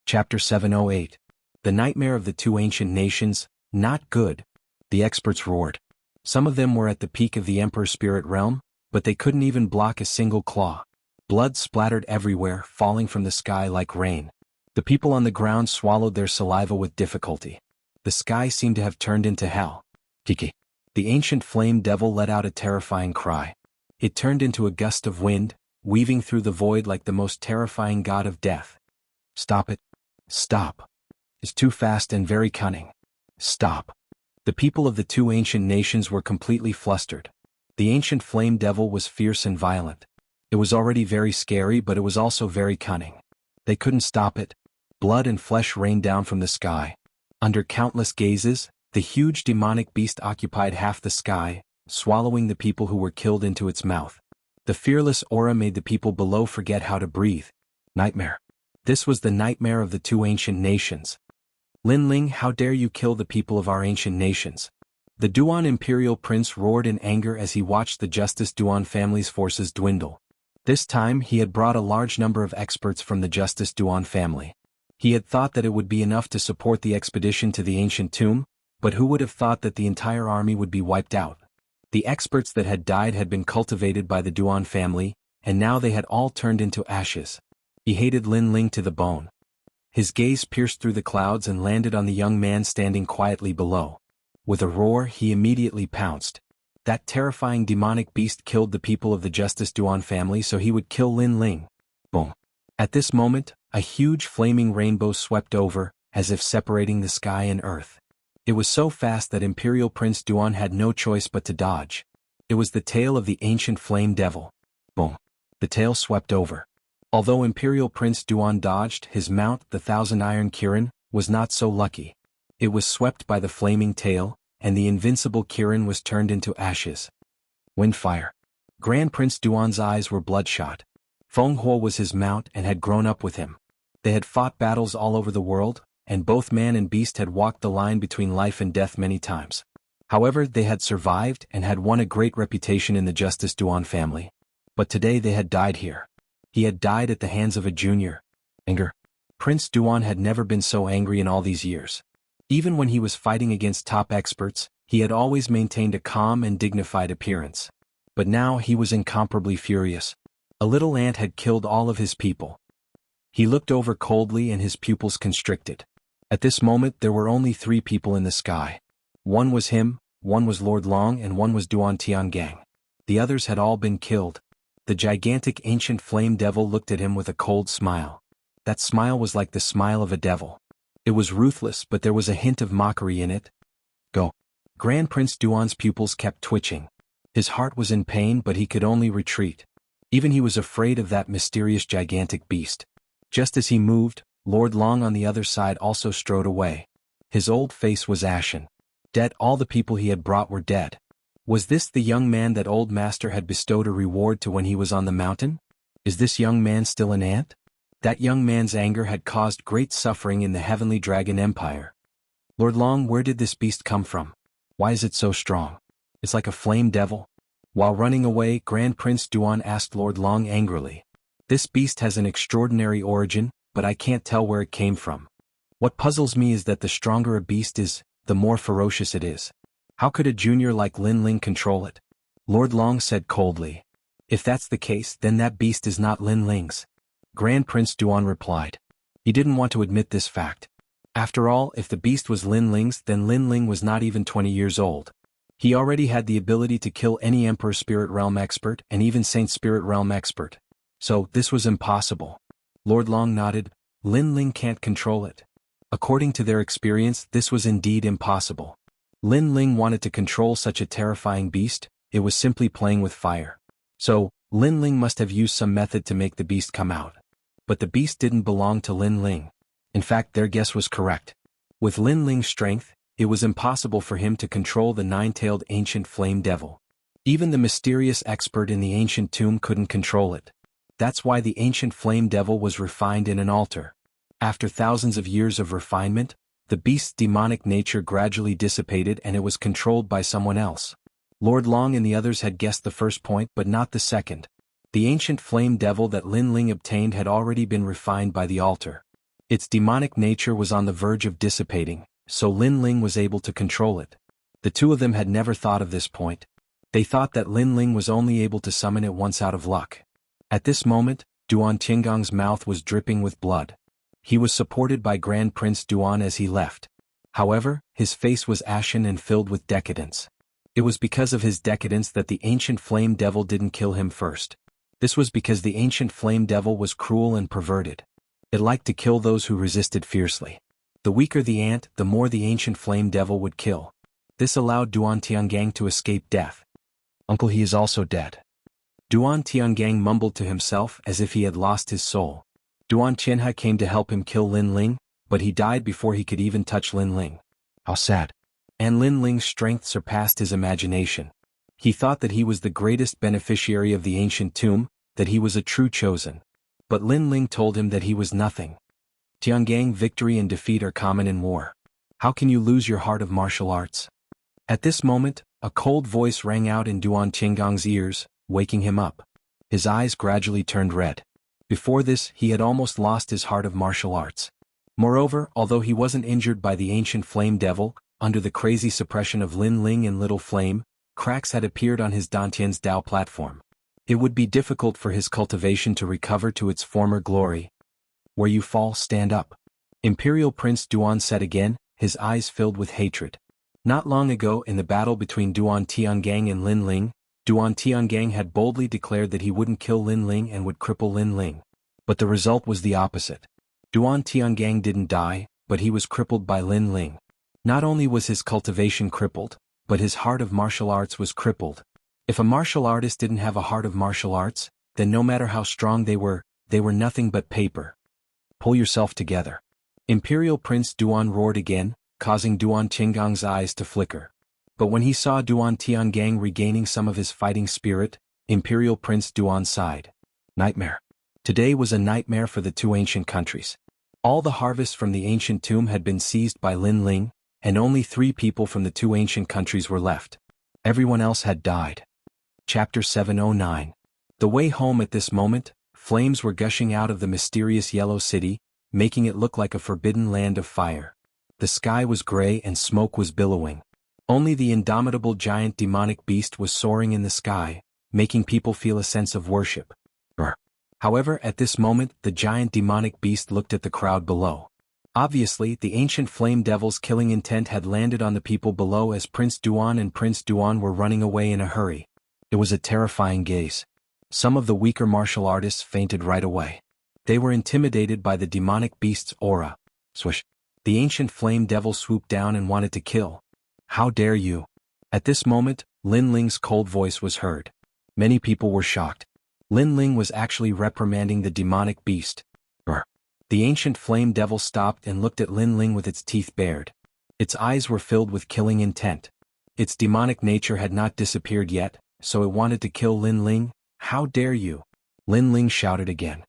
Chapter 708. The Nightmare of the Two Ancient Nations, Not Good. The experts roared. Some of them were at the peak of the Emperor's spirit realm, but they couldn't even block a single claw. Blood splattered everywhere, falling from the sky like rain. The people on the ground swallowed their saliva with difficulty. The sky seemed to have turned into hell. Kiki. The ancient flame devil let out a terrifying cry. It turned into a gust of wind, weaving through the void like the most terrifying god of death. Stop it. Stop. It's too fast and very cunning. Stop. The people of the two ancient nations were completely flustered. The ancient flame devil was fierce and violent. It was already very scary, but it was also very cunning. They couldn't stop it. Blood and flesh rained down from the sky. Under countless gazes, the huge demonic beast occupied half the sky, swallowing the people who were killed into its mouth. The fearless aura made the people below forget how to breathe. Nightmare. This was the nightmare of the two ancient nations. Lin Ling, how dare you kill the people of our ancient nations? The Duan Imperial Prince roared in anger as he watched the Justice Duan family's forces dwindle. This time he had brought a large number of experts from the Justice Duan family. He had thought that it would be enough to support the expedition to the ancient tomb, but who would have thought that the entire army would be wiped out? The experts that had died had been cultivated by the Duan family, and now they had all turned into ashes. He hated Lin Ling to the bone. His gaze pierced through the clouds and landed on the young man standing quietly below. With a roar, he immediately pounced. That terrifying demonic beast killed the people of the Justice Duan family, so he would kill Lin Ling. Boom. At this moment, a huge flaming rainbow swept over, as if separating the sky and earth. It was so fast that Imperial Prince Duan had no choice but to dodge. It was the tail of the ancient flame devil. Boom. The tail swept over. Although Imperial Prince Duan dodged, his mount, the Thousand Iron Kirin, was not so lucky. It was swept by the flaming tail, and the invincible Kirin was turned into ashes. Windfire. Grand Prince Duan's eyes were bloodshot. Feng Huo was his mount and had grown up with him. They had fought battles all over the world, and both man and beast had walked the line between life and death many times. However, they had survived and had won a great reputation in the Justice Duan family. But today they had died here. He had died at the hands of a junior. Anger. Prince Duan had never been so angry in all these years. Even when he was fighting against top experts, he had always maintained a calm and dignified appearance. But now he was incomparably furious. A little ant had killed all of his people. He looked over coldly and his pupils constricted. At this moment there were only 3 people in the sky. One was him, one was Lord Long, and one was Duan Tiangang. The others had all been killed. The gigantic ancient flame devil looked at him with a cold smile. That smile was like the smile of a devil. It was ruthless, but there was a hint of mockery in it. Go. Grand Prince Duan's pupils kept twitching. His heart was in pain, but he could only retreat. Even he was afraid of that mysterious gigantic beast. Just as he moved, Lord Long on the other side also strode away. His old face was ashen. Dead, all the people he had brought were dead. Was this the young man that old master had bestowed a reward to when he was on the mountain? Is this young man still an ant? That young man's anger had caused great suffering in the Heavenly Dragon Empire. Lord Long, where did this beast come from? Why is it so strong? It's like a flame devil. While running away, Grand Prince Duan asked Lord Long angrily. This beast has an extraordinary origin, but I can't tell where it came from. What puzzles me is that the stronger a beast is, the more ferocious it is. How could a junior like Lin Ling control it? Lord Long said coldly. If that's the case, then that beast is not Lin Ling's. Grand Prince Duan replied. He didn't want to admit this fact. After all, if the beast was Lin Ling's, then Lin Ling was not even 20 years old. He already had the ability to kill any Emperor Spirit Realm expert and even Saint Spirit Realm expert. So, this was impossible. Lord Long nodded. Lin Ling can't control it. According to their experience, this was indeed impossible. Lin Ling wanted to control such a terrifying beast, it was simply playing with fire. So, Lin Ling must have used some method to make the beast come out. But the beast didn't belong to Lin Ling. In fact, their guess was correct. With Lin Ling's strength, it was impossible for him to control the 9-tailed ancient flame devil. Even the mysterious expert in the ancient tomb couldn't control it. That's why the ancient flame devil was refined in an altar. After thousands of years of refinement, the beast's demonic nature gradually dissipated and it was controlled by someone else. Lord Long and the others had guessed the first point but not the second. The ancient flame devil that Lin Ling obtained had already been refined by the altar. Its demonic nature was on the verge of dissipating, so Lin Ling was able to control it. The two of them had never thought of this point. They thought that Lin Ling was only able to summon it once out of luck. At this moment, Duan Tiangong's mouth was dripping with blood. He was supported by Grand Prince Duan as he left. However, his face was ashen and filled with decadence. It was because of his decadence that the ancient flame devil didn't kill him first. This was because the ancient flame devil was cruel and perverted. It liked to kill those who resisted fiercely. The weaker the ant, the more the ancient flame devil would kill. This allowed Duan Tiangang to escape death. Uncle, he is also dead. Duan Tiangang mumbled to himself as if he had lost his soul. Duan Qianhe came to help him kill Lin Ling, but he died before he could even touch Lin Ling. How sad. And Lin Ling's strength surpassed his imagination. He thought that he was the greatest beneficiary of the ancient tomb, that he was a true chosen. But Lin Ling told him that he was nothing. Tiangang, victory and defeat are common in war. How can you lose your heart of martial arts? At this moment, a cold voice rang out in Duan Tiangong's ears, waking him up. His eyes gradually turned red. Before this, he had almost lost his heart of martial arts. Moreover, although he wasn't injured by the ancient flame devil, under the crazy suppression of Lin Ling and Little Flame, cracks had appeared on his Dantian's Dao platform. It would be difficult for his cultivation to recover to its former glory. Where you fall, stand up. Imperial Prince Duan said again, his eyes filled with hatred. Not long ago in the battle between Duan Tiangang and Lin Ling, Duan Tiangang had boldly declared that he wouldn't kill Lin Ling and would cripple Lin Ling. But the result was the opposite. Duan Tiangang didn't die, but he was crippled by Lin Ling. Not only was his cultivation crippled, but his heart of martial arts was crippled. If a martial artist didn't have a heart of martial arts, then no matter how strong they were nothing but paper. Pull yourself together. Imperial Prince Duan roared again, causing Duan Tiangong's eyes to flicker. But when he saw Duan Tiangang regaining some of his fighting spirit, Imperial Prince Duan sighed. Nightmare. Today was a nightmare for the two ancient countries. All the harvests from the ancient tomb had been seized by Lin Ling, and only 3 people from the two ancient countries were left. Everyone else had died. Chapter 709. The way home at this moment, flames were gushing out of the mysterious yellow city, making it look like a forbidden land of fire. The sky was gray and smoke was billowing. Only the indomitable giant demonic beast was soaring in the sky, making people feel a sense of worship. However, at this moment, the giant demonic beast looked at the crowd below. Obviously, the ancient flame devil's killing intent had landed on the people below as Prince Duan and Prince Duan were running away in a hurry. It was a terrifying gaze. Some of the weaker martial artists fainted right away. They were intimidated by the demonic beast's aura. Swish. The ancient flame devil swooped down and wanted to kill. How dare you? At this moment, Lin Ling's cold voice was heard. Many people were shocked. Lin Ling was actually reprimanding the demonic beast. The ancient flame devil stopped and looked at Lin Ling with its teeth bared. Its eyes were filled with killing intent. Its demonic nature had not disappeared yet, so it wanted to kill Lin Ling. How dare you? Lin Ling shouted again.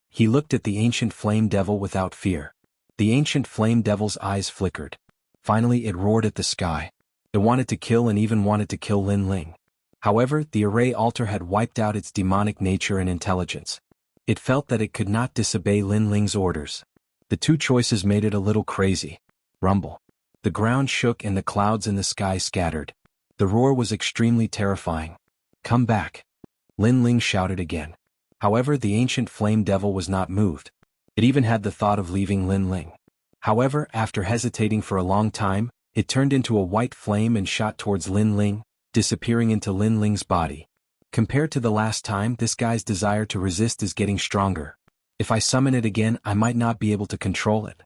He looked at the ancient flame devil without fear. The ancient flame devil's eyes flickered. Finally it roared at the sky. It wanted to kill and even wanted to kill Lin Ling. However, the array altar had wiped out its demonic nature and intelligence. It felt that it could not disobey Lin Ling's orders. The two choices made it a little crazy. Rumble. The ground shook and the clouds in the sky scattered. The roar was extremely terrifying. Come back. Lin Ling shouted again. However, the ancient flame devil was not moved. It even had the thought of leaving Lin Ling. However, after hesitating for a long time, it turned into a white flame and shot towards Lin Ling, disappearing into Lin Ling's body. Compared to the last time, this guy's desire to resist is getting stronger. If I summon it again, I might not be able to control it.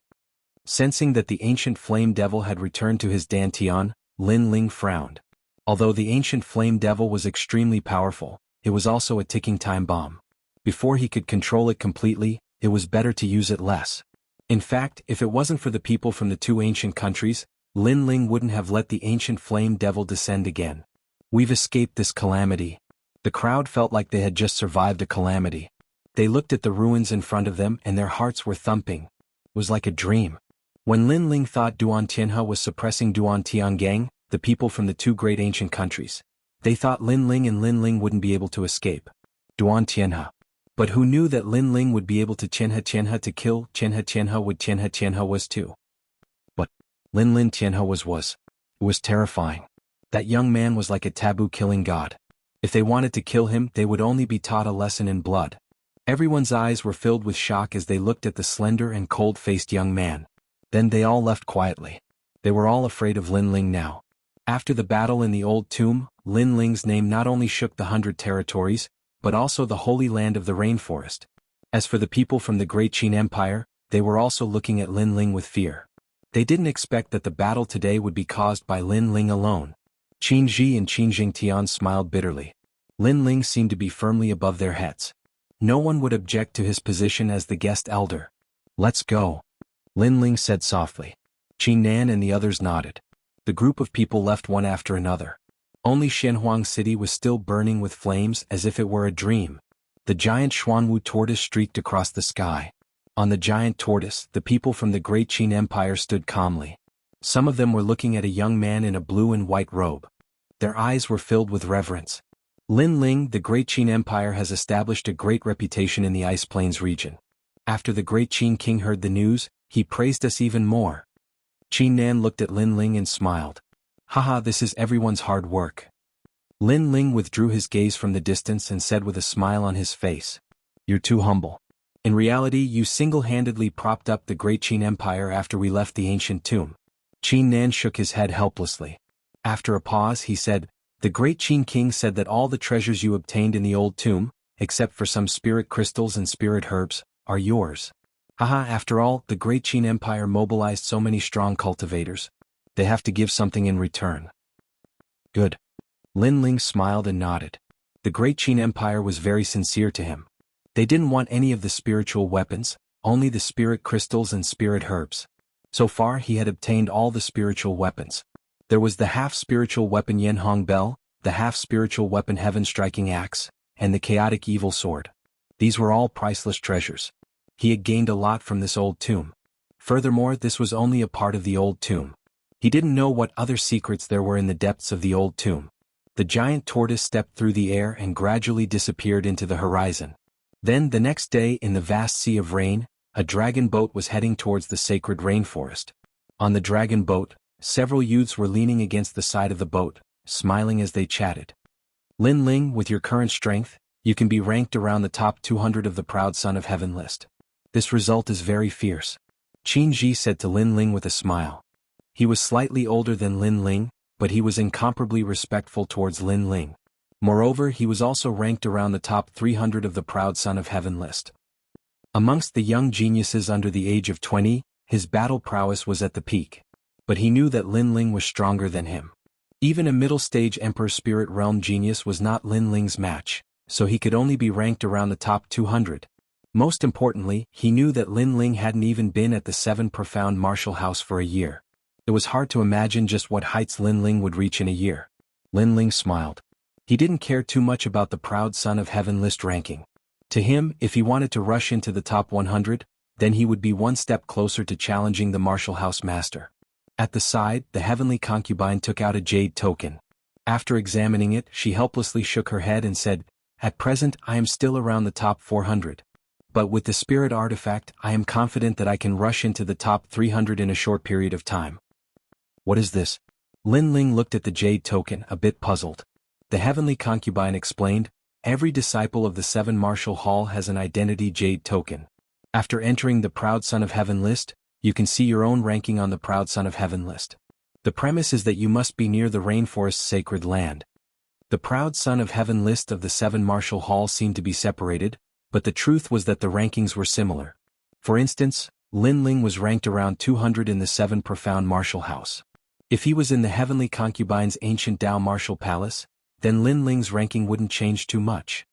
Sensing that the ancient flame devil had returned to his Dantian, Lin Ling frowned. Although the ancient flame devil was extremely powerful, it was also a ticking time bomb. Before he could control it completely, it was better to use it less. In fact, if it wasn't for the people from the two ancient countries, Lin Ling wouldn't have let the ancient flame devil descend again. We've escaped this calamity. The crowd felt like they had just survived a calamity. They looked at the ruins in front of them and their hearts were thumping. It was like a dream. When Lin Ling thought Duan Tianhe was suppressing Duan Tiangang, the people from the two great ancient countries, they thought Lin Ling and Lin Ling wouldn't be able to escape. Duan Tianhe. But who knew that Lin Ling would be able to Xianxia to kill Xianxia would Xianxia was too. But Lin Xianxia was terrifying. That young man was like a taboo-killing god. If they wanted to kill him, they would only be taught a lesson in blood. Everyone's eyes were filled with shock as they looked at the slender and cold-faced young man. Then they all left quietly. They were all afraid of Lin Ling now. After the battle in the old tomb, Lin Ling's name not only shook the 100 territories, but also the holy land of the rainforest. As for the people from the Great Qin Empire, they were also looking at Lin Ling with fear. They didn't expect that the battle today would be caused by Lin Ling alone. Qin Ji and Qin Jingtian smiled bitterly. Lin Ling seemed to be firmly above their heads. No one would object to his position as the guest elder. "Let's go," Lin Ling said softly. Qin Nan and the others nodded. The group of people left one after another. Only Shenhuang City was still burning with flames as if it were a dream. The giant Xuanwu tortoise streaked across the sky. On the giant tortoise, the people from the Great Qin Empire stood calmly. Some of them were looking at a young man in a blue and white robe. Their eyes were filled with reverence. Lin Ling, the Great Qin Empire has established a great reputation in the Ice Plains region. After the Great Qin King heard the news, he praised us even more. Qin Nan looked at Lin Ling and smiled. "Haha, this is everyone's hard work." Lin Ling withdrew his gaze from the distance and said with a smile on his face, "You're too humble. In reality, you single-handedly propped up the Great Qin Empire after we left the ancient tomb." Qin Nan shook his head helplessly. After a pause he said, "The Great Qin King said that all the treasures you obtained in the old tomb, except for some spirit crystals and spirit herbs, are yours. Haha, after all, the Great Qin Empire mobilized so many strong cultivators. They have to give something in return." "Good." Lin Ling smiled and nodded. The Great Qin Empire was very sincere to him. They didn't want any of the spiritual weapons, only the spirit crystals and spirit herbs. So far he had obtained all the spiritual weapons. There was the half-spiritual weapon Yanhong Bell, the half-spiritual weapon Heaven Striking Axe, and the chaotic evil sword. These were all priceless treasures. He had gained a lot from this old tomb. Furthermore, this was only a part of the old tomb. He didn't know what other secrets there were in the depths of the old tomb. The giant tortoise stepped through the air and gradually disappeared into the horizon. Then the next day in the vast sea of rain, a dragon boat was heading towards the sacred rainforest. On the dragon boat, several youths were leaning against the side of the boat, smiling as they chatted. "Lin Ling, with your current strength, you can be ranked around the top 200 of the Proud Son of Heaven list. This result is very fierce," Qin Ji said to Lin Ling with a smile. He was slightly older than Lin Ling, but he was incomparably respectful towards Lin Ling. Moreover, he was also ranked around the top 300 of the Proud Son of Heaven list. Amongst the young geniuses under the age of 20, his battle prowess was at the peak. But he knew that Lin Ling was stronger than him. Even a middle-stage Emperor Spirit Realm genius was not Lin Ling's match, so he could only be ranked around the top 200. Most importantly, he knew that Lin Ling hadn't even been at the 7 Profound Martial House for a year. It was hard to imagine just what heights Lin Ling would reach in a year. Lin Ling smiled. He didn't care too much about the Proud Son of Heaven list ranking. To him, if he wanted to rush into the top 100, then he would be one step closer to challenging the Martial House Master. At the side, the heavenly concubine took out a jade token. After examining it, she helplessly shook her head and said, "At present, I am still around the top 400. But with the spirit artifact, I am confident that I can rush into the top 300 in a short period of time." "What is this?" Lin Ling looked at the jade token, a bit puzzled. The heavenly concubine explained, "Every disciple of the 7 Martial Hall has an identity jade token. After entering the Proud Son of Heaven list, you can see your own ranking on the Proud Son of Heaven list. The premise is that you must be near the rainforest's sacred land." The Proud Son of Heaven list of the 7 Martial Hall seemed to be separated, but the truth was that the rankings were similar. For instance, Lin Ling was ranked around 200 in the 7 Profound Martial House. If he was in the heavenly concubine's ancient Dao Martial Palace, then Lin Ling's ranking wouldn't change too much.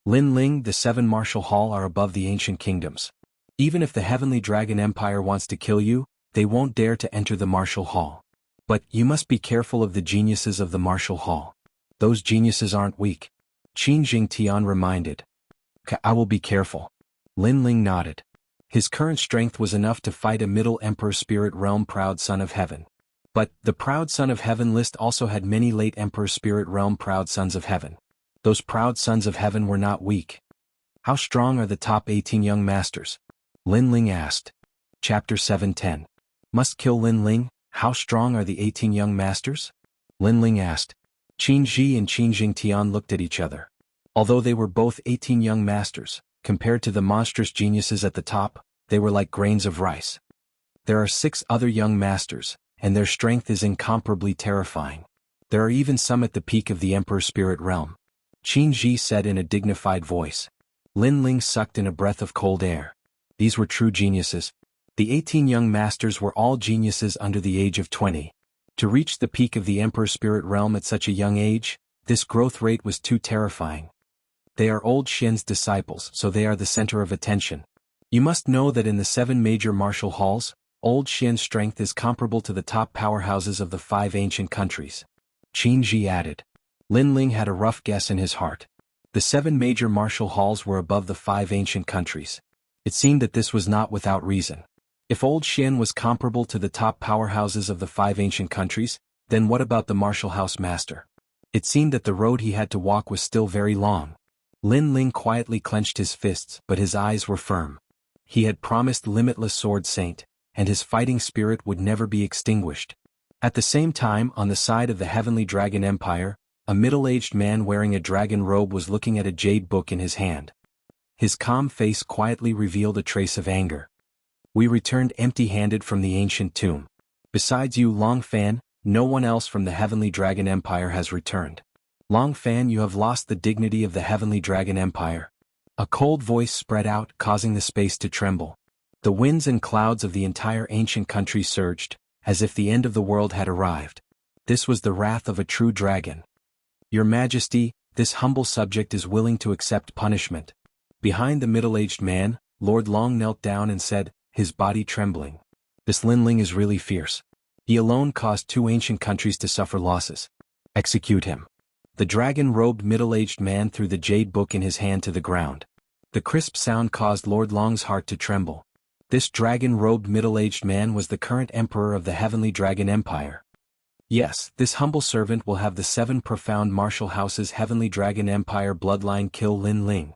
Lin Ling, the 7 Martial Hall are above the ancient kingdoms. Even if the Heavenly Dragon Empire wants to kill you, they won't dare to enter the Martial Hall. But you must be careful of the geniuses of the Martial Hall. Those geniuses aren't weak. Qin Jingtian reminded. "I will be careful." Lin Ling nodded. His current strength was enough to fight a Middle Emperor Spirit Realm Proud Son of Heaven. But the Proud Son of Heaven list also had many late Emperor Spirit Realm Proud Sons of Heaven. Those Proud Sons of Heaven were not weak. How strong are the top 18 young masters? Lin Ling asked. Chapter 710. Must kill Lin Ling. How strong are the 18 young masters? Lin Ling asked. Qin Ji and Qin Jingtian looked at each other. Although they were both 18 young masters, compared to the monstrous geniuses at the top, they were like grains of rice. There are 6 other young masters, and their strength is incomparably terrifying. There are even some at the peak of the Emperor's spirit realm. Qin Ji said in a dignified voice. Lin Ling sucked in a breath of cold air. These were true geniuses. The 18 young masters were all geniuses under the age of 20. To reach the peak of the Emperor's spirit realm at such a young age, this growth rate was too terrifying. They are old Xian's disciples, so they are the center of attention. You must know that in the 7 major martial halls, old Xian's strength is comparable to the top powerhouses of the 5 ancient countries. Qin Ji added. Lin Ling had a rough guess in his heart. The 7 major martial halls were above the 5 ancient countries. It seemed that this was not without reason. If old Xian was comparable to the top powerhouses of the 5 ancient countries, then what about the martial house master? It seemed that the road he had to walk was still very long. Lin Ling quietly clenched his fists, but his eyes were firm. He had promised limitless sword saint, and his fighting spirit would never be extinguished. At the same time, on the side of the Heavenly Dragon Empire, a middle-aged man wearing a dragon robe was looking at a jade book in his hand. His calm face quietly revealed a trace of anger. We returned empty-handed from the ancient tomb. Besides you, Long Fan, no one else from the Heavenly Dragon Empire has returned. Long Fan, you have lost the dignity of the Heavenly Dragon Empire. A cold voice spread out, causing the space to tremble. The winds and clouds of the entire ancient country surged, as if the end of the world had arrived. This was the wrath of a true dragon. Your Majesty, this humble subject is willing to accept punishment. Behind the middle-aged man, Lord Long knelt down and said, his body trembling. This Lin Ling is really fierce. He alone caused 2 ancient countries to suffer losses. Execute him. The dragon-robed middle-aged man threw the jade book in his hand to the ground. The crisp sound caused Lord Long's heart to tremble. This dragon-robed middle-aged man was the current emperor of the Heavenly Dragon Empire. Yes, this humble servant will have the 7 profound martial houses Heavenly Dragon Empire bloodline kill Lin Ling.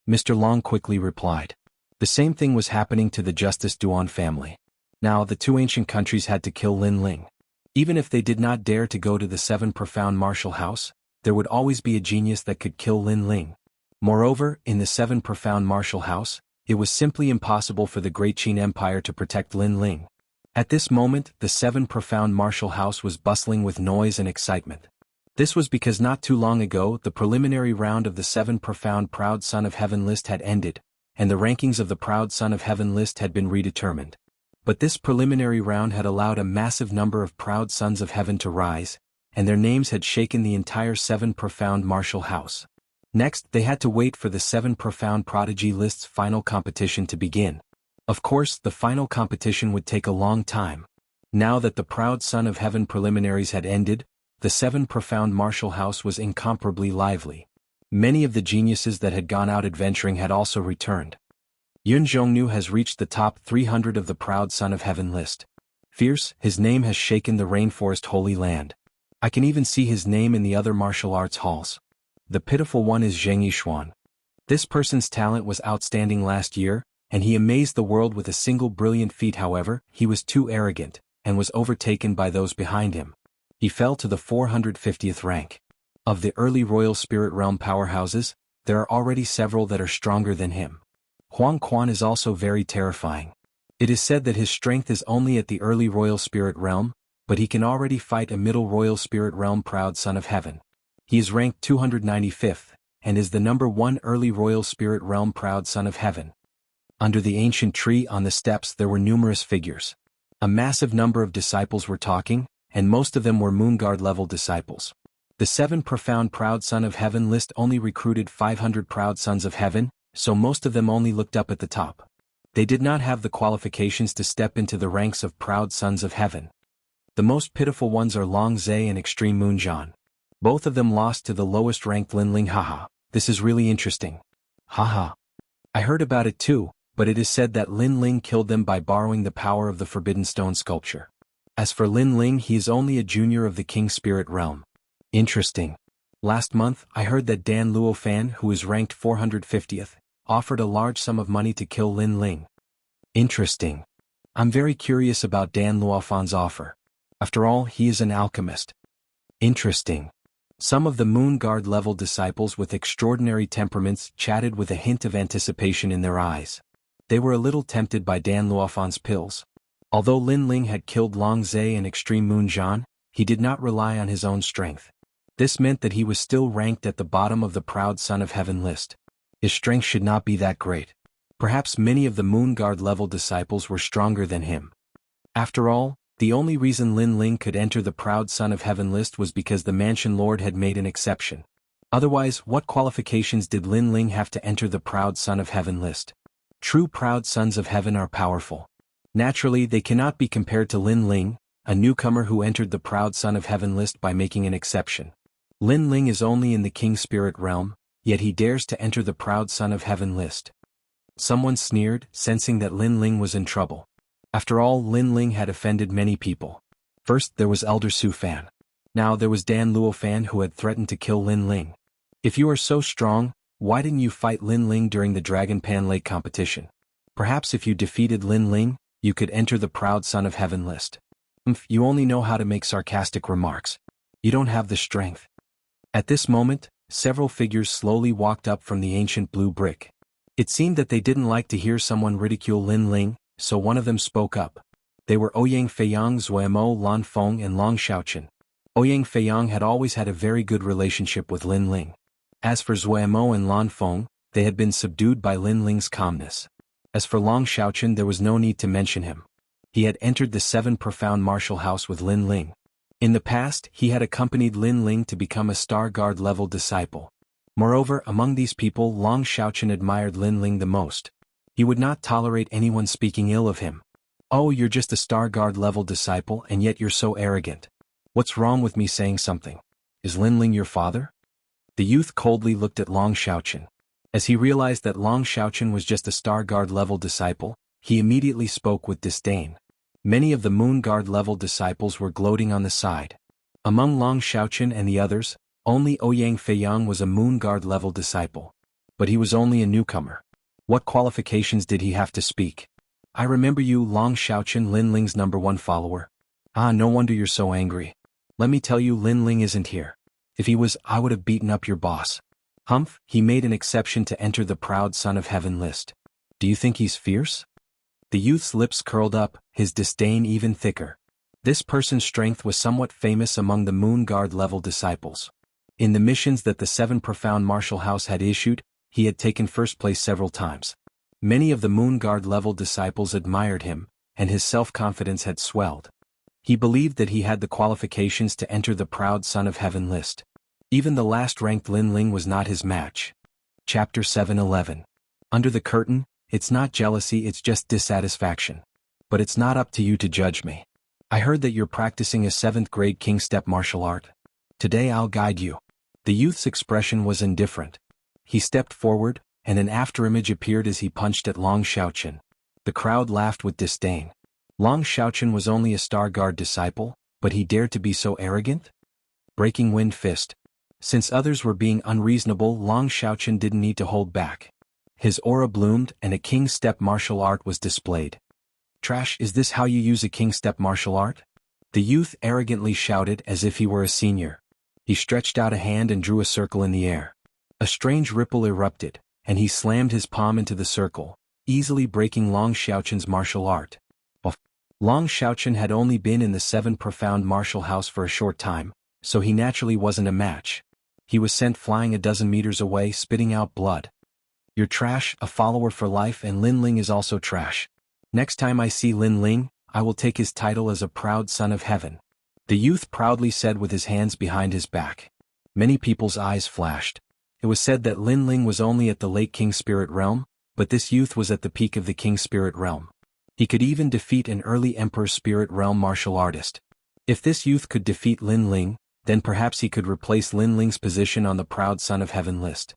Mr. Long quickly replied. The same thing was happening to the Justice Duan family. Now the 2 ancient countries had to kill Lin Ling. Even if they did not dare to go to the 7 profound martial house, there would always be a genius that could kill Lin Ling. Moreover, in the 7 profound martial house, it was simply impossible for the Great Qin Empire to protect Lin Ling. At this moment, the 7 profound martial house was bustling with noise and excitement. This was because not too long ago the preliminary round of the 7 profound Proud Son of Heaven list had ended, and the rankings of the Proud Son of Heaven list had been redetermined. But this preliminary round had allowed a massive number of Proud Sons of Heaven to rise, and their names had shaken the entire 7 profound martial house. Next, they had to wait for the 7 profound prodigy list's final competition to begin. Of course, the final competition would take a long time. Now that the Proud Son of Heaven preliminaries had ended, the 7 profound martial house was incomparably lively. Many of the geniuses that had gone out adventuring had also returned. Yun Zhongnu has reached the top 300 of the Proud Son of Heaven list. Fierce, his name has shaken the rainforest Holy Land. I can even see his name in the other martial arts halls. The pitiful one is Zheng Yishuan. This person's talent was outstanding last year, and he amazed the world with a single brilliant feat. However, he was too arrogant, and was overtaken by those behind him. He fell to the 450th rank. Of the early Royal Spirit Realm powerhouses, there are already several that are stronger than him. Huang Quan is also very terrifying. It is said that his strength is only at the early Royal Spirit Realm, but he can already fight a middle Royal Spirit Realm Proud Son of Heaven. He is ranked 295th, and is the number 1 early Royal Spirit Realm Proud Son of Heaven. Under the ancient tree on the steps there were numerous figures. A massive number of disciples were talking, and most of them were Moonguard-level disciples. The 7 profound Proud Son of Heaven list only recruited 500 Proud Sons of Heaven, so most of them only looked up at the top. They did not have the qualifications to step into the ranks of Proud Sons of Heaven. The most pitiful ones are Long Zhe and Extreme Moonjan. Both of them lost to the lowest ranked Lin Ling. Haha, this is really interesting. Haha. I heard about it too, but it is said that Lin Ling killed them by borrowing the power of the Forbidden Stone sculpture. As for Lin Ling, he is only a junior of the King Spirit Realm. Interesting. Last month, I heard that Dan Luofan, who is ranked 450th, offered a large sum of money to kill Lin Ling. Interesting. I'm very curious about Dan Luofan's offer. After all, he is an alchemist. Interesting. Some of the Moon Guard level disciples with extraordinary temperaments chatted with a hint of anticipation in their eyes. They were a little tempted by Dan Luofan's pills. Although Lin Ling had killed Long Zhe and Extreme Moon Zhan, he did not rely on his own strength. This meant that he was still ranked at the bottom of the Proud Son of Heaven list. His strength should not be that great. Perhaps many of the Moon Guard level disciples were stronger than him. After all, the only reason Lin Ling could enter the Proud Son of Heaven list was because the Mansion Lord had made an exception. Otherwise, what qualifications did Lin Ling have to enter the Proud Son of Heaven list? True Proud Sons of Heaven are powerful. Naturally, they cannot be compared to Lin Ling, a newcomer who entered the Proud Son of Heaven list by making an exception. Lin Ling is only in the King Spirit realm, yet he dares to enter the Proud Son of Heaven list. Someone sneered, sensing that Lin Ling was in trouble. After all, Lin Ling had offended many people. First there was Elder Su Fan. Now there was Dan Luofan who had threatened to kill Lin Ling. If you are so strong, why didn't you fight Lin Ling during the Dragon Pan Lake competition? Perhaps if you defeated Lin Ling, you could enter the Proud Son of Heaven list. You only know how to make sarcastic remarks. You don't have the strength. At this moment, several figures slowly walked up from the ancient blue brick. It seemed that they didn't like to hear someone ridicule Lin Ling, so one of them spoke up. They were Ouyang Feiyang, Zuemo, Lan Feng and Long Xiaochen. Ouyang Feiyang had always had a very good relationship with Lin Ling. As for Zuemo and Lan Feng, they had been subdued by Lin Ling's calmness. As for Long Xiaochen, there was no need to mention him. He had entered the 7 Profound Martial House with Lin Ling. In the past, he had accompanied Lin Ling to become a Star Guard level disciple. Moreover, among these people, Long Xiaochen admired Lin Ling the most. He would not tolerate anyone speaking ill of him. Oh, you're just a Star Guard level disciple and yet you're so arrogant. What's wrong with me saying something? Is Lin Ling your father? The youth coldly looked at Long Xiaochen. As he realized that Long Xiaochen was just a Star Guard level disciple, he immediately spoke with disdain. Many of the Moon Guard level disciples were gloating on the side. Among Long Xiaochen and the others, only Ouyang Feiyang was a Moon Guard level disciple. But he was only a newcomer. What qualifications did he have to speak? I remember you, Long Xiaochen, Lin Ling's #1 follower. Ah, no wonder you're so angry. Let me tell you, Lin Ling isn't here. If he was, I would have beaten up your boss. Humph, he made an exception to enter the Proud Son of Heaven list. Do you think he's fierce? The youth's lips curled up, his disdain even thicker. This person's strength was somewhat famous among the Moon Guard level disciples. In the missions that the 7 Profound Martial House had issued, he had taken first place several times. Many of the Moon Guard level disciples admired him, and his self-confidence had swelled. He believed that he had the qualifications to enter the Proud Son of Heaven list. Even the last-ranked Lin Ling was not his match. Chapter 7:11. Under the curtain, it's not jealousy, it's just dissatisfaction. But it's not up to you to judge me. I heard that you're practicing a 7th grade King Step martial art. Today I'll guide you. The youth's expression was indifferent. He stepped forward, and an afterimage appeared as he punched at Long Xiaochen. The crowd laughed with disdain. Long Xiaochen was only a Star Guard disciple, but he dared to be so arrogant? Breaking Wind Fist. Since others were being unreasonable, Long Xiaochen didn't need to hold back. His aura bloomed and a King Step martial art was displayed. Trash, is this how you use a King Step martial art? The youth arrogantly shouted as if he were a senior. He stretched out a hand and drew a circle in the air. A strange ripple erupted, and he slammed his palm into the circle, easily breaking Long Xiaochen's martial art. Long Xiaochen had only been in the 7 Profound Martial House for a short time, so he naturally wasn't a match. He was sent flying a dozen meters away, spitting out blood. You're trash, a follower for life, and Lin Ling is also trash. Next time I see Lin Ling, I will take his title as a Proud Son of Heaven. The youth proudly said with his hands behind his back. Many people's eyes flashed. It was said that Lin Ling was only at the late King Spirit realm, but this youth was at the peak of the King Spirit realm. He could even defeat an early Emperor Spirit realm martial artist. If this youth could defeat Lin Ling, then perhaps he could replace Lin Ling's position on the Proud Son of Heaven list.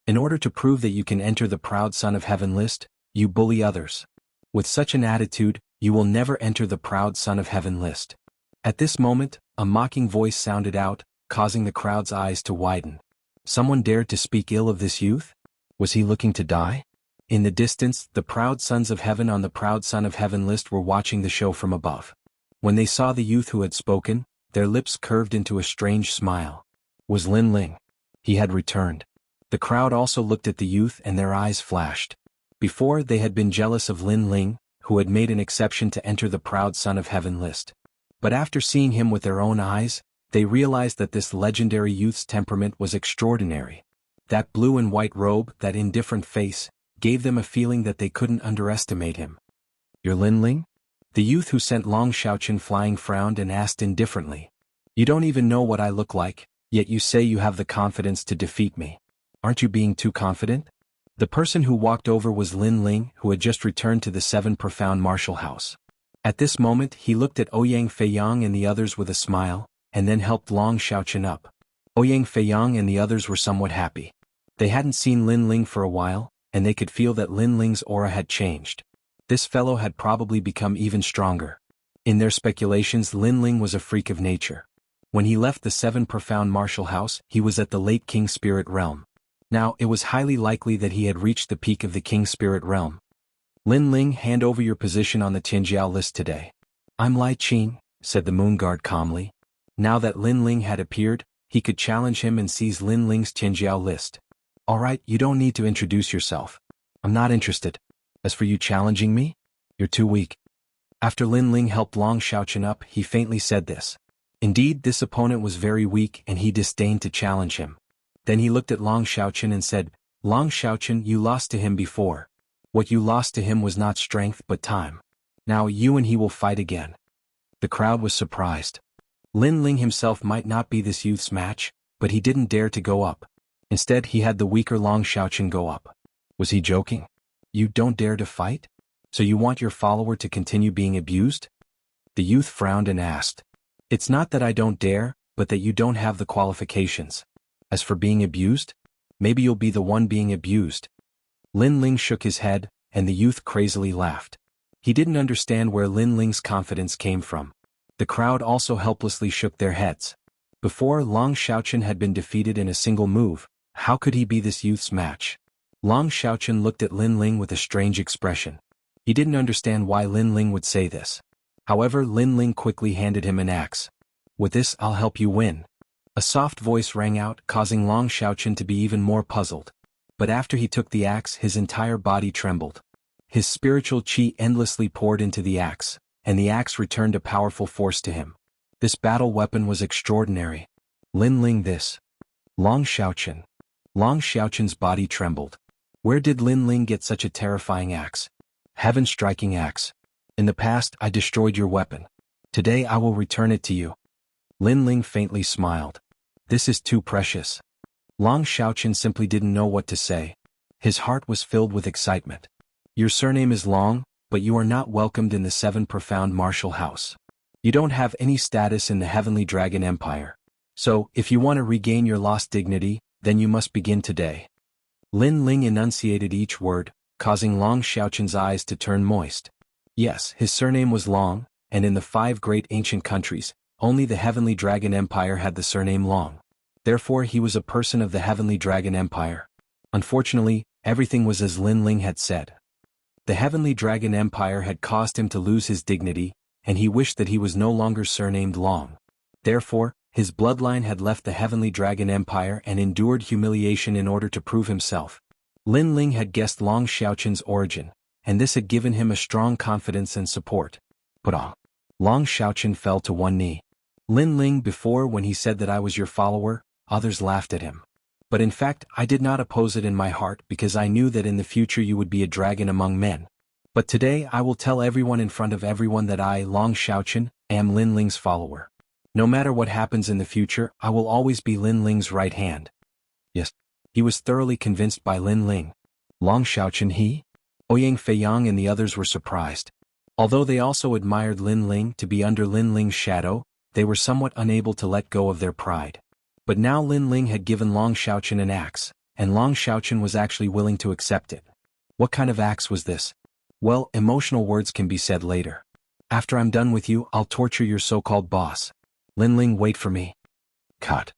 In order to prove that you can enter the Proud Son of Heaven list, you bully others. With such an attitude, you will never enter the Proud Son of Heaven list. At this moment, a mocking voice sounded out, causing the crowd's eyes to widen. Someone dared to speak ill of this youth? Was he looking to die? In the distance, the proud sons of heaven on the proud son of heaven list were watching the show from above. When they saw the youth who had spoken, their lips curved into a strange smile. Was Lin Ling. He had returned. The crowd also looked at the youth and their eyes flashed. Before, they had been jealous of Lin Ling, who had made an exception to enter the proud son of heaven list. But after seeing him with their own eyes, they realized that this legendary youth's temperament was extraordinary. That blue and white robe, that indifferent face, gave them a feeling that they couldn't underestimate him. "You're Lin Ling?" The youth who sent Long Xiaoqian flying frowned and asked indifferently. "You don't even know what I look like, yet you say you have the confidence to defeat me. Aren't you being too confident?" The person who walked over was Lin Ling, who had just returned to the Seven Profound Martial House. At this moment he looked at Ouyang Feiyang and the others with a smile, and then helped Long Xiaoqian up. Ouyang Feiyang and the others were somewhat happy. They hadn't seen Lin Ling for a while, and they could feel that Lin Ling's aura had changed. This fellow had probably become even stronger. In their speculations, Lin Ling was a freak of nature. When he left the Seven Profound Martial House, he was at the late King Spirit Realm. Now, it was highly likely that he had reached the peak of the King Spirit Realm. "Lin Ling, hand over your position on the Tianjiao list today." "I'm Lai Qin," said the Moon Guard calmly. Now that Lin Ling had appeared, he could challenge him and seize Lin Ling's Tianjiao list. "All right, you don't need to introduce yourself. I'm not interested. As for you challenging me, you're too weak." After Lin Ling helped Long Xiaoqian up, he faintly said this. Indeed, this opponent was very weak and he disdained to challenge him. Then he looked at Long Xiaoqian and said, "Long Xiaoqian, you lost to him before. What you lost to him was not strength but time. Now you and he will fight again." The crowd was surprised. Lin Ling himself might not be this youth's match, but he didn't dare to go up. Instead, he had the weaker Long Xiaoqian go up. Was he joking? "You don't dare to fight? So you want your follower to continue being abused?" The youth frowned and asked. "It's not that I don't dare, but that you don't have the qualifications. As for being abused, maybe you'll be the one being abused." Lin Ling shook his head, and the youth crazily laughed. He didn't understand where Lin Ling's confidence came from. The crowd also helplessly shook their heads. Before, Long Xiaoqian had been defeated in a single move. How could he be this youth's match? Long Xiaoqian looked at Lin Ling with a strange expression. He didn't understand why Lin Ling would say this. However, Lin Ling quickly handed him an axe. "With this, I'll help you win." A soft voice rang out, causing Long Xiaoqian to be even more puzzled. But after he took the axe, his entire body trembled. His spiritual qi endlessly poured into the axe, and the axe returned a powerful force to him. This battle weapon was extraordinary. Lin Ling this. Long Xiaoqian. Long Xiaoqian's body trembled. Where did Lin Ling get such a terrifying axe? Heaven-striking axe. In the past, I destroyed your weapon. Today I will return it to you. Lin Ling faintly smiled. This is too precious. Long Xiaoqian simply didn't know what to say. His heart was filled with excitement. Your surname is Long, but you are not welcomed in the Seven Profound Martial House. You don't have any status in the Heavenly Dragon Empire. So, if you want to regain your lost dignity, then you must begin today. Lin Ling enunciated each word, causing Long Xiaoqian's eyes to turn moist. Yes, his surname was Long, and in the 5 great ancient countries, only the Heavenly Dragon Empire had the surname Long. Therefore he was a person of the Heavenly Dragon Empire. Unfortunately, everything was as Lin Ling had said. The Heavenly Dragon Empire had caused him to lose his dignity, and he wished that he was no longer surnamed Long. Therefore, his bloodline had left the Heavenly Dragon Empire and endured humiliation in order to prove himself. Lin Ling had guessed Long Xiaoqian's origin, and this had given him a strong confidence and support. But Long Xiaoqian fell to one knee. Lin Ling, before when he said that I was your follower, others laughed at him. But in fact, I did not oppose it in my heart because I knew that in the future you would be a dragon among men. But today I will tell everyone in front of everyone that I, Long Xiaoqian, am Lin Ling's follower. No matter what happens in the future, I will always be Lin Ling's right hand. Yes. He was thoroughly convinced by Lin Ling. Long Xiaoqian he? Ouyang Feiyang and the others were surprised. Although they also admired Lin Ling to be under Lin Ling's shadow, they were somewhat unable to let go of their pride. But now Lin Ling had given Long Xiaoqian an axe, and Long Xiaoqian was actually willing to accept it. What kind of axe was this? Well, emotional words can be said later. After I'm done with you, I'll torture your so-called boss. Lin Ling, wait for me. Cut.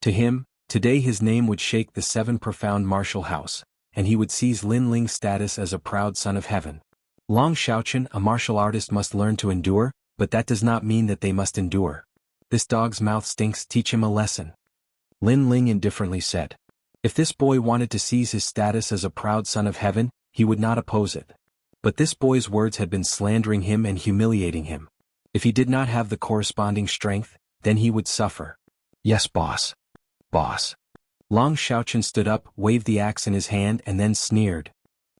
To him, today his name would shake the Seven Profound Martial House, and he would seize Lin Ling's status as a proud son of heaven. Long Xiaochen, a martial artist, must learn to endure, but that does not mean that they must endure. This dog's mouth stinks, teach him a lesson. Lin Ling indifferently said. If this boy wanted to seize his status as a proud son of heaven, he would not oppose it. But this boy's words had been slandering him and humiliating him. If he did not have the corresponding strength, then he would suffer. Yes, boss. Boss. Long Xiaochen stood up, waved the axe in his hand, and then sneered.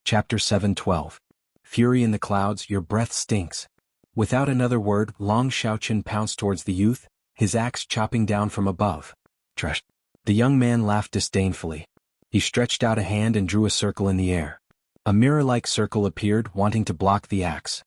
Chapter 7:12. Fury in the clouds, your breath stinks. Without another word, Long Xiaochen pounced towards the youth, his axe chopping down from above. Trash. The young man laughed disdainfully. He stretched out a hand and drew a circle in the air. A mirror-like circle appeared, wanting to block the axe.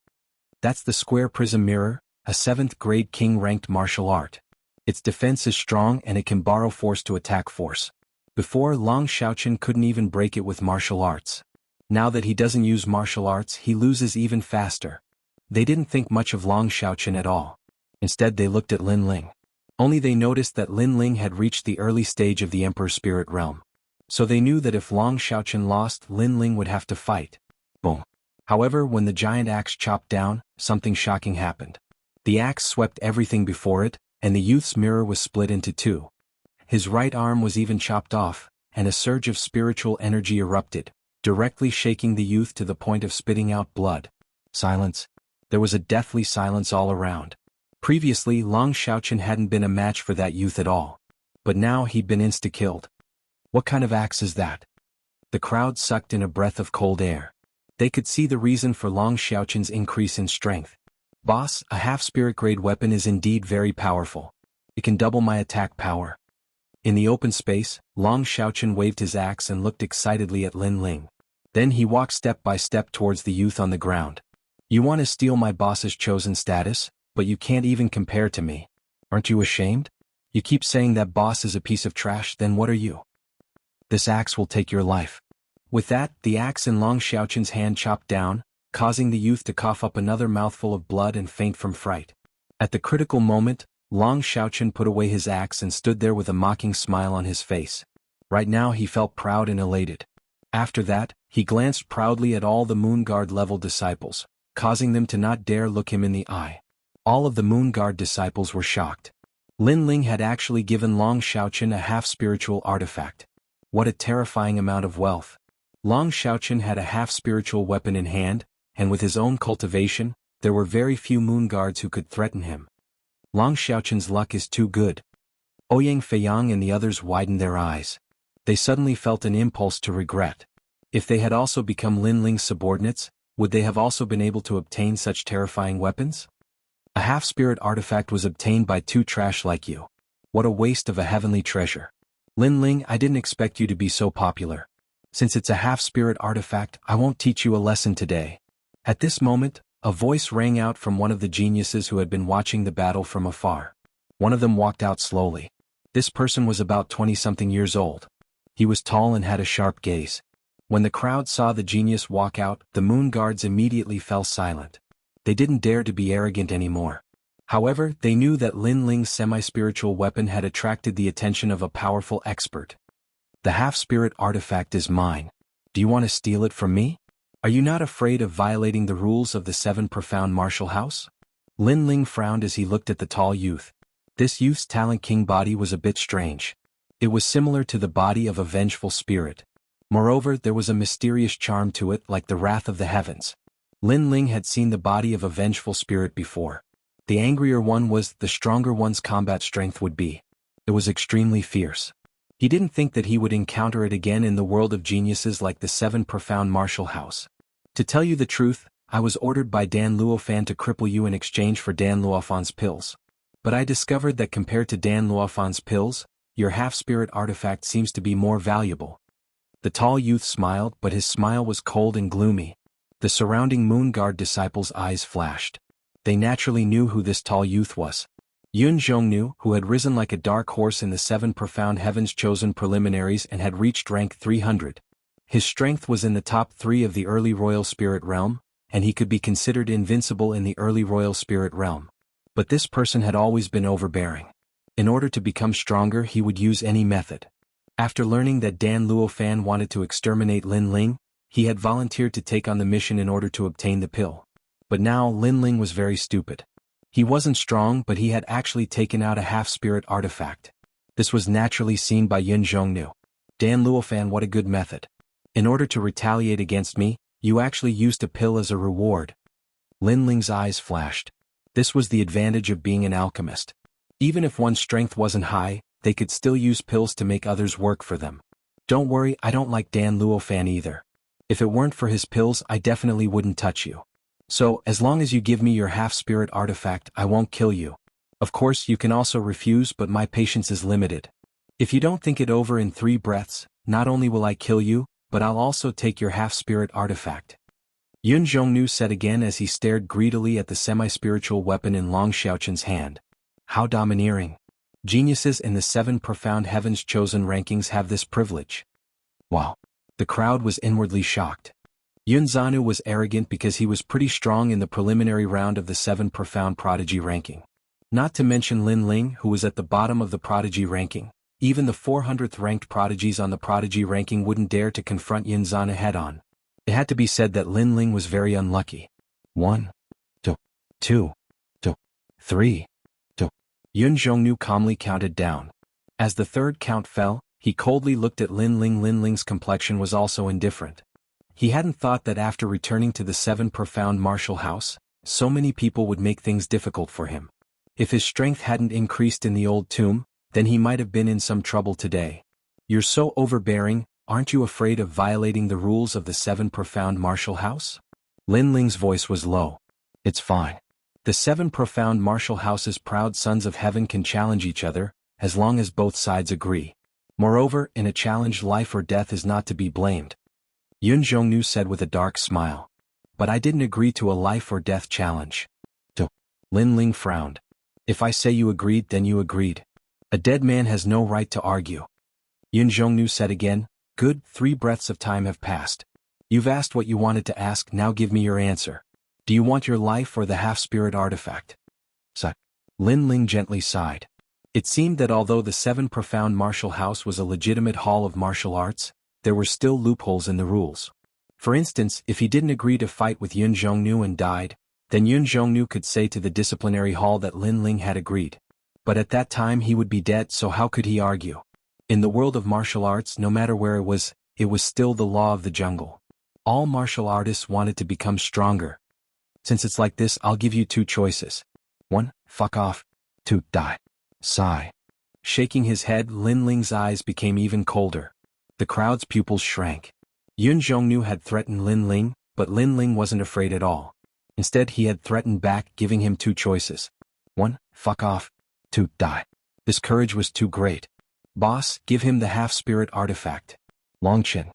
That's the square prism mirror, a 7th-grade king-ranked martial art. Its defense is strong and it can borrow force to attack force. Before, Long Xiaochen couldn't even break it with martial arts. Now that he doesn't use martial arts, he loses even faster. They didn't think much of Long Xiaochen at all. Instead they looked at Lin Ling. Only they noticed that Lin Ling had reached the early stage of the Emperor's spirit realm. So they knew that if Long Xiaochen lost, Lin Ling would have to fight. Boom. However, when the giant axe chopped down, something shocking happened. The axe swept everything before it, and the youth's mirror was split into two. His right arm was even chopped off, and a surge of spiritual energy erupted, directly shaking the youth to the point of spitting out blood. Silence. There was a deathly silence all around. Previously, Long Xiaochen hadn't been a match for that youth at all. But now he'd been insta-killed. What kind of axe is that? The crowd sucked in a breath of cold air. They could see the reason for Long Xiaochen's increase in strength. Boss, a half-spirit grade weapon is indeed very powerful. It can double my attack power. In the open space, Long Xiaochen waved his axe and looked excitedly at Lin Ling. Then he walked step by step towards the youth on the ground. You want to steal my boss's chosen status, but you can't even compare to me. Aren't you ashamed? You keep saying that boss is a piece of trash, then what are you? This axe will take your life. With that, the axe in Long Xiaochen's hand chopped down, causing the youth to cough up another mouthful of blood and faint from fright. At the critical moment, Long Xiaochen put away his axe and stood there with a mocking smile on his face. Right now he felt proud and elated. After that, he glanced proudly at all the Moon Guard level disciples, causing them to not dare look him in the eye. All of the Moon Guard disciples were shocked. Lin Ling had actually given Long Xiaochen a half-spiritual artifact. What a terrifying amount of wealth. Long Xiaochen had a half-spiritual weapon in hand, and with his own cultivation, there were very few Moon Guards who could threaten him. Long Xiaochen's luck is too good. Ouyang Feiyang and the others widened their eyes. They suddenly felt an impulse to regret. If they had also become Lin Ling's subordinates, would they have also been able to obtain such terrifying weapons? A half-spirit artifact was obtained by two trash like you. What a waste of a heavenly treasure. Lin Ling, I didn't expect you to be so popular. Since it's a half-spirit artifact, I won't teach you a lesson today. At this moment, a voice rang out from one of the geniuses who had been watching the battle from afar. One of them walked out slowly. This person was about 20-something years old. He was tall and had a sharp gaze. When the crowd saw the genius walk out, the Moon Guards immediately fell silent. They didn't dare to be arrogant anymore. However, they knew that Lin Ling's semi-spiritual weapon had attracted the attention of a powerful expert. The half-spirit artifact is mine. Do you want to steal it from me? Are you not afraid of violating the rules of the 7 profound martial house? Lin Ling frowned as he looked at the tall youth. This youth's talent king body was a bit strange. It was similar to the body of a vengeful spirit. Moreover, there was a mysterious charm to it like the wrath of the heavens. Lin Ling had seen the body of a vengeful spirit before. The angrier one was, the stronger one's combat strength would be. It was extremely fierce. He didn't think that he would encounter it again in the world of geniuses like the 7 profound martial house. To tell you the truth, I was ordered by Dan Luofan to cripple you in exchange for Dan Luofan's pills. But I discovered that compared to Dan Luofan's pills, your half-spirit artifact seems to be more valuable. The tall youth smiled, but his smile was cold and gloomy. The surrounding Moon Guard disciples' eyes flashed. They naturally knew who this tall youth was. Yun Zhongnu, who had risen like a dark horse in the 7 profound heavens chosen preliminaries and had reached rank 300. His strength was in the top 3 of the early royal spirit realm, and he could be considered invincible in the early royal spirit realm. But this person had always been overbearing. In order to become stronger, he would use any method. After learning that Dan Luofan wanted to exterminate Lin Ling, he had volunteered to take on the mission in order to obtain the pill. But now Lin Ling was very stupid. He wasn't strong, but he had actually taken out a half-spirit artifact. This was naturally seen by Yun Zhongnu. Dan Luofan, what a good method. In order to retaliate against me, you actually used a pill as a reward. Lin Ling's eyes flashed. This was the advantage of being an alchemist. Even if one's strength wasn't high, they could still use pills to make others work for them. Don't worry, I don't like Dan Luofan either. If it weren't for his pills, I definitely wouldn't touch you. So, as long as you give me your half-spirit artifact, I won't kill you. Of course, you can also refuse, but my patience is limited. If you don't think it over in 3 breaths, not only will I kill you, but I'll also take your half-spirit artifact. Yun Zhongnu said again as he stared greedily at the semi-spiritual weapon in Long Xiaoqian's hand. How domineering. Geniuses in the 7 profound heavens chosen rankings have this privilege. Wow. The crowd was inwardly shocked. Yun Zhanu was arrogant because he was pretty strong in the preliminary round of the 7 profound prodigy ranking. Not to mention Lin Ling, who was at the bottom of the prodigy ranking. Even the 400th ranked prodigies on the prodigy ranking wouldn't dare to confront Yun Zhanu head-on. It had to be said that Lin Ling was very unlucky. 1, 2, 3. Yun Zhongnu calmly counted down. As the 3rd count fell, he coldly looked at Lin Ling. Lin Ling's complexion was also indifferent. He hadn't thought that after returning to the 7 profound martial house, so many people would make things difficult for him. If his strength hadn't increased in the old tomb, then he might have been in some trouble today. You're so overbearing, aren't you afraid of violating the rules of the 7 profound martial house? Lin Ling's voice was low. It's fine. The 7 profound martial house's proud sons of heaven can challenge each other, as long as both sides agree. Moreover, in a challenge, life or death is not to be blamed. Yun Zhongnu said with a dark smile. But I didn't agree to a life or death challenge. Lin Ling frowned. If I say you agreed, then you agreed. A dead man has no right to argue. Yun Zhongnu said again. Good, 3 breaths of time have passed. You've asked what you wanted to ask, now give me your answer. Do you want your life or the half-spirit artifact? Lin Ling gently sighed. It seemed that although the 7 profound martial house was a legitimate hall of martial arts, there were still loopholes in the rules. For instance, if he didn't agree to fight with Yun Zhongnu and died, then Yun Zhongnu could say to the disciplinary hall that Lin Ling had agreed. But at that time he would be dead, so how could he argue? In the world of martial arts, no matter where it was still the law of the jungle. All martial artists wanted to become stronger. Since it's like this, I'll give you 2 choices. 1, fuck off. 2, die. Sigh. Shaking his head, Lin Ling's eyes became even colder. The crowd's pupils shrank. Yun Zhongnu had threatened Lin Ling, but Lin Ling wasn't afraid at all. Instead, he had threatened back, giving him 2 choices. 1, fuck off. 2, die. This courage was too great. Boss, give him the half-spirit artifact. Longchen.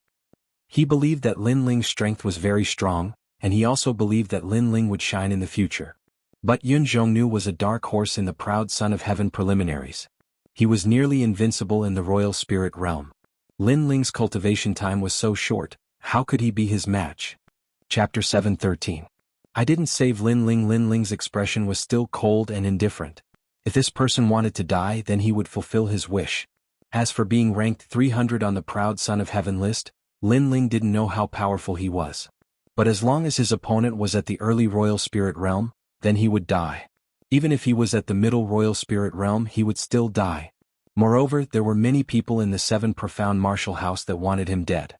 He believed that Lin Ling's strength was very strong, and he also believed that Lin Ling would shine in the future. But Yun Zhongnu was a dark horse in the proud son of heaven preliminaries. He was nearly invincible in the royal spirit realm. Lin Ling's cultivation time was so short, how could he be his match? Chapter 7:13. I didn't save Lin Ling. Lin Ling's expression was still cold and indifferent. If this person wanted to die, then he would fulfill his wish. As for being ranked 300 on the proud son of heaven list, Lin Ling didn't know how powerful he was. But as long as his opponent was at the early royal spirit realm, then he would die. Even if he was at the middle royal spirit realm, he would still die. Moreover, there were many people in the 7 profound martial house that wanted him dead.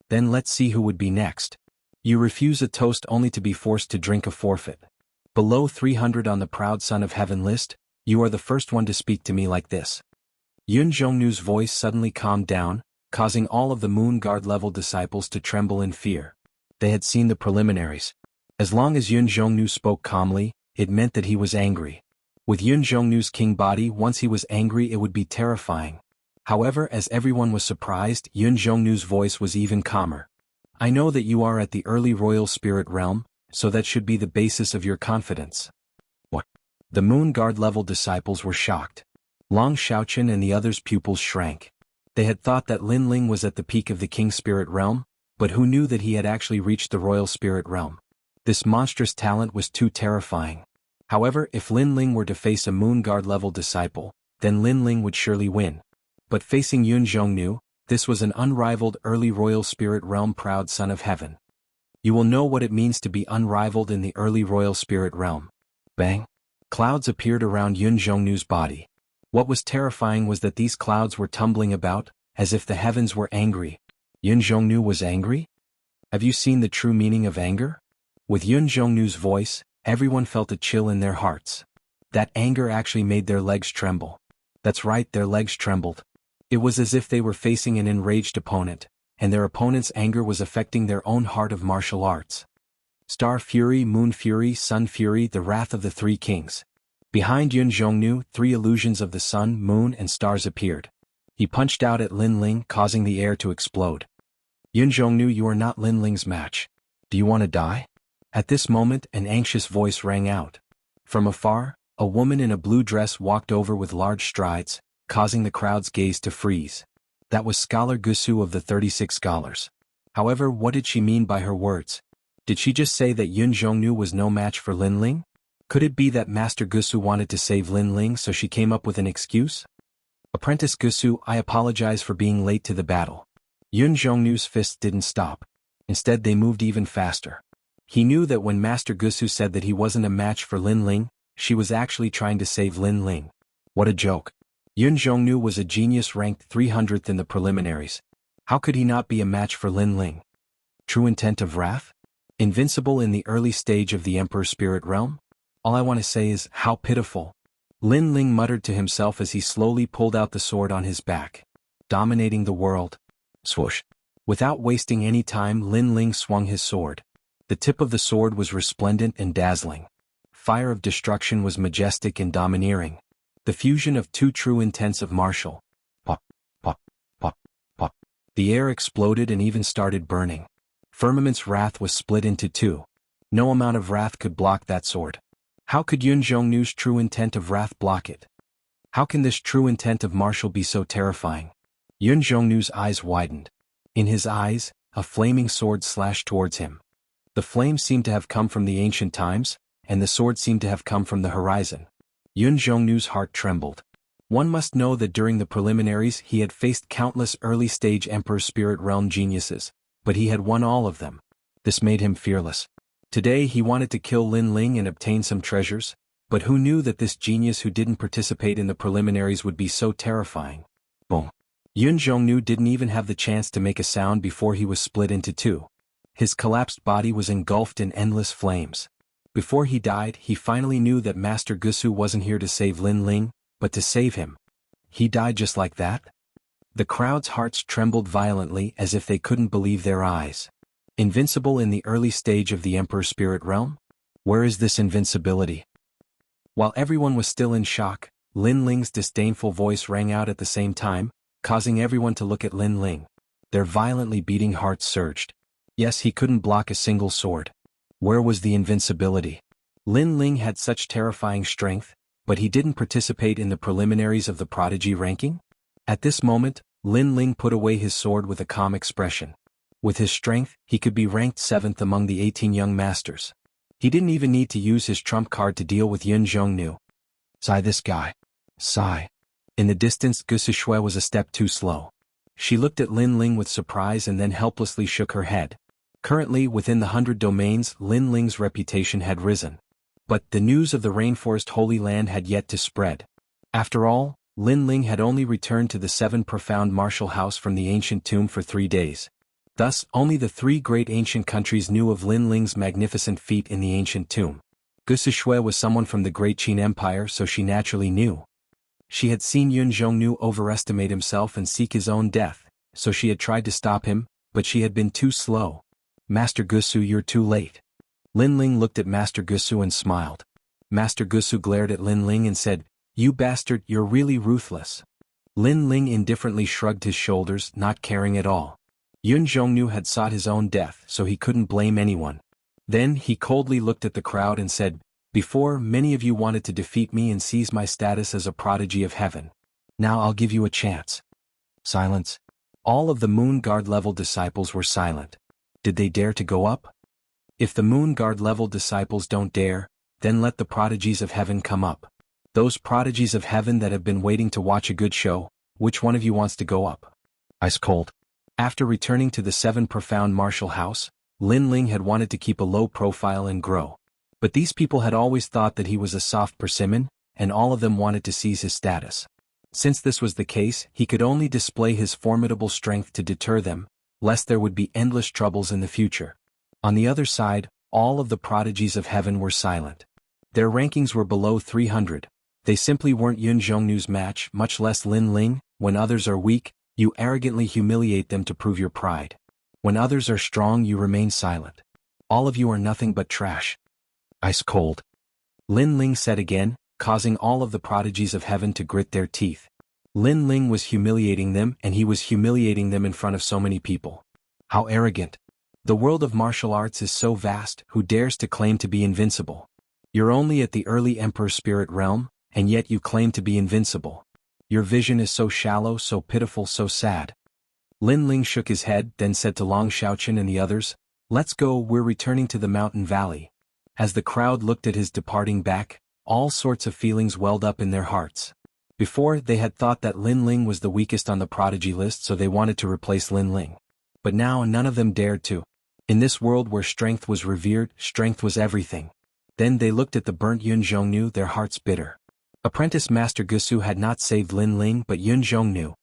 Then let's see who would be next. You refuse a toast only to be forced to drink a forfeit. Below 300 on the proud son of heaven list, you are the first one to speak to me like this. Yun Zhongnu's voice suddenly calmed down, causing all of the Moon Guard level disciples to tremble in fear. They had seen the preliminaries. As long as Yun Zhongnu spoke calmly, it meant that he was angry. With Yun Zhongnu's king body, once he was angry, it would be terrifying. However, as everyone was surprised, Yun Zhongnu's voice was even calmer. I know that you are at the early royal spirit realm, so that should be the basis of your confidence. What? The Moon Guard level disciples were shocked. Long Xiaoqian and the others' pupils shrank. They had thought that Lin Ling was at the peak of the king spirit realm, but who knew that he had actually reached the royal spirit realm? This monstrous talent was too terrifying. However, if Lin Ling were to face a Moon Guard level disciple, then Lin Ling would surely win. But facing Yun Zhongnu, This was an unrivaled early royal spirit realm proud son of heaven. You will know what it means to be unrivaled in the early royal spirit realm. Bang! Clouds appeared around Yun Zhongnu's body. What was terrifying was that these clouds were tumbling about, as if the heavens were angry. Yun Zhongnu was angry? Have you seen the true meaning of anger? With Yun Zhongnu's voice, everyone felt a chill in their hearts. That anger actually made their legs tremble. That's right, their legs trembled. It was as if they were facing an enraged opponent, and their opponent's anger was affecting their own heart of martial arts. Star Fury, Moon Fury, Sun Fury, the Wrath of the Three Kings. Behind Yun Zhongnu, 3 illusions of the sun, moon and stars appeared. He punched out at Lin Ling, causing the air to explode. Yun Zhongnu, you are not Lin Ling's match. Do you want to die? At this moment, an anxious voice rang out. From afar, a woman in a blue dress walked over with large strides, causing the crowd's gaze to freeze. That was Scholar Gusu of the 36 Scholars. However, what did she mean by her words? Did she just say that Yun Zhongnu was no match for Lin Ling? Could it be that Master Gusu wanted to save Lin Ling so she came up with an excuse? Apprentice Gusu, I apologize for being late to the battle. Yun Zhongnu's fists didn't stop. Instead they moved even faster. He knew that when Master Gusu said that he wasn't a match for Lin Ling, she was actually trying to save Lin Ling. What a joke. Yun Zhongnu was a genius ranked 300th in the preliminaries. How could he not be a match for Lin Ling? True intent of wrath? Invincible in the early stage of the Emperor's spirit realm? All I want to say is, how pitiful. Lin Ling muttered to himself as he slowly pulled out the sword on his back. Dominating the world. Swoosh. Without wasting any time, Lin Ling swung his sword. The tip of the sword was resplendent and dazzling. Fire of destruction was majestic and domineering. The fusion of 2 true intents of martial. Pop, pop, pop, pop. The air exploded and even started burning. Firmament's wrath was split into 2. No amount of wrath could block that sword. How could Yun Zhongnu's true intent of wrath block it? How can this true intent of martial be so terrifying? Yun Zhongnu's eyes widened. In his eyes, a flaming sword slashed towards him. The flame seemed to have come from the ancient times, and the sword seemed to have come from the horizon. Yun Zhongnu's heart trembled. One must know that during the preliminaries he had faced countless early-stage Emperor Spirit Realm geniuses, but he had won all of them. This made him fearless. Today he wanted to kill Lin Ling and obtain some treasures, but who knew that this genius who didn't participate in the preliminaries would be so terrifying? Boom. Yun Zhongnu didn't even have the chance to make a sound before he was split into 2. His collapsed body was engulfed in endless flames. Before he died, he finally knew that Master Gusu wasn't here to save Lin Ling, but to save him. He died just like that? The crowd's hearts trembled violently as if they couldn't believe their eyes. Invincible in the early stage of the Emperor's spirit realm? Where is this invincibility? While everyone was still in shock, Lin Ling's disdainful voice rang out at the same time, causing everyone to look at Lin Ling. Their violently beating hearts surged. Yes, he couldn't block a single sword. Where was the invincibility? Lin Ling had such terrifying strength, but he didn't participate in the preliminaries of the prodigy ranking? At this moment, Lin Ling put away his sword with a calm expression. With his strength, he could be ranked 7th among the 18 young masters. He didn't even need to use his trump card to deal with Yun Zhongnu. Sigh, this guy. Sigh. In the distance, Gusu Shui was a step too slow. She looked at Lin Ling with surprise and then helplessly shook her head. Currently, within the 100 domains, Lin Ling's reputation had risen. But the news of the Rainforest Holy Land had yet to spread. After all, Lin Ling had only returned to the 7 profound martial house from the ancient tomb for 3 days. Thus, only the 3 great ancient countries knew of Lin Ling's magnificent feat in the ancient tomb. Gusu Shui was someone from the Great Qin Empire, so she naturally knew. She had seen Yun Zhongnu overestimate himself and seek his own death, so she had tried to stop him, but she had been too slow. Master Gusu, you're too late. Lin Ling looked at Master Gusu and smiled. Master Gusu glared at Lin Ling and said, "You bastard, you're really ruthless." Lin Ling indifferently shrugged his shoulders, not caring at all. Yun Zhongnu had sought his own death, so he couldn't blame anyone. Then he coldly looked at the crowd and said, "Before, many of you wanted to defeat me and seize my status as a prodigy of heaven. Now I'll give you a chance." Silence. All of the Moon Guard level disciples were silent. Did they dare to go up? If the Moon Guard level disciples don't dare, then let the prodigies of heaven come up. Those prodigies of heaven that have been waiting to watch a good show, which one of you wants to go up? Ice cold. After returning to the 7 profound martial house, Lin Ling had wanted to keep a low profile and grow. But these people had always thought that he was a soft persimmon, and all of them wanted to seize his status. Since this was the case, he could only display his formidable strength to deter them, lest there would be endless troubles in the future. On the other side, all of the prodigies of heaven were silent. Their rankings were below 300. They simply weren't Yun Zhongnu's match, much less Lin Ling. When others are weak, you arrogantly humiliate them to prove your pride. When others are strong, you remain silent. All of you are nothing but trash. Ice cold. Lin Ling said again, causing all of the prodigies of heaven to grit their teeth. Lin Ling was humiliating them, and he was humiliating them in front of so many people. How arrogant. The world of martial arts is so vast, who dares to claim to be invincible? You're only at the early Emperor Spirit realm, and yet you claim to be invincible. Your vision is so shallow, so pitiful, so sad. Lin Ling shook his head, then said to Long Xiaochen and the others, "Let's go, we're returning to the mountain valley." As the crowd looked at his departing back, all sorts of feelings welled up in their hearts. Before, they had thought that Lin Ling was the weakest on the prodigy list, so they wanted to replace Lin Ling. But now none of them dared to. In this world where strength was revered, strength was everything. Then they looked at the burnt Yun Zhongnu, their hearts bitter. Apprentice Master Gusu had not saved Lin Ling but Yun Zhongnu.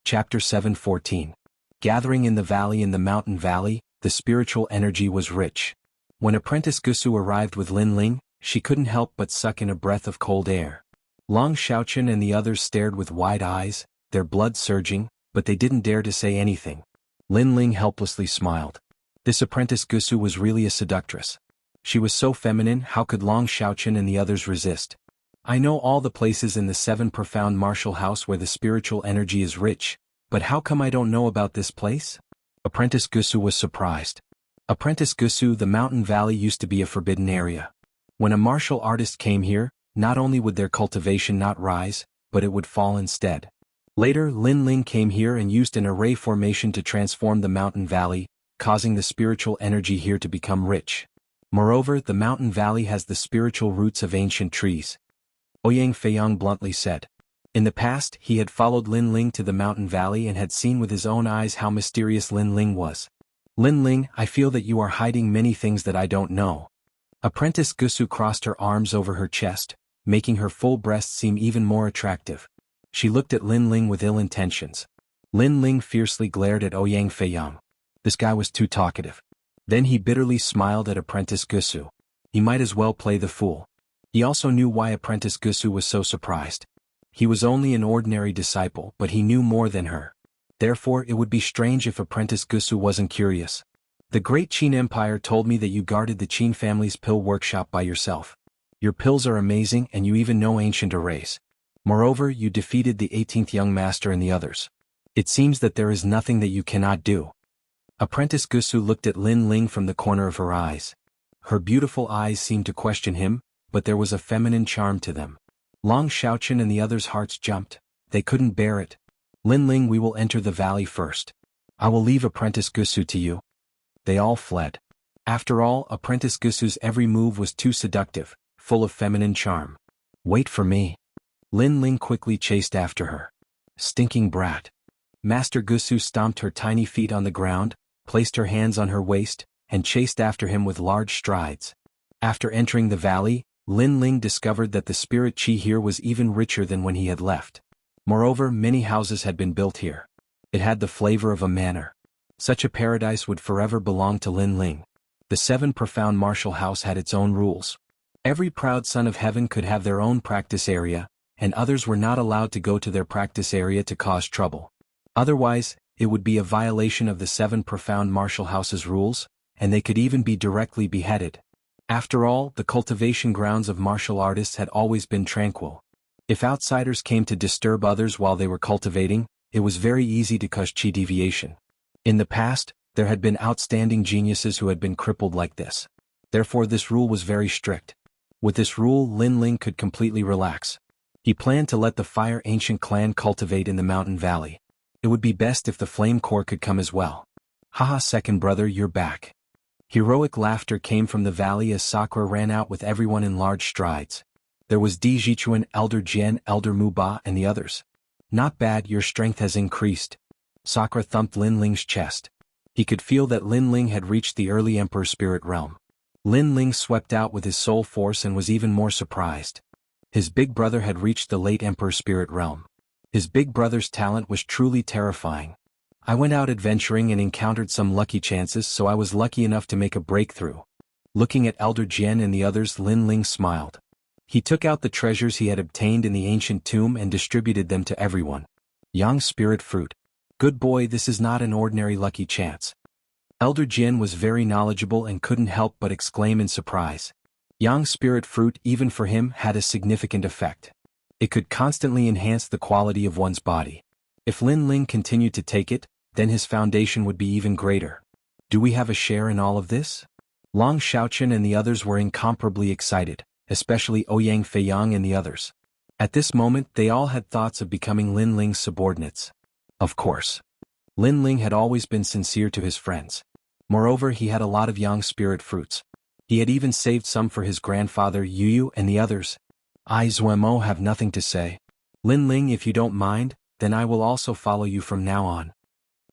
Chapter 7:14. Gathering in the valley. In the mountain valley, the spiritual energy was rich. When Apprentice Gusu arrived with Lin Ling, she couldn't help but suck in a breath of cold air. Long Xiaochen and the others stared with wide eyes, their blood surging, but they didn't dare to say anything. Lin Ling helplessly smiled. This Apprentice Gusu was really a seductress. She was so feminine, how could Long Xiaochen and the others resist? I know all the places in the 7 profound martial house where the spiritual energy is rich, but how come I don't know about this place? Apprentice Gusu was surprised. Apprentice Gusu, the mountain valley used to be a forbidden area. When a martial artist came here, not only would their cultivation not rise, but it would fall instead. Later, Lin Ling came here and used an array formation to transform the mountain valley, causing the spiritual energy here to become rich. Moreover, the mountain valley has the spiritual roots of ancient trees. Ouyang Feiyang bluntly said. In the past, he had followed Lin Ling to the mountain valley and had seen with his own eyes how mysterious Lin Ling was. Lin Ling, I feel that you are hiding many things that I don't know. Apprentice Gusu crossed her arms over her chest, making her full breast seem even more attractive. She looked at Lin Ling with ill intentions. Lin Ling fiercely glared at Ouyang Feiyang. This guy was too talkative. Then he bitterly smiled at Apprentice Gusu. He might as well play the fool. He also knew why Apprentice Gusu was so surprised. He was only an ordinary disciple, but he knew more than her. Therefore, it would be strange if Apprentice Gusu wasn't curious. The great Qin Empire told me that you guarded the Qin family's pill workshop by yourself. Your pills are amazing and you even know ancient arrays. Moreover, you defeated the 18th young master and the others. It seems that there is nothing that you cannot do. Apprentice Gusu looked at Lin Ling from the corner of her eyes. Her beautiful eyes seemed to question him, but there was a feminine charm to them. Long Xiaochen and the others' hearts jumped. They couldn't bear it. Lin Ling, we will enter the valley first. I will leave Apprentice Gusu to you. They all fled. After all, Apprentice Gusu's every move was too seductive, full of feminine charm. Wait for me. Lin Ling quickly chased after her. Stinking brat. Master Gusu stomped her tiny feet on the ground, placed her hands on her waist, and chased after him with large strides. After entering the valley, Lin Ling discovered that the spirit chi here was even richer than when he had left. Moreover, many houses had been built here. It had the flavor of a manor. Such a paradise would forever belong to Lin Ling. The 7 profound martial house had its own rules. Every proud son of heaven could have their own practice area, and others were not allowed to go to their practice area to cause trouble. Otherwise, it would be a violation of the 7 profound martial house's rules, and they could even be directly beheaded. After all, the cultivation grounds of martial artists had always been tranquil. If outsiders came to disturb others while they were cultivating, it was very easy to cause chi deviation. In the past, there had been outstanding geniuses who had been crippled like this. Therefore this rule was very strict. With this rule, Lin Ling could completely relax. He planned to let the Fire Ancient clan cultivate in the mountain valley. It would be best if the Flame Core could come as well. Haha, second brother, you're back. Heroic laughter came from the valley as Sakura ran out with everyone in large strides. There was Di Jichuan, Elder Jian, Elder Muba, and the others. Not bad, your strength has increased. Sakura thumped Lin Ling's chest. He could feel that Lin Ling had reached the early Emperor Spirit Realm. Lin Ling swept out with his soul force and was even more surprised. His big brother had reached the late Emperor Spirit Realm. His big brother's talent was truly terrifying. I went out adventuring and encountered some lucky chances, so I was lucky enough to make a breakthrough. Looking at Elder Jian and the others, Lin Ling smiled. He took out the treasures he had obtained in the ancient tomb and distributed them to everyone. Yang Spirit Fruit. Good boy, this is not an ordinary lucky chance. Elder Jian was very knowledgeable and couldn't help but exclaim in surprise. Yang Spirit Fruit, even for him, had a significant effect. It could constantly enhance the quality of one's body. If Lin Ling continued to take it, then his foundation would be even greater. Do we have a share in all of this? Long Xiaoqian and the others were incomparably excited, especially Ouyang Feiyang and the others. At this moment they all had thoughts of becoming Lin Ling's subordinates. Of course. Lin Ling had always been sincere to his friends. Moreover, he had a lot of Yang Spirit Fruits. He had even saved some for his grandfather Yu and the others. I Zuemo have nothing to say. Lin Ling, if you don't mind, then I will also follow you from now on.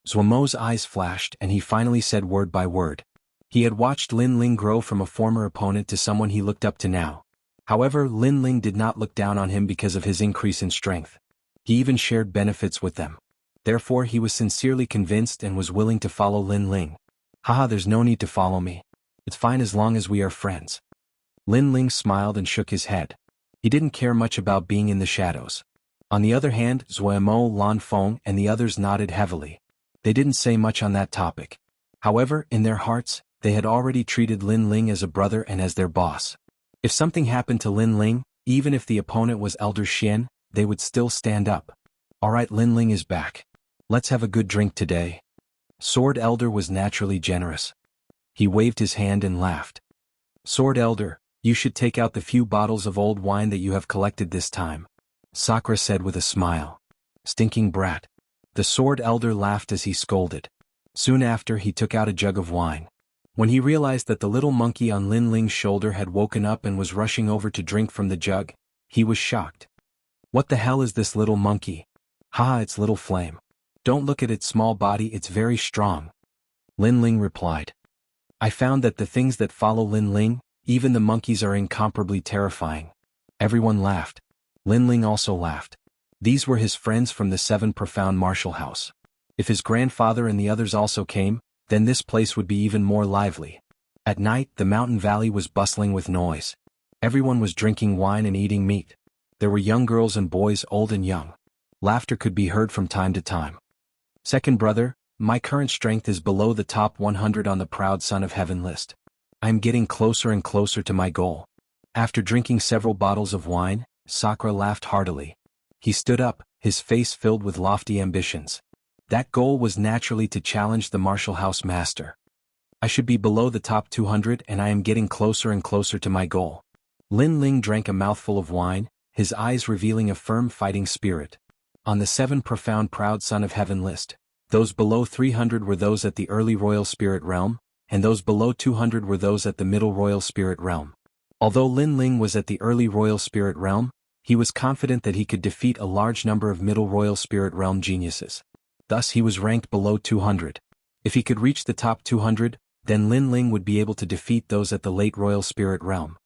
Zuemo's eyes flashed and he finally said word by word. He had watched Lin Ling grow from a former opponent to someone he looked up to now. However, Lin Ling did not look down on him because of his increase in strength. He even shared benefits with them. Therefore he was sincerely convinced and was willing to follow Lin Ling. Haha, there's no need to follow me. It's fine as long as we are friends. Lin Ling smiled and shook his head. He didn't care much about being in the shadows. On the other hand, Zuemo, Lan Feng and the others nodded heavily. They didn't say much on that topic. However, in their hearts, they had already treated Lin Ling as a brother and as their boss. If something happened to Lin Ling, even if the opponent was Elder Xian, they would still stand up. Alright, Lin Ling is back. Let's have a good drink today. Sword Elder was naturally generous. He waved his hand and laughed. Sword Elder, you should take out the few bottles of old wine that you have collected this time. Sakura said with a smile. Stinking brat. The Sword Elder laughed as he scolded. Soon after, he took out a jug of wine. When he realized that the little monkey on Lin Ling's shoulder had woken up and was rushing over to drink from the jug, he was shocked. What the hell is this little monkey? Haha, it's Little Flame. Don't look at its small body, it's very strong. Lin Ling replied. I found that the things that follow Lin Ling, even the monkeys, are incomparably terrifying. Everyone laughed. Lin Ling also laughed. These were his friends from the 7 Profound Martial House. If his grandfather and the others also came, then this place would be even more lively. At night, the mountain valley was bustling with noise. Everyone was drinking wine and eating meat. There were young girls and boys, old and young. Laughter could be heard from time to time. Second brother, my current strength is below the top 100 on the Proud Son of Heaven list. I am getting closer and closer to my goal. After drinking several bottles of wine, Sakura laughed heartily. He stood up, his face filled with lofty ambitions. That goal was naturally to challenge the martial house master. I should be below the top 200 and I am getting closer and closer to my goal. Lin Ling drank a mouthful of wine, his eyes revealing a firm fighting spirit. On the 7 Profound Proud Son of Heaven list, those below 300 were those at the early Royal Spirit Realm, and those below 200 were those at the middle Royal Spirit Realm. Although Lin Ling was at the early Royal Spirit Realm, he was confident that he could defeat a large number of middle Royal Spirit Realm geniuses. Thus he was ranked below 200. If he could reach the top 200, then Lin Ling would be able to defeat those at the late Royal Spirit Realm.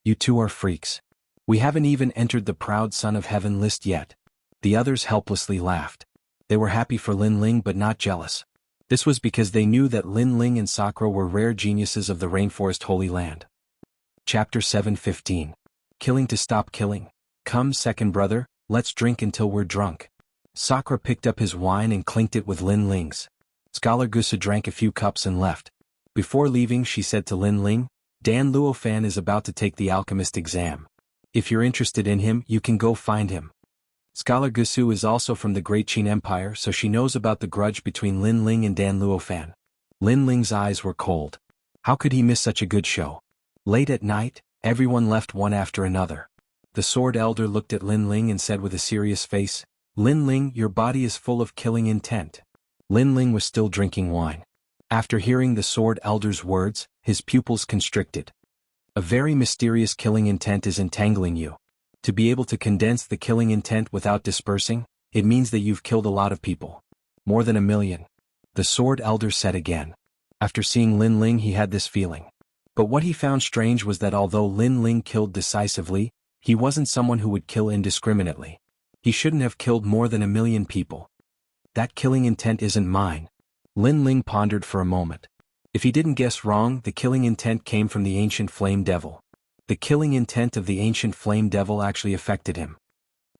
You two are freaks. We haven't even entered the Proud Son of Heaven list yet. The others helplessly laughed. They were happy for Lin Ling but not jealous. This was because they knew that Lin Ling and Sakura were rare geniuses of the Rainforest Holy Land. Chapter 7:15. Killing to stop killing. Come, second brother, let's drink until we're drunk. Sakura picked up his wine and clinked it with Lin Ling's. Scholar Gusa drank a few cups and left. Before leaving, she said to Lin Ling, Dan Luofan is about to take the alchemist exam. If you're interested in him, you can go find him. Scholar Gusu is also from the Great Qin Empire, so she knows about the grudge between Lin Ling and Dan Luofan. Lin Ling's eyes were cold. How could he miss such a good show? Late at night, everyone left one after another. The Sword Elder looked at Lin Ling and said with a serious face, Lin Ling, your body is full of killing intent. Lin Ling was still drinking wine. After hearing the Sword Elder's words, his pupils constricted. A very mysterious killing intent is entangling you. To be able to condense the killing intent without dispersing, it means that you've killed a lot of people. More than 1,000,000. The Sword Elder said again. After seeing Lin Ling he had this feeling. But what he found strange was that although Lin Ling killed decisively, he wasn't someone who would kill indiscriminately. He shouldn't have killed more than 1,000,000 people. That killing intent isn't mine. Lin Ling pondered for a moment. If he didn't guess wrong, the killing intent came from the ancient flame devil. The killing intent of the ancient flame devil actually affected him.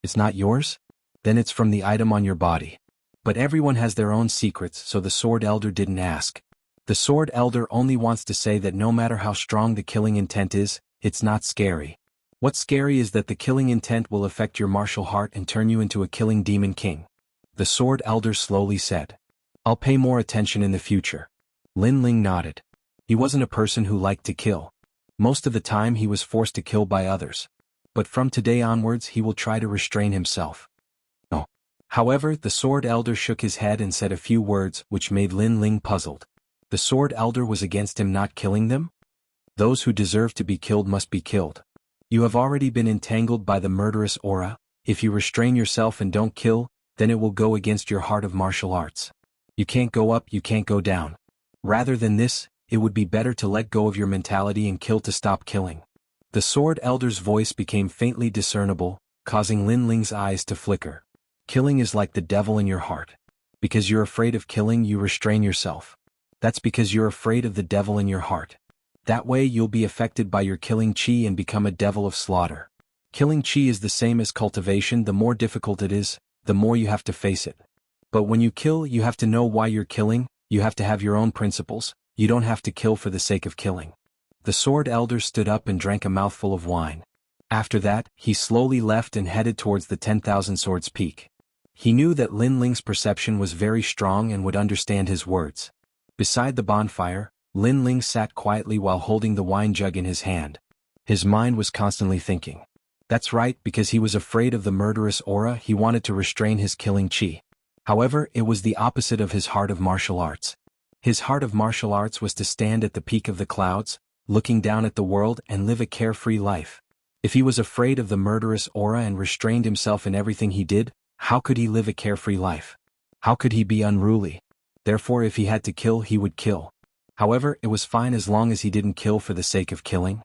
It's not yours? Then it's from the item on your body. But everyone has their own secrets, so the Sword Elder didn't ask. The Sword Elder only wants to say that no matter how strong the killing intent is, it's not scary. What's scary is that the killing intent will affect your martial heart and turn you into a killing demon king. The Sword Elder slowly said. I'll pay more attention in the future. Lin Ling nodded. He wasn't a person who liked to kill. Most of the time he was forced to kill by others. But from today onwards he will try to restrain himself. Oh. However, the Sword Elder shook his head and said a few words which made Lin Ling puzzled. The Sword Elder was against him not killing them? Those who deserve to be killed must be killed. You have already been entangled by the murderous aura. If you restrain yourself and don't kill, then it will go against your heart of martial arts. You can't go up, you can't go down. Rather than this, it would be better to let go of your mentality and kill to stop killing. The Sword Elder's voice became faintly discernible, causing Lin Ling's eyes to flicker. Killing is like the devil in your heart. Because you're afraid of killing, you restrain yourself. That's because you're afraid of the devil in your heart. That way you'll be affected by your killing chi and become a devil of slaughter. Killing chi is the same as cultivation. The more difficult it is, the more you have to face it. But when you kill, you have to know why you're killing, you have to have your own principles, you don't have to kill for the sake of killing. The Sword Elder stood up and drank a mouthful of wine. After that, he slowly left and headed towards the 10,000 Swords Peak. He knew that Lin Ling's perception was very strong and would understand his words. Beside the bonfire, Lin Ling sat quietly while holding the wine jug in his hand. His mind was constantly thinking. That's right, because he was afraid of the murderous aura, he wanted to restrain his killing chi. However, it was the opposite of his heart of martial arts. His heart of martial arts was to stand at the peak of the clouds, looking down at the world and live a carefree life. If he was afraid of the murderous aura and restrained himself in everything he did, how could he live a carefree life? How could he be unruly? Therefore, if he had to kill, he would kill. However, it was fine as long as he didn't kill for the sake of killing.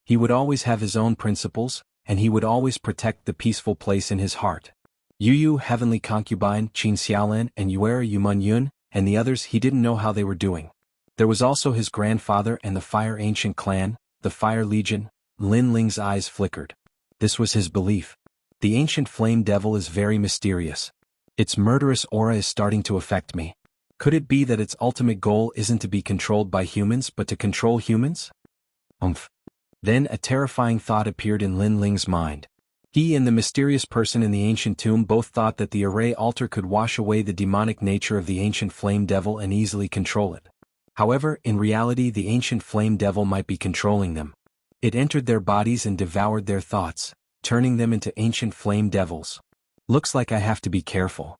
He would always have his own principles, and he would always protect the peaceful place in his heart. Yu, Heavenly Concubine, Qin Xiaolin, and Yuera Yumun Yun, and the others he didn't know how they were doing. There was also his grandfather and the Fire Ancient Clan, the Fire Legion. Lin Ling's eyes flickered. This was his belief. The ancient flame devil is very mysterious. Its murderous aura is starting to affect me. Could it be that its ultimate goal isn't to be controlled by humans but to control humans? Then a terrifying thought appeared in Lin Ling's mind. He and the mysterious person in the ancient tomb both thought that the array altar could wash away the demonic nature of the ancient flame devil and easily control it. However, in reality the ancient flame devil might be controlling them. It entered their bodies and devoured their thoughts, turning them into ancient flame devils. Looks like I have to be careful.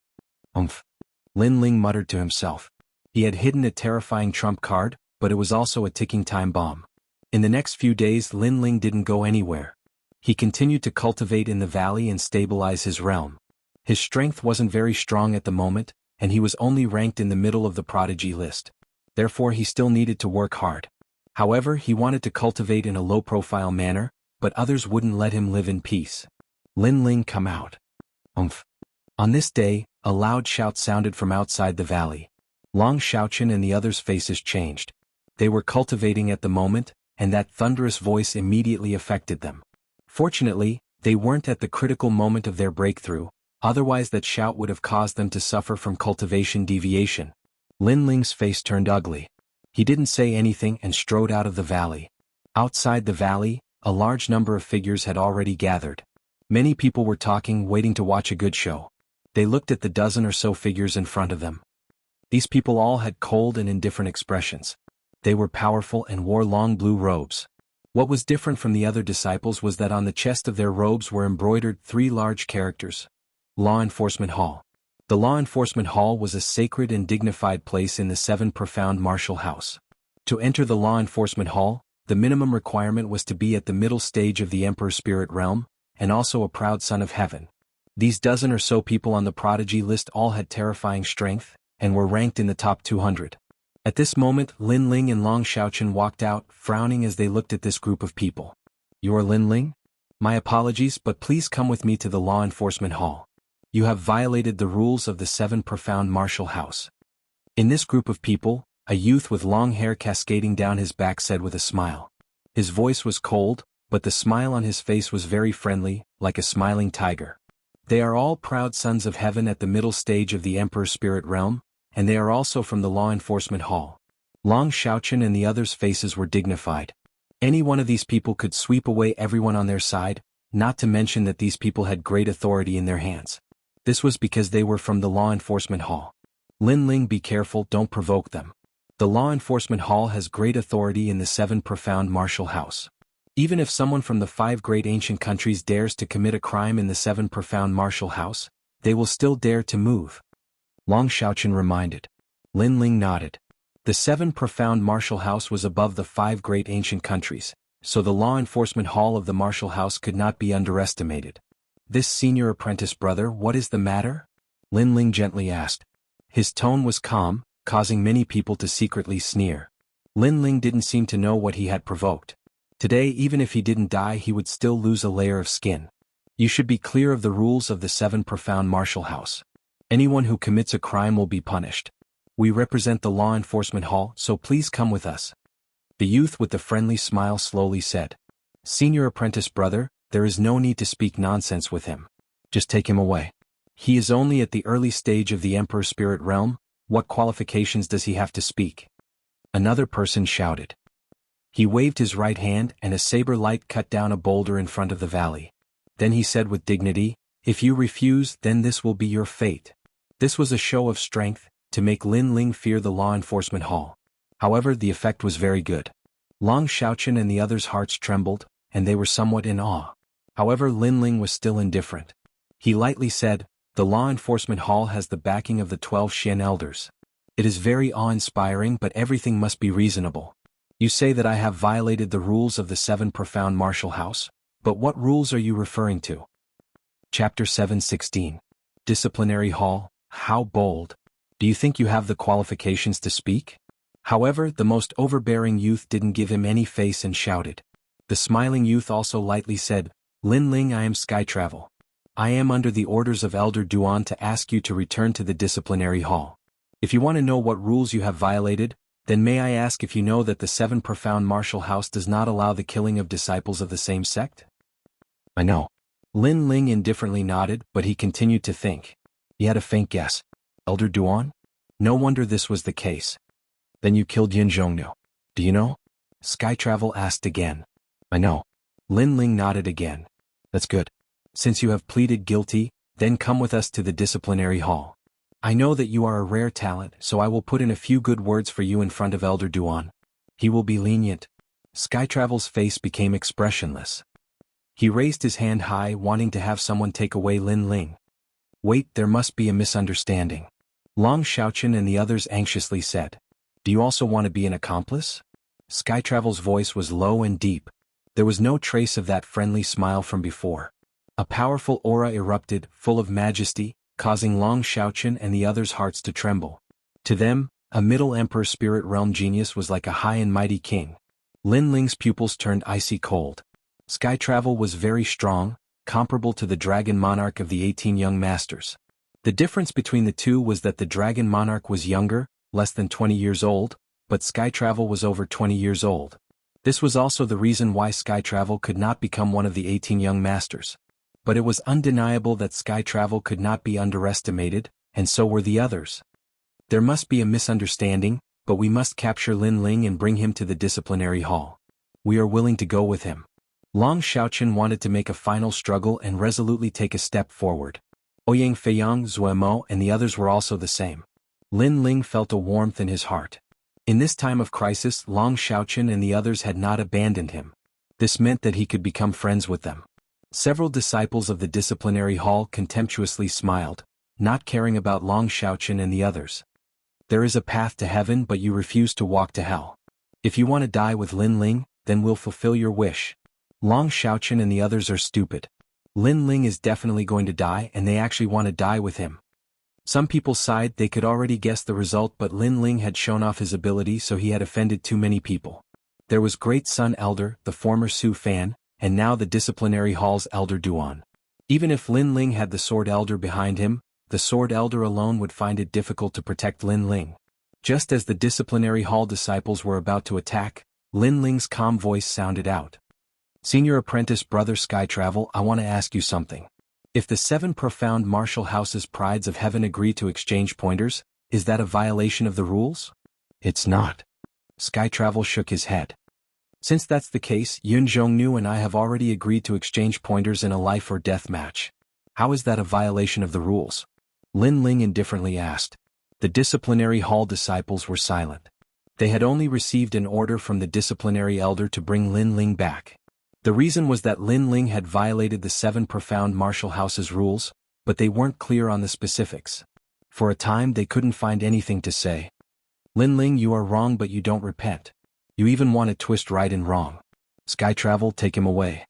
Lin Ling muttered to himself. He had hidden a terrifying trump card, but it was also a ticking time bomb. In the next few days Lin Ling didn't go anywhere. He continued to cultivate in the valley and stabilize his realm. His strength wasn't very strong at the moment, and he was only ranked in the middle of the prodigy list. Therefore he still needed to work hard. However, he wanted to cultivate in a low-profile manner, but others wouldn't let him live in peace. Lin Ling, come out. On this day, a loud shout sounded from outside the valley. Long Xiaochen and the others' faces changed. They were cultivating at the moment, and that thunderous voice immediately affected them. Fortunately, they weren't at the critical moment of their breakthrough, otherwise that shout would have caused them to suffer from cultivation deviation. Lin Ling's face turned ugly. He didn't say anything and strode out of the valley. Outside the valley, a large number of figures had already gathered. Many people were talking, waiting to watch a good show. They looked at the dozen or so figures in front of them. These people all had cold and indifferent expressions. They were powerful and wore long blue robes. What was different from the other disciples was that on the chest of their robes were embroidered 3 large characters. Law Enforcement Hall. The Law Enforcement Hall was a sacred and dignified place in the 7 profound martial house. To enter the Law Enforcement Hall, the minimum requirement was to be at the middle stage of the Emperor's spirit realm, and also a proud son of heaven. These dozen or so people on the prodigy list all had terrifying strength, and were ranked in the top 200. At this moment, Lin Ling and Long Xiaochen walked out, frowning as they looked at this group of people. "You are Lin Ling? My apologies, but please come with me to the law enforcement hall. You have violated the rules of the 7 profound martial house." In this group of people, a youth with long hair cascading down his back said with a smile. His voice was cold, but the smile on his face was very friendly, like a smiling tiger. "They are all proud sons of heaven at the middle stage of the Emperor's spirit realm, and they are also from the law enforcement hall." Long Xiaochen and the others' faces were dignified. Any one of these people could sweep away everyone on their side, not to mention that these people had great authority in their hands. This was because they were from the law enforcement hall. "Lin Ling, be careful, don't provoke them. The law enforcement hall has great authority in the 7 profound martial house. Even if someone from the 5 great ancient countries dares to commit a crime in the 7 profound martial house, they will still dare to move." Long Xiaochen reminded. Lin Ling nodded. The 7 profound martial house was above the 5 great ancient countries, so the law enforcement hall of the martial house could not be underestimated. "This senior apprentice brother, what is the matter?" Lin Ling gently asked. His tone was calm, causing many people to secretly sneer. Lin Ling didn't seem to know what he had provoked. Today, even if he didn't die, he would still lose a layer of skin. "You should be clear of the rules of the 7 profound martial house. Anyone who commits a crime will be punished. We represent the law enforcement hall, so please come with us." The youth with the friendly smile slowly said. "Senior apprentice brother, there is no need to speak nonsense with him. Just take him away. He is only at the early stage of the Emperor's spirit realm. What qualifications does he have to speak?" Another person shouted. He waved his right hand and a saber light cut down a boulder in front of the valley. Then he said with dignity, "If you refuse, then this will be your fate." This was a show of strength, to make Lin Ling fear the law enforcement hall. However, the effect was very good. Long Xiaochen and the others' hearts trembled, and they were somewhat in awe. However, Lin Ling was still indifferent. He lightly said, "The law enforcement hall has the backing of the 12 Xian elders. It is very awe-inspiring, but everything must be reasonable. You say that I have violated the rules of the 7 profound martial house, but what rules are you referring to?" Chapter 7:16. Disciplinary Hall. How bold. Do you think you have the qualifications to speak? However, the most overbearing youth didn't give him any face and shouted. The smiling youth also lightly said, "Lin Ling, I am Sky Travel. I am under the orders of Elder Duan to ask you to return to the disciplinary hall. If you want to know what rules you have violated, then may I ask if you know that the 7 profound martial house does not allow the killing of disciples of the same sect?" "I know." Lin Ling indifferently nodded, but he continued to think. He had a faint guess. Elder Duan? No wonder this was the case. "Then you killed Yin Zhongnu. Do you know?" Sky Travel asked again. "I know." Lin Ling nodded again. "That's good. Since you have pleaded guilty, then come with us to the disciplinary hall. I know that you are a rare talent, so I will put in a few good words for you in front of Elder Duan. He will be lenient." Sky Travel's face became expressionless. He raised his hand high, wanting to have someone take away Lin Ling. "Wait, there must be a misunderstanding." Long Xiaochen and the others anxiously said. "Do you also want to be an accomplice?" Sky Travel's voice was low and deep. There was no trace of that friendly smile from before. A powerful aura erupted, full of majesty, causing Long Xiaochen and the others' hearts to tremble. To them, a Middle Emperor spirit realm genius was like a high and mighty king. Lin Ling's pupils turned icy cold. Sky Travel was very strong, comparable to the Dragon Monarch of the 18 Young Masters. The difference between the two was that the Dragon Monarch was younger, less than 20 years old, but Sky Travel was over 20 years old. This was also the reason why Sky Travel could not become one of the 18 Young Masters. But it was undeniable that Sky Travel could not be underestimated, and so were the others. There must be a misunderstanding, but we must capture Lin Ling and bring him to the disciplinary hall. We are willing to go with him. Long Xiaochen wanted to make a final struggle and resolutely take a step forward. Ouyang Feiyang, Zuemo and the others were also the same. Lin Ling felt a warmth in his heart. In this time of crisis, Long Xiaochen and the others had not abandoned him. This meant that he could become friends with them. Several disciples of the disciplinary hall contemptuously smiled, not caring about Long Xiaochen and the others. "There is a path to heaven, but you refuse to walk to hell. If you want to die with Lin Ling, then we'll fulfill your wish. Long Xiaochen and the others are stupid. Lin Ling is definitely going to die and they actually want to die with him. Some people sighed they could already guess the result, but Lin Ling had shown off his ability, so he had offended too many people. There was Great Sun Elder, the former Su Fan, and now the Disciplinary Hall's Elder Duan. Even if Lin Ling had the Sword Elder behind him, the Sword Elder alone would find it difficult to protect Lin Ling. Just as the Disciplinary Hall disciples were about to attack, Lin Ling's calm voice sounded out. Senior Apprentice Brother Sky Travel, I want to ask you something. If the 7 profound martial houses Prides of Heaven agree to exchange pointers, is that a violation of the rules? It's not. Sky Travel shook his head. Since that's the case, Yun Zhongnu and I have already agreed to exchange pointers in a life or death match. How is that a violation of the rules? Lin Ling indifferently asked. The Disciplinary Hall disciples were silent. They had only received an order from the Disciplinary Elder to bring Lin Ling back. The reason was that Lin Ling had violated the 7 profound martial houses rules, but they weren't clear on the specifics. For a time they couldn't find anything to say. Lin Ling, you are wrong, but you don't repent. You even want to twist right and wrong. Sky Travel, take him away.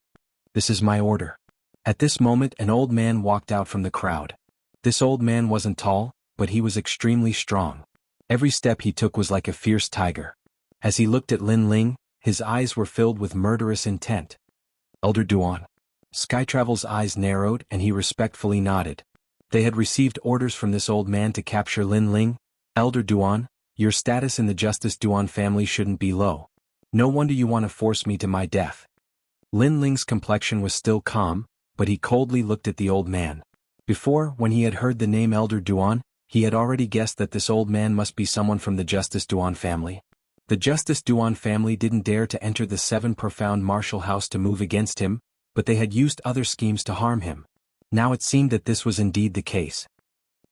This is my order. At this moment an old man walked out from the crowd. This old man wasn't tall, but he was extremely strong. Every step he took was like a fierce tiger. As he looked at Lin Ling, his eyes were filled with murderous intent. Elder Duan. Sky Travel's eyes narrowed and he respectfully nodded. They had received orders from this old man to capture Lin Ling. Elder Duan, your status in the Justice Duan family shouldn't be low. No wonder you want to force me to my death. Lin Ling's complexion was still calm, but he coldly looked at the old man. Before, when he had heard the name Elder Duan, he had already guessed that this old man must be someone from the Justice Duan family. The Justice Duan family didn't dare to enter the 7 profound martial house to move against him, but they had used other schemes to harm him. Now it seemed that this was indeed the case.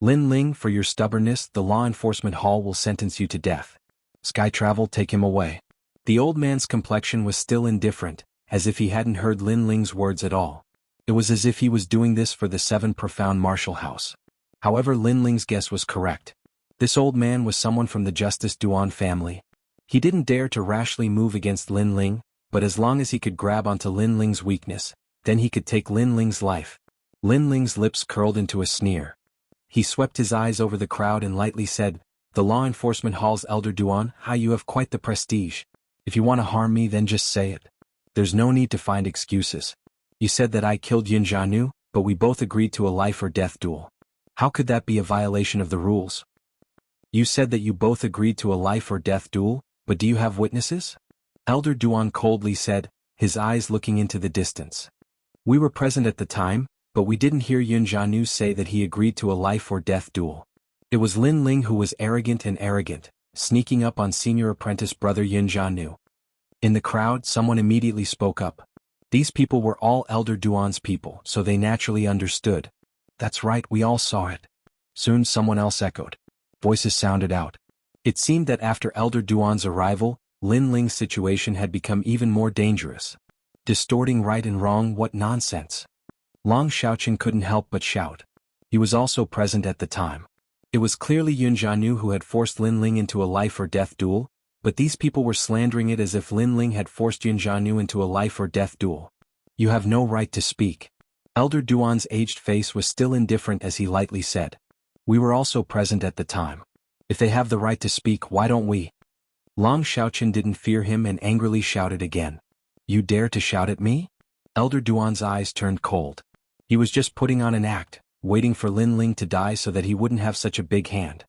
Lin Ling, for your stubbornness, the Law Enforcement Hall will sentence you to death. Sky Travel, take him away. The old man's complexion was still indifferent, as if he hadn't heard Lin Ling's words at all. It was as if he was doing this for the 7 profound martial house. However, Lin Ling's guess was correct. This old man was someone from the Justice Duan family. He didn't dare to rashly move against Lin Ling, but as long as he could grab onto Lin Ling's weakness, then he could take Lin Ling's life. Lin Ling's lips curled into a sneer. He swept his eyes over the crowd and lightly said, The Law Enforcement Hall's Elder Duan, how you have quite the prestige. If you want to harm me, then just say it. There's no need to find excuses. You said that I killed Yin Jianghu, but we both agreed to a life or death duel. How could that be a violation of the rules? You said that you both agreed to a life or death duel, but do you have witnesses? Elder Duan coldly said, his eyes looking into the distance. We were present at the time, but we didn't hear Yun Jianghu say that he agreed to a life or death duel. It was Lin Ling who was arrogant, sneaking up on senior apprentice brother Yun Jianghu. In the crowd, someone immediately spoke up. These people were all Elder Duan's people, so they naturally understood. That's right, we all saw it. Soon someone else echoed. Voices sounded out. It seemed that after Elder Duan's arrival, Lin Ling's situation had become even more dangerous. Distorting right and wrong, what nonsense. Long Xiaoqin couldn't help but shout. He was also present at the time. It was clearly Yun Jianghu who had forced Lin Ling into a life or death duel, but these people were slandering it as if Lin Ling had forced Yun Jianghu into a life or death duel. You have no right to speak. Elder Duan's aged face was still indifferent as he lightly said. We were also present at the time. If they have the right to speak, why don't we? Long Xiaoqin didn't fear him and angrily shouted again. You dare to shout at me? Elder Duan's eyes turned cold. He was just putting on an act, waiting for Lin Ling to die so that he wouldn't have such a big hand.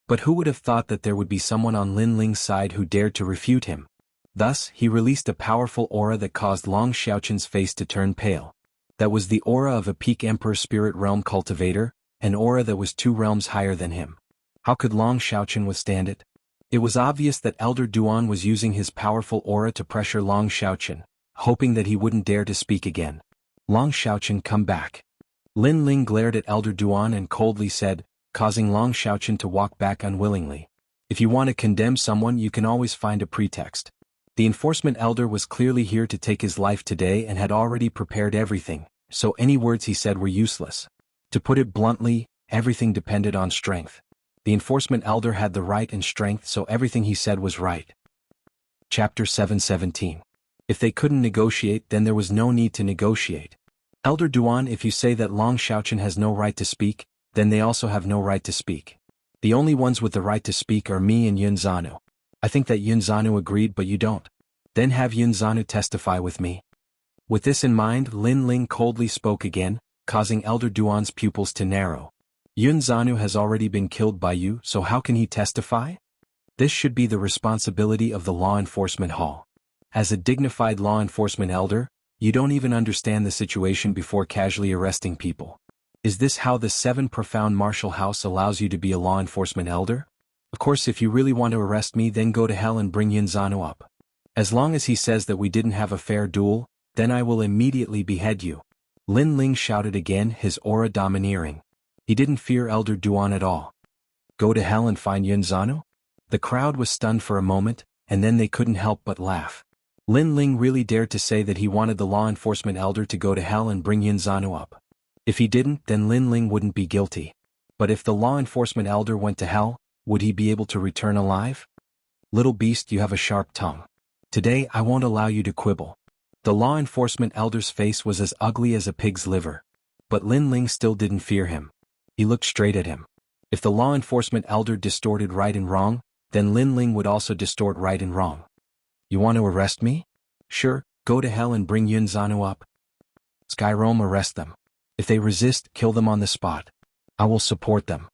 But who would have thought that there would be someone on Lin Ling's side who dared to refute him? Thus, he released a powerful aura that caused Long Xiaoqin's face to turn pale. That was the aura of a peak Emperor Spirit Realm cultivator, an aura that was 2 realms higher than him. How could Long Xiaoqin withstand it? It was obvious that Elder Duan was using his powerful aura to pressure Long Xiaoqin, hoping that he wouldn't dare to speak again. Long Xiaoqin, come back. Lin Ling glared at Elder Duan and coldly said, causing Long Xiaoqin to walk back unwillingly. If you want to condemn someone, you can always find a pretext. The enforcement elder was clearly here to take his life today and had already prepared everything, so any words he said were useless. To put it bluntly, everything depended on strength. The enforcement elder had the right and strength, so everything he said was right. Chapter 717. If they couldn't negotiate, then there was no need to negotiate. Elder Duan, if you say that Long Xiaochen has no right to speak, then they also have no right to speak. The only ones with the right to speak are me and Yun Zanu. I think that Yun Zanu agreed, but you don't. Then have Yun Zanu testify with me. With this in mind, Lin Ling coldly spoke again, causing Elder Duan's pupils to narrow. Yun Zanu has already been killed by you, so how can he testify? This should be the responsibility of the law enforcement hall. As a dignified law enforcement elder, you don't even understand the situation before casually arresting people. Is this how the 7 Profound Martial House allows you to be a law enforcement elder? Of course, if you really want to arrest me, then go to hell and bring Yun Zanu up. As long as he says that we didn't have a fair duel, then I will immediately behead you. Lin Ling shouted again, his aura domineering. He didn't fear Elder Duan at all. Go to hell and find Yun Zanu? The crowd was stunned for a moment, and then they couldn't help but laugh. Lin Ling really dared to say that he wanted the law enforcement elder to go to hell and bring Yun Zanu up. If he didn't, then Lin Ling wouldn't be guilty. But if the law enforcement elder went to hell, would he be able to return alive? Little beast, you have a sharp tongue. Today I won't allow you to quibble. The law enforcement elder's face was as ugly as a pig's liver. But Lin Ling still didn't fear him. He looked straight at him. If the law enforcement elder distorted right and wrong, then Lin Ling would also distort right and wrong. You want to arrest me? Sure, go to hell and bring Yun Zanu up. Skyroam, arrest them. If they resist, kill them on the spot. I will support them.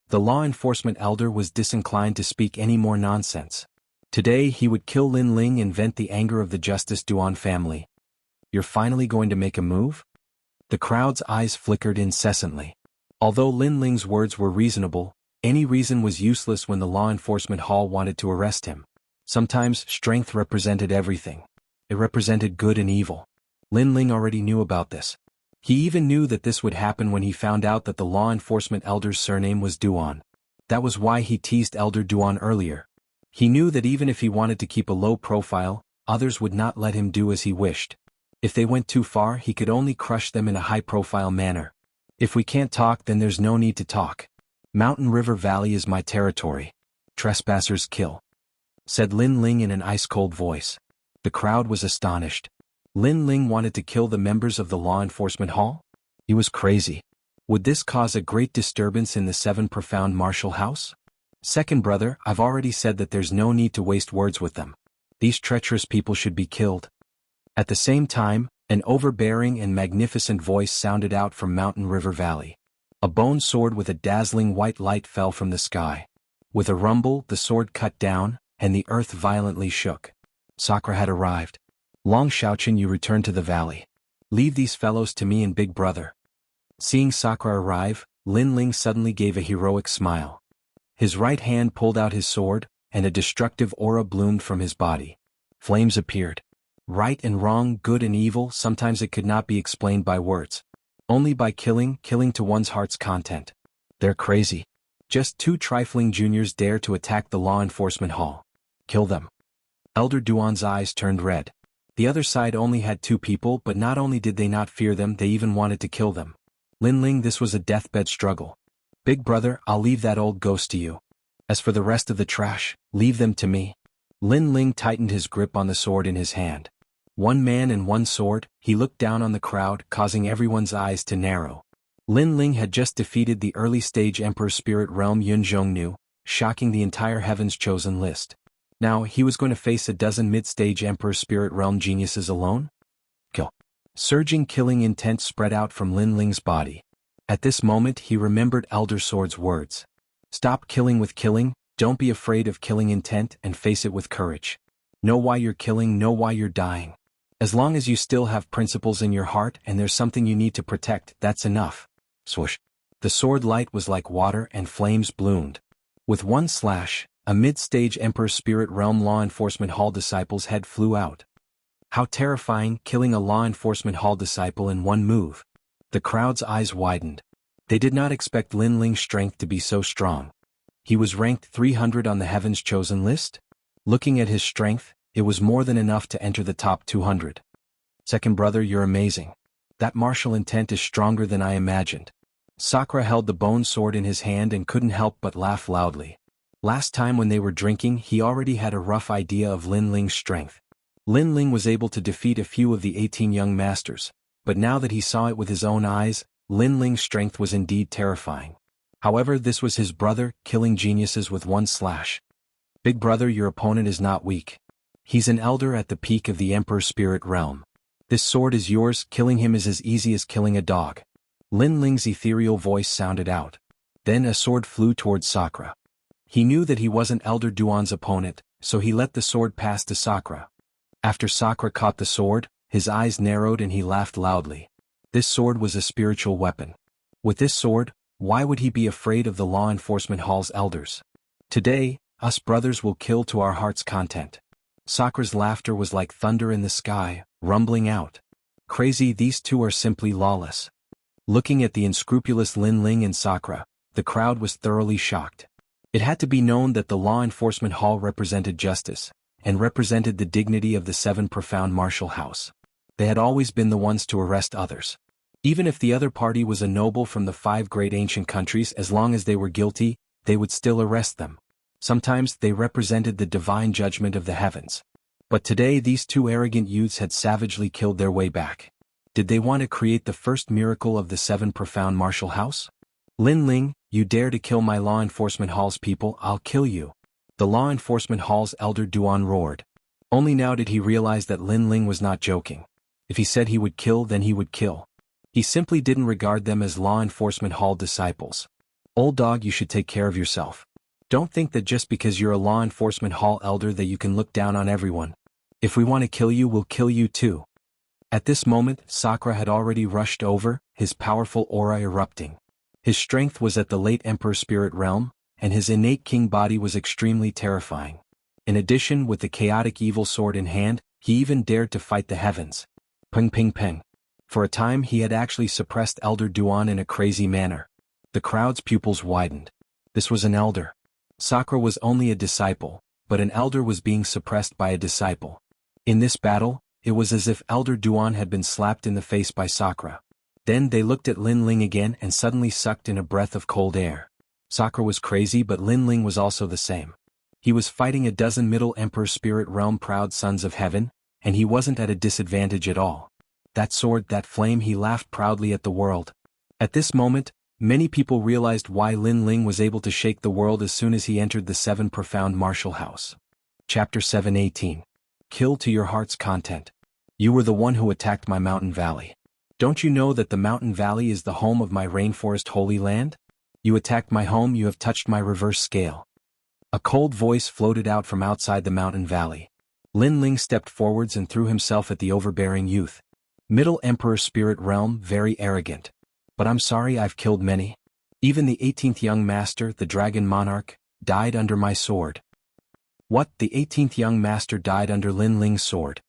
The law enforcement elder was disinclined to speak any more nonsense. Today he would kill Lin Ling and vent the anger of the Justice Duan family. You're finally going to make a move? The crowd's eyes flickered incessantly. Although Lin Ling's words were reasonable, any reason was useless when the law enforcement hall wanted to arrest him. Sometimes strength represented everything. It represented good and evil. Lin Ling already knew about this. He even knew that this would happen when he found out that the law enforcement elder's surname was Duan. That was why he teased Elder Duan earlier. He knew that even if he wanted to keep a low profile, others would not let him do as he wished. If they went too far, he could only crush them in a high-profile manner. If we can't talk, then there's no need to talk. Mountain River Valley is my territory. Trespassers kill, said Lin Ling in an ice-cold voice. The crowd was astonished. Lin Ling wanted to kill the members of the law enforcement hall? He was crazy. Would this cause a great disturbance in the 7 Profound Martial House? Second brother, I've already said that there's no need to waste words with them. These treacherous people should be killed. At the same time, an overbearing and magnificent voice sounded out from Mountain River Valley. A bone sword with a dazzling white light fell from the sky. With a rumble, the sword cut down, and the earth violently shook. Sakura had arrived. Long Xiaochen, you return to the valley. Leave these fellows to me and Big Brother. Seeing Sakura arrive, Lin Ling suddenly gave a heroic smile. His right hand pulled out his sword, and a destructive aura bloomed from his body. Flames appeared. Right and wrong, good and evil, sometimes it could not be explained by words. Only by killing to one's heart's content. They're crazy. Just 2 trifling juniors dare to attack the law enforcement hall. Kill them. Elder Duan's eyes turned red. The other side only had 2 people, but not only did they not fear them, they even wanted to kill them. Lin Ling, this was a deathbed struggle. Big brother, I'll leave that old ghost to you. As for the rest of the trash, leave them to me. Lin Ling tightened his grip on the sword in his hand. 1 man and 1 sword, he looked down on the crowd, causing everyone's eyes to narrow. Lin Ling had just defeated the early-stage Emperor Spirit Realm Yun Zhongnu, shocking the entire Heaven's Chosen list. Now, he was going to face a dozen mid-stage Emperor Spirit Realm geniuses alone? Kill. Surging killing intent spread out from Lin Ling's body. At this moment he remembered Elder Sword's words. Stop killing with killing, don't be afraid of killing intent and face it with courage. Know why you're killing, know why you're dying. As long as you still have principles in your heart and there's something you need to protect, that's enough. Swoosh. The sword light was like water and flames bloomed. With one slash, a mid-stage Emperor Spirit Realm Law Enforcement Hall disciple's head flew out. How terrifying, killing a Law Enforcement Hall disciple in one move. The crowd's eyes widened. They did not expect Lin Ling's strength to be so strong. He was ranked 300 on the Heaven's Chosen list? Looking at his strength, it was more than enough to enter the top 200. Second brother, you're amazing. That martial intent is stronger than I imagined. Sakura held the bone sword in his hand and couldn't help but laugh loudly. Last time when they were drinking, he already had a rough idea of Lin Ling's strength. Lin Ling was able to defeat a few of the 18 young masters, but now that he saw it with his own eyes, Lin Ling's strength was indeed terrifying. However, this was his brother, killing geniuses with one slash. Big brother, your opponent is not weak. He's an elder at the peak of the Emperor's spirit realm. This sword is yours, killing him is as easy as killing a dog. Lin Ling's ethereal voice sounded out. Then a sword flew towards Sakura. He knew that he wasn't Elder Duan's opponent, so he let the sword pass to Sakura. After Sakura caught the sword, his eyes narrowed and he laughed loudly. This sword was a spiritual weapon. With this sword, why would he be afraid of the law enforcement hall's elders? Today, us brothers will kill to our heart's content. Sakura's laughter was like thunder in the sky, rumbling out. Crazy, these two are simply lawless. Looking at the unscrupulous Lin Ling and Sakura, the crowd was thoroughly shocked. It had to be known that the law enforcement hall represented justice, and represented the dignity of the seven profound martial house. They had always been the ones to arrest others. Even if the other party was a noble from the 5 great ancient countries, as long as they were guilty, they would still arrest them. Sometimes they represented the divine judgment of the heavens. But today these two arrogant youths had savagely killed their way back. Did they want to create the first miracle of the 7 profound martial house? Lin Ling, you dare to kill my law enforcement hall's people, I'll kill you. The law enforcement hall's elder Duan roared. Only now did he realize that Lin Ling was not joking. If he said he would kill, then he would kill. He simply didn't regard them as law enforcement hall disciples. Old dog, you should take care of yourself. Don't think that just because you're a law enforcement hall elder that you can look down on everyone. If we want to kill you, we'll kill you too. At this moment, Sakura had already rushed over, his powerful aura erupting. His strength was at the late Emperor's spirit realm, and his innate king body was extremely terrifying. In addition, with the chaotic evil sword in hand, he even dared to fight the heavens. Ping ping ping. For a time he had actually suppressed Elder Duan in a crazy manner. The crowd's pupils widened. This was an elder. Sakura was only a disciple, but an elder was being suppressed by a disciple. In this battle, it was as if Elder Duan had been slapped in the face by Sakura. Then they looked at Lin Ling again and suddenly sucked in a breath of cold air. Sakura was crazy, but Lin Ling was also the same. He was fighting a dozen Middle Emperor Spirit Realm proud sons of heaven, and he wasn't at a disadvantage at all. That sword, that flame, he laughed proudly at the world. At this moment, many people realized why Lin Ling was able to shake the world as soon as he entered the 7 profound martial house. Chapter 7:18. Kill to your heart's content. You were the one who attacked my mountain valley. Don't you know that the mountain valley is the home of my rainforest holy land? You attacked my home, you have touched my reverse scale. A cold voice floated out from outside the mountain valley. Lin Ling stepped forwards and threw himself at the overbearing youth. Middle Emperor Spirit Realm, very arrogant. But I'm sorry, I've killed many. Even the 18th young master, the Dragon Monarch, died under my sword. What, the 18th young master died under Lin Ling's sword?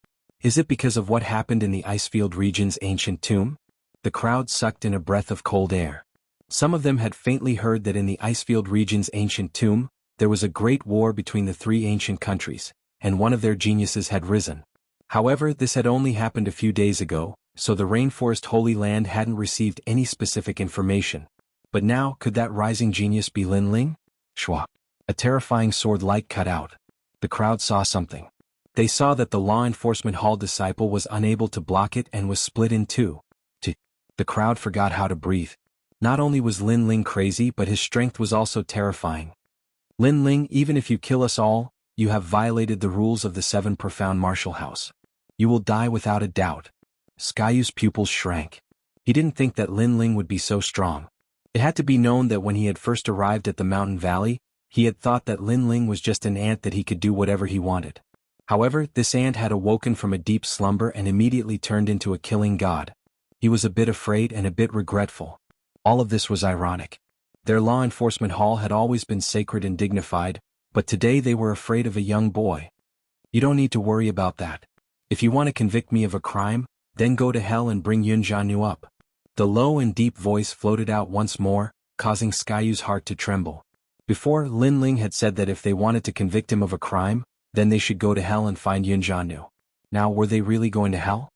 Is it because of what happened in the Icefield region's ancient tomb? The crowd sucked in a breath of cold air. Some of them had faintly heard that in the Icefield region's ancient tomb, there was a great war between the 3 ancient countries, and one of their geniuses had risen. However, this had only happened a few days ago, so the Rainforest Holy Land hadn't received any specific information. But now, could that rising genius be Lin Ling? Shwa. A terrifying sword light cut out. The crowd saw something. They saw that the law enforcement hall disciple was unable to block it and was split in two. The crowd forgot how to breathe. Not only was Lin Ling crazy, but his strength was also terrifying. Lin Ling, even if you kill us all, you have violated the rules of the 7 profound martial house. You will die without a doubt. Skyu's pupils shrank. He didn't think that Lin Ling would be so strong. It had to be known that when he had first arrived at the mountain valley, he had thought that Lin Ling was just an ant that he could do whatever he wanted. However, this ant had awoken from a deep slumber and immediately turned into a killing god. He was a bit afraid and a bit regretful. All of this was ironic. Their law enforcement hall had always been sacred and dignified, but today they were afraid of a young boy. You don't need to worry about that. If you want to convict me of a crime, then go to hell and bring Jianghu up. The low and deep voice floated out once more, causing Skyu's heart to tremble. Before, Lin Ling had said that if they wanted to convict him of a crime, then they should go to hell and find Jianghu. Now, were they really going to hell?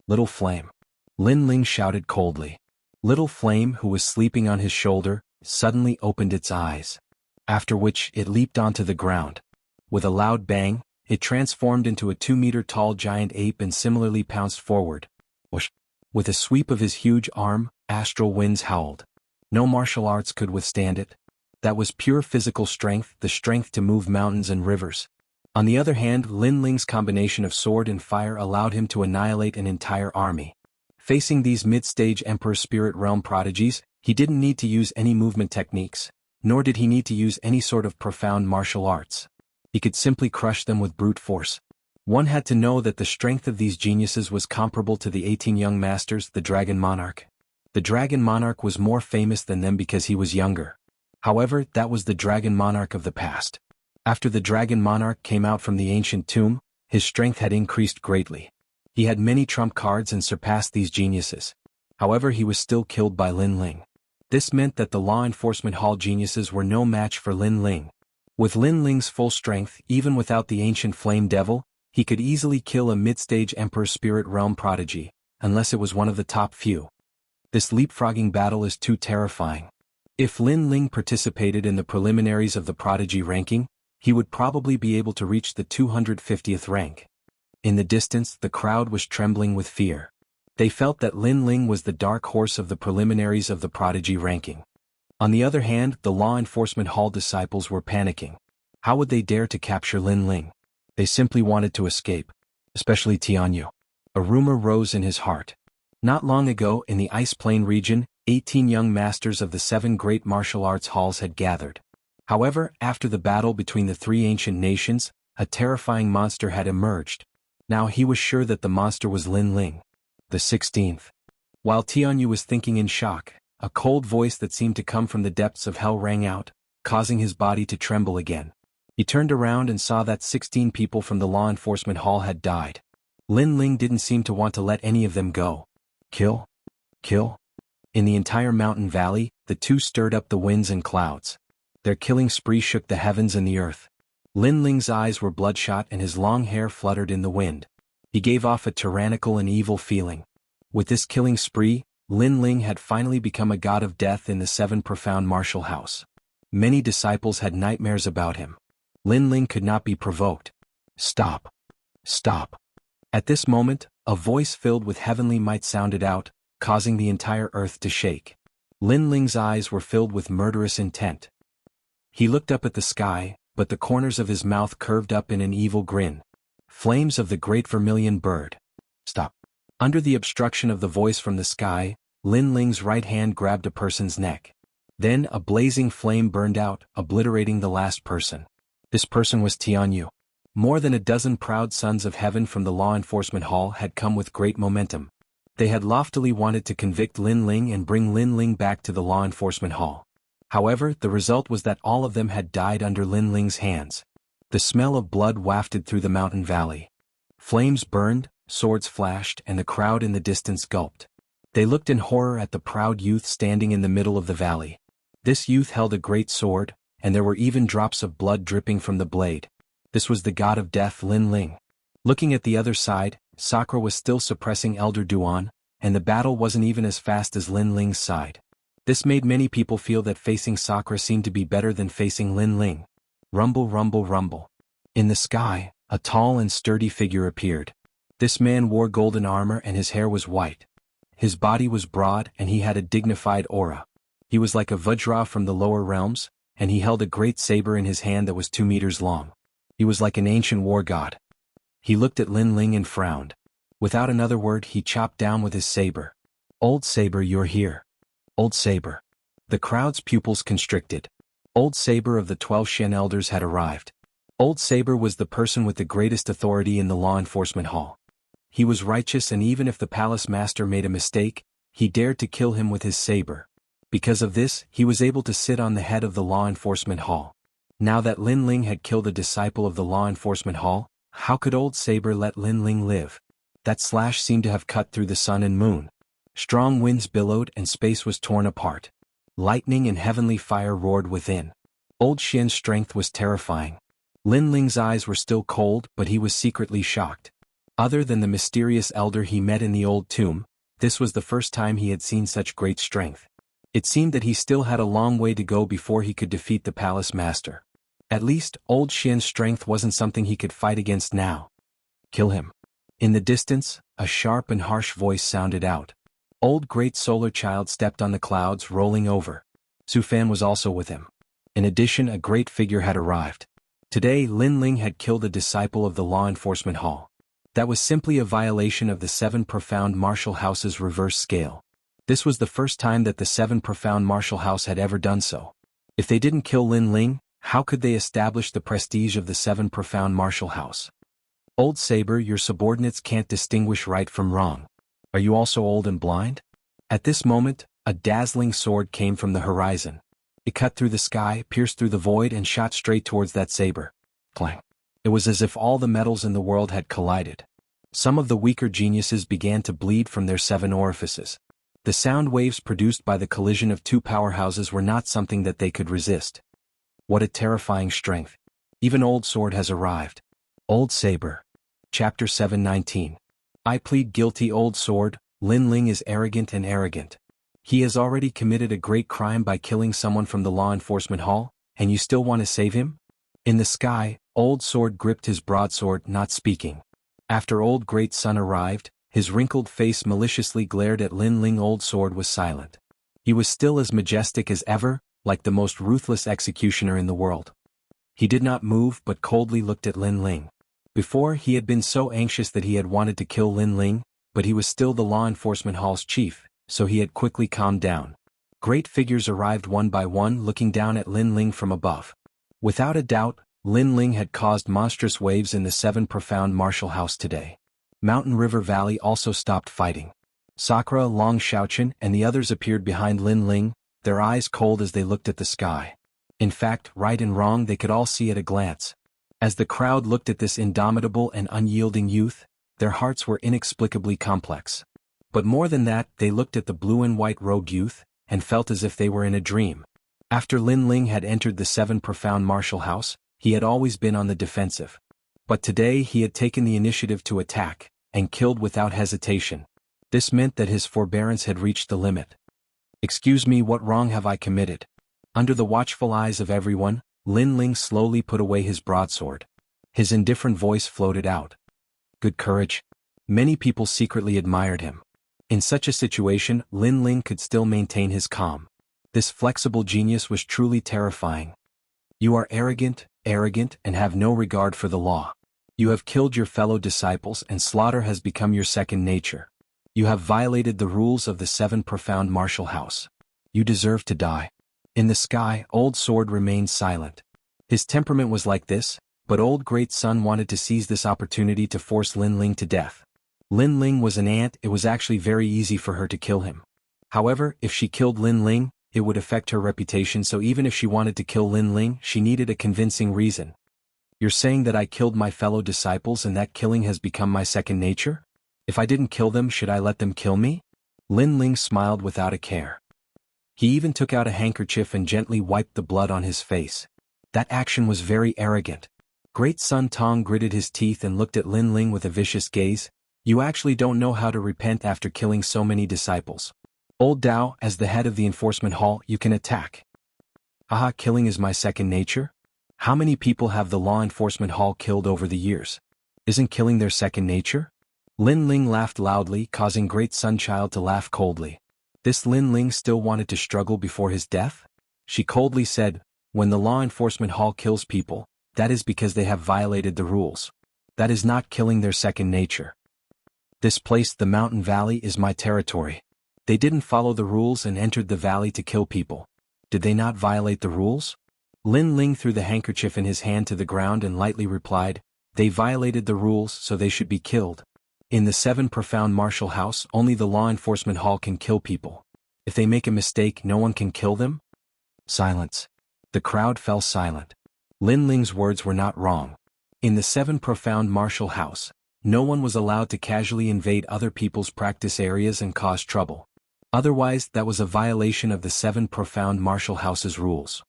Little Flame. Lin Ling shouted coldly. Little Flame, who was sleeping on his shoulder, suddenly opened its eyes. After which, it leaped onto the ground. With a loud bang, it transformed into a 2-meter-tall giant ape and similarly pounced forward. Whoosh! With a sweep of his huge arm, astral winds howled. No martial arts could withstand it. That was pure physical strength, the strength to move mountains and rivers. On the other hand, Lin Ling's combination of sword and fire allowed him to annihilate an entire army. Facing these mid-stage Emperor Spirit Realm prodigies, he didn't need to use any movement techniques, nor did he need to use any sort of profound martial arts. He could simply crush them with brute force. One had to know that the strength of these geniuses was comparable to the 18 young masters, the Dragon Monarch. The Dragon Monarch was more famous than them because he was younger. However, that was the Dragon Monarch of the past. After the Dragon Monarch came out from the ancient tomb, his strength had increased greatly. He had many trump cards and surpassed these geniuses. However, he was still killed by Lin Ling. This meant that the law enforcement hall geniuses were no match for Lin Ling. With Lin Ling's full strength, even without the ancient flame devil, he could easily kill a mid-stage Emperor Spirit Realm prodigy, unless it was one of the top few. This leapfrogging battle is too terrifying. If Lin Ling participated in the preliminaries of the prodigy ranking, he would probably be able to reach the 250th rank. In the distance, the crowd was trembling with fear. They felt that Lin Ling was the dark horse of the preliminaries of the prodigy ranking. On the other hand, the law enforcement hall disciples were panicking. How would they dare to capture Lin Ling? They simply wanted to escape. Especially Tianyu. A rumor rose in his heart. Not long ago, in the Ice Plain region, 18 young masters of the 7 great martial arts halls had gathered. However, after the battle between the 3 ancient nations, a terrifying monster had emerged. Now he was sure that the monster was Lin Ling. The 16th. While Tianyu was thinking in shock, a cold voice that seemed to come from the depths of hell rang out, causing his body to tremble again. He turned around and saw that 16 people from the law enforcement hall had died. Lin Ling didn't seem to want to let any of them go. Kill? Kill? In the entire mountain valley, the two stirred up the winds and clouds. Their killing spree shook the heavens and the earth. Lin Ling's eyes were bloodshot and his long hair fluttered in the wind. He gave off a tyrannical and evil feeling. With this killing spree, Lin Ling had finally become a god of death in the 7 profound martial house. Many disciples had nightmares about him. Lin Ling could not be provoked. Stop. Stop. At this moment, a voice filled with heavenly might sounded out, causing the entire earth to shake. Lin Ling's eyes were filled with murderous intent. He looked up at the sky, but the corners of his mouth curved up in an evil grin. Flames of the great vermilion bird. Stop. Under the obstruction of the voice from the sky, Lin Ling's right hand grabbed a person's neck. Then a blazing flame burned out, obliterating the last person. This person was Tianyu. More than a dozen proud sons of heaven from the law enforcement hall had come with great momentum. They had loftily wanted to convict Lin Ling and bring Lin Ling back to the law enforcement hall. However, the result was that all of them had died under Lin Ling's hands. The smell of blood wafted through the mountain valley. Flames burned, swords flashed, and the crowd in the distance gulped. They looked in horror at the proud youth standing in the middle of the valley. This youth held a great sword, and there were even drops of blood dripping from the blade. This was the god of death, Lin Ling. Looking at the other side, Sakura was still suppressing Elder Duan, and the battle wasn't even as fast as Lin Ling's side. This made many people feel that facing Sakura seemed to be better than facing Lin Ling. Rumble, rumble, rumble. In the sky, a tall and sturdy figure appeared. This man wore golden armor and his hair was white. His body was broad and he had a dignified aura. He was like a Vajra from the lower realms, and he held a great saber in his hand that was 2 meters long. He was like an ancient war god. He looked at Lin Ling and frowned. Without another word, he chopped down with his saber. Old Saber, you're here. Old Saber. The crowd's pupils constricted. Old Saber of the 12 Shen elders had arrived. Old Saber was the person with the greatest authority in the law enforcement hall. He was righteous, and even if the palace master made a mistake, he dared to kill him with his saber. Because of this, he was able to sit on the head of the law enforcement hall. Now that Lin Ling had killed a disciple of the law enforcement hall, how could Old Saber let Lin Ling live? That slash seemed to have cut through the sun and moon. Strong winds billowed and space was torn apart. Lightning and heavenly fire roared within. Old Xian's strength was terrifying. Lin Ling's eyes were still cold, but he was secretly shocked. Other than the mysterious elder he met in the old tomb, this was the first time he had seen such great strength. It seemed that he still had a long way to go before he could defeat the palace master. At least, Old Xian's strength wasn't something he could fight against now. Kill him. In the distance, a sharp and harsh voice sounded out. Old Great Solar Child stepped on the clouds rolling over. Su Fan was also with him. In addition, a great figure had arrived. Today, Lin Ling had killed a disciple of the law enforcement hall. That was simply a violation of the 7 Profound Martial House's reverse scale. This was the first time that the 7 Profound Martial House had ever done so. If they didn't kill Lin Ling, how could they establish the prestige of the 7 Profound Martial House? Old Saber, your subordinates can't distinguish right from wrong. Are you also old and blind? At this moment, a dazzling sword came from the horizon. It cut through the sky, pierced through the void, and shot straight towards that saber. Clang. It was as if all the metals in the world had collided. Some of the weaker geniuses began to bleed from their 7 orifices. The sound waves produced by the collision of 2 powerhouses were not something that they could resist. What a terrifying strength. Even Old Sword has arrived. Old Saber. Chapter 719. I plead guilty. Old Sword, Lin Ling is arrogant and arrogant. He has already committed a great crime by killing someone from the law enforcement hall, and you still want to save him? In the sky, Old Sword gripped his broadsword, not speaking. After Old Great Sun arrived, his wrinkled face maliciously glared at Lin Ling. Old Sword was silent. He was still as majestic as ever, like the most ruthless executioner in the world. He did not move but coldly looked at Lin Ling. Before, he had been so anxious that he had wanted to kill Lin Ling, but he was still the law enforcement hall's chief, so he had quickly calmed down. Great figures arrived one by one, looking down at Lin Ling from above. Without a doubt, Lin Ling had caused monstrous waves in the 7 Profound Martial House today. Mountain River Valley also stopped fighting. Sakura, Long Xiaochen, and the others appeared behind Lin Ling, their eyes cold as they looked at the sky. In fact, right and wrong they could all see at a glance. As the crowd looked at this indomitable and unyielding youth, their hearts were inexplicably complex. But more than that, they looked at the blue and white rogue youth, and felt as if they were in a dream. After Lin Ling had entered the 7 Profound Martial House, he had always been on the defensive. But today he had taken the initiative to attack, and killed without hesitation. This meant that his forbearance had reached the limit. Excuse me, what wrong have I committed? Under the watchful eyes of everyone, Lin Ling slowly put away his broadsword. His indifferent voice floated out. Good courage. Many people secretly admired him. In such a situation, Lin Ling could still maintain his calm. This flexible genius was truly terrifying. You are arrogant, and have no regard for the law. You have killed your fellow disciples, and slaughter has become your second nature. You have violated the rules of the 7 Profound Martial House. You deserve to die. In the sky, Old Sword remained silent. His temperament was like this, but Old Great Sun wanted to seize this opportunity to force Lin Ling to death. Lin Ling was an ant, it was actually very easy for her to kill him. However, if she killed Lin Ling, it would affect her reputation, so even if she wanted to kill Lin Ling, she needed a convincing reason. You're saying that I killed my fellow disciples and that killing has become my second nature? If I didn't kill them, should I let them kill me? Lin Ling smiled without a care. He even took out a handkerchief and gently wiped the blood on his face. That action was very arrogant. Great Sun Tong gritted his teeth and looked at Lin Ling with a vicious gaze. You actually don't know how to repent after killing so many disciples. Old Dao, as the head of the enforcement hall, you can attack. Haha, killing is my second nature? How many people have the law enforcement hall killed over the years? Isn't killing their second nature? Lin Ling laughed loudly, causing Great Sunchild to laugh coldly. This Lin Ling still wanted to struggle before his death? She coldly said, when the law enforcement hall kills people, that is because they have violated the rules. That is not killing their second nature. This place, the mountain valley, is my territory. They didn't follow the rules and entered the valley to kill people. Did they not violate the rules? Lin Ling threw the handkerchief in his hand to the ground and lightly replied, they violated the rules, so they should be killed. In the 7 Profound Martial House, only the law enforcement hall can kill people. If they make a mistake, no one can kill them? Silence. The crowd fell silent. Lin Ling's words were not wrong. In the 7 Profound Martial House, no one was allowed to casually invade other people's practice areas and cause trouble. Otherwise, that was a violation of the 7 Profound Martial House's rules.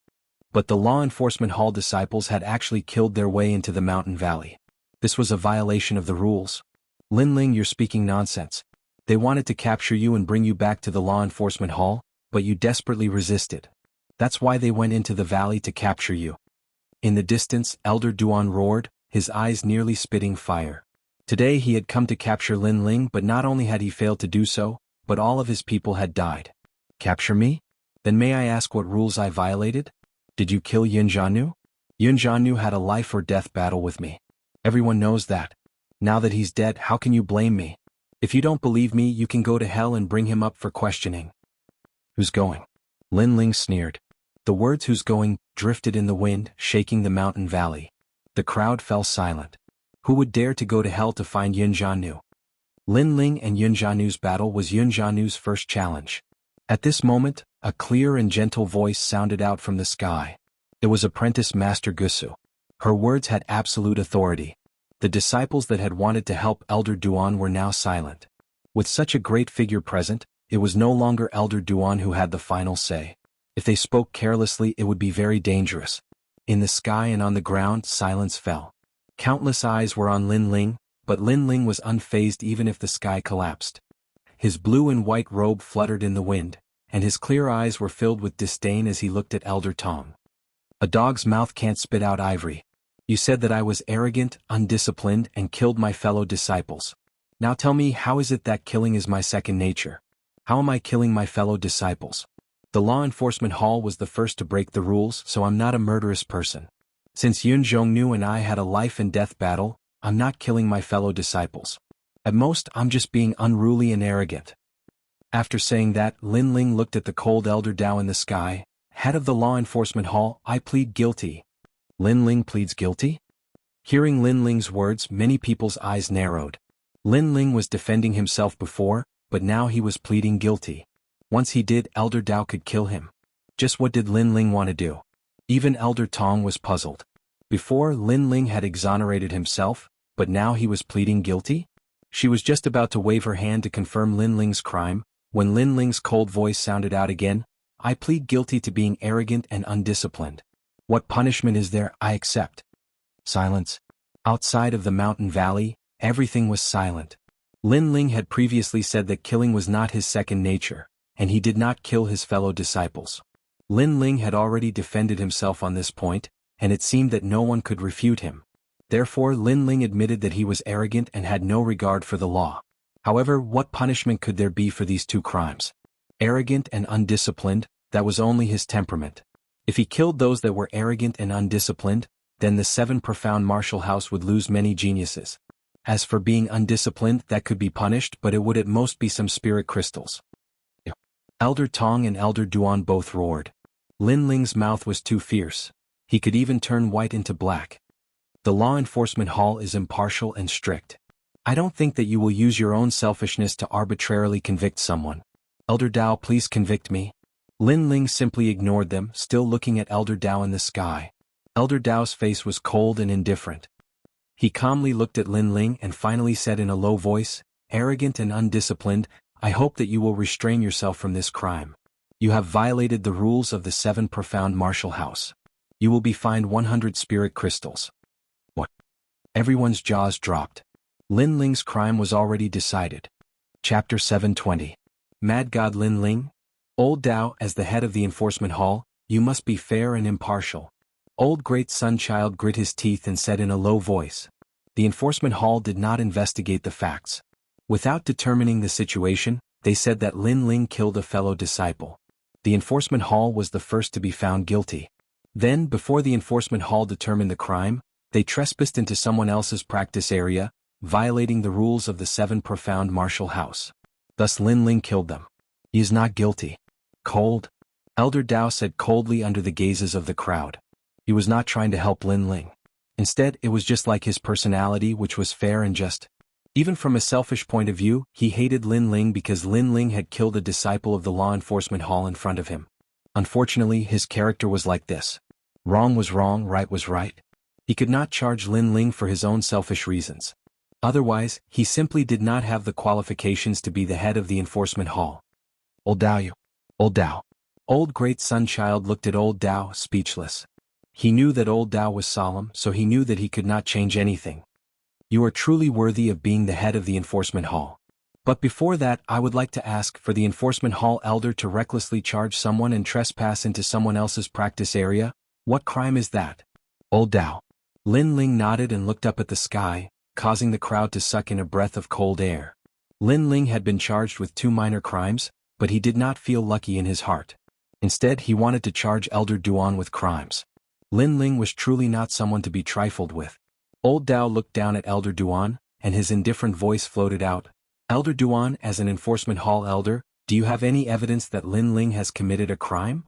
But the law enforcement hall disciples had actually killed their way into the mountain valley. This was a violation of the rules. Lin Ling, you're speaking nonsense. They wanted to capture you and bring you back to the law enforcement hall, but you desperately resisted. That's why they went into the valley to capture you. In the distance, Elder Duan roared, his eyes nearly spitting fire. Today he had come to capture Lin Ling, but not only had he failed to do so, but all of his people had died. Capture me? Then may I ask what rules I violated? Did you kill Jianghu? Jianghu had a life or death battle with me. Everyone knows that. Now that he's dead, how can you blame me? If you don't believe me, you can go to hell and bring him up for questioning. Who's going? Lin Ling sneered. The words "who's going" drifted in the wind, shaking the mountain valley. The crowd fell silent. Who would dare to go to hell to find Jianghu? Lin Ling and Jianghu's battle was Jianghu's first challenge. At this moment, a clear and gentle voice sounded out from the sky. It was Apprentice Master Gusu. Her words had absolute authority. The disciples that had wanted to help Elder Duan were now silent. With such a great figure present, it was no longer Elder Duan who had the final say. If they spoke carelessly, it would be very dangerous. In the sky and on the ground, silence fell. Countless eyes were on Lin Ling, but Lin Ling was unfazed even if the sky collapsed. His blue and white robe fluttered in the wind, and his clear eyes were filled with disdain as he looked at Elder Tong. A dog's mouth can't spit out ivory. You said that I was arrogant, undisciplined, and killed my fellow disciples. Now tell me, how is it that killing is my second nature? How am I killing my fellow disciples? The law enforcement hall was the first to break the rules, so I'm not a murderous person. Since Jianghu and I had a life and death battle, I'm not killing my fellow disciples. At most, I'm just being unruly and arrogant. After saying that, Lin Ling looked at the cold Elder Dao in the sky. Head of the law enforcement hall, I plead guilty. Lin Ling pleads guilty? Hearing Lin Ling's words, many people's eyes narrowed. Lin Ling was defending himself before, but now he was pleading guilty. Once he did, Elder Dao could kill him. Just what did Lin Ling want to do? Even Elder Tong was puzzled. Before, Lin Ling had exonerated himself, but now he was pleading guilty? She was just about to wave her hand to confirm Lin Ling's crime, when Lin Ling's cold voice sounded out again. I plead guilty to being arrogant and undisciplined. What punishment is there? I accept. Silence. Outside of the mountain valley, everything was silent. Lin Ling had previously said that killing was not his second nature, and he did not kill his fellow disciples. Lin Ling had already defended himself on this point, and it seemed that no one could refute him. Therefore, Lin Ling admitted that he was arrogant and had no regard for the law. However, what punishment could there be for these two crimes? Arrogant and undisciplined, that was only his temperament. If he killed those that were arrogant and undisciplined, then the 7 profound martial house would lose many geniuses. As for being undisciplined, that could be punished, but it would at most be some spirit crystals. Elder Tong and Elder Duan both roared. Lin Ling's mouth was too fierce. He could even turn white into black. The law enforcement hall is impartial and strict. I don't think that you will use your own selfishness to arbitrarily convict someone. Elder Dao, please convict me. Lin Ling simply ignored them, still looking at Elder Dao in the sky. Elder Dao's face was cold and indifferent. He calmly looked at Lin Ling and finally said in a low voice, arrogant and undisciplined, I hope that you will restrain yourself from this crime. You have violated the rules of the 7 profound martial house. You will be fined 100 spirit crystals. What? Everyone's jaws dropped. Lin Ling's crime was already decided. Chapter 720. Mad God Lin Ling? Old Dao, as the head of the enforcement hall, you must be fair and impartial. Old Great Sun Child grit his teeth and said in a low voice. The enforcement hall did not investigate the facts. Without determining the situation, they said that Lin Ling killed a fellow disciple. The enforcement hall was the first to be found guilty. Then, before the enforcement hall determined the crime, they trespassed into someone else's practice area, violating the rules of the 7 profound martial house. Thus Lin Ling killed them. He is not guilty. Cold? Elder Dao said coldly under the gazes of the crowd. He was not trying to help Lin Ling. Instead, it was just like his personality, which was fair and just. Even from a selfish point of view, he hated Lin Ling because Lin Ling had killed a disciple of the law enforcement hall in front of him. Unfortunately, his character was like this. Wrong was wrong, right was right. He could not charge Lin Ling for his own selfish reasons. Otherwise, he simply did not have the qualifications to be the head of the enforcement hall. Old Dao, you. Old Dao. Old Great Sun Child looked at Old Dao, speechless. He knew that Old Dao was solemn, so he knew that he could not change anything. You are truly worthy of being the head of the enforcement hall. But before that, I would like to ask for the enforcement hall elder to recklessly charge someone and trespass into someone else's practice area. What crime is that? Old Dao. Lin Ling nodded and looked up at the sky, causing the crowd to suck in a breath of cold air. Lin Ling had been charged with 2 minor crimes, but he did not feel lucky in his heart. Instead, he wanted to charge Elder Duan with crimes. Lin Ling was truly not someone to be trifled with. Old Dao looked down at Elder Duan, and his indifferent voice floated out. Elder Duan, as an enforcement hall elder, do you have any evidence that Lin Ling has committed a crime?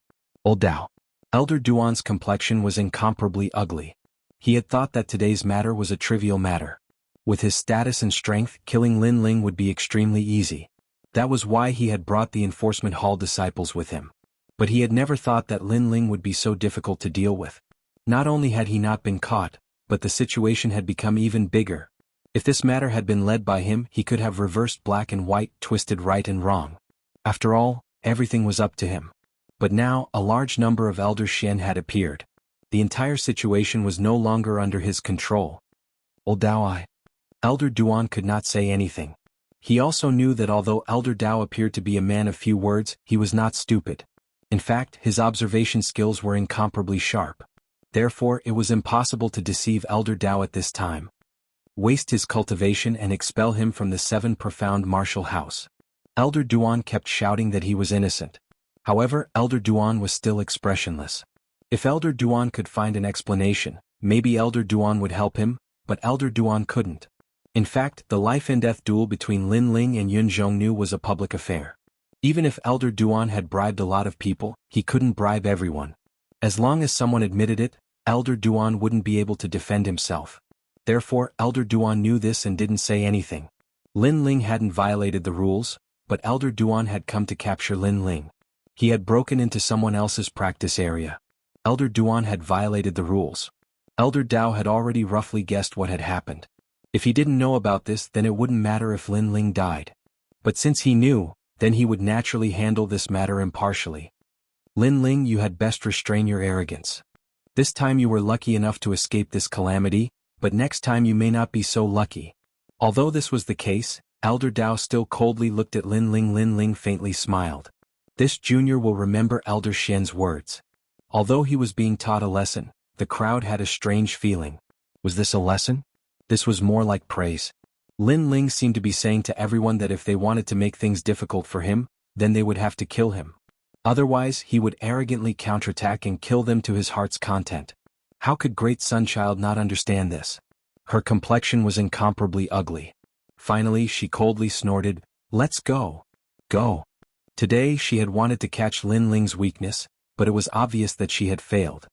Old Dao. Elder Duan's complexion was incomparably ugly. He had thought that today's matter was a trivial matter. With his status and strength, killing Lin Ling would be extremely easy. That was why he had brought the enforcement hall disciples with him. But he had never thought that Lin Ling would be so difficult to deal with. Not only had he not been caught, but the situation had become even bigger. If this matter had been led by him, he could have reversed black and white, twisted right and wrong. After all, everything was up to him. But now, a large number of Elder Shen had appeared. The entire situation was no longer under his control. Old Dao. Elder Duan could not say anything. He also knew that although Elder Dao appeared to be a man of few words, he was not stupid. In fact, his observation skills were incomparably sharp. Therefore, it was impossible to deceive Elder Dao at this time. Waste his cultivation and expel him from the 7 profound martial house. Elder Duan kept shouting that he was innocent. However, Elder Duan was still expressionless. If Elder Duan could find an explanation, maybe Elder Duan would help him, but Elder Duan couldn't. In fact, the life-and-death duel between Lin Ling and Yun Zhongnu was a public affair. Even if Elder Duan had bribed a lot of people, he couldn't bribe everyone. As long as someone admitted it, Elder Duan wouldn't be able to defend himself. Therefore, Elder Duan knew this and didn't say anything. Lin Ling hadn't violated the rules, but Elder Duan had come to capture Lin Ling. He had broken into someone else's practice area. Elder Duan had violated the rules. Elder Dao had already roughly guessed what had happened. If he didn't know about this, then it wouldn't matter if Lin Ling died. But since he knew, then he would naturally handle this matter impartially. Lin Ling, you had best restrain your arrogance. This time you were lucky enough to escape this calamity, but next time you may not be so lucky. Although this was the case, Elder Dao still coldly looked at Lin Ling. Lin Ling faintly smiled. This junior will remember Elder Shen's words. Although he was being taught a lesson, the crowd had a strange feeling. Was this a lesson? This was more like praise. Lin Ling seemed to be saying to everyone that if they wanted to make things difficult for him, then they would have to kill him. Otherwise, he would arrogantly counterattack and kill them to his heart's content. How could Great Sunchild not understand this? Her complexion was incomparably ugly. Finally, she coldly snorted, "Let's go. Go." Today she had wanted to catch Lin Ling's weakness, but it was obvious that she had failed.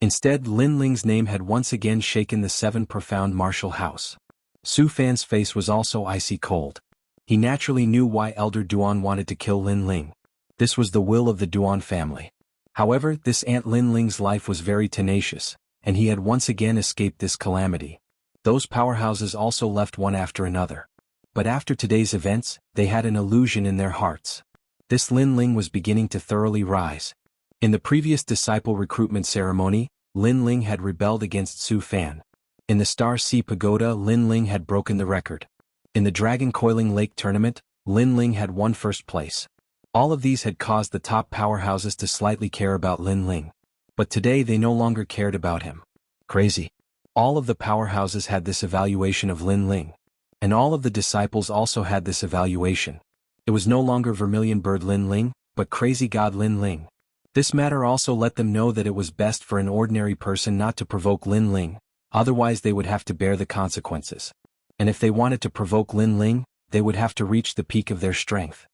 Instead, Lin Ling's name had once again shaken the 7 profound martial house. Su Fan's face was also icy cold. He naturally knew why Elder Duan wanted to kill Lin Ling. This was the will of the Duan family. However, this Aunt Lin Ling's life was very tenacious, and he had once again escaped this calamity. Those powerhouses also left one after another. But after today's events, they had an illusion in their hearts. This Lin Ling was beginning to thoroughly rise. In the previous disciple recruitment ceremony, Lin Ling had rebelled against Su Fan. In the Star Sea Pagoda, Lin Ling had broken the record. In the Dragon Coiling Lake tournament, Lin Ling had won first place. All of these had caused the top powerhouses to slightly care about Lin Ling. But today they no longer cared about him. Crazy. All of the powerhouses had this evaluation of Lin Ling. And all of the disciples also had this evaluation. It was no longer Vermilion Bird Lin Ling, but Crazy God Lin Ling. This matter also let them know that it was best for an ordinary person not to provoke Lin Ling, otherwise they would have to bear the consequences. And if they wanted to provoke Lin Ling, they would have to reach the peak of their strength.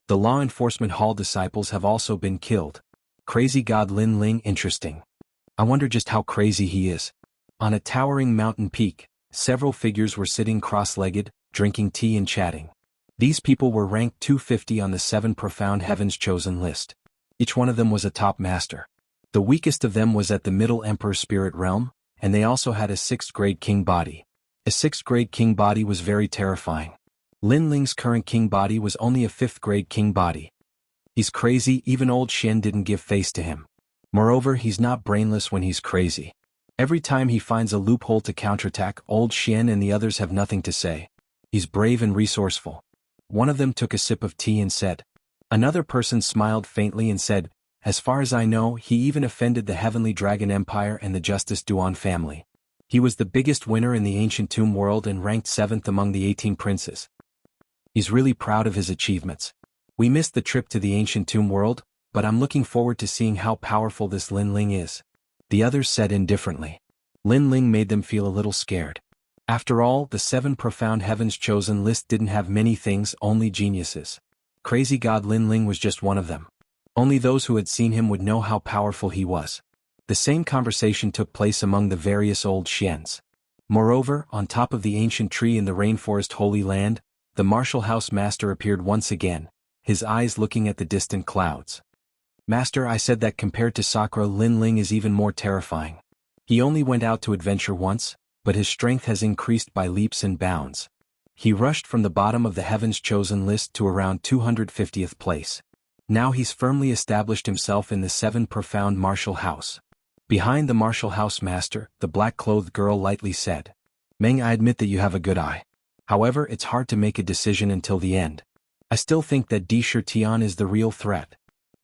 The Law Enforcement Hall disciples have also been killed. Crazy God Lin Ling, interesting. I wonder just how crazy he is. On a towering mountain peak, several figures were sitting cross-legged, drinking tea and chatting. These people were ranked 250 on the 7 Profound Heavens chosen list. Each one of them was a top master. The weakest of them was at the Middle Emperor Spirit Realm, and they also had a 6th grade king body. A 6th grade king body was very terrifying. Lin Ling's current king body was only a 5th grade king body. He's crazy, even old Shen didn't give face to him. Moreover, he's not brainless when he's crazy. Every time he finds a loophole to counterattack, old Shen and the others have nothing to say. He's brave and resourceful. One of them took a sip of tea and said. Another person smiled faintly and said, as far as I know, he even offended the Heavenly Dragon Empire and the Justice Duan family. He was the biggest winner in the ancient tomb world and ranked 7th among the 18 princes. He's really proud of his achievements. We missed the trip to the ancient tomb world, but I'm looking forward to seeing how powerful this Lin Ling is. The others said indifferently. Lin Ling made them feel a little scared. After all, the 7 profound heavens chosen list didn't have many things, only geniuses. Crazy god Lin Ling was just one of them. Only those who had seen him would know how powerful he was. The same conversation took place among the various old Xians. Moreover, on top of the ancient tree in the rainforest Holy Land, the martial house master appeared once again, his eyes looking at the distant clouds. Master, I said that compared to Sakura, Lin Ling is even more terrifying. He only went out to adventure once, but his strength has increased by leaps and bounds. He rushed from the bottom of the heavens chosen list to around 250th place. Now he's firmly established himself in the 7 profound martial house. Behind the martial house master, the black-clothed girl lightly said, Meng, I admit that you have a good eye. However, it's hard to make a decision until the end. I still think that Di Shirtian is the real threat.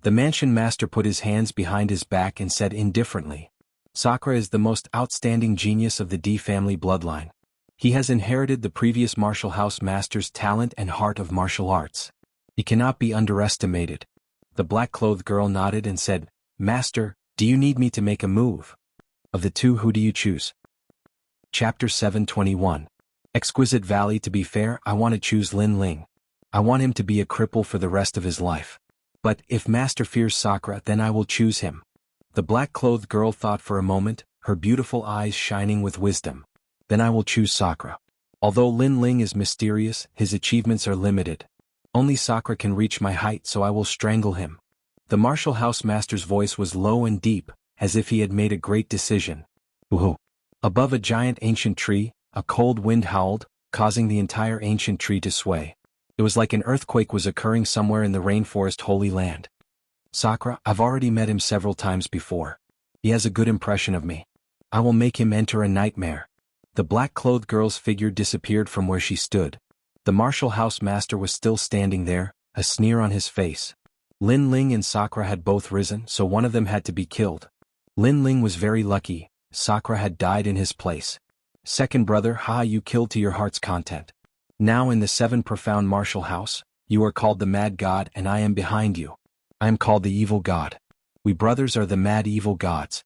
The mansion master put his hands behind his back and said indifferently, Sakura is the most outstanding genius of the Di family bloodline. He has inherited the previous martial house master's talent and heart of martial arts. He cannot be underestimated. The black-clothed girl nodded and said, Master, do you need me to make a move? Of the two, who do you choose? Chapter 721. Exquisite Valley. To be fair, I want to choose Lin Ling. I want him to be a cripple for the rest of his life. But if Master fears Sakura, then I will choose him. The black-clothed girl thought for a moment, her beautiful eyes shining with wisdom. Then I will choose Sakura. Although Lin Ling is mysterious, his achievements are limited. Only Sakura can reach my height, so I will strangle him. The martial house master's voice was low and deep, as if he had made a great decision. Woohoo! Above a giant ancient tree, a cold wind howled, causing the entire ancient tree to sway. It was like an earthquake was occurring somewhere in the rainforest Holy Land. Sakura, I've already met him several times before. He has a good impression of me. I will make him enter a nightmare. The black-clothed girl's figure disappeared from where she stood. The martial house master was still standing there, a sneer on his face. Lin Ling and Sakura had both risen, so one of them had to be killed. Lin Ling was very lucky. Sakura had died in his place. Second brother, you killed to your heart's content. Now in the 7 profound martial house, you are called the Mad God and I am behind you. I am called the Evil God. We brothers are the Mad Evil Gods.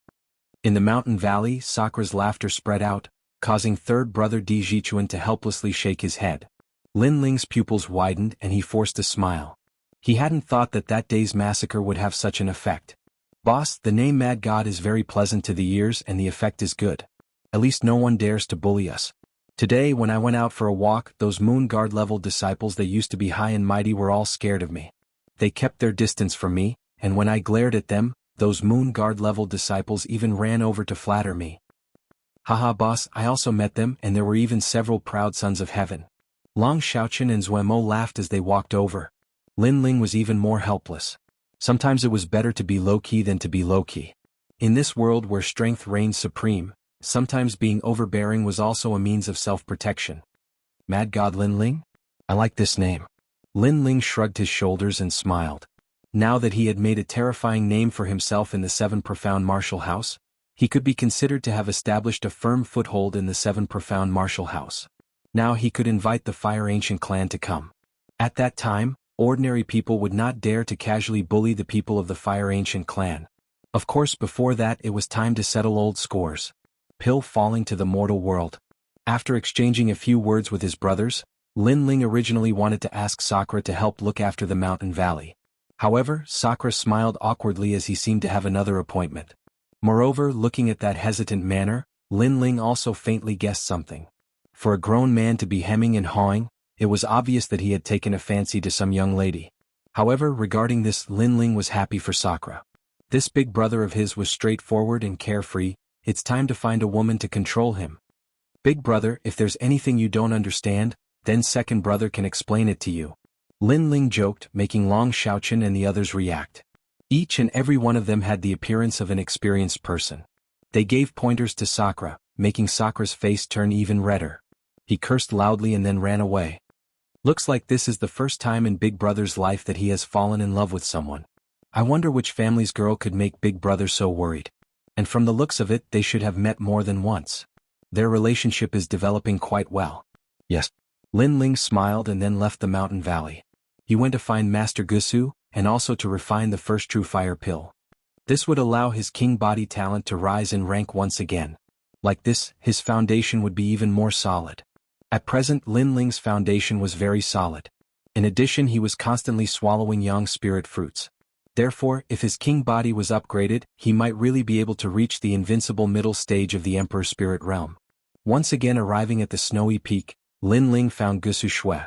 In the mountain valley, Sakura's laughter spread out, causing third brother Di Jichuan to helplessly shake his head. Lin Ling's pupils widened and he forced a smile. He hadn't thought that that day's massacre would have such an effect. Boss, the name Mad God is very pleasant to the ears and the effect is good. At least no one dares to bully us. Today when I went out for a walk, those Moon Guard level disciples that used to be high and mighty were all scared of me. They kept their distance from me, and when I glared at them, those Moon Guard level disciples even ran over to flatter me. Haha boss, I also met them and there were even several proud sons of heaven. Long Xiaoqian and Zuemo laughed as they walked over. Lin Ling was even more helpless. Sometimes it was better to be low-key than to be low-key. In this world where strength reigns supreme, sometimes being overbearing was also a means of self-protection. Mad God Lin Ling? I like this name. Lin Ling shrugged his shoulders and smiled. Now that he had made a terrifying name for himself in the 7 profound martial house, he could be considered to have established a firm foothold in the 7 profound martial house. Now he could invite the Fire Ancient clan to come. At that time, ordinary people would not dare to casually bully the people of the Fire Ancient clan. Of course, before that it was time to settle old scores. Pill falling to the mortal world. After exchanging a few words with his brothers, Lin Ling originally wanted to ask Sakura to help look after the mountain valley. However, Sakura smiled awkwardly as he seemed to have another appointment. Moreover, looking at that hesitant manner, Lin Ling also faintly guessed something. For a grown man to be hemming and hawing, it was obvious that he had taken a fancy to some young lady. However, regarding this, Lin Ling was happy for Sakura. This big brother of his was straightforward and carefree. It's time to find a woman to control him. Big brother, if there's anything you don't understand, then second brother can explain it to you. Lin Ling joked, making Long Xiaoqian and the others react. Each and every one of them had the appearance of an experienced person. They gave pointers to Sakura, making Sakura's face turn even redder. He cursed loudly and then ran away. Looks like this is the first time in Big Brother's life that he has fallen in love with someone. I wonder which family's girl could make Big Brother so worried. And from the looks of it, they should have met more than once. Their relationship is developing quite well. Yes. Lin Ling smiled and then left the mountain valley. He went to find Master Gusu, and also to refine the first true fire pill. This would allow his king body talent to rise in rank once again. Like this, his foundation would be even more solid. At present, Lin Ling's foundation was very solid. In addition, he was constantly swallowing yang spirit fruits. Therefore, if his king body was upgraded, he might really be able to reach the invincible middle stage of the Emperor Spirit Realm. Once again arriving at the snowy peak, Lin Ling found Gusu Shui.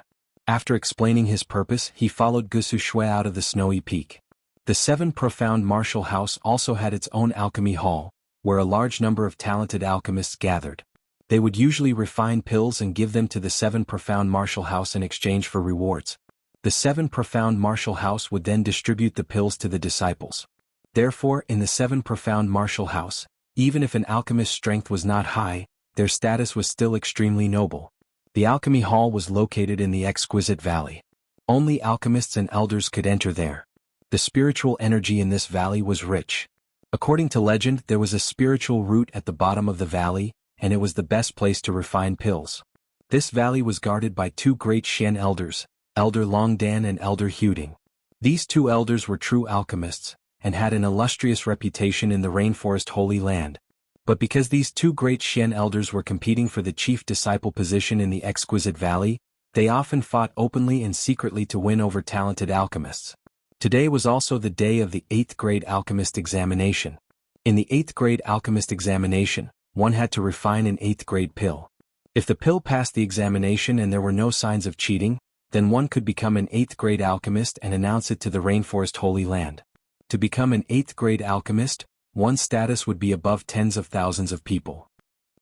After explaining his purpose, he followed Gusu Shui out of the snowy peak. The Seven Profound Martial House also had its own alchemy hall, where a large number of talented alchemists gathered. They would usually refine pills and give them to the Seven Profound Martial House in exchange for rewards. The Seven Profound Martial House would then distribute the pills to the disciples. Therefore, in the Seven Profound Martial House, even if an alchemist's strength was not high, their status was still extremely noble. The alchemy hall was located in the exquisite valley. Only alchemists and elders could enter there. The spiritual energy in this valley was rich. According to legend, there was a spiritual root at the bottom of the valley, and it was the best place to refine pills. This valley was guarded by two great Xian elders, Elder Longdan and Elder Huding. These two elders were true alchemists, and had an illustrious reputation in the rainforest Holy Land. But because these two great Xian elders were competing for the chief disciple position in the exquisite valley, they often fought openly and secretly to win over talented alchemists. Today was also the day of the 8th grade alchemist examination. In the 8th grade alchemist examination, one had to refine an 8th grade pill. If the pill passed the examination and there were no signs of cheating, then one could become an 8th grade alchemist and announce it to the rainforest Holy Land. To become an 8th grade alchemist, one's status would be above tens of thousands of people.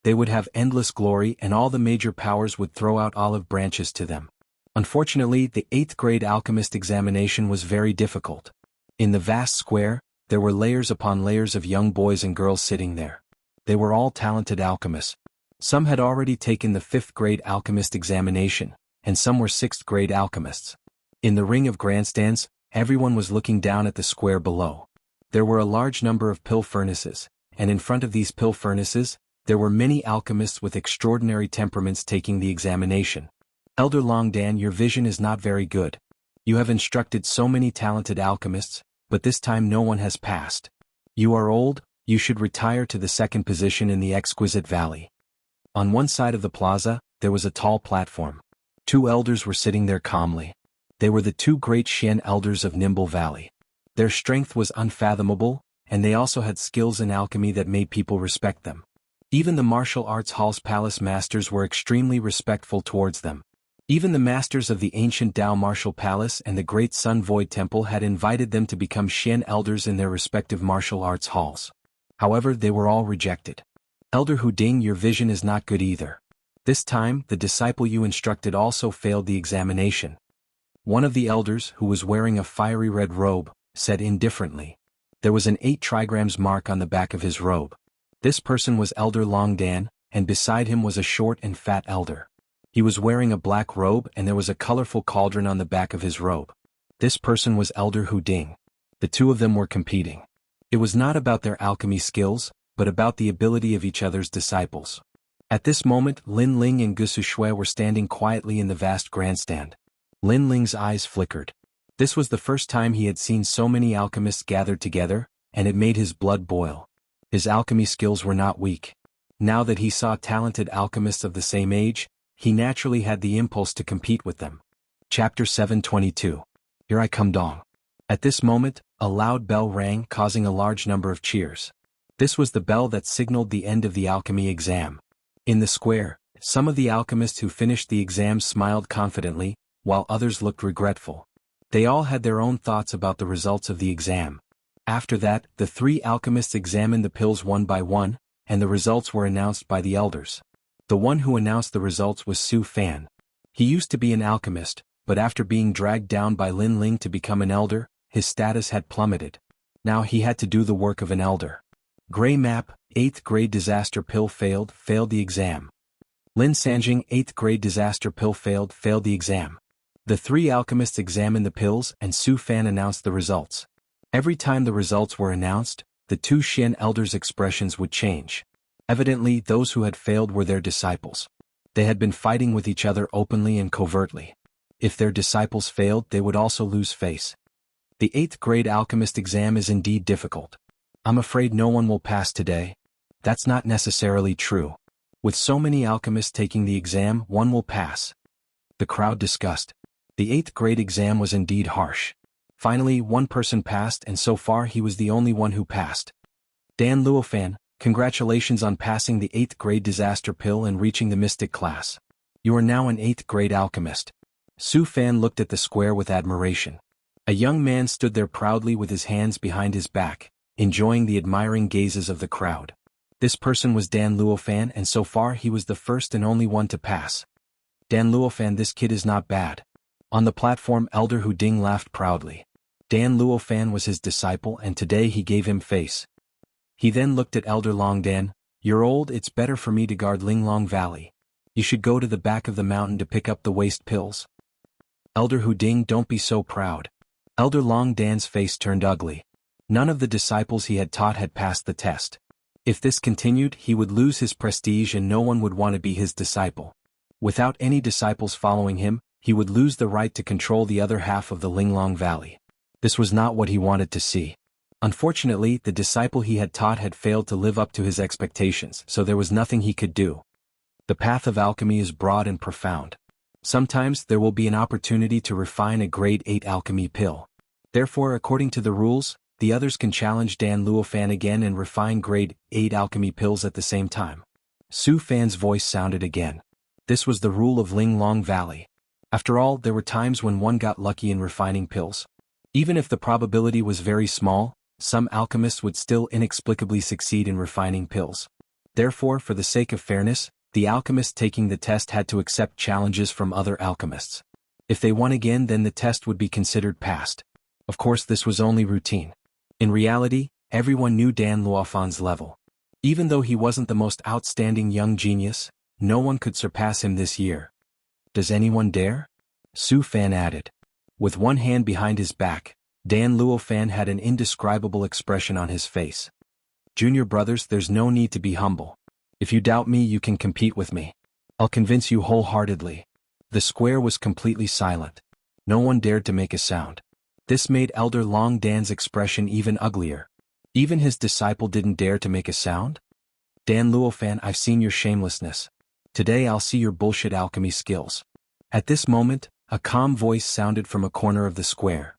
They would have endless glory and all the major powers would throw out olive branches to them. Unfortunately, the 8th grade alchemist examination was very difficult. In the vast square, there were layers upon layers of young boys and girls sitting there. They were all talented alchemists. Some had already taken the 5th grade alchemist examination, and some were 6th grade alchemists. In the ring of grandstands, everyone was looking down at the square below. There were a large number of pill furnaces, and in front of these pill furnaces, there were many alchemists with extraordinary temperaments taking the examination. Elder Longdan, your vision is not very good. You have instructed so many talented alchemists, but this time no one has passed. You are old, you should retire to the 2nd position in the exquisite valley. On one side of the plaza, there was a tall platform. Two elders were sitting there calmly. They were the two great Xian elders of Nimble Valley. Their strength was unfathomable, and they also had skills in alchemy that made people respect them. Even the martial arts hall's palace masters were extremely respectful towards them. Even the masters of the ancient Dao Martial Palace and the Great Sun Void Temple had invited them to become Xian elders in their respective martial arts halls. However, they were all rejected. Elder Huding, your vision is not good either. This time, the disciple you instructed also failed the examination. One of the elders, who was wearing a fiery red robe, said indifferently. There was an 8 trigrams mark on the back of his robe. This person was Elder Longdan, and beside him was a short and fat elder. He was wearing a black robe and there was a colorful cauldron on the back of his robe. This person was Elder Huding. The two of them were competing. It was not about their alchemy skills, but about the ability of each other's disciples. At this moment, Lin Ling and Gusu Shui were standing quietly in the vast grandstand. Lin Ling's eyes flickered. This was the first time he had seen so many alchemists gathered together, and it made his blood boil. His alchemy skills were not weak. Now that he saw talented alchemists of the same age, he naturally had the impulse to compete with them. Chapter 722. Here I come Dong. At this moment, a loud bell rang, causing a large number of cheers. This was the bell that signaled the end of the alchemy exam. In the square, some of the alchemists who finished the exam smiled confidently, while others looked regretful. They all had their own thoughts about the results of the exam. After that, the 3 alchemists examined the pills one by one, and the results were announced by the elders. The one who announced the results was Su Fan. He used to be an alchemist, but after being dragged down by Lin Ling to become an elder, his status had plummeted. Now he had to do the work of an elder. Gray Map, 8th grade disaster pill failed the exam. Lin Sanjing, 8th grade disaster pill failed the exam. The 3 alchemists examined the pills and Su Fan announced the results. Every time the results were announced, the 2 Xian elders' expressions would change. Evidently, those who had failed were their disciples. They had been fighting with each other openly and covertly. If their disciples failed, they would also lose face. The 8th grade alchemist exam is indeed difficult. I'm afraid no one will pass today. That's not necessarily true. With so many alchemists taking the exam, one will pass. The crowd discussed. The 8th grade exam was indeed harsh. Finally, one person passed, and so far he was the only one who passed. Dan Luofan, congratulations on passing the 8th grade disaster pill and reaching the mystic class. You are now an 8th grade alchemist. Su Fan looked at the square with admiration. A young man stood there proudly with his hands behind his back, enjoying the admiring gazes of the crowd. This person was Dan Luofan, and so far he was the first and only one to pass. Dan Luofan, this kid is not bad. On the platform, Elder Hu Ding laughed proudly. Dan Luofan was his disciple, and today he gave him face. He then looked at Elder Long Dan. You're old, it's better for me to guard Linglong Valley. You should go to the back of the mountain to pick up the waste pills. Elder Hu Ding, don't be so proud. Elder Long Dan's face turned ugly. None of the disciples he had taught had passed the test. If this continued, he would lose his prestige and no one would want to be his disciple. Without any disciples following him, he would lose the right to control the other half of the Linglong Valley. This was not what he wanted to see. Unfortunately, the disciple he had taught had failed to live up to his expectations, so there was nothing he could do. The path of alchemy is broad and profound. Sometimes there will be an opportunity to refine a grade 8 alchemy pill. Therefore, according to the rules, the others can challenge Dan Luofan again and refine grade 8 alchemy pills at the same time. Su Fan's voice sounded again. This was the rule of Linglong Valley. After all, there were times when one got lucky in refining pills. Even if the probability was very small, some alchemists would still inexplicably succeed in refining pills. Therefore, for the sake of fairness, the alchemist taking the test had to accept challenges from other alchemists. If they won again, then the test would be considered passed. Of course, this was only routine. In reality, everyone knew Dan Luofan's level. Even though he wasn't the most outstanding young genius, no one could surpass him this year. Does anyone dare? Su Fan added. With one hand behind his back, Dan Luofan had an indescribable expression on his face. Junior brothers, there's no need to be humble. If you doubt me, you can compete with me. I'll convince you wholeheartedly. The square was completely silent. No one dared to make a sound. This made Elder Long Dan's expression even uglier. Even his disciple didn't dare to make a sound? Dan Luofan, I've seen your shamelessness. Today I'll see your bullshit alchemy skills. At this moment, a calm voice sounded from a corner of the square.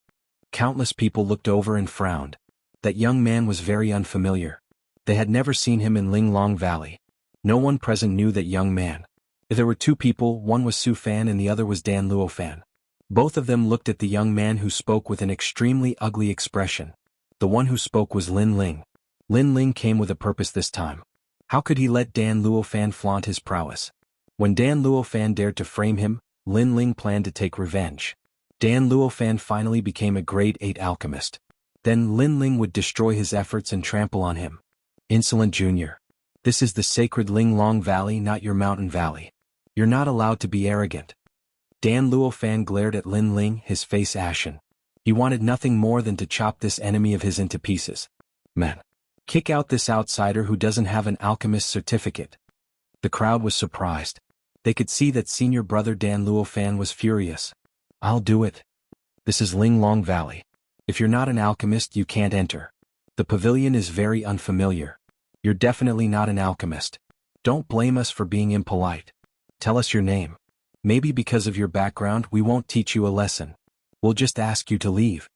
Countless people looked over and frowned. That young man was very unfamiliar. They had never seen him in Linglong Valley. No one present knew that young man. There were two people, one was Su Fan and the other was Dan Luofan. Both of them looked at the young man who spoke with an extremely ugly expression. The one who spoke was Lin Ling. Lin Ling came with a purpose this time. How could he let Dan Luofan flaunt his prowess? When Dan Luofan dared to frame him, Lin Ling planned to take revenge. Dan Luofan finally became a grade 8 alchemist. Then Lin Ling would destroy his efforts and trample on him. Insolent Junior. This is the sacred Linglong Valley, not your mountain valley. You're not allowed to be arrogant. Dan Luofan glared at Lin Ling, his face ashen. He wanted nothing more than to chop this enemy of his into pieces. Man. Kick out this outsider who doesn't have an alchemist's certificate. The crowd was surprised. They could see that senior brother Dan Luofan was furious. I'll do it. This is Linglong Valley. If you're not an alchemist, you can't enter. The pavilion is very unfamiliar. You're definitely not an alchemist. Don't blame us for being impolite. Tell us your name. Maybe because of your background we won't teach you a lesson. We'll just ask you to leave.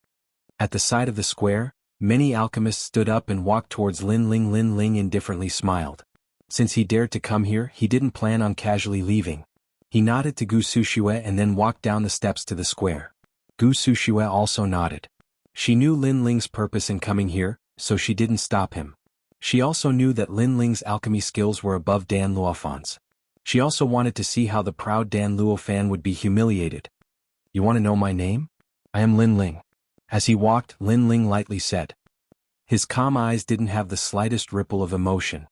At the side of the square, many alchemists stood up and walked towards Lin Ling. Lin Ling indifferently smiled. Since he dared to come here, he didn't plan on casually leaving. He nodded to Gu Sushue and then walked down the steps to the square. Gu Sushue also nodded. She knew Lin Ling's purpose in coming here, so she didn't stop him. She also knew that Lin Ling's alchemy skills were above Dan Luofan's. She also wanted to see how the proud Dan Luofan would be humiliated. You want to know my name? I am Lin Ling. As he walked, Lin Ling lightly said. His calm eyes didn't have the slightest ripple of emotion.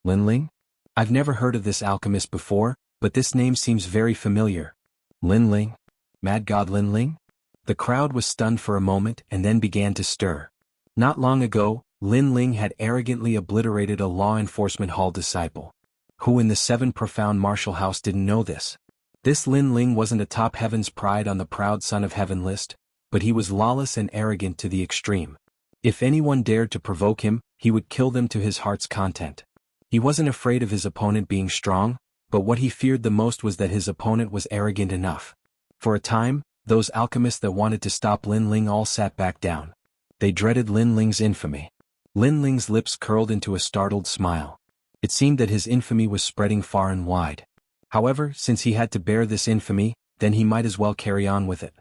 Lin Ling? I've never heard of this alchemist before, but this name seems very familiar. Lin Ling? Mad God Lin Ling? The crowd was stunned for a moment and then began to stir. Not long ago, Lin Ling had arrogantly obliterated a law enforcement hall disciple. Who in the seven profound martial house didn't know this? This Lin Ling wasn't a top heaven's pride on the proud son of heaven list, but he was lawless and arrogant to the extreme. If anyone dared to provoke him, he would kill them to his heart's content. He wasn't afraid of his opponent being strong, but what he feared the most was that his opponent was arrogant enough. For a time, those alchemists that wanted to stop Lin Ling all sat back down. They dreaded Lin Ling's infamy. Lin Ling's lips curled into a startled smile. It seemed that his infamy was spreading far and wide. However, since he had to bear this infamy, then he might as well carry on with it.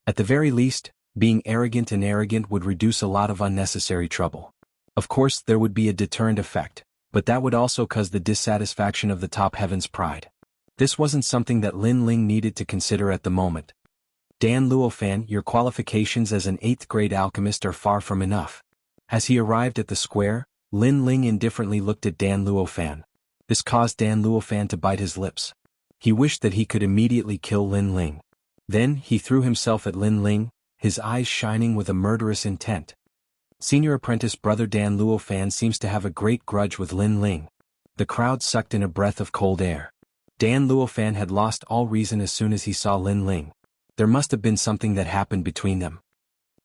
At the very least, being arrogant would reduce a lot of unnecessary trouble. Of course, there would be a deterrent effect, but that would also cause the dissatisfaction of the top heaven's pride. This wasn't something that Lin Ling needed to consider at the moment. Dan Luofan, your qualifications as an 8th grade alchemist are far from enough. As he arrived at the square, Lin Ling indifferently looked at Dan Luofan. This caused Dan Luofan to bite his lips. He wished that he could immediately kill Lin Ling. Then, he threw himself at Lin Ling, his eyes shining with a murderous intent. Senior apprentice brother Dan Luofan seems to have a great grudge with Lin Ling. The crowd sucked in a breath of cold air. Dan Luofan had lost all reason as soon as he saw Lin Ling. There must have been something that happened between them.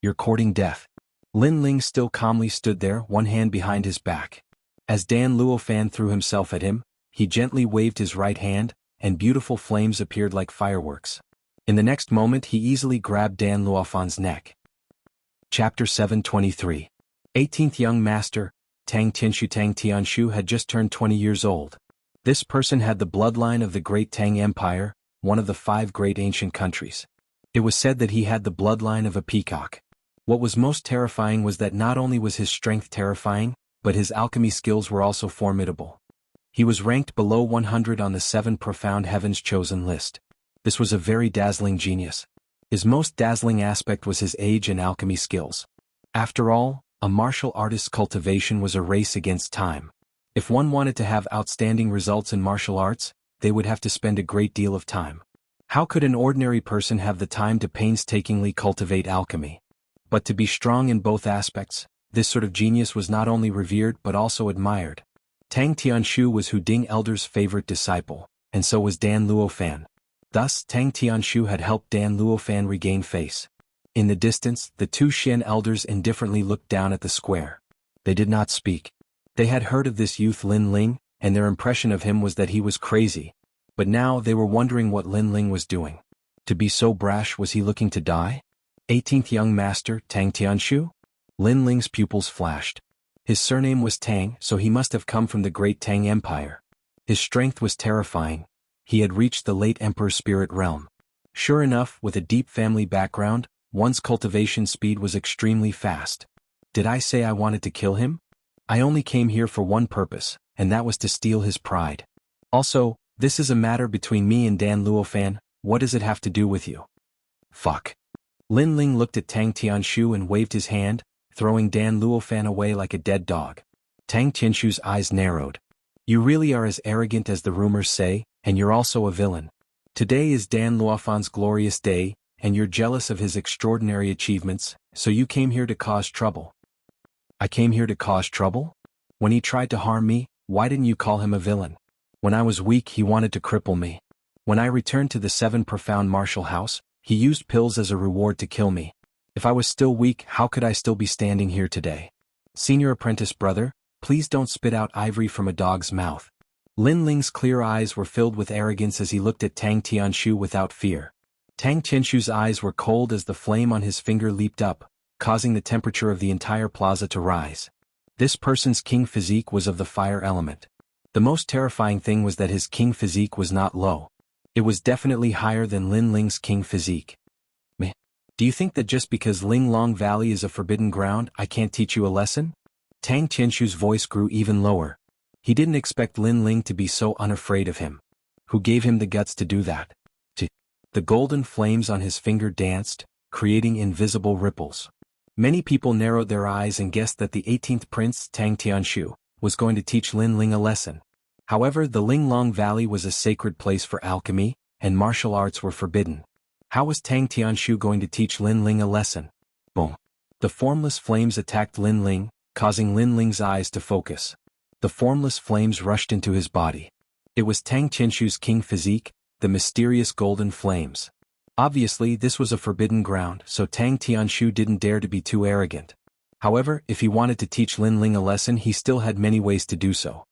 You're courting death. Lin Ling still calmly stood there, one hand behind his back. As Dan Luofan threw himself at him, he gently waved his right hand, and beautiful flames appeared like fireworks. In the next moment he easily grabbed Dan Luofan's neck. Chapter 723. 18th Young Master, Tang Tianshu had just turned 20 years old. This person had the bloodline of the Great Tang Empire, one of the 5 great ancient countries. It was said that he had the bloodline of a peacock. What was most terrifying was that not only was his strength terrifying, but his alchemy skills were also formidable. He was ranked below 100 on the 7 profound heavens chosen list. This was a very dazzling genius. His most dazzling aspect was his age and alchemy skills. After all, a martial artist's cultivation was a race against time. If one wanted to have outstanding results in martial arts, they would have to spend a great deal of time. How could an ordinary person have the time to painstakingly cultivate alchemy? But to be strong in both aspects, this sort of genius was not only revered but also admired. Tang Tianshu was Hu Ding Elder's favorite disciple, and so was Dan Luofan. Thus, Tang Tianshu had helped Dan Luofan regain face. In the distance, the 2 Xian elders indifferently looked down at the square. They did not speak. They had heard of this youth Lin Ling, and their impression of him was that he was crazy. But now they were wondering what Lin Ling was doing. To be so brash, was he looking to die? 18th Young Master, Tang Tianshu? Lin Ling's pupils flashed. His surname was Tang, so he must have come from the Great Tang Empire. His strength was terrifying. He had reached the late Emperor's spirit realm. Sure enough, with a deep family background, one's cultivation speed was extremely fast. Did I say I wanted to kill him? I only came here for one purpose, and that was to steal his pride. Also, this is a matter between me and Dan Luofan. What does it have to do with you? Fuck. Lin Ling looked at Tang Tianshu and waved his hand, throwing Dan Luofan away like a dead dog. Tang Tianshu's eyes narrowed. You really are as arrogant as the rumors say, and you're also a villain. Today is Dan Luofan's glorious day, and you're jealous of his extraordinary achievements, so you came here to cause trouble. I came here to cause trouble? When he tried to harm me, why didn't you call him a villain? When I was weak, he wanted to cripple me. When I returned to the 7 profound martial house, he used pills as a reward to kill me. If I was still weak, how could I still be standing here today? Senior apprentice brother, please don't spit out ivory from a dog's mouth. Lin Ling's clear eyes were filled with arrogance as he looked at Tang Tianshu without fear. Tang Tianshu's eyes were cold as the flame on his finger leaped up, causing the temperature of the entire plaza to rise. This person's king physique was of the fire element. The most terrifying thing was that his king physique was not low. It was definitely higher than Lin Ling's king physique. Meh. Do you think that just because Ling Long Valley is a forbidden ground, I can't teach you a lesson? Tang Tianshu's voice grew even lower. He didn't expect Lin Ling to be so unafraid of him. Who gave him the guts to do that? The golden flames on his finger danced, creating invisible ripples. Many people narrowed their eyes and guessed that the 18th Prince, Tang Tianshu, was going to teach Lin Ling a lesson. However, the Ling Long Valley was a sacred place for alchemy, and martial arts were forbidden. How was Tang Tianshu going to teach Lin Ling a lesson? Boom. The formless flames attacked Lin Ling, causing Lin Ling's eyes to focus. The formless flames rushed into his body. It was Tang Qinshu's king physique, the mysterious golden flames. Obviously this was a forbidden ground, so Tang Tianshu didn't dare to be too arrogant. However, if he wanted to teach Lin Ling a lesson, he still had many ways to do so.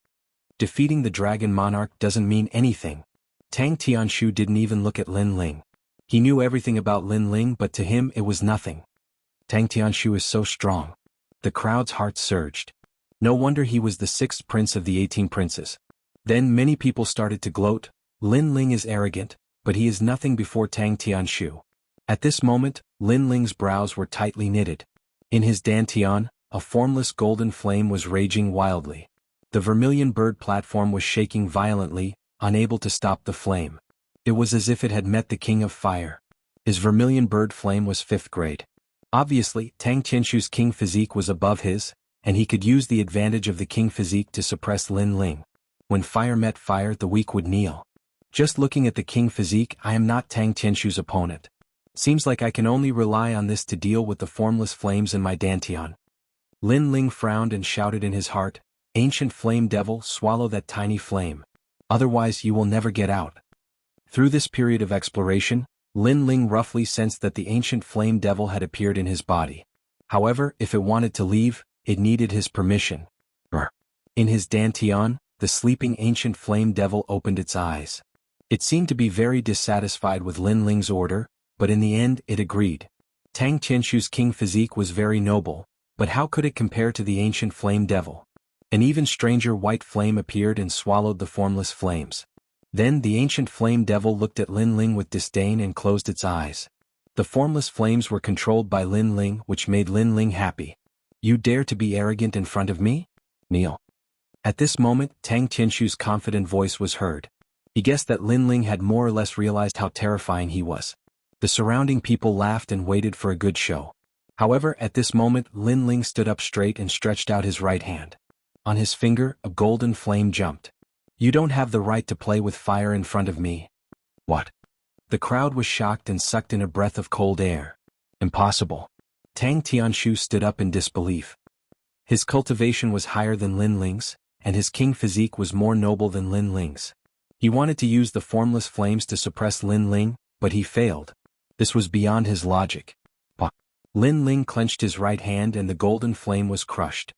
Defeating the dragon monarch doesn't mean anything. Tang Tianshu didn't even look at Lin Ling. He knew everything about Lin Ling, but to him it was nothing. Tang Tianshu is so strong. The crowd's heart surged. No wonder he was the 6th prince of the 18 princes. Then many people started to gloat. Lin Ling is arrogant, but he is nothing before Tang Tianshu. At this moment, Lin Ling's brows were tightly knitted. In his dantian, a formless golden flame was raging wildly. The vermilion bird platform was shaking violently, unable to stop the flame. It was as if it had met the king of fire. His vermilion bird flame was 5th grade. Obviously, Tang Qinshu's king physique was above his, and he could use the advantage of the king physique to suppress Lin Ling. When fire met fire, the weak would kneel. Just looking at the king physique, I am not Tang Qinshu's opponent. Seems like I can only rely on this to deal with the formless flames in my dantian. Lin Ling frowned and shouted in his heart, "Ancient flame devil, swallow that tiny flame. Otherwise you will never get out." Through this period of exploration, Lin Ling roughly sensed that the ancient flame devil had appeared in his body. However, if it wanted to leave, it needed his permission. In his dantian, the sleeping ancient flame devil opened its eyes. It seemed to be very dissatisfied with Lin Ling's order, but in the end it agreed. Tang Qinshu's king physique was very noble, but how could it compare to the ancient flame devil? An even stranger white flame appeared and swallowed the formless flames. Then the ancient flame devil looked at Lin Ling with disdain and closed its eyes. The formless flames were controlled by Lin Ling, which made Lin Ling happy. "You dare to be arrogant in front of me? Kneel." At this moment, Tang Qinshu's confident voice was heard. He guessed that Lin Ling had more or less realized how terrifying he was. The surrounding people laughed and waited for a good show. However, at this moment, Lin Ling stood up straight and stretched out his right hand. On his finger, a golden flame jumped. "You don't have the right to play with fire in front of me." "What?" The crowd was shocked and sucked in a breath of cold air. "Impossible." Tang Tianshu stood up in disbelief. His cultivation was higher than Lin Ling's, and his king physique was more noble than Lin Ling's. He wanted to use the formless flames to suppress Lin Ling, but he failed. This was beyond his logic. Lin Ling clenched his right hand and the golden flame was crushed.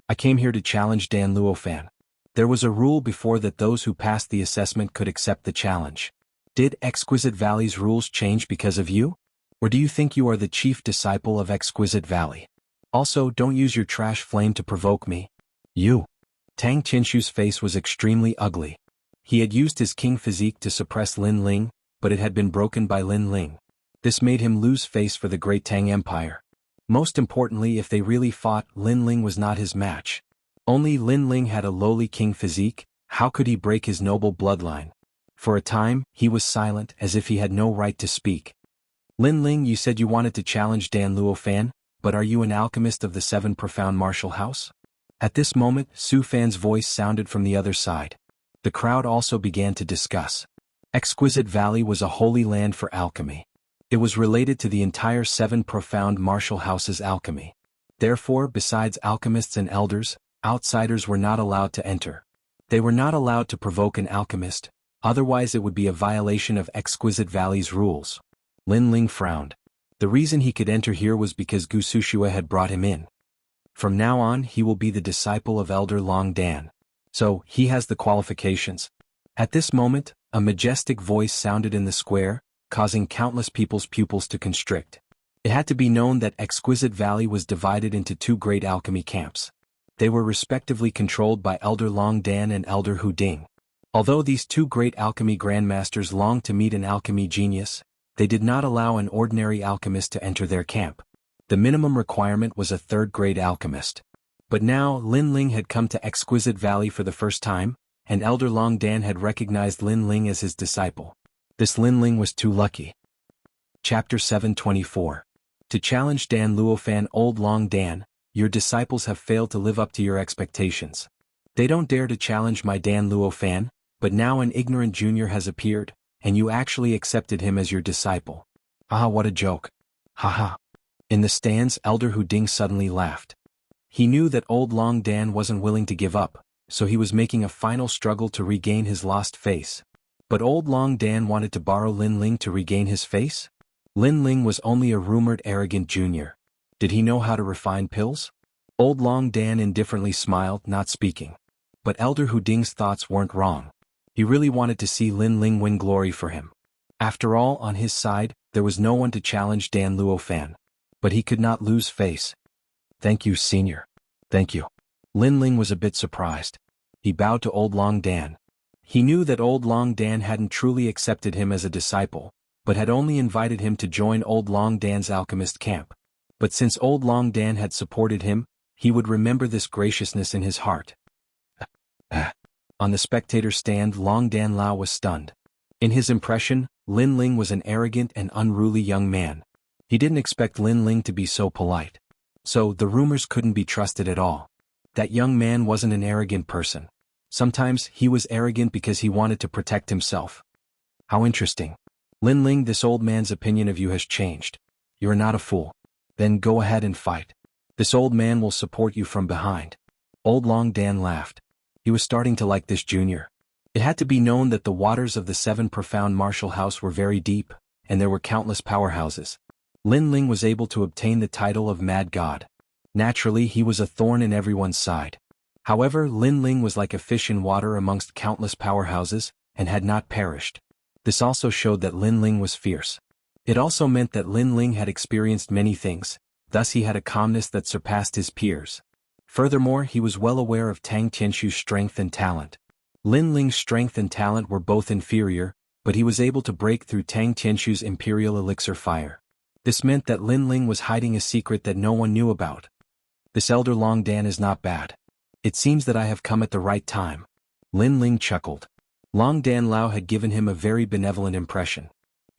"I came here to challenge Dan Luofan. There was a rule before that those who passed the assessment could accept the challenge. Did Exquisite Valley's rules change because of you? Or do you think you are the chief disciple of Exquisite Valley? Also, don't use your trash flame to provoke me." "You." Tang Qinshu's face was extremely ugly. He had used his king physique to suppress Lin Ling, but it had been broken by Lin Ling. This made him lose face for the great Tang Empire. Most importantly, if they really fought, Lin Ling was not his match. Only Lin Ling had a lowly king physique. How could he break his noble bloodline? For a time, he was silent, as if he had no right to speak. "Lin Ling, you said you wanted to challenge Dan Luofan, but are you an alchemist of the 7 profound martial house?" At this moment, Su Fan's voice sounded from the other side. The crowd also began to discuss. Exquisite Valley was a holy land for alchemy. It was related to the entire 7 profound martial houses' alchemy. Therefore, besides alchemists and elders, outsiders were not allowed to enter. They were not allowed to provoke an alchemist, otherwise it would be a violation of Exquisite Valley's rules. Lin Ling frowned. The reason he could enter here was because Gu Sushua had brought him in. From now on, he will be the disciple of Elder Long Dan. So, he has the qualifications. At this moment, a majestic voice sounded in the square, causing countless people's pupils to constrict. It had to be known that Exquisite Valley was divided into 2 great alchemy camps. They were respectively controlled by Elder Long Dan and Elder Hu Ding. Although these 2 great alchemy grandmasters longed to meet an alchemy genius, they did not allow an ordinary alchemist to enter their camp. The minimum requirement was a 3rd-grade alchemist. But now, Lin Ling had come to Exquisite Valley for the first time, and Elder Long Dan had recognized Lin Ling as his disciple. This Lin Ling was too lucky. Chapter 724. To challenge Dan Luofan. Old Long Dan, your disciples have failed to live up to your expectations. They don't dare to challenge my Dan Luofan, but now an ignorant junior has appeared, and you actually accepted him as your disciple. Ah, what a joke. Haha. In the stands, Elder Hu Ding suddenly laughed. He knew that Old Long Dan wasn't willing to give up, so he was making a final struggle to regain his lost face. But old Long Dan wanted to borrow Lin Ling to regain his face? Lin Ling was only a rumored arrogant junior. Did he know how to refine pills? Old Long Dan indifferently smiled, not speaking. But Elder Hu Ding's thoughts weren't wrong. He really wanted to see Lin Ling win glory for him. After all, on his side, there was no one to challenge Dan Luofan. But he could not lose face. Thank you, senior. Thank you. Lin Ling was a bit surprised. He bowed to old Long Dan. He knew that old Long Dan hadn't truly accepted him as a disciple, but had only invited him to join old Long Dan's alchemist camp. But since old Long Dan had supported him, he would remember this graciousness in his heart. On the spectator stand, Long Dan Lao was stunned. In his impression, Lin Ling was an arrogant and unruly young man. He didn't expect Lin Ling to be so polite. So, the rumors couldn't be trusted at all. That young man wasn't an arrogant person. Sometimes, he was arrogant because he wanted to protect himself. How interesting. Lin Ling, this old man's opinion of you has changed. You are not a fool. Then go ahead and fight. This old man will support you from behind. Old Long Dan laughed. He was starting to like this junior. It had to be known that the waters of the seven profound martial house were very deep, and there were countless powerhouses. Lin Ling was able to obtain the title of Mad God. Naturally, he was a thorn in everyone's side. However, Lin Ling was like a fish in water amongst countless powerhouses, and had not perished. This also showed that Lin Ling was fierce. It also meant that Lin Ling had experienced many things, thus he had a calmness that surpassed his peers. Furthermore, he was well aware of Tang Tianshu's strength and talent. Lin Ling's strength and talent were both inferior, but he was able to break through Tang Tianshu's imperial elixir fire. This meant that Lin Ling was hiding a secret that no one knew about. This elder Long Dan is not bad. It seems that I have come at the right time. Lin Ling chuckled. Long Dan Lao had given him a very benevolent impression.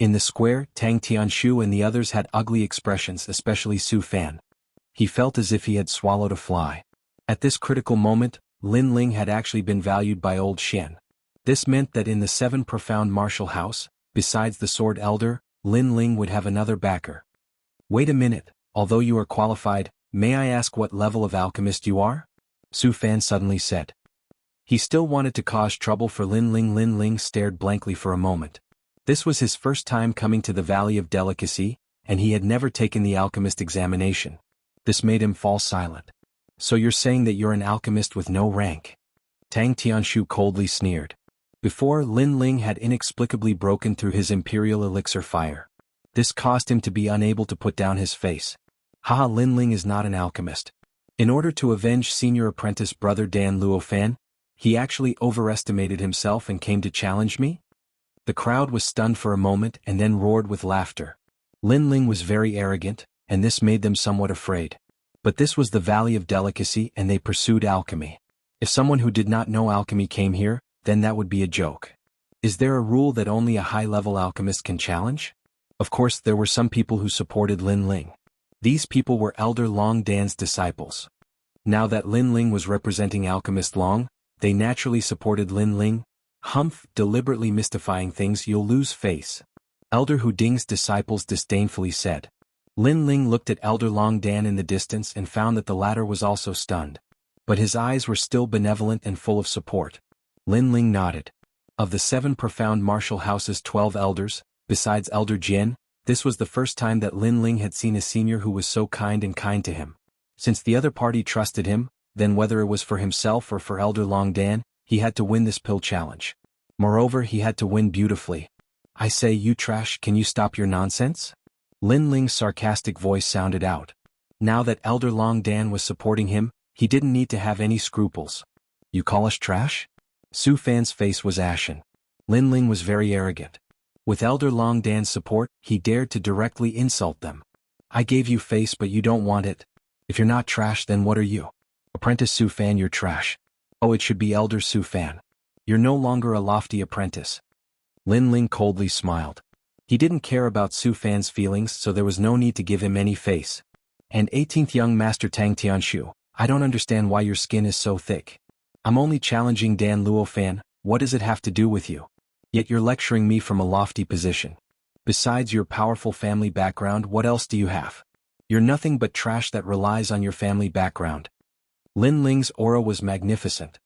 In the square, Tang Tianshu and the others had ugly expressions, especially Su Fan. He felt as if he had swallowed a fly. At this critical moment, Lin Ling had actually been valued by old Xian. This meant that in the seven profound martial house, besides the Sword Elder, Lin Ling would have another backer. Wait a minute, although you are qualified, may I ask what level of alchemist you are? Su Fan suddenly said. He still wanted to cause trouble for Lin Ling. Lin Ling stared blankly for a moment. This was his first time coming to the Valley of Delicacy, and he had never taken the alchemist examination. This made him fall silent. So you're saying that you're an alchemist with no rank? Tang Tianshu coldly sneered. Before, Lin Ling had inexplicably broken through his imperial elixir fire. This caused him to be unable to put down his face. Haha, Lin Ling is not an alchemist. In order to avenge senior apprentice brother Dan Luofan, he actually overestimated himself and came to challenge me? The crowd was stunned for a moment and then roared with laughter. Lin Ling was very arrogant, and this made them somewhat afraid. But this was the Valley of Delicacy and they pursued alchemy. If someone who did not know alchemy came here, then that would be a joke. Is there a rule that only a high-level alchemist can challenge? Of course, there were some people who supported Lin Ling. These people were Elder Long Dan's disciples. Now that Lin Ling was representing Alchemist Long, they naturally supported Lin Ling. Humph, deliberately mystifying things, you'll lose face. Elder Hu Ding's disciples disdainfully said. Lin Ling looked at Elder Long Dan in the distance and found that the latter was also stunned. But his eyes were still benevolent and full of support. Lin Ling nodded. Of the seven profound martial house's 12 elders, besides Elder Jian, this was the first time that Lin Ling had seen a senior who was so kind to him. Since the other party trusted him, then whether it was for himself or for Elder Long Dan, he had to win this pill challenge. Moreover, he had to win beautifully. I say, you trash, can you stop your nonsense? Lin Ling's sarcastic voice sounded out. Now that Elder Long Dan was supporting him, he didn't need to have any scruples. You call us trash? Su Fan's face was ashen. Lin Ling was very arrogant. With Elder Long Dan's support, he dared to directly insult them. I gave you face but you don't want it. If you're not trash, then what are you? Apprentice Su Fan, you're trash. Oh, it should be Elder Su Fan. You're no longer a lofty apprentice. Lin Ling coldly smiled. He didn't care about Su Fan's feelings, so there was no need to give him any face. And 18th young Master Tang Tianshu, I don't understand why your skin is so thick. I'm only challenging Dan Luofan, what does it have to do with you? Yet you're lecturing me from a lofty position. Besides your powerful family background, what else do you have? You're nothing but trash that relies on your family background. Lin Ling's aura was magnificent.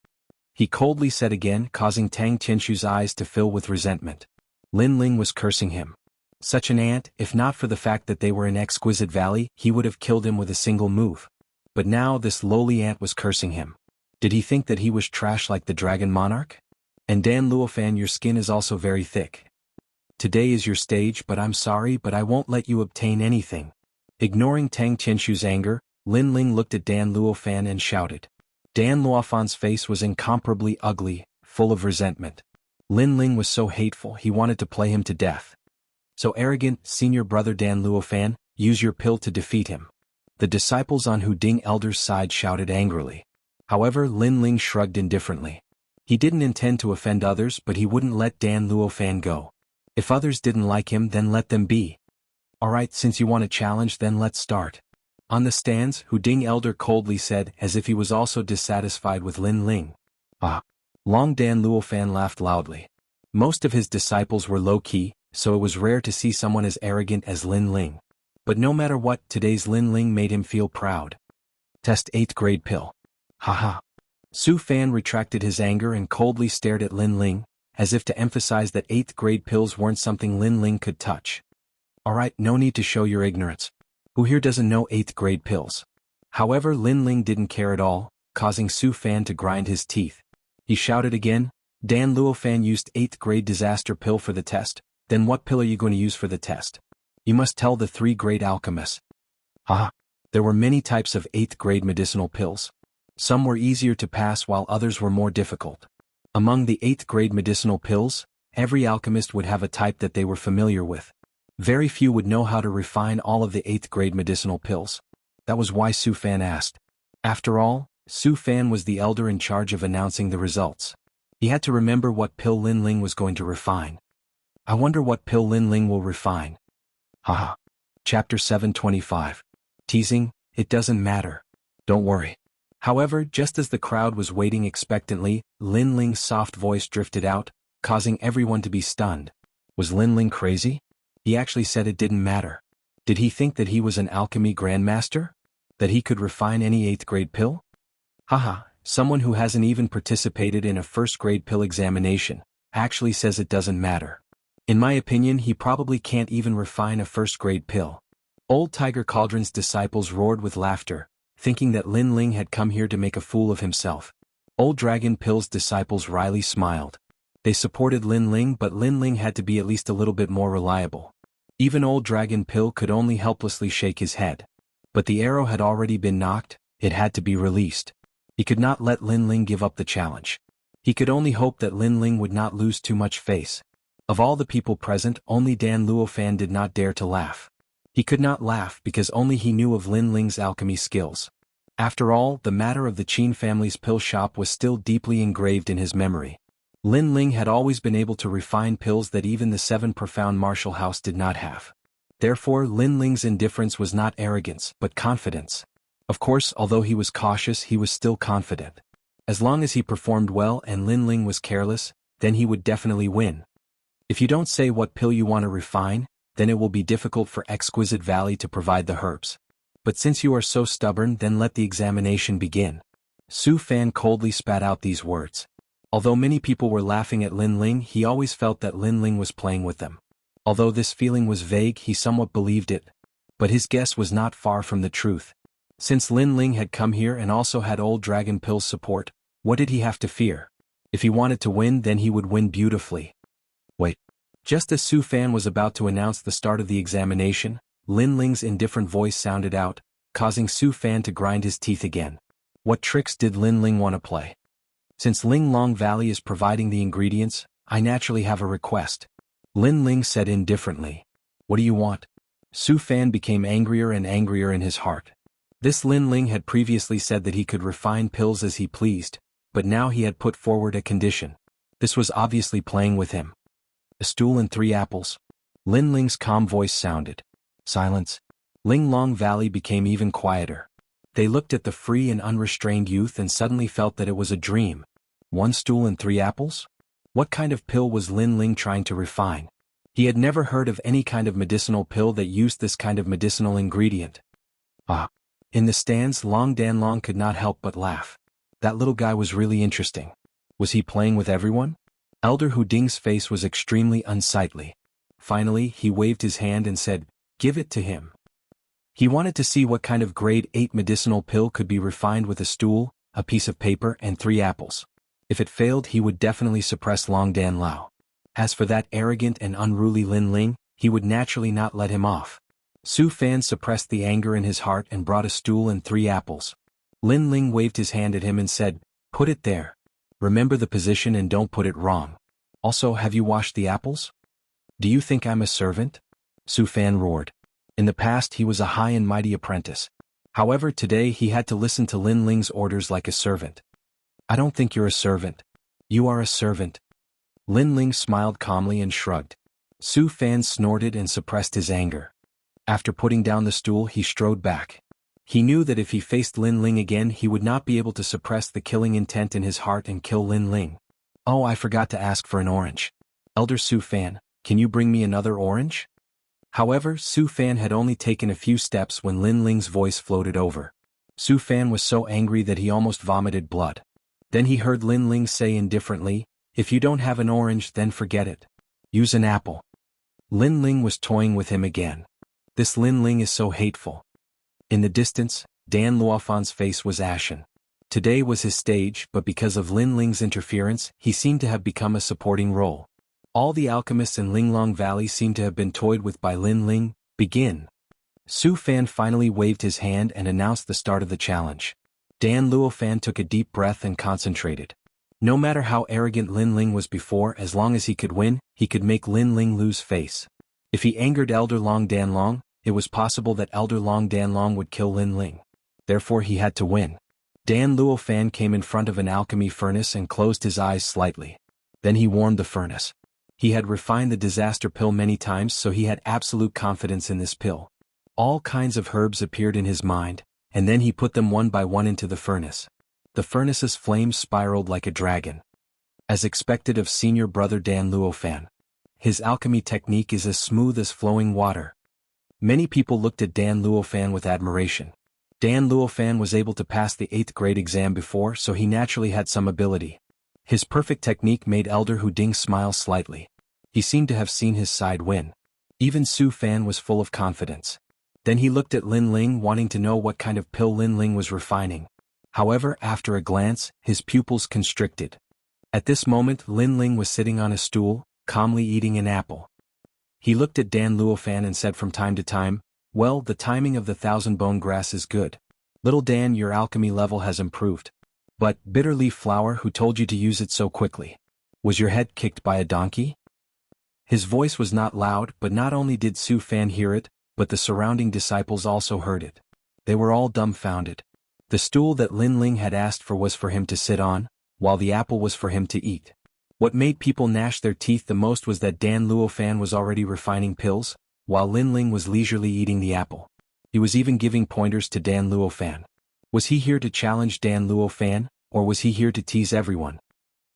he coldly said again, causing Tang Tianshu's eyes to fill with resentment. Lin Ling was cursing him. Such an ant, if not for the fact that they were in Exquisite Valley, he would have killed him with a single move. But now this lowly ant was cursing him. Did he think that he was trash like the Dragon Monarch? And Dan Luofan, your skin is also very thick. Today is your stage, but I'm sorry, but I won't let you obtain anything. Ignoring Tang Tianshu's anger, Lin Ling looked at Dan Luofan and shouted. Dan Luofan's face was incomparably ugly, full of resentment. Lin Ling was so hateful he wanted to play him to death. So arrogant, senior brother Dan Luofan, use your pill to defeat him. The disciples on Hu Ding Elder's side shouted angrily. However, Lin Ling shrugged indifferently. He didn't intend to offend others, but he wouldn't let Dan Luofan go. If others didn't like him, then let them be. Alright, since you want a challenge, then let's start. On the stands, Hu Ding Elder coldly said, as if he was also dissatisfied with Lin Ling. Ah. Long Dan Luofan laughed loudly. Most of his disciples were low-key, so it was rare to see someone as arrogant as Lin Ling. But no matter what, today's Lin Ling made him feel proud. Test 8th grade pill. Haha. Su Fan retracted his anger and coldly stared at Lin Ling, as if to emphasize that 8th grade pills weren't something Lin Ling could touch. Alright, no need to show your ignorance. Who here doesn't know 8th grade pills? However, Lin Ling didn't care at all, causing Su Fan to grind his teeth. He shouted again, Dan Luofan used 8th grade disaster pill for the test, then what pill are you going to use for the test? You must tell the 3 great alchemists. Haha. There were many types of 8th grade medicinal pills. Some were easier to pass while others were more difficult. Among the 8th grade medicinal pills, every alchemist would have a type that they were familiar with. Very few would know how to refine all of the 8th grade medicinal pills. That was why Su Fan asked. After all, Su Fan was the elder in charge of announcing the results. He had to remember what pill Lin Ling was going to refine. I wonder what pill Lin Ling will refine. Haha. Chapter 725. Teasing, it doesn't matter. Don't worry. However, just as the crowd was waiting expectantly, Lin Ling's soft voice drifted out, causing everyone to be stunned. Was Lin Ling crazy? He actually said it didn't matter. Did he think that he was an alchemy grandmaster? That he could refine any 8th grade pill? Haha, someone who hasn't even participated in a 1st grade pill examination actually says it doesn't matter. In my opinion, he probably can't even refine a 1st grade pill. Old Tiger Cauldron's disciples roared with laughter, thinking that Lin Ling had come here to make a fool of himself. Old Dragon Pill's disciples wryly smiled. They supported Lin Ling, but Lin Ling had to be at least a little bit more reliable. Even Old Dragon Pill could only helplessly shake his head. But the arrow had already been knocked, it had to be released. He could not let Lin Ling give up the challenge. He could only hope that Lin Ling would not lose too much face. Of all the people present, only Dan Luofan did not dare to laugh. He could not laugh because only he knew of Lin Ling's alchemy skills. After all, the matter of the Qin family's pill shop was still deeply engraved in his memory. Lin Ling had always been able to refine pills that even the 7 profound martial house did not have. Therefore, Lin Ling's indifference was not arrogance, but confidence. Of course, although he was cautious, he was still confident. As long as he performed well and Lin Ling was careless, then he would definitely win. If you don't say what pill you want to refine, then it will be difficult for Exquisite Valley to provide the herbs. But since you are so stubborn, then let the examination begin. Su Fan coldly spat out these words. Although many people were laughing at Lin Ling, he always felt that Lin Ling was playing with them. Although this feeling was vague, he somewhat believed it. But his guess was not far from the truth. Since Lin Ling had come here and also had Old Dragon Pill's support, what did he have to fear? If he wanted to win, then he would win beautifully. Wait. Just as Su Fan was about to announce the start of the examination, Lin Ling's indifferent voice sounded out, causing Su Fan to grind his teeth again. What tricks did Lin Ling want to play? Since Ling Long Valley is providing the ingredients, I naturally have a request. Lin Ling said indifferently. What do you want? Su Fan became angrier and angrier in his heart. This Lin Ling had previously said that he could refine pills as he pleased, but now he had put forward a condition. This was obviously playing with him. A stool and 3 apples. Lin Ling's calm voice sounded. Silence. Ling Long Valley became even quieter. They looked at the free and unrestrained youth and suddenly felt that it was a dream. 1 stool and 3 apples? What kind of pill was Lin Ling trying to refine? He had never heard of any kind of medicinal pill that used this kind of medicinal ingredient. Ah. In the stands, Long Dan Long could not help but laugh. That little guy was really interesting. Was he playing with everyone? Elder Hu Ding's face was extremely unsightly. Finally, he waved his hand and said, "Give it to him." He wanted to see what kind of grade 8 medicinal pill could be refined with a stool, a piece of paper and 3 apples. If it failed, he would definitely suppress Long Dan Lao. As for that arrogant and unruly Lin Ling, he would naturally not let him off. Su Fan suppressed the anger in his heart and brought a stool and 3 apples. Lin Ling waved his hand at him and said, "Put it there. Remember the position and don't put it wrong. Also, have you washed the apples? Do you think I'm a servant?" Su Fan roared. In the past he was a high and mighty apprentice. However, today he had to listen to Lin Ling's orders like a servant. "I don't think you're a servant. You are a servant." Lin Ling smiled calmly and shrugged. Su Fan snorted and suppressed his anger. After putting down the stool, he strode back. He knew that if he faced Lin Ling again, he would not be able to suppress the killing intent in his heart and kill Lin Ling. "Oh, I forgot to ask for an orange. Elder Su Fan, can you bring me another orange?" However, Su Fan had only taken a few steps when Lin Ling's voice floated over. Su Fan was so angry that he almost vomited blood. Then he heard Lin Ling say indifferently, "If you don't have an orange, then forget it. Use an apple." Lin Ling was toying with him again. This Lin Ling is so hateful. In the distance, Dan Luofan's face was ashen. Today was his stage, but because of Lin Ling's interference, he seemed to have become a supporting role. All the alchemists in Linglong Valley seemed to have been toyed with by Lin Ling. "Begin." Su Fan finally waved his hand and announced the start of the challenge. Dan Luofan took a deep breath and concentrated. No matter how arrogant Lin Ling was before, as long as he could win, he could make Lin Ling lose face. If he angered Elder Long Danlong, it was possible that Elder Long Danlong would kill Lin Ling. Therefore he had to win. Dan Luofan came in front of an alchemy furnace and closed his eyes slightly. Then he warmed the furnace. He had refined the disaster pill many times, so he had absolute confidence in this pill. All kinds of herbs appeared in his mind, and then he put them one by one into the furnace. The furnace's flames spiraled like a dragon. As expected of senior brother Dan Luofan. His alchemy technique is as smooth as flowing water. Many people looked at Dan Luofan with admiration. Dan Luofan was able to pass the 8th grade exam before, so he naturally had some ability. His perfect technique made Elder Hu Ding smile slightly. He seemed to have seen his side win. Even Su Fan was full of confidence. Then he looked at Lin Ling, wanting to know what kind of pill Lin Ling was refining. However, after a glance, his pupils constricted. At this moment, Lin Ling was sitting on a stool, calmly eating an apple. He looked at Dan Luofan and said from time to time, "Well, the timing of the 1,000-bone grass is good. Little Dan, your alchemy level has improved. But, bitter leaf flower, who told you to use it so quickly? Was your head kicked by a donkey?" His voice was not loud, but not only did Su Fan hear it, but the surrounding disciples also heard it. They were all dumbfounded. The stool that Lin Ling had asked for was for him to sit on, while the apple was for him to eat. What made people gnash their teeth the most was that Dan Luofan was already refining pills, while Lin Ling was leisurely eating the apple. He was even giving pointers to Dan Luofan. Was he here to challenge Dan Luofan, or was he here to tease everyone?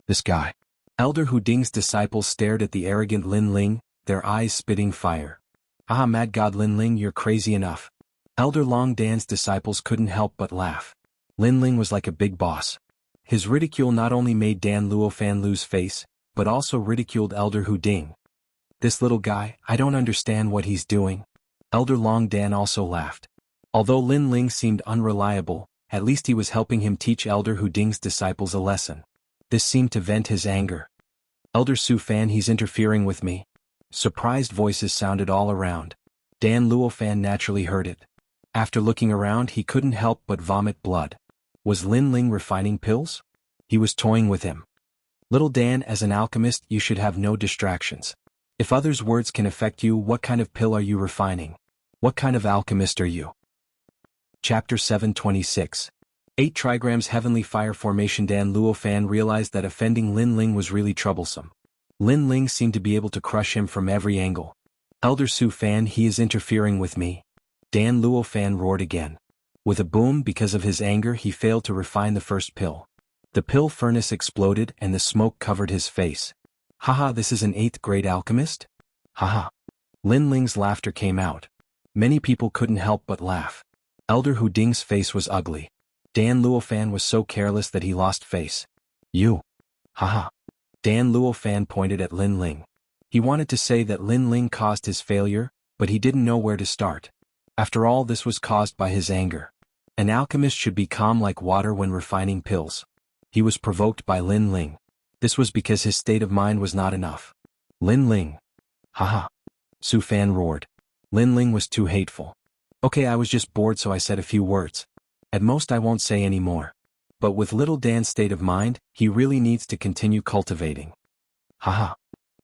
This guy. Elder Hu Ding's disciples stared at the arrogant Lin Ling, their eyes spitting fire. "Ah, mad god Lin Ling, you're crazy enough." Elder Long Dan's disciples couldn't help but laugh. Lin Ling was like a big boss. His ridicule not only made Dan Luofan lose face, but also ridiculed Elder Hu Ding. "This little guy, I don't understand what he's doing." Elder Long Dan also laughed. Although Lin Ling seemed unreliable, at least he was helping him teach Elder Hu Ding's disciples a lesson. This seemed to vent his anger. "Elder Su Fan, he's interfering with me." Surprised voices sounded all around. Dan Luofan naturally heard it. After looking around, he couldn't help but vomit blood. Was Lin Ling refining pills? He was toying with him. "Little Dan, as an alchemist, you should have no distractions. If others' words can affect you, what kind of pill are you refining? What kind of alchemist are you?" Chapter 726. 8 trigrams Heavenly Fire Formation. Dan Luofan realized that offending Lin Ling was really troublesome. Lin Ling seemed to be able to crush him from every angle. "Elder Su Fan, he is interfering with me." Dan Luofan roared again. With a boom, because of his anger, he failed to refine the first pill. The pill furnace exploded and the smoke covered his face. "Haha, this is an 8th grade alchemist? Haha." Lin Ling's laughter came out. Many people couldn't help but laugh. Elder Hu Ding's face was ugly. Dan Luofan was so careless that he lost face. "You. Haha. Dan Luofan pointed at Lin Ling. He wanted to say that Lin Ling caused his failure, but he didn't know where to start. After all, this was caused by his anger. An alchemist should be calm like water when refining pills. He was provoked by Lin Ling. This was because his state of mind was not enough. Lin Ling. Haha. Su Fan roared. Lin Ling was too hateful. Okay, I was just bored, so I said a few words. At most I won't say any more. But with little Dan's state of mind, he really needs to continue cultivating. Haha.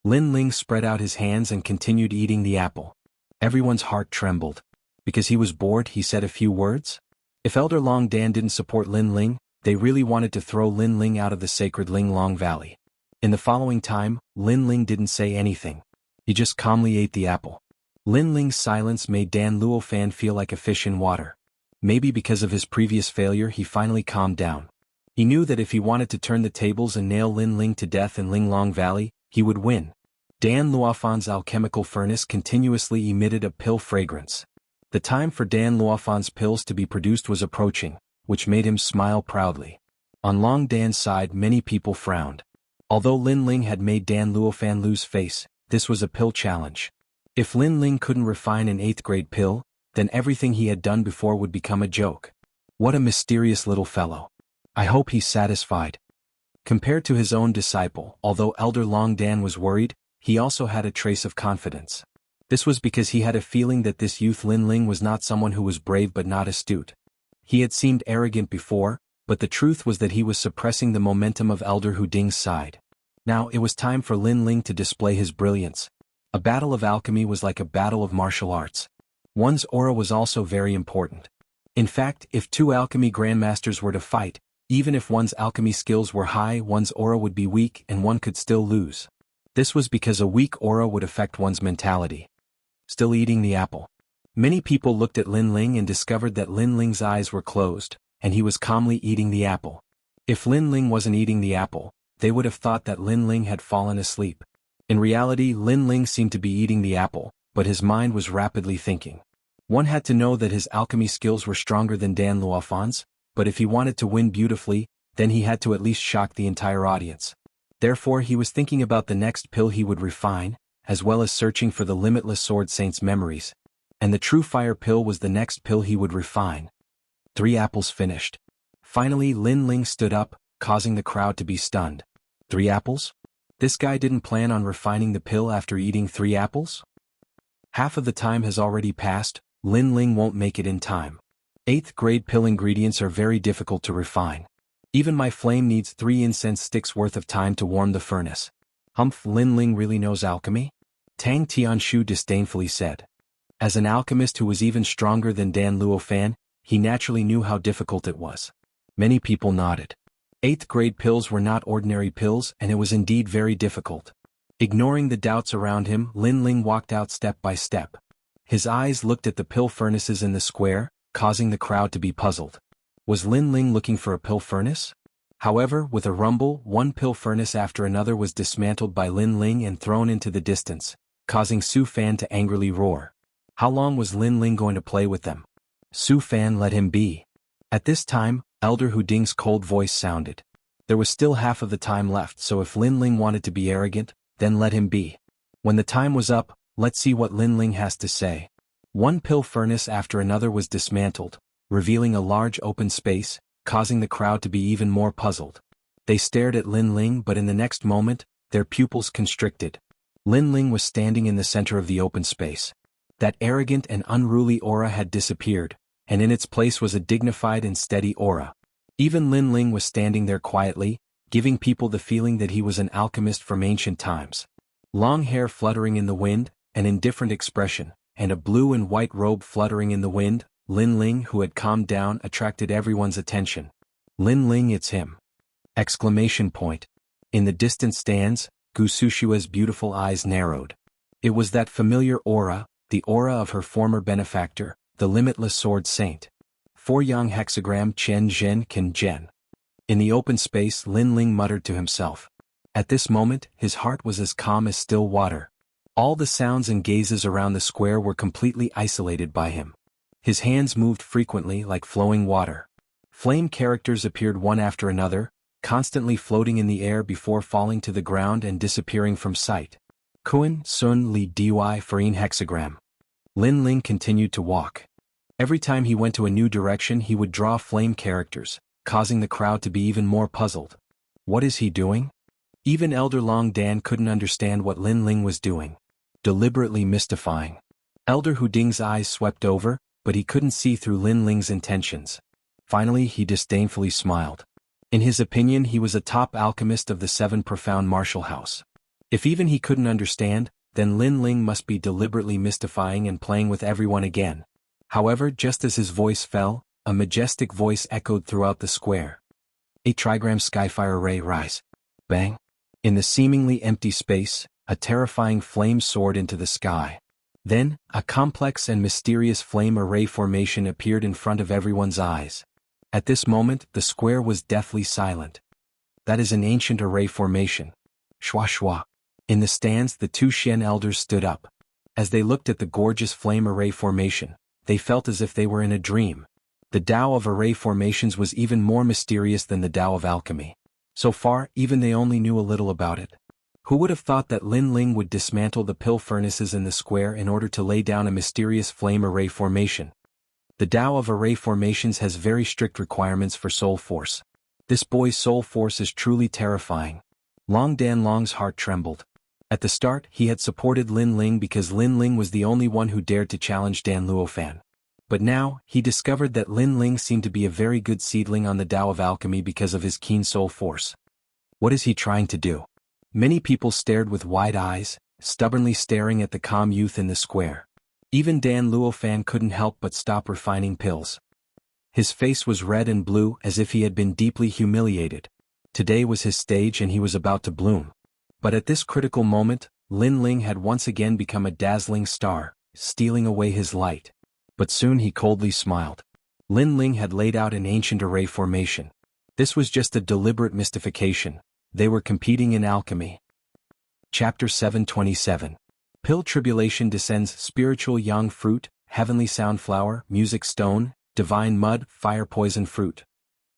Lin Ling spread out his hands and continued eating the apple. Everyone's heart trembled. Because he was bored, he said a few words? If Elder Long Dan didn't support Lin Ling, they really wanted to throw Lin Ling out of the sacred Ling Long Valley. In the following time, Lin Ling didn't say anything. He just calmly ate the apple. Lin Ling's silence made Dan Luofan feel like a fish in water. Maybe because of his previous failure, he finally calmed down. He knew that if he wanted to turn the tables and nail Lin Ling to death in Ling Long Valley, he would win. Dan Luofan's alchemical furnace continuously emitted a pill fragrance. The time for Dan Luofan's pills to be produced was approaching, which made him smile proudly. On Long Dan's side, many people frowned. Although Lin Ling had made Dan Luofan lose face, this was a pill challenge. If Lin Ling couldn't refine an 8th grade pill, then everything he had done before would become a joke. What a mysterious little fellow. I hope he's satisfied. Compared to his own disciple, although Elder Long Dan was worried, he also had a trace of confidence. This was because he had a feeling that this youth Lin Ling was not someone who was brave but not astute. He had seemed arrogant before, but the truth was that he was suppressing the momentum of Elder Hu Ding's side. Now it was time for Lin Ling to display his brilliance. A battle of alchemy was like a battle of martial arts. One's aura was also very important. In fact, if two alchemy grandmasters were to fight, even if one's alchemy skills were high, one's aura would be weak and one could still lose. This was because a weak aura would affect one's mentality. Still eating the apple. Many people looked at Lin Ling and discovered that Lin Ling's eyes were closed, and he was calmly eating the apple. If Lin Ling wasn't eating the apple, they would have thought that Lin Ling had fallen asleep. In reality, Lin Ling seemed to be eating the apple, but his mind was rapidly thinking. One had to know that his alchemy skills were stronger than Dan Luofan's, but if he wanted to win beautifully, then he had to at least shock the entire audience. Therefore he was thinking about the next pill he would refine, as well as searching for the limitless Sword Saint's memories. And the true fire pill was the next pill he would refine. 3 apples finished. Finally Lin Ling stood up, causing the crowd to be stunned. 3 apples? This guy didn't plan on refining the pill after eating 3 apples? Half of the time has already passed, Lin Ling won't make it in time. 8th grade pill ingredients are very difficult to refine. Even my flame needs 3 incense sticks worth of time to warm the furnace. Humph, Lin Ling really knows alchemy? Tang Tianshu disdainfully said. As an alchemist who was even stronger than Dan Luofan, he naturally knew how difficult it was. Many people nodded. 8th grade pills were not ordinary pills, and it was indeed very difficult. Ignoring the doubts around him, Lin Ling walked out step by step. His eyes looked at the pill furnaces in the square, causing the crowd to be puzzled. Was Lin Ling looking for a pill furnace? However, with a rumble, one pill furnace after another was dismantled by Lin Ling and thrown into the distance, causing Su Fan to angrily roar. How long was Lin Ling going to play with them? Su Fan let him be. At this time, Elder Hu Ding's cold voice sounded. There was still half of the time left, so if Lin Ling wanted to be arrogant, then let him be. When the time was up, let's see what Lin Ling has to say. One pill furnace after another was dismantled, revealing a large open space, causing the crowd to be even more puzzled. They stared at Lin Ling, but in the next moment, their pupils constricted. Lin Ling was standing in the center of the open space. That arrogant and unruly aura had disappeared, and in its place was a dignified and steady aura. Even Lin Ling was standing there quietly, giving people the feeling that he was an alchemist from ancient times. Long hair fluttering in the wind, an indifferent expression, and a blue and white robe fluttering in the wind, Lin Ling, who had calmed down, attracted everyone's attention. Lin Ling, it's him! Exclamation point. In the distant stands, Gu Sushua's beautiful eyes narrowed. It was that familiar aura, the aura of her former benefactor, the limitless Sword Saint. 4 Yang hexagram Chen Zhen Ken Zhen. In the open space, Lin Ling muttered to himself. At this moment, his heart was as calm as still water. All the sounds and gazes around the square were completely isolated by him. His hands moved frequently like flowing water. Flame characters appeared one after another, constantly floating in the air before falling to the ground and disappearing from sight. Kun Sun Li Dy Farine Hexagram. Lin Ling continued to walk. Every time he went to a new direction he would draw flame characters, causing the crowd to be even more puzzled. What is he doing? Even Elder Long Dan couldn't understand what Lin Ling was doing. Deliberately mystifying. Elder Hu Ding's eyes swept over, but he couldn't see through Lin Ling's intentions. Finally he disdainfully smiled. In his opinion he was a top alchemist of the 7 profound martial house. If even he couldn't understand, then Lin Ling must be deliberately mystifying and playing with everyone again. However, just as his voice fell, a majestic voice echoed throughout the square. 8 trigram skyfire ray rise. Bang. In the seemingly empty space, a terrifying flame soared into the sky. Then, a complex and mysterious flame array formation appeared in front of everyone's eyes. At this moment, the square was deathly silent. That is an ancient array formation. Shwa shwa. In the stands the 2 Xian elders stood up. As they looked at the gorgeous flame array formation, they felt as if they were in a dream. The Tao of array formations was even more mysterious than the Tao of alchemy. So far, even they only knew a little about it. Who would have thought that Lin Ling would dismantle the pill furnaces in the square in order to lay down a mysterious flame array formation? The Tao of array formations has very strict requirements for soul force. This boy's soul force is truly terrifying. Long Dan Long's heart trembled. At the start, he had supported Lin Ling because Lin Ling was the only one who dared to challenge Dan Luofan. But now, he discovered that Lin Ling seemed to be a very good seedling on the Tao of alchemy because of his keen soul force. What is he trying to do? Many people stared with wide eyes, stubbornly staring at the calm youth in the square. Even Dan Luofan couldn't help but stop refining pills. His face was red and blue as if he had been deeply humiliated. Today was his stage and he was about to bloom. But at this critical moment, Lin Ling had once again become a dazzling star, stealing away his light. But soon he coldly smiled. Lin Ling had laid out an ancient array formation. This was just a deliberate mystification. They were competing in alchemy. Chapter 727. Pill Tribulation descends. Spiritual yang fruit, heavenly sound flower, music stone, divine mud, fire poison fruit.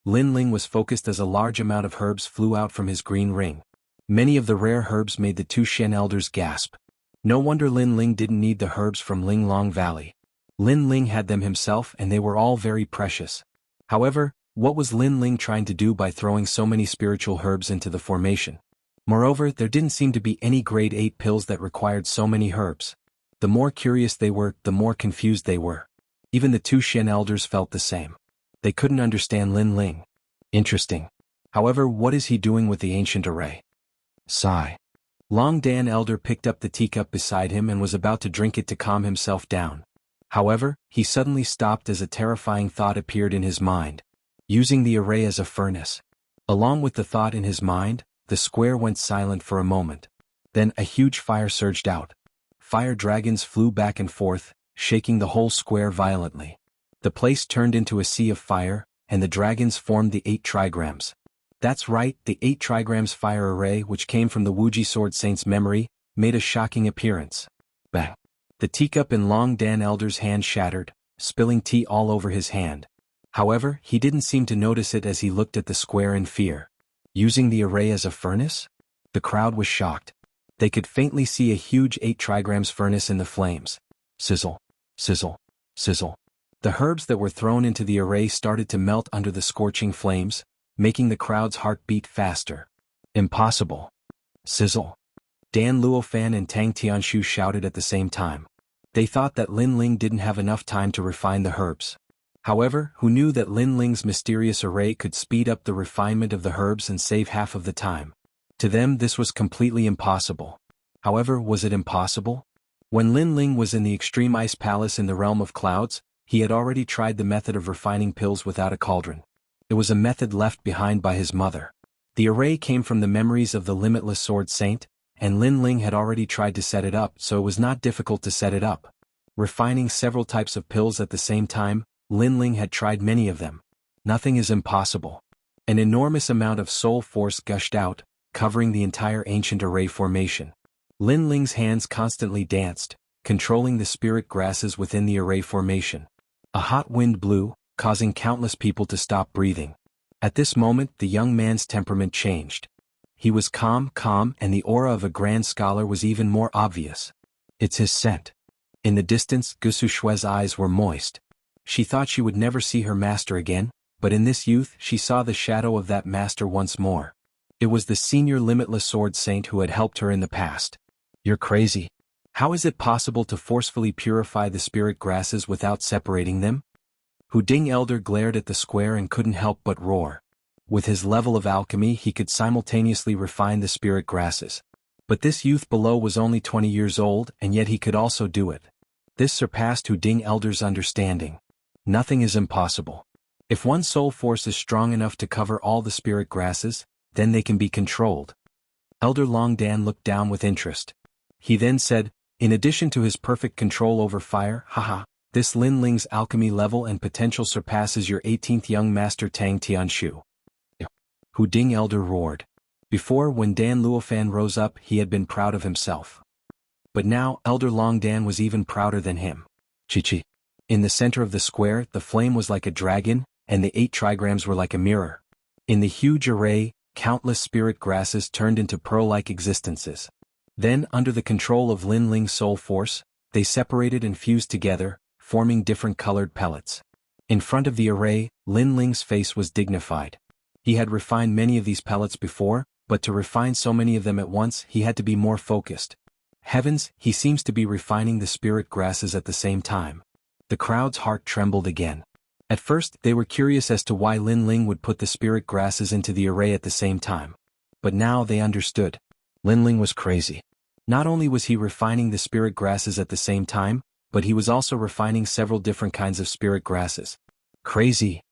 Lin Ling was focused as a large amount of herbs flew out from his green ring. Many of the rare herbs made the 2 Xian elders gasp. No wonder Lin Ling didn't need the herbs from Ling Long Valley. Lin Ling had them himself and they were all very precious. However, what was Lin Ling trying to do by throwing so many spiritual herbs into the formation? Moreover, there didn't seem to be any grade 8 pills that required so many herbs. The more curious they were, the more confused they were. Even the 2 Xian elders felt the same. They couldn't understand Lin Ling. Interesting. However, what is he doing with the ancient array? Sigh. Long Dan elder picked up the teacup beside him and was about to drink it to calm himself down. However, he suddenly stopped as a terrifying thought appeared in his mind. Using the array as a furnace. Along with the thought in his mind, the square went silent for a moment. Then a huge fire surged out. Fire dragons flew back and forth, shaking the whole square violently. The place turned into a sea of fire, and the dragons formed the 8 trigrams. That's right, the 8 trigrams fire array which came from the Wuxia Sword Saint's memory, made a shocking appearance. Bang! The teacup in Long Dan Elder's hand shattered, spilling tea all over his hand. However, he didn't seem to notice it as he looked at the square in fear. Using the array as a furnace? The crowd was shocked. They could faintly see a huge 8 trigrams furnace in the flames. Sizzle, sizzle, sizzle. The herbs that were thrown into the array started to melt under the scorching flames, making the crowd's heart beat faster. Impossible. Sizzle. Dan Luofan and Tang Tianshu shouted at the same time. They thought that Lin Ling didn't have enough time to refine the herbs. However, who knew that Lin Ling's mysterious array could speed up the refinement of the herbs and save half of the time? To them this was completely impossible. However, was it impossible? When Lin Ling was in the extreme ice palace in the realm of clouds, he had already tried the method of refining pills without a cauldron. It was a method left behind by his mother. The array came from the memories of the limitless Sword Saint, and Lin Ling had already tried to set it up, so it was not difficult to set it up. Refining several types of pills at the same time, Lin Ling had tried many of them. Nothing is impossible. An enormous amount of soul force gushed out, covering the entire ancient array formation. Lin Ling's hands constantly danced, controlling the spirit grasses within the array formation. A hot wind blew, causing countless people to stop breathing. At this moment the young man's temperament changed. He was calm, and the aura of a grand scholar was even more obvious. It's his scent. In the distance, Gusu Shue's eyes were moist. She thought she would never see her master again, but in this youth she saw the shadow of that master once more. It was the senior limitless sword saint who had helped her in the past. You're crazy. How is it possible to forcefully purify the spirit grasses without separating them? Hu Ding Elder glared at the square and couldn't help but roar. With his level of alchemy he could simultaneously refine the spirit grasses. But this youth below was only 20 years old and yet he could also do it. This surpassed Hu Ding Elder's understanding. Nothing is impossible. If one soul force is strong enough to cover all the spirit grasses, then they can be controlled. Elder Longdan looked down with interest. He then said, in addition to his perfect control over fire, this Lin Ling's alchemy level and potential surpasses your 18th young master Tang Tianshu. Hu Ding Elder roared. Before, when Dan Luofan rose up, he had been proud of himself. But now, Elder Longdan was even prouder than him. Chi. In the center of the square, the flame was like a dragon, and the 8 trigrams were like a mirror. In the huge array, countless spirit grasses turned into pearl-like existences. Then, under the control of Lin Ling's soul force, they separated and fused together, forming different colored pellets. In front of the array, Lin Ling's face was dignified. He had refined many of these pellets before, but to refine so many of them at once he had to be more focused. Heavens, he seems to be refining the spirit grasses at the same time. The crowd's heart trembled again. At first they were curious as to why Lin Ling would put the spirit grasses into the array at the same time. But now they understood. Lin Ling was crazy. Not only was he refining the spirit grasses at the same time, but he was also refining several different kinds of spirit grasses. Crazy.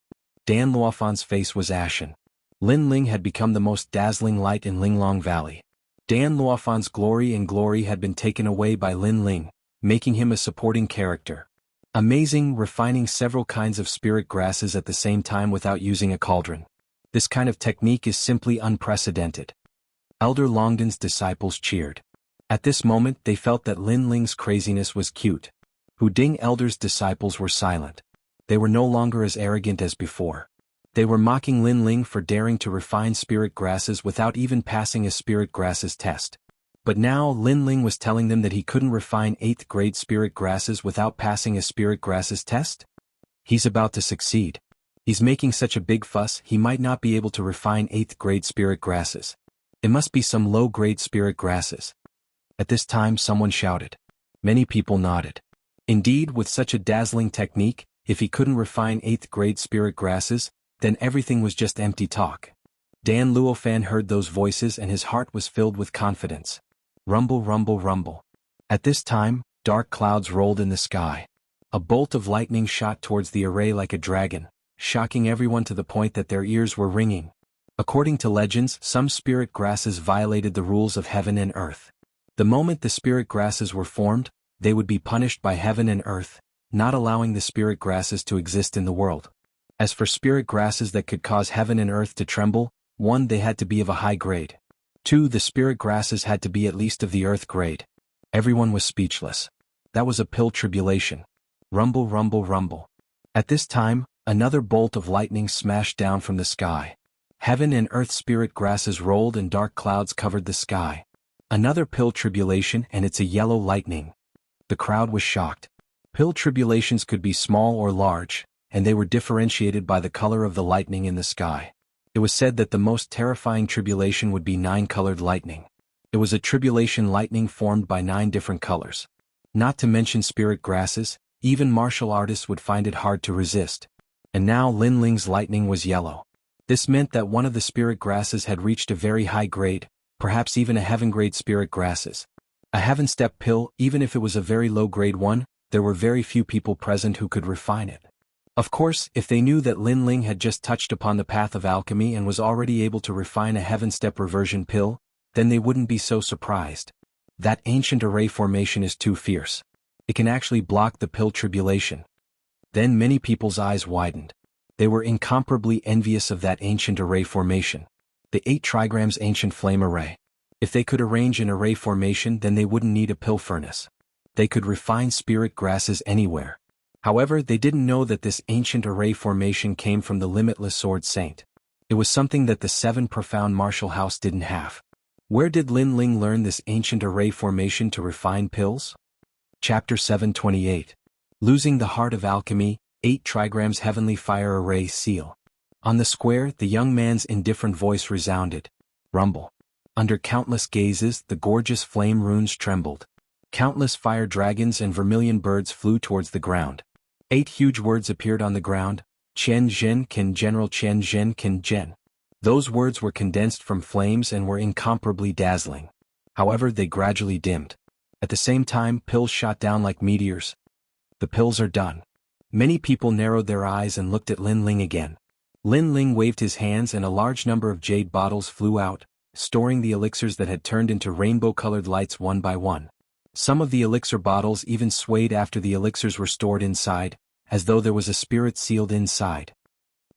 Dan Luofan's face was ashen. Lin Ling had become the most dazzling light in Linglong Valley. Dan Luofan's glory had been taken away by Lin Ling, making him a supporting character. Amazing, refining several kinds of spirit grasses at the same time without using a cauldron. This kind of technique is simply unprecedented. Elder Longdan's disciples cheered. At this moment they felt that Lin Ling's craziness was cute. Hu Ding Elder's disciples were silent. They were no longer as arrogant as before. They were mocking Lin Ling for daring to refine spirit grasses without even passing a spirit grasses test. But now Lin Ling was telling them that he couldn't refine 8th grade spirit grasses without passing a spirit grasses test? He's about to succeed. He's making such a big fuss he might not be able to refine 8th grade spirit grasses. It must be some low-grade spirit grasses. At this time someone shouted. Many people nodded. Indeed, with such a dazzling technique, if he couldn't refine 8th grade spirit grasses, then everything was just empty talk. Dan Luofan heard those voices and his heart was filled with confidence. Rumble, rumble, rumble. At this time, dark clouds rolled in the sky. A bolt of lightning shot towards the array like a dragon, shocking everyone to the point that their ears were ringing. According to legends, some spirit grasses violated the rules of heaven and earth. The moment the spirit grasses were formed, they would be punished by heaven and earth, not allowing the spirit grasses to exist in the world. As for spirit grasses that could cause heaven and earth to tremble, 1. They had to be of a high grade. 2. The spirit grasses had to be at least of the earth grade. Everyone was speechless. That was a pill tribulation. Rumble, rumble, rumble. At this time, another bolt of lightning smashed down from the sky. Heaven and earth spirit grasses rolled and dark clouds covered the sky. Another pill tribulation and it's a yellow lightning. The crowd was shocked. Pill tribulations could be small or large, and they were differentiated by the color of the lightning in the sky. It was said that the most terrifying tribulation would be 9-colored lightning. It was a tribulation lightning formed by 9 different colors. Not to mention spirit grasses, even martial artists would find it hard to resist. And now Lin Ling's lightning was yellow. This meant that one of the spirit grasses had reached a very high grade, perhaps even a heaven-grade spirit grasses. A heaven-step pill, even if it was a very low-grade one, there were very few people present who could refine it. Of course, if they knew that Lin Ling had just touched upon the path of alchemy and was already able to refine a heaven-step reversion pill, then they wouldn't be so surprised. That ancient array formation is too fierce. It can actually block the pill tribulation. Then many people's eyes widened. They were incomparably envious of that ancient array formation. The 8 trigrams ancient flame array. If they could arrange an array formation, then they wouldn't need a pill furnace. They could refine spirit grasses anywhere. However, they didn't know that this ancient array formation came from the limitless sword saint. It was something that the seven profound martial house didn't have. Where did Lin Ling learn this ancient array formation to refine pills? Chapter 728. Losing the Heart of Alchemy, 8 trigrams Heavenly Fire Array Seal. On the square, the young man's indifferent voice resounded. Rumble. Under countless gazes, the gorgeous flame runes trembled. Countless fire dragons and vermilion birds flew towards the ground. 8 huge words appeared on the ground. Qian Zhen Kin General Qian Zhen Kin Zhen. Those words were condensed from flames and were incomparably dazzling. However, they gradually dimmed. At the same time, pills shot down like meteors. The pills are done. Many people narrowed their eyes and looked at Lin Ling again. Lin Ling waved his hands and a large number of jade bottles flew out, storing the elixirs that had turned into rainbow-colored lights one by one. Some of the elixir bottles even swayed after the elixirs were stored inside, as though there was a spirit sealed inside.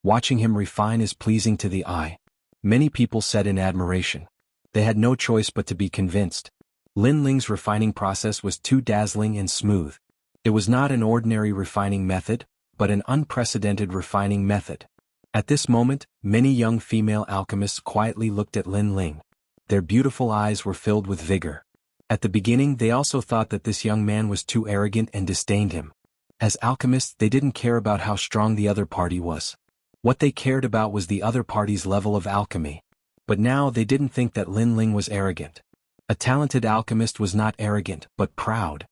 Watching him refine is pleasing to the eye. Many people said in admiration. They had no choice but to be convinced. Lin Ling's refining process was too dazzling and smooth. It was not an ordinary refining method, but an unprecedented refining method. At this moment, many young female alchemists quietly looked at Lin Ling. Their beautiful eyes were filled with vigor. At the beginning, they also thought that this young man was too arrogant and disdained him. As alchemists, they didn't care about how strong the other party was. What they cared about was the other party's level of alchemy. But now they didn't think that Lin Ling was arrogant. A talented alchemist was not arrogant, but proud.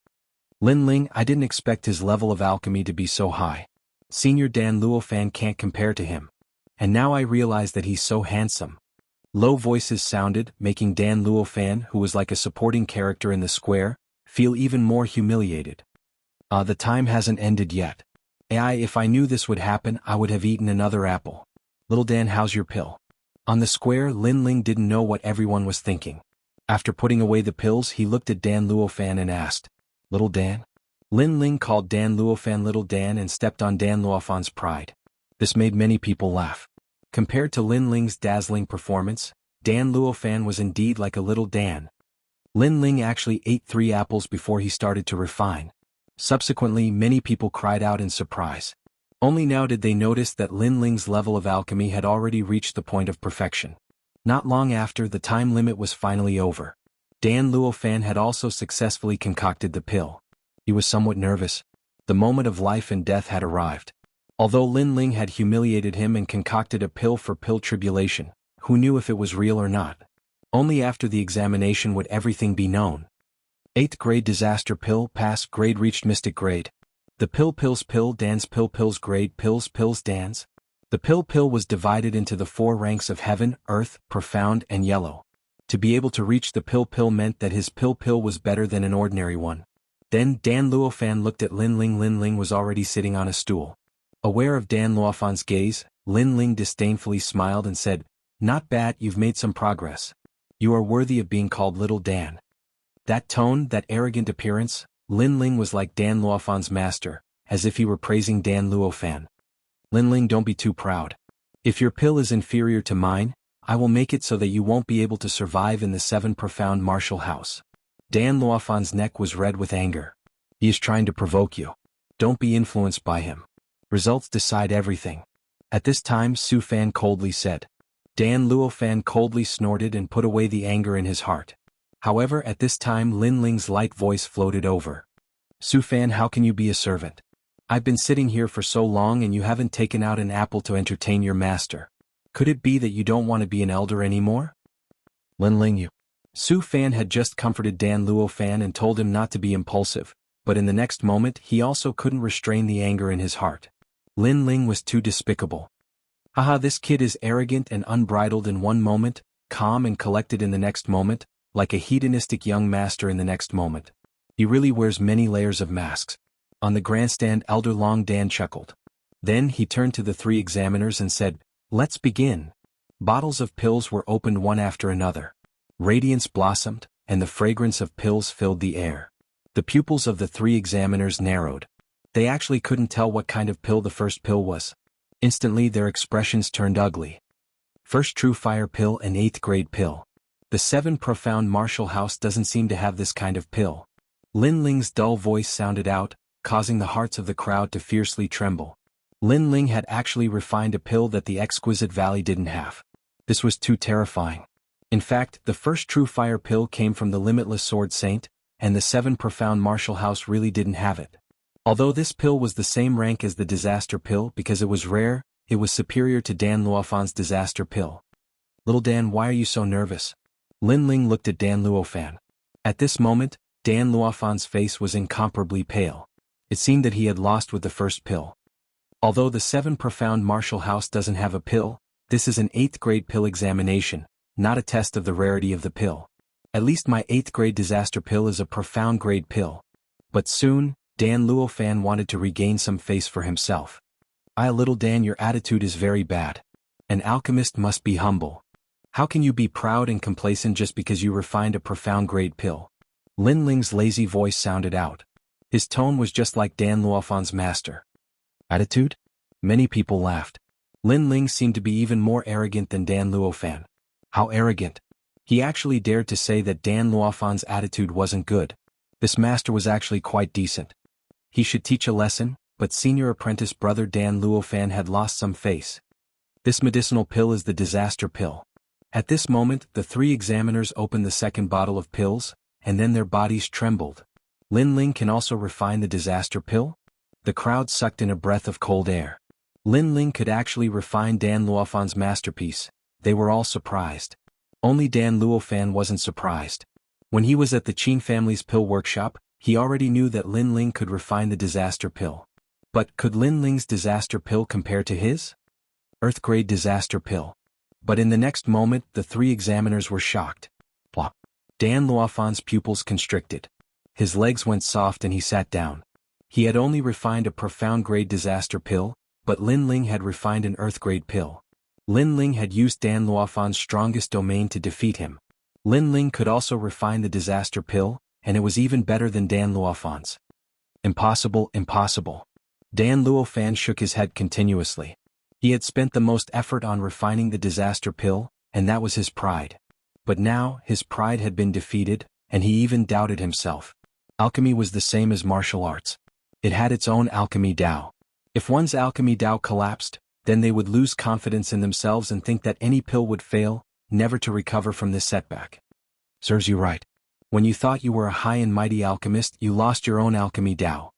Lin Ling, I didn't expect his level of alchemy to be so high. Senior Dan Luofan can't compare to him. And now I realize that he's so handsome. Low voices sounded, making Dan Luofan, who was like a supporting character in the square, feel even more humiliated. The time hasn't ended yet. If I knew this would happen, I would have eaten another apple. Little Dan, how's your pill? On the square, Lin Ling didn't know what everyone was thinking. After putting away the pills, he looked at Dan Luofan and asked, Little Dan? Lin Ling called Dan Luofan Little Dan and stepped on Dan Luofan's pride. This made many people laugh. Compared to Lin Ling's dazzling performance, Dan Luofan was indeed like a little Dan. Lin Ling actually ate 3 apples before he started to refine. Subsequently, many people cried out in surprise. Only now did they notice that Lin Ling's level of alchemy had already reached the point of perfection. Not long after, the time limit was finally over. Dan Luofan had also successfully concocted the pill. He was somewhat nervous. The moment of life and death had arrived. Although Lin Ling had humiliated him and concocted a pill for pill tribulation, who knew if it was real or not? Only after the examination would everything be known. 8th grade disaster pill pass grade reached mystic grade. The pills Dan's pills grade pills Dan's. The pill was divided into the 4 ranks of heaven, earth, profound and yellow. To be able to reach the pill meant that his pill was better than an ordinary one. Then Dan Luofan looked at Lin Ling. Lin Ling was already sitting on a stool. Aware of Dan Luofan's gaze, Lin Ling disdainfully smiled and said, Not bad, you've made some progress. You are worthy of being called Little Dan. That tone, that arrogant appearance, Lin Ling was like Dan Luofan's master, as if he were praising Dan Luofan. Lin Ling, don't be too proud. If your pill is inferior to mine, I will make it so that you won't be able to survive in the 7 profound martial house. Dan Luofan's neck was red with anger. He is trying to provoke you. Don't be influenced by him. Results decide everything. At this time, Su Fan coldly said. Dan Luofan coldly snorted and put away the anger in his heart. However, at this time Lin Ling's light voice floated over. Su Fan, how can you be a servant? I've been sitting here for so long and you haven't taken out an apple to entertain your master. Could it be that you don't want to be an elder anymore? Lin Ling, you. Su Fan had just comforted Dan Luofan and told him not to be impulsive, but in the next moment he also couldn't restrain the anger in his heart. Lin Ling was too despicable. Haha, this kid is arrogant and unbridled in one moment, calm and collected in the next moment, like a hedonistic young master in the next moment. He really wears many layers of masks. On the grandstand, Elder Long Dan chuckled. Then he turned to the 3 examiners and said, Let's begin. Bottles of pills were opened one after another. Radiance blossomed, and the fragrance of pills filled the air. The pupils of the 3 examiners narrowed. They actually couldn't tell what kind of pill the first pill was. Instantly their expressions turned ugly. First true fire pill and 8th grade pill. The 7 profound martial house doesn't seem to have this kind of pill. Lin Ling's dull voice sounded out, causing the hearts of the crowd to fiercely tremble. Lin Ling had actually refined a pill that the exquisite valley didn't have. This was too terrifying. In fact, the first true fire pill came from the limitless sword saint, and the 7 profound martial house really didn't have it. Although this pill was the same rank as the disaster pill because it was rare, it was superior to Dan Luofan's disaster pill. Little Dan, why are you so nervous? Lin Ling looked at Dan Luofan. At this moment, Dan Luofan's face was incomparably pale. It seemed that he had lost with the first pill. Although the 7 profound martial house doesn't have a pill, this is an 8th grade pill examination, not a test of the rarity of the pill. At least my 8th grade disaster pill is a profound grade pill. But soon, Dan Luofan wanted to regain some face for himself. Little Dan, your attitude is very bad. An alchemist must be humble. How can you be proud and complacent just because you refined a profound grade pill? Lin Ling's lazy voice sounded out. His tone was just like Dan Luofan's master. Attitude? Many people laughed. Lin Ling seemed to be even more arrogant than Dan Luofan. How arrogant? He actually dared to say that Dan Luofan's attitude wasn't good. This master was actually quite decent. He should teach a lesson, but senior apprentice brother Dan Luofan had lost some face. This medicinal pill is the disaster pill. At this moment, the 3 examiners opened the second bottle of pills, and then their bodies trembled. Lin Ling can also refine the disaster pill? The crowd sucked in a breath of cold air. Lin Ling could actually refine Dan Luofan's masterpiece. They were all surprised. Only Dan Luofan wasn't surprised. When he was at the Qin family's pill workshop, he already knew that Lin Ling could refine the disaster pill. But could Lin Ling's disaster pill compare to his? Earth grade disaster pill. But in the next moment, the 3 examiners were shocked. Blah. Dan Luofan's pupils constricted. His legs went soft and he sat down. He had only refined a profound grade disaster pill, but Lin Ling had refined an earth grade pill. Lin Ling had used Dan Luofan's strongest domain to defeat him. Lin Ling could also refine the disaster pill, and it was even better than Dan Luofan's. Impossible, impossible. Dan Luofan shook his head continuously. He had spent the most effort on refining the disaster pill, and that was his pride. But now, his pride had been defeated, and he even doubted himself. Alchemy was the same as martial arts. It had its own alchemy Dao. If one's alchemy Dao collapsed, then they would lose confidence in themselves and think that any pill would fail, never to recover from this setback. Serves you right. When you thought you were a high and mighty alchemist, you lost your own alchemy Dao.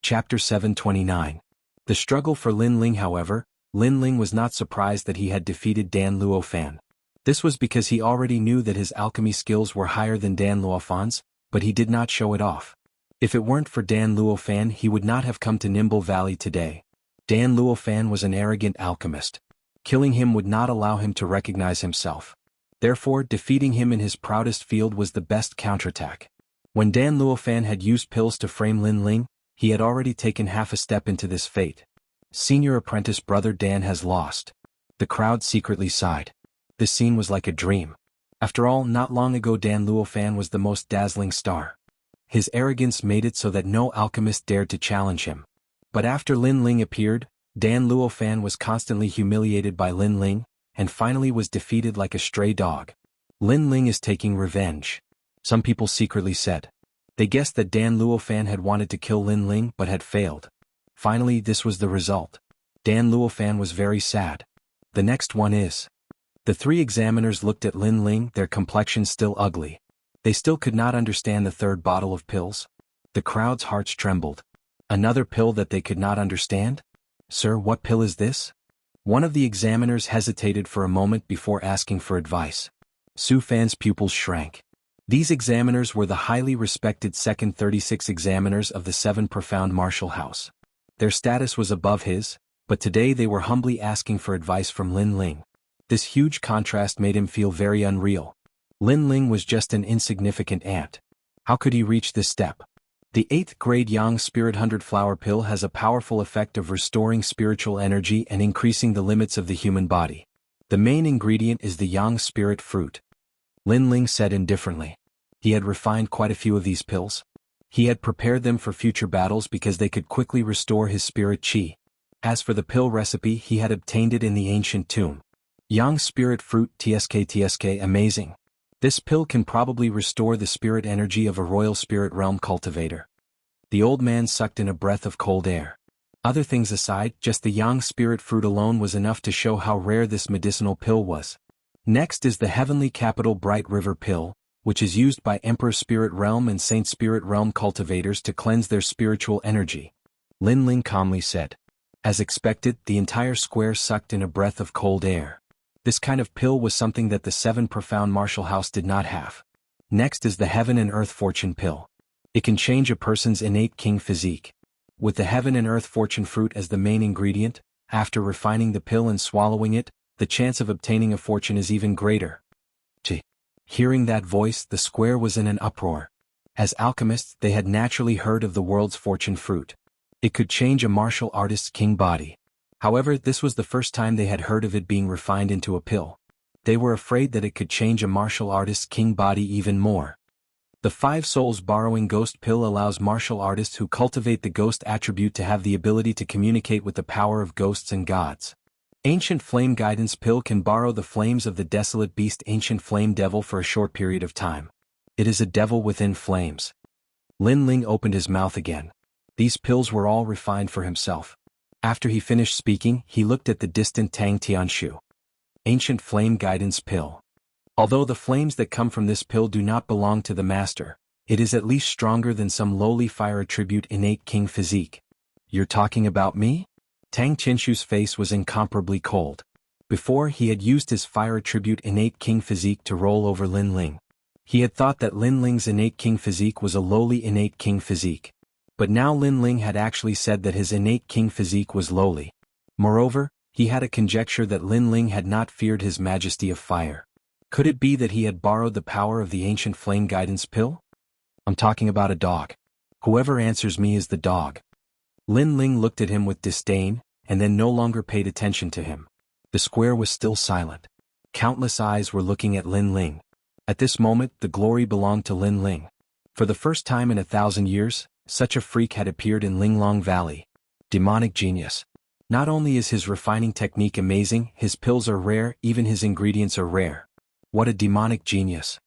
Chapter 729. The struggle for Lin Ling. However, Lin Ling was not surprised that he had defeated Dan Luofan. This was because he already knew that his alchemy skills were higher than Dan Luofan's, but he did not show it off. If it weren't for Dan Luofan, he would not have come to Nimble Valley today. Dan Luofan was an arrogant alchemist. Killing him would not allow him to recognize himself. Therefore, defeating him in his proudest field was the best counterattack. When Dan Luofan had used pills to frame Lin Ling, he had already taken half a step into this fate. Senior apprentice brother Dan has lost. The crowd secretly sighed. This scene was like a dream. After all, not long ago Dan Luofan was the most dazzling star. His arrogance made it so that no alchemist dared to challenge him. But after Lin Ling appeared, Dan Luofan was constantly humiliated by Lin Ling, and finally was defeated like a stray dog. Lin Ling is taking revenge. Some people secretly said. They guessed that Dan Luofan had wanted to kill Lin Ling but had failed. Finally, this was the result. Dan Luofan was very sad. The next one is. The 3 examiners looked at Lin Ling, their complexion still ugly. They still could not understand the 3rd bottle of pills. The crowd's hearts trembled. Another pill that they could not understand? Sir, what pill is this? One of the examiners hesitated for a moment before asking for advice. Su Fan's pupils shrank. These examiners were the highly respected second 36 examiners of the 7 profound martial house. Their status was above his, but today they were humbly asking for advice from Lin Ling. This huge contrast made him feel very unreal. Lin Ling was just an insignificant ant. How could he reach this step? The 8th grade Yang Spirit 100 Flower Pill has a powerful effect of restoring spiritual energy and increasing the limits of the human body. The main ingredient is the Yang Spirit fruit. Lin Ling said indifferently. He had refined quite a few of these pills. He had prepared them for future battles because they could quickly restore his spirit chi. As for the pill recipe, he had obtained it in the ancient tomb. Yang Spirit Fruit TSK amazing. This pill can probably restore the spirit energy of a royal spirit realm cultivator. The old man sucked in a breath of cold air. Other things aside, just the Yang spirit fruit alone was enough to show how rare this medicinal pill was. Next is the Heavenly Capital Bright River Pill, which is used by Emperor Spirit Realm and Saint Spirit Realm cultivators to cleanse their spiritual energy. Lin Ling calmly said. As expected, the entire square sucked in a breath of cold air. This kind of pill was something that the 7 profound martial house did not have. Next is the Heaven and Earth Fortune Pill. It can change a person's innate king physique. With the Heaven and Earth Fortune fruit as the main ingredient, after refining the pill and swallowing it, the chance of obtaining a fortune is even greater. Hearing that voice, the square was in an uproar. As alchemists, they had naturally heard of the world's fortune fruit. It could change a martial artist's king body. However, this was the first time they had heard of it being refined into a pill. They were afraid that it could change a martial artist's king body even more. The 5 Souls Borrowing Ghost Pill allows martial artists who cultivate the ghost attribute to have the ability to communicate with the power of ghosts and gods. Ancient Flame Guidance Pill can borrow the flames of the desolate beast Ancient Flame Devil for a short period of time. It is a devil within flames. Lin Ling opened his mouth again. These pills were all refined for himself. After he finished speaking, he looked at the distant Tang Tianshu. Ancient Flame Guidance Pill. Although the flames that come from this pill do not belong to the master, it is at least stronger than some lowly fire attribute innate king physique. You're talking about me? Tang Tianshu's face was incomparably cold. Before, he had used his fire attribute innate king physique to roll over Lin Ling. He had thought that Lin Ling's innate king physique was a lowly innate king physique. But now Lin Ling had actually said that his innate king physique was lowly. Moreover, he had a conjecture that Lin Ling had not feared his majesty of fire. Could it be that he had borrowed the power of the ancient flame guidance pill? I'm talking about a dog. Whoever answers me is the dog. Lin Ling looked at him with disdain, and then no longer paid attention to him. The square was still silent. Countless eyes were looking at Lin Ling. At this moment, the glory belonged to Lin Ling. For the first time in 1,000 years, such a freak had appeared in Linglong Valley. Demonic genius. Not only is his refining technique amazing, his pills are rare, even his ingredients are rare. What a demonic genius.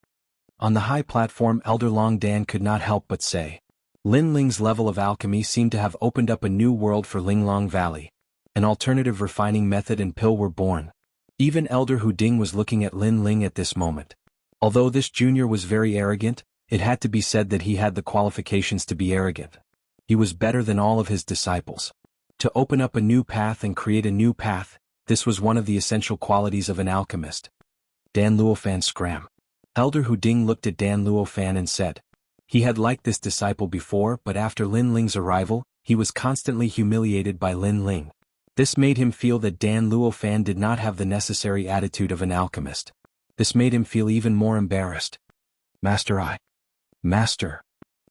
On the high platform, Elder Long Dan could not help but say. Lin Ling's level of alchemy seemed to have opened up a new world for Linglong Valley. An alternative refining method and pill were born. Even Elder Hu Ding was looking at Lin Ling at this moment. Although this junior was very arrogant, it had to be said that he had the qualifications to be arrogant. He was better than all of his disciples. To open up a new path and create a new path, this was one of the essential qualities of an alchemist. Dan Luofan scram. Elder Hu Ding looked at Dan Luofan and said. He had liked this disciple before, but after Lin Ling's arrival, he was constantly humiliated by Lin Ling. This made him feel that Dan Luofan did not have the necessary attitude of an alchemist. This made him feel even more embarrassed. Master.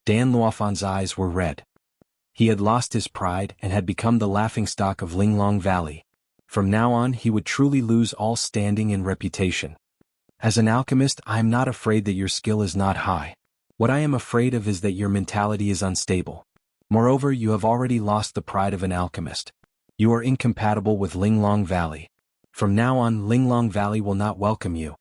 Dan Luofan's eyes were red. He had lost his pride and had become the laughingstock of Linglong Valley. From now on he would truly lose all standing and reputation. As an alchemist, I am not afraid that your skill is not high. What I am afraid of is that your mentality is unstable. Moreover, you have already lost the pride of an alchemist. You are incompatible with Linglong Valley. From now on, Linglong Valley will not welcome you.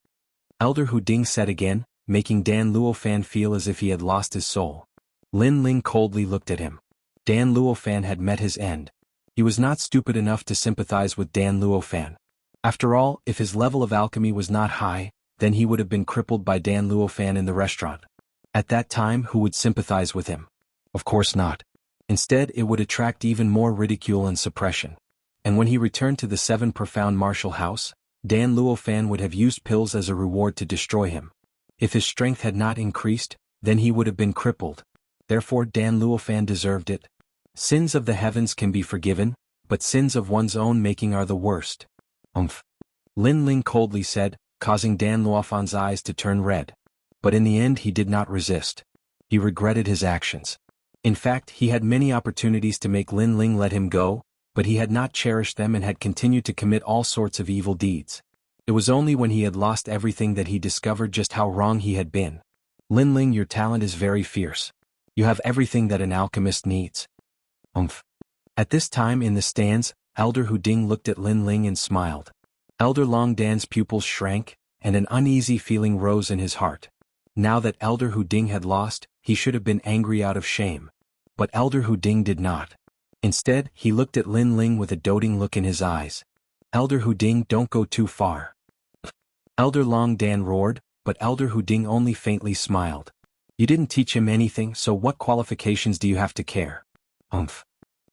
Elder Hu Ding said again, making Dan Luofan feel as if he had lost his soul. Lin Ling coldly looked at him. Dan Luofan had met his end. He was not stupid enough to sympathize with Dan Luofan. After all, if his level of alchemy was not high, then he would have been crippled by Dan Luofan in the restaurant. At that time, who would sympathize with him? Of course not. Instead, it would attract even more ridicule and suppression. And when he returned to the 7 profound martial house, Dan Luofan would have used pills as a reward to destroy him. If his strength had not increased, then he would have been crippled. Therefore Dan Luofan deserved it. Sins of the heavens can be forgiven, but sins of one's own making are the worst. Lin Ling coldly said, causing Dan Luofan's eyes to turn red. But in the end he did not resist. He regretted his actions. In fact, he had many opportunities to make Lin Ling let him go, but he had not cherished them and had continued to commit all sorts of evil deeds. It was only when he had lost everything that he discovered just how wrong he had been. Lin Ling, your talent is very fierce. You have everything that an alchemist needs. At this time in the stands, Elder Hu Ding looked at Lin Ling and smiled. Elder Long Dan's pupils shrank, and an uneasy feeling rose in his heart. Now that Elder Hu Ding had lost, he should have been angry out of shame. But Elder Hu Ding did not. Instead, he looked at Lin Ling with a doting look in his eyes. Elder Hu Ding, don't go too far. Elder Long Dan roared, but Elder Hu Ding only faintly smiled. You didn't teach him anything, so what qualifications do you have to care? Umph.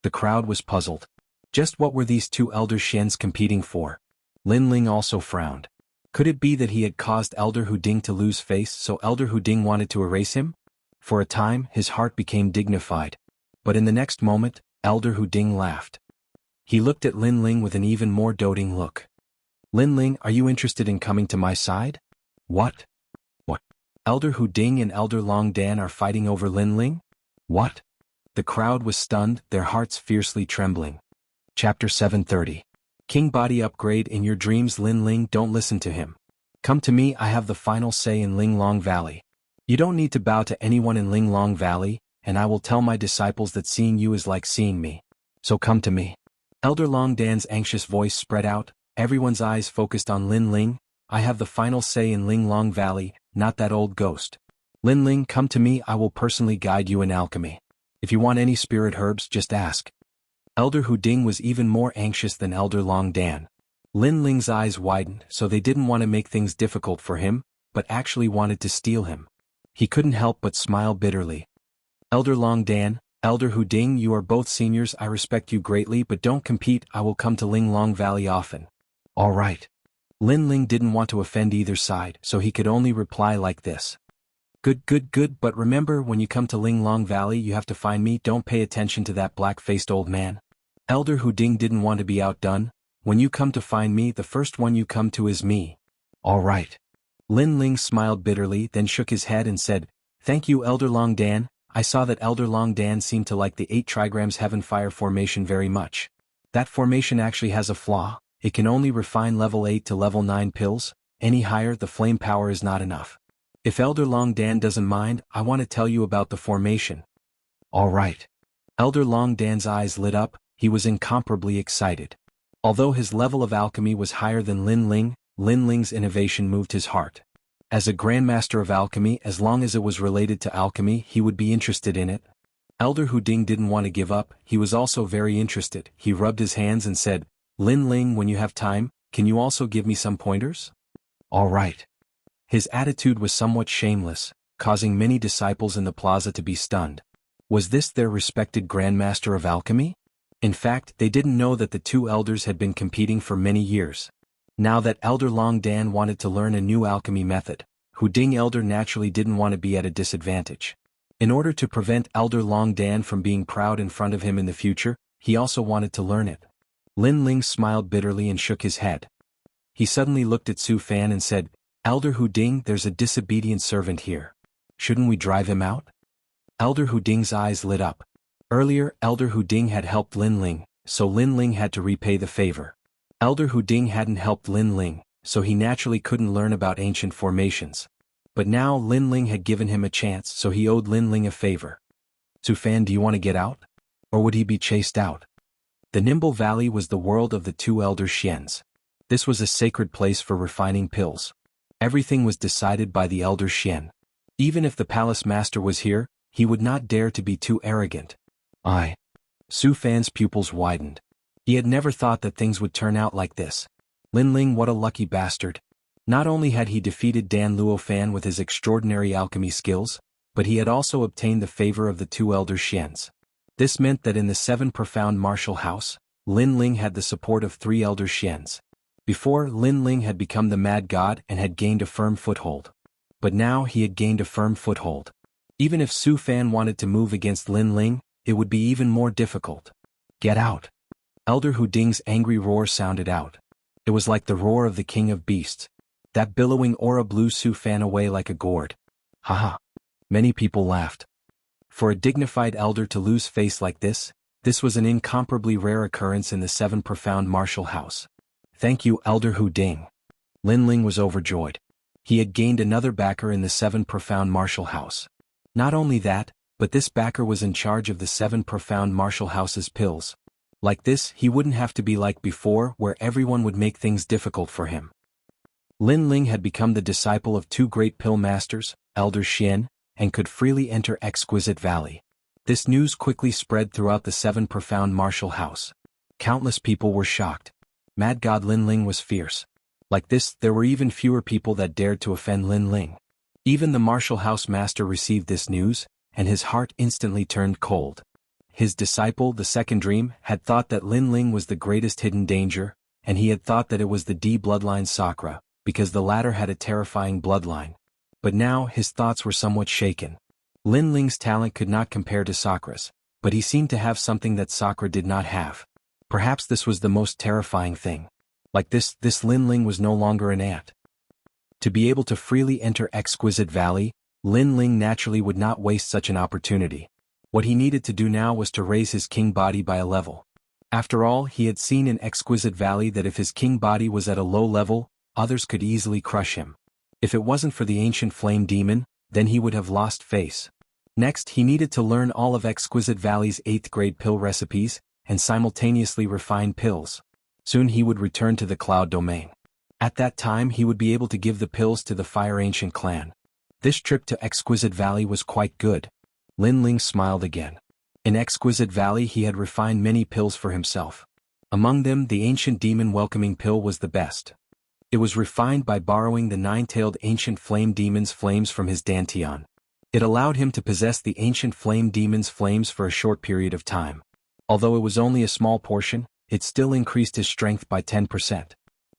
The crowd was puzzled. Just what were these two elder Xians competing for? Lin Ling also frowned. Could it be that he had caused Elder Hu Ding to lose face, so Elder Hu Ding wanted to erase him? For a time, his heart became dignified. But in the next moment, Elder Hu Ding laughed. He looked at Lin Ling with an even more doting look. Lin Ling, are you interested in coming to my side? What? What? Elder Hu Ding and Elder Long Dan are fighting over Lin Ling? What? The crowd was stunned, their hearts fiercely trembling. Chapter 730. King Body Upgrade in your dreams. Lin Ling, don't listen to him. Come to me, I have the final say in Ling Long Valley. You don't need to bow to anyone in Ling Long Valley, and I will tell my disciples that seeing you is like seeing me. So come to me. Elder Long Dan's anxious voice spread out, everyone's eyes focused on Lin Ling. I have the final say in Ling Long Valley, not that old ghost. Lin Ling, come to me, I will personally guide you in alchemy. If you want any spirit herbs, just ask. Elder Hu Ding was even more anxious than Elder Long Dan. Lin Ling's eyes widened, so they didn't want to make things difficult for him, but actually wanted to steal him. He couldn't help but smile bitterly. Elder Long Dan, Elder Hu Ding, you are both seniors, I respect you greatly, but don't compete, I will come to Ling Long Valley often. All right. Lin Ling didn't want to offend either side, so he could only reply like this. Good, but remember, when you come to Ling Long Valley you have to find me, don't pay attention to that black-faced old man. Elder Hu Ding didn't want to be outdone. When you come to find me, the first one you come to is me. All right. Lin Ling smiled bitterly, then shook his head and said, Thank you, Elder Long Dan. I saw that Elder Long Dan seemed to like the 8 trigrams Heaven Fire formation very much. That formation actually has a flaw. It can only refine level 8 to level 9 pills. Any higher, the flame power is not enough. If Elder Long Dan doesn't mind, I want to tell you about the formation. All right. Elder Long Dan's eyes lit up, he was incomparably excited. Although his level of alchemy was higher than Lin Ling's innovation moved his heart. As a Grandmaster of Alchemy, as long as it was related to alchemy, he would be interested in it. Elder Hu Ding didn't want to give up, he was also very interested. He rubbed his hands and said, Lin Ling, when you have time, can you also give me some pointers? All right. His attitude was somewhat shameless, causing many disciples in the plaza to be stunned. Was this their respected Grandmaster of Alchemy? In fact, they didn't know that the two elders had been competing for many years. Now that Elder Long Dan wanted to learn a new alchemy method, Hu Ding Elder naturally didn't want to be at a disadvantage. In order to prevent Elder Long Dan from being proud in front of him in the future, he also wanted to learn it. Lin Ling smiled bitterly and shook his head. He suddenly looked at Su Fan and said, Elder Hu Ding, there's a disobedient servant here. Shouldn't we drive him out? Elder Hu Ding's eyes lit up. Earlier, Elder Hu Ding had helped Lin Ling, so Lin Ling had to repay the favor. Elder Hu Ding hadn't helped Lin Ling, so he naturally couldn't learn about ancient formations. But now Lin Ling had given him a chance, so he owed Lin Ling a favor. Su Fan, do you want to get out? Or would he be chased out? The Nimble Valley was the world of the two elder Xians. This was a sacred place for refining pills. Everything was decided by the elder Xian. Even if the palace master was here, he would not dare to be too arrogant. Su Fan's pupils widened. He had never thought that things would turn out like this. Lin Ling, what a lucky bastard. Not only had he defeated Dan Luo Fan with his extraordinary alchemy skills, but he had also obtained the favor of the two elder Xians. This meant that in the 7 profound martial house, Lin Ling had the support of 3 elder Xians. Before, Lin Ling had become the mad god and had gained a firm foothold. But now he had gained a firm foothold. Even if Su Fan wanted to move against Lin Ling, it would be even more difficult. Get out. Elder Hu Ding's angry roar sounded out. It was like the roar of the king of beasts. That billowing aura blew Su Fan away like a gourd. Haha. Many people laughed. For a dignified elder to lose face like this was an incomparably rare occurrence in the 7 profound martial house. Thank you, Elder Hu Ding. Lin Ling was overjoyed. He had gained another backer in the 7 profound martial house. Not only that, but this backer was in charge of the 7 profound martial house's pills. Like this, he wouldn't have to be like before, where everyone would make things difficult for him. Lin Ling had become the disciple of 2 great pill masters, Elder Xian, and could freely enter Exquisite Valley. This news quickly spread throughout the 7 profound martial house. Countless people were shocked. Mad God Lin Ling was fierce. Like this, there were even fewer people that dared to offend Lin Ling. Even the martial house master received this news, and his heart instantly turned cold. His disciple, the second dream, had thought that Lin Ling was the greatest hidden danger, and he had thought that it was the D bloodline Sakura, because the latter had a terrifying bloodline. But now his thoughts were somewhat shaken. Lin Ling's talent could not compare to Sakura's, but he seemed to have something that Sakura did not have. Perhaps this was the most terrifying thing. Like this Lin Ling was no longer an ant. To be able to freely enter Exquisite Valley, Lin Ling naturally would not waste such an opportunity. What he needed to do now was to raise his king body by a level. After all, he had seen in Exquisite Valley that if his king body was at a low level, others could easily crush him. If it wasn't for the ancient flame demon, then he would have lost face. Next, he needed to learn all of Exquisite Valley's 8th grade pill recipes, and simultaneously refine pills. Soon he would return to the Cloud Domain. At that time he would be able to give the pills to the Fire Ancient clan. This trip to Exquisite Valley was quite good. Lin Ling smiled again. In Exquisite Valley he had refined many pills for himself. Among them the Ancient Demon Welcoming Pill was the best. It was refined by borrowing the 9-tailed Ancient Flame Demon's flames from his Dantian. It allowed him to possess the Ancient Flame Demon's flames for a short period of time. Although it was only a small portion, it still increased his strength by 10%.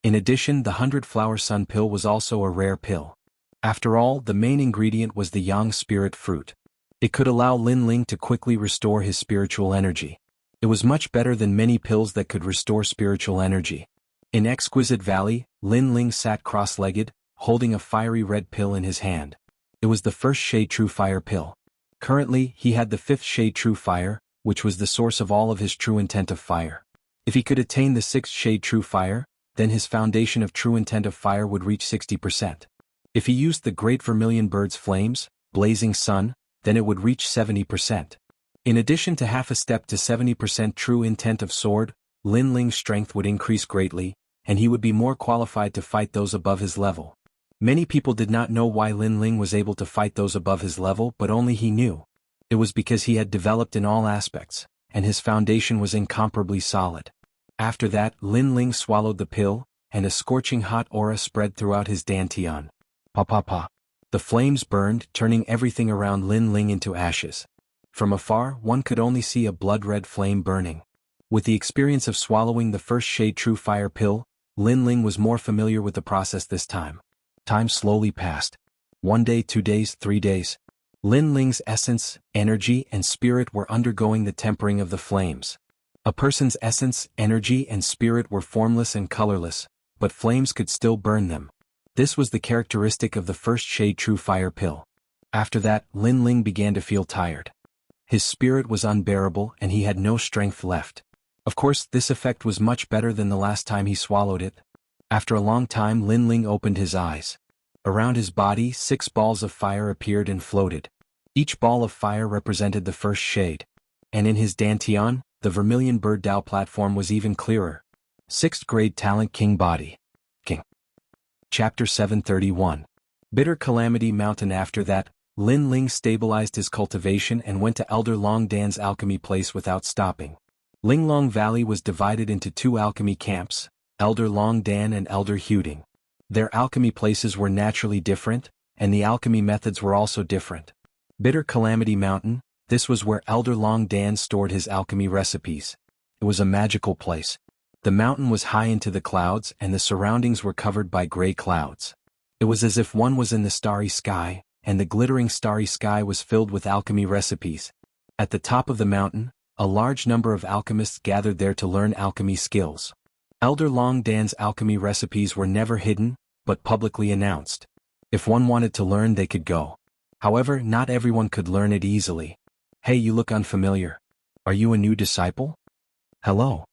In addition, the 100-flower sun pill was also a rare pill. After all, the main ingredient was the Yang spirit fruit. It could allow Lin Ling to quickly restore his spiritual energy. It was much better than many pills that could restore spiritual energy. In Exquisite Valley, Lin Ling sat cross-legged, holding a fiery red pill in his hand. It was the 1st shade True Fire pill. Currently, he had the 5th shade True Fire, which was the source of all of his true intent of fire. If he could attain the 6th shade True Fire, then his foundation of true intent of fire would reach 60%. If he used the Great Vermilion Bird's flames, Blazing Sun, then it would reach 70%. In addition to half a step to 70% true intent of sword, Lin Ling's strength would increase greatly, and he would be more qualified to fight those above his level. Many people did not know why Lin Ling was able to fight those above his level, but only he knew. It was because he had developed in all aspects, and his foundation was incomparably solid. After that, Lin Ling swallowed the pill, and a scorching hot aura spread throughout his Dantian. Pa pa pa. The flames burned, turning everything around Lin Ling into ashes. From afar, one could only see a blood-red flame burning. With the experience of swallowing the 1st shade True Fire pill, Lin Ling was more familiar with the process this time. Time slowly passed. 1 day, 2 days, 3 days. Lin Ling's essence, energy, and spirit were undergoing the tempering of the flames. A person's essence, energy, and spirit were formless and colorless, but flames could still burn them. This was the characteristic of the 1st shade True Fire pill. After that, Lin Ling began to feel tired. His spirit was unbearable and he had no strength left. Of course, this effect was much better than the last time he swallowed it. After a long time, Lin Ling opened his eyes. Around his body, 6 balls of fire appeared and floated. Each ball of fire represented the 1st shade. And in his Dantian, the Vermilion Bird Dao platform was even clearer. 6th grade talent King Body. King. Chapter 731. Bitter Calamity Mountain. After that, Lin Ling stabilized his cultivation and went to Elder Long Dan's alchemy place without stopping. Linglong Valley was divided into 2 alchemy camps, Elder Long Dan and Elder Huding. Their alchemy places were naturally different, and the alchemy methods were also different. Bitter Calamity Mountain, this was where Elder Long Dan stored his alchemy recipes. It was a magical place. The mountain was high into the clouds and the surroundings were covered by gray clouds. It was as if one was in the starry sky, and the glittering starry sky was filled with alchemy recipes. At the top of the mountain, a large number of alchemists gathered there to learn alchemy skills. Elder Long Dan's alchemy recipes were never hidden, but publicly announced. If one wanted to learn, they could go. However, not everyone could learn it easily. Hey, you look unfamiliar. Are you a new disciple? Hello.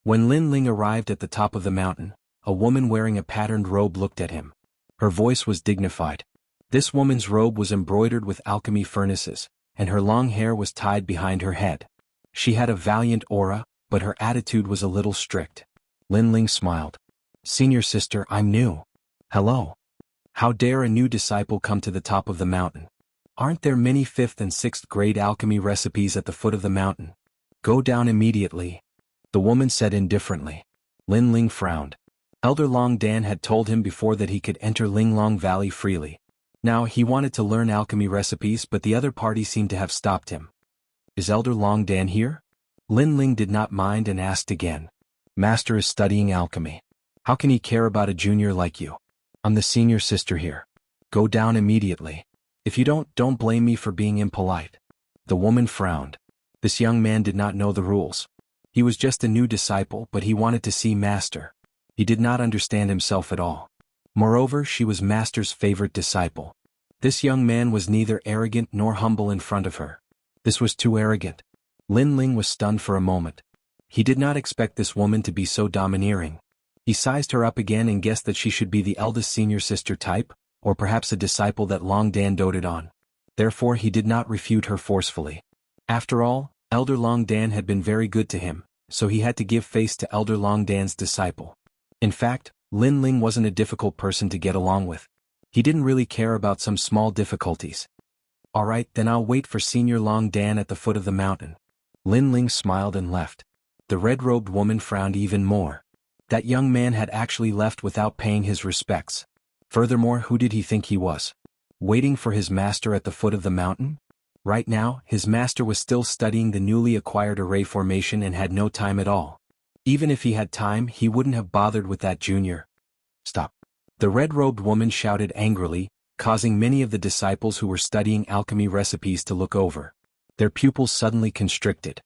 When Lin Ling arrived at the top of the mountain, a woman wearing a patterned robe looked at him. Her voice was dignified. This woman's robe was embroidered with alchemy furnaces, and her long hair was tied behind her head. She had a valiant aura, but her attitude was a little strict. Lin Ling smiled. Senior sister, I'm new. Hello. How dare a new disciple come to the top of the mountain? Aren't there many 5th and 6th grade alchemy recipes at the foot of the mountain? Go down immediately. The woman said indifferently. Lin Ling frowned. Elder Long Dan had told him before that he could enter Linglong Valley freely. Now he wanted to learn alchemy recipes, but the other party seemed to have stopped him. Is Elder Long Dan here? Lin Ling did not mind and asked again. Master is studying alchemy. How can he care about a junior like you? I'm the senior sister here. Go down immediately. If you don't blame me for being impolite. The woman frowned. This young man did not know the rules. He was just a new disciple, but he wanted to see Master. He did not understand himself at all. Moreover, she was Master's favorite disciple. This young man was neither arrogant nor humble in front of her. This was too arrogant. Lin Ling was stunned for a moment. He did not expect this woman to be so domineering. He sized her up again and guessed that she should be the eldest senior sister type, or perhaps a disciple that Long Dan doted on. Therefore he did not refute her forcefully. After all, Elder Long Dan had been very good to him, so he had to give face to Elder Long Dan's disciple. In fact, Lin Ling wasn't a difficult person to get along with. He didn't really care about some small difficulties. All right, then I'll wait for Senior Long Dan at the foot of the mountain. Lin Ling smiled and left. The red-robed woman frowned even more. That young man had actually left without paying his respects. Furthermore, who did he think he was? Waiting for his master at the foot of the mountain? Right now, his master was still studying the newly acquired array formation and had no time at all. Even if he had time, he wouldn't have bothered with that junior. Stop. The red-robed woman shouted angrily, causing many of the disciples who were studying alchemy recipes to look over. Their pupils suddenly constricted.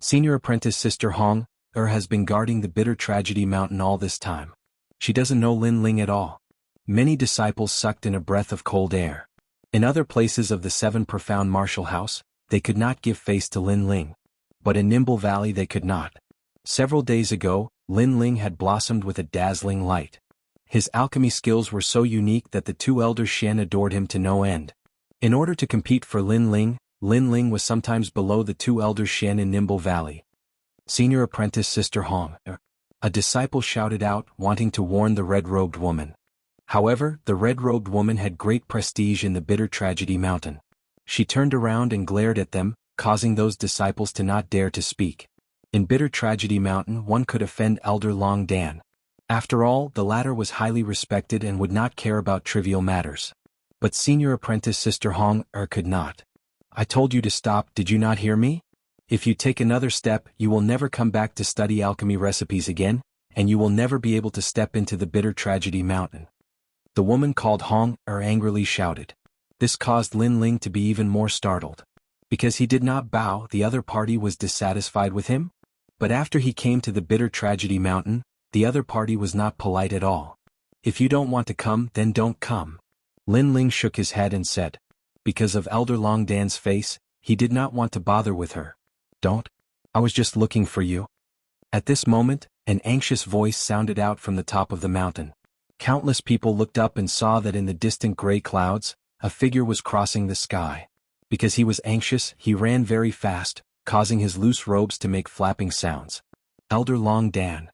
Senior apprentice Sister Hong has been guarding the bitter tragedy mountain all this time. She doesn't know Lin Ling at all. Many disciples sucked in a breath of cold air. In other places of the 7 profound martial house, they could not give face to Lin Ling. But in Nimble Valley they could not. Several days ago, Lin Ling had blossomed with a dazzling light. His alchemy skills were so unique that the 2 elders Xian adored him to no end. In order to compete for Lin Ling was sometimes below the 2 elders Xian in Nimble Valley. Senior apprentice Sister Hong, a disciple shouted out, wanting to warn the red-robed woman. However, the red-robed woman had great prestige in the bitter tragedy mountain. She turned around and glared at them, causing those disciples to not dare to speak. In bitter tragedy mountain one could offend Elder Long Dan. After all, the latter was highly respected and would not care about trivial matters. But senior apprentice Sister Hong could not. I told you to stop, did you not hear me? If you take another step, you will never come back to study alchemy recipes again, and you will never be able to step into the bitter tragedy mountain. The woman called Hong angrily shouted. This caused Lin Ling to be even more startled. Because he did not bow, the other party was dissatisfied with him? But after he came to the bitter tragedy mountain, the other party was not polite at all. If you don't want to come, then don't come. Lin Ling shook his head and said. Because of Elder Long Dan's face, he did not want to bother with her. Don't? I was just looking for you. At this moment, an anxious voice sounded out from the top of the mountain. Countless people looked up and saw that in the distant gray clouds, a figure was crossing the sky. Because he was anxious, he ran very fast, causing his loose robes to make flapping sounds. Elder Long Dan.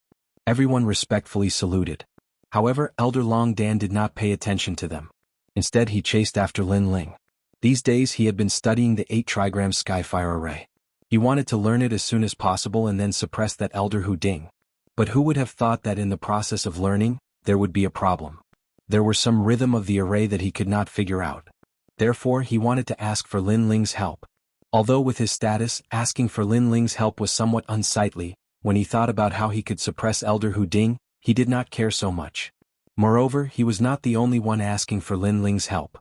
Everyone respectfully saluted. However, Elder Long Dan did not pay attention to them. Instead he chased after Lin Ling. These days he had been studying the 8 trigram Skyfire array. He wanted to learn it as soon as possible and then suppress that Elder Hu Ding. But who would have thought that in the process of learning, there would be a problem? There were some rhythm of the array that he could not figure out. Therefore he wanted to ask for Lin Ling's help. Although with his status, asking for Lin Ling's help was somewhat unsightly, when he thought about how he could suppress Elder Hu Ding, he did not care so much. Moreover, he was not the only one asking for Lin Ling's help.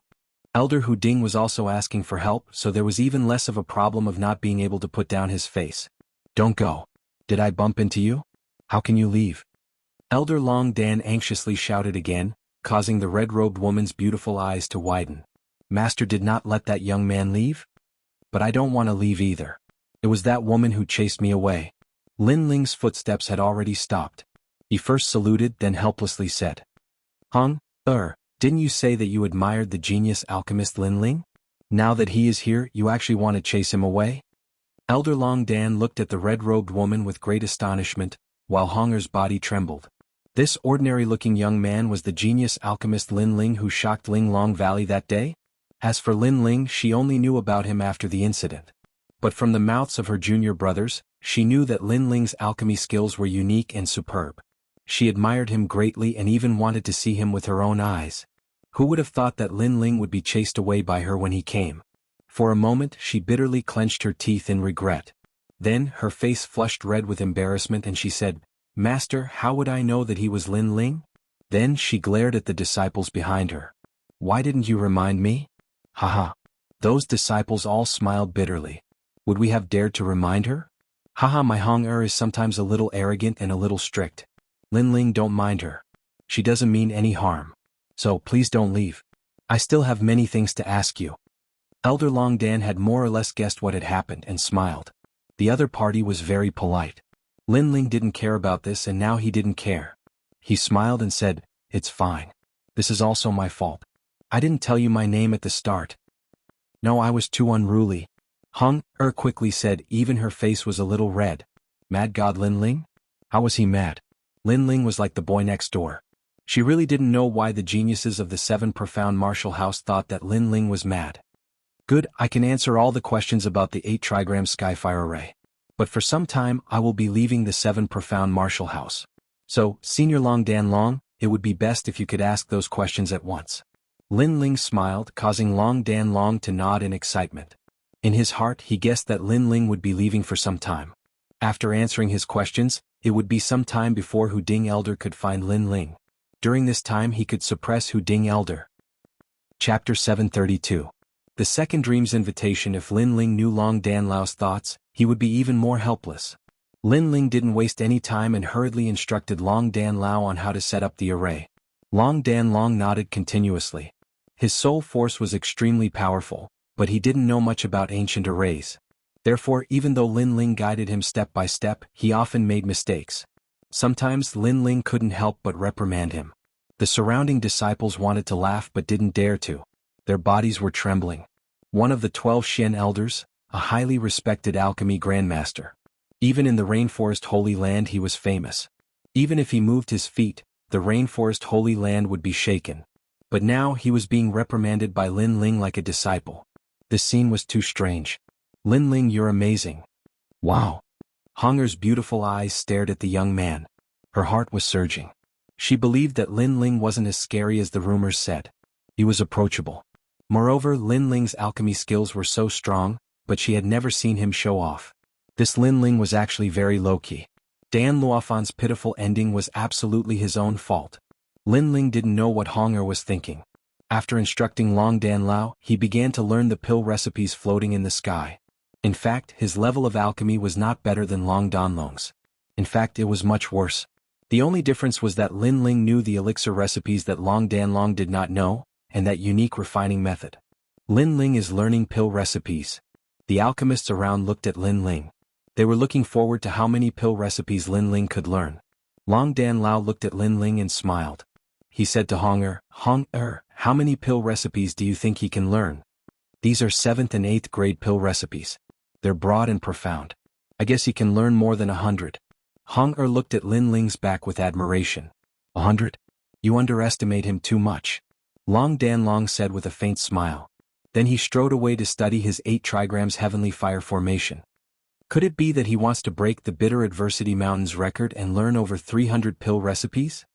Elder Hu Ding was also asking for help, so there was even less of a problem of not being able to put down his face. Don't go. Did I bump into you? How can you leave? Elder Long Dan anxiously shouted again, causing the red-robed woman's beautiful eyes to widen. Master did not let that young man leave? But I don't want to leave either. It was that woman who chased me away. Lin Ling's footsteps had already stopped. He first saluted, then helplessly said. Hong, didn't you say that you admired the genius alchemist Lin Ling? Now that he is here, you actually want to chase him away? Elder Long Dan looked at the red-robed woman with great astonishment, while Honger's body trembled. This ordinary-looking young man was the genius alchemist Lin Ling who shocked Linglong Valley that day? As for Lin Ling, she only knew about him after the incident. But from the mouths of her junior brothers, she knew that Lin Ling's alchemy skills were unique and superb. She admired him greatly and even wanted to see him with her own eyes. Who would have thought that Lin Ling would be chased away by her when he came? For a moment she bitterly clenched her teeth in regret. Then her face flushed red with embarrassment and she said, "Master, how would I know that he was Lin Ling?" Then she glared at the disciples behind her. "Why didn't you remind me?" Haha. Those disciples all smiled bitterly. Would we have dared to remind her? Haha, my Hong is sometimes a little arrogant and a little strict. Lin Ling, don't mind her. She doesn't mean any harm. So please don't leave. I still have many things to ask you. Elder Long Dan had more or less guessed what had happened and smiled. The other party was very polite. Lin Ling didn't care about this and now he didn't care. He smiled and said, "It's fine. This is also my fault. I didn't tell you my name at the start." "No, I was too unruly." Hong quickly said, even her face was a little red. Mad God Lin Ling? How was he mad? Lin Ling was like the boy next door. She really didn't know why the geniuses of the Seven Profound Martial House thought that Lin Ling was mad. Good, I can answer all the questions about the 8 trigram Skyfire array. But for some time I will be leaving the Seven Profound Martial House. So, Senior Long Dan Long, it would be best if you could ask those questions at once. Lin Ling smiled, causing Long Dan Long to nod in excitement. In his heart he guessed that Lin Ling would be leaving for some time. After answering his questions, it would be some time before Hu Ding Elder could find Lin Ling. During this time he could suppress Hu Ding Elder. Chapter 732. The second dream's invitation. If Lin Ling knew Long Dan Lao's thoughts, he would be even more helpless. Lin Ling didn't waste any time and hurriedly instructed Long Dan Lao on how to set up the array. Long Dan Long nodded continuously. His soul force was extremely powerful, but he didn't know much about ancient arrays. Therefore, even though Lin Ling guided him step by step, he often made mistakes. Sometimes Lin Ling couldn't help but reprimand him. The surrounding disciples wanted to laugh but didn't dare to. Their bodies were trembling. One of the 12 Xian elders, a highly respected alchemy grandmaster. Even in the Rainforest Holy Land he was famous. Even if he moved his feet, the Rainforest Holy Land would be shaken. But now he was being reprimanded by Lin Ling like a disciple. This scene was too strange. "Lin Ling, you're amazing." "Wow." Honger's beautiful eyes stared at the young man. Her heart was surging. She believed that Lin Ling wasn't as scary as the rumors said. He was approachable. Moreover, Lin Ling's alchemy skills were so strong, but she had never seen him show off. This Lin Ling was actually very low-key. Dan Luofan's pitiful ending was absolutely his own fault. Lin Ling didn't know what Honger was thinking. After instructing Long Dan Lao, he began to learn the pill recipes floating in the sky. In fact, his level of alchemy was not better than Long Danlong's. In fact, it was much worse. The only difference was that Lin Ling knew the elixir recipes that Long Danlong did not know, and that unique refining method. Lin Ling is learning pill recipes. The alchemists around looked at Lin Ling. They were looking forward to how many pill recipes Lin Ling could learn. Long Dan Lao looked at Lin Ling and smiled. He said to Honger, "How many pill recipes do you think he can learn?" "These are 7th and 8th grade pill recipes. They're broad and profound. I guess he can learn more than 100. Honger looked at Lin Ling's back with admiration. 100? You underestimate him too much. Long Dan Long said with a faint smile. Then he strode away to study his 8 trigrams heavenly fire formation. Could it be that he wants to break the Bitter Adversity Mountain's record and learn over 300 pill recipes?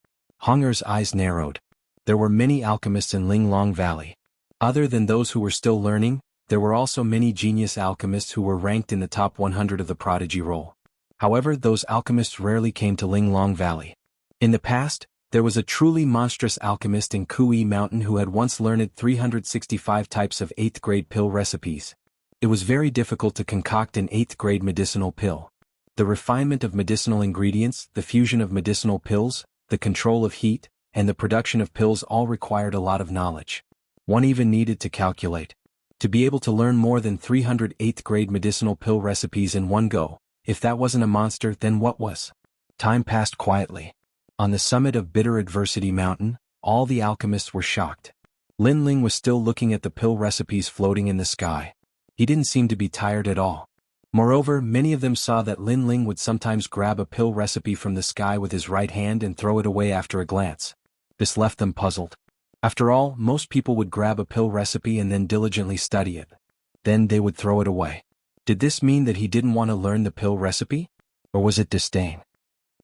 Honger's eyes narrowed. There were many alchemists in Linglong Valley. Other than those who were still learning, there were also many genius alchemists who were ranked in the top 100 of the prodigy roll. However, those alchemists rarely came to Linglong Valley. In the past, there was a truly monstrous alchemist in Kui Mountain who had once learned 365 types of 8th grade pill recipes. It was very difficult to concoct an 8th grade medicinal pill. The refinement of medicinal ingredients, the fusion of medicinal pills, the control of heat, and the production of pills all required a lot of knowledge. One even needed to calculate. To be able to learn more than 300 8th grade medicinal pill recipes in one go, if that wasn't a monster, then what was? Time passed quietly. On the summit of Bitter Adversity Mountain, all the alchemists were shocked. Lin Ling was still looking at the pill recipes floating in the sky. He didn't seem to be tired at all. Moreover, many of them saw that Lin Ling would sometimes grab a pill recipe from the sky with his right hand and throw it away after a glance. This left them puzzled. After all, most people would grab a pill recipe and then diligently study it. Then they would throw it away. Did this mean that he didn't want to learn the pill recipe? Or was it disdain?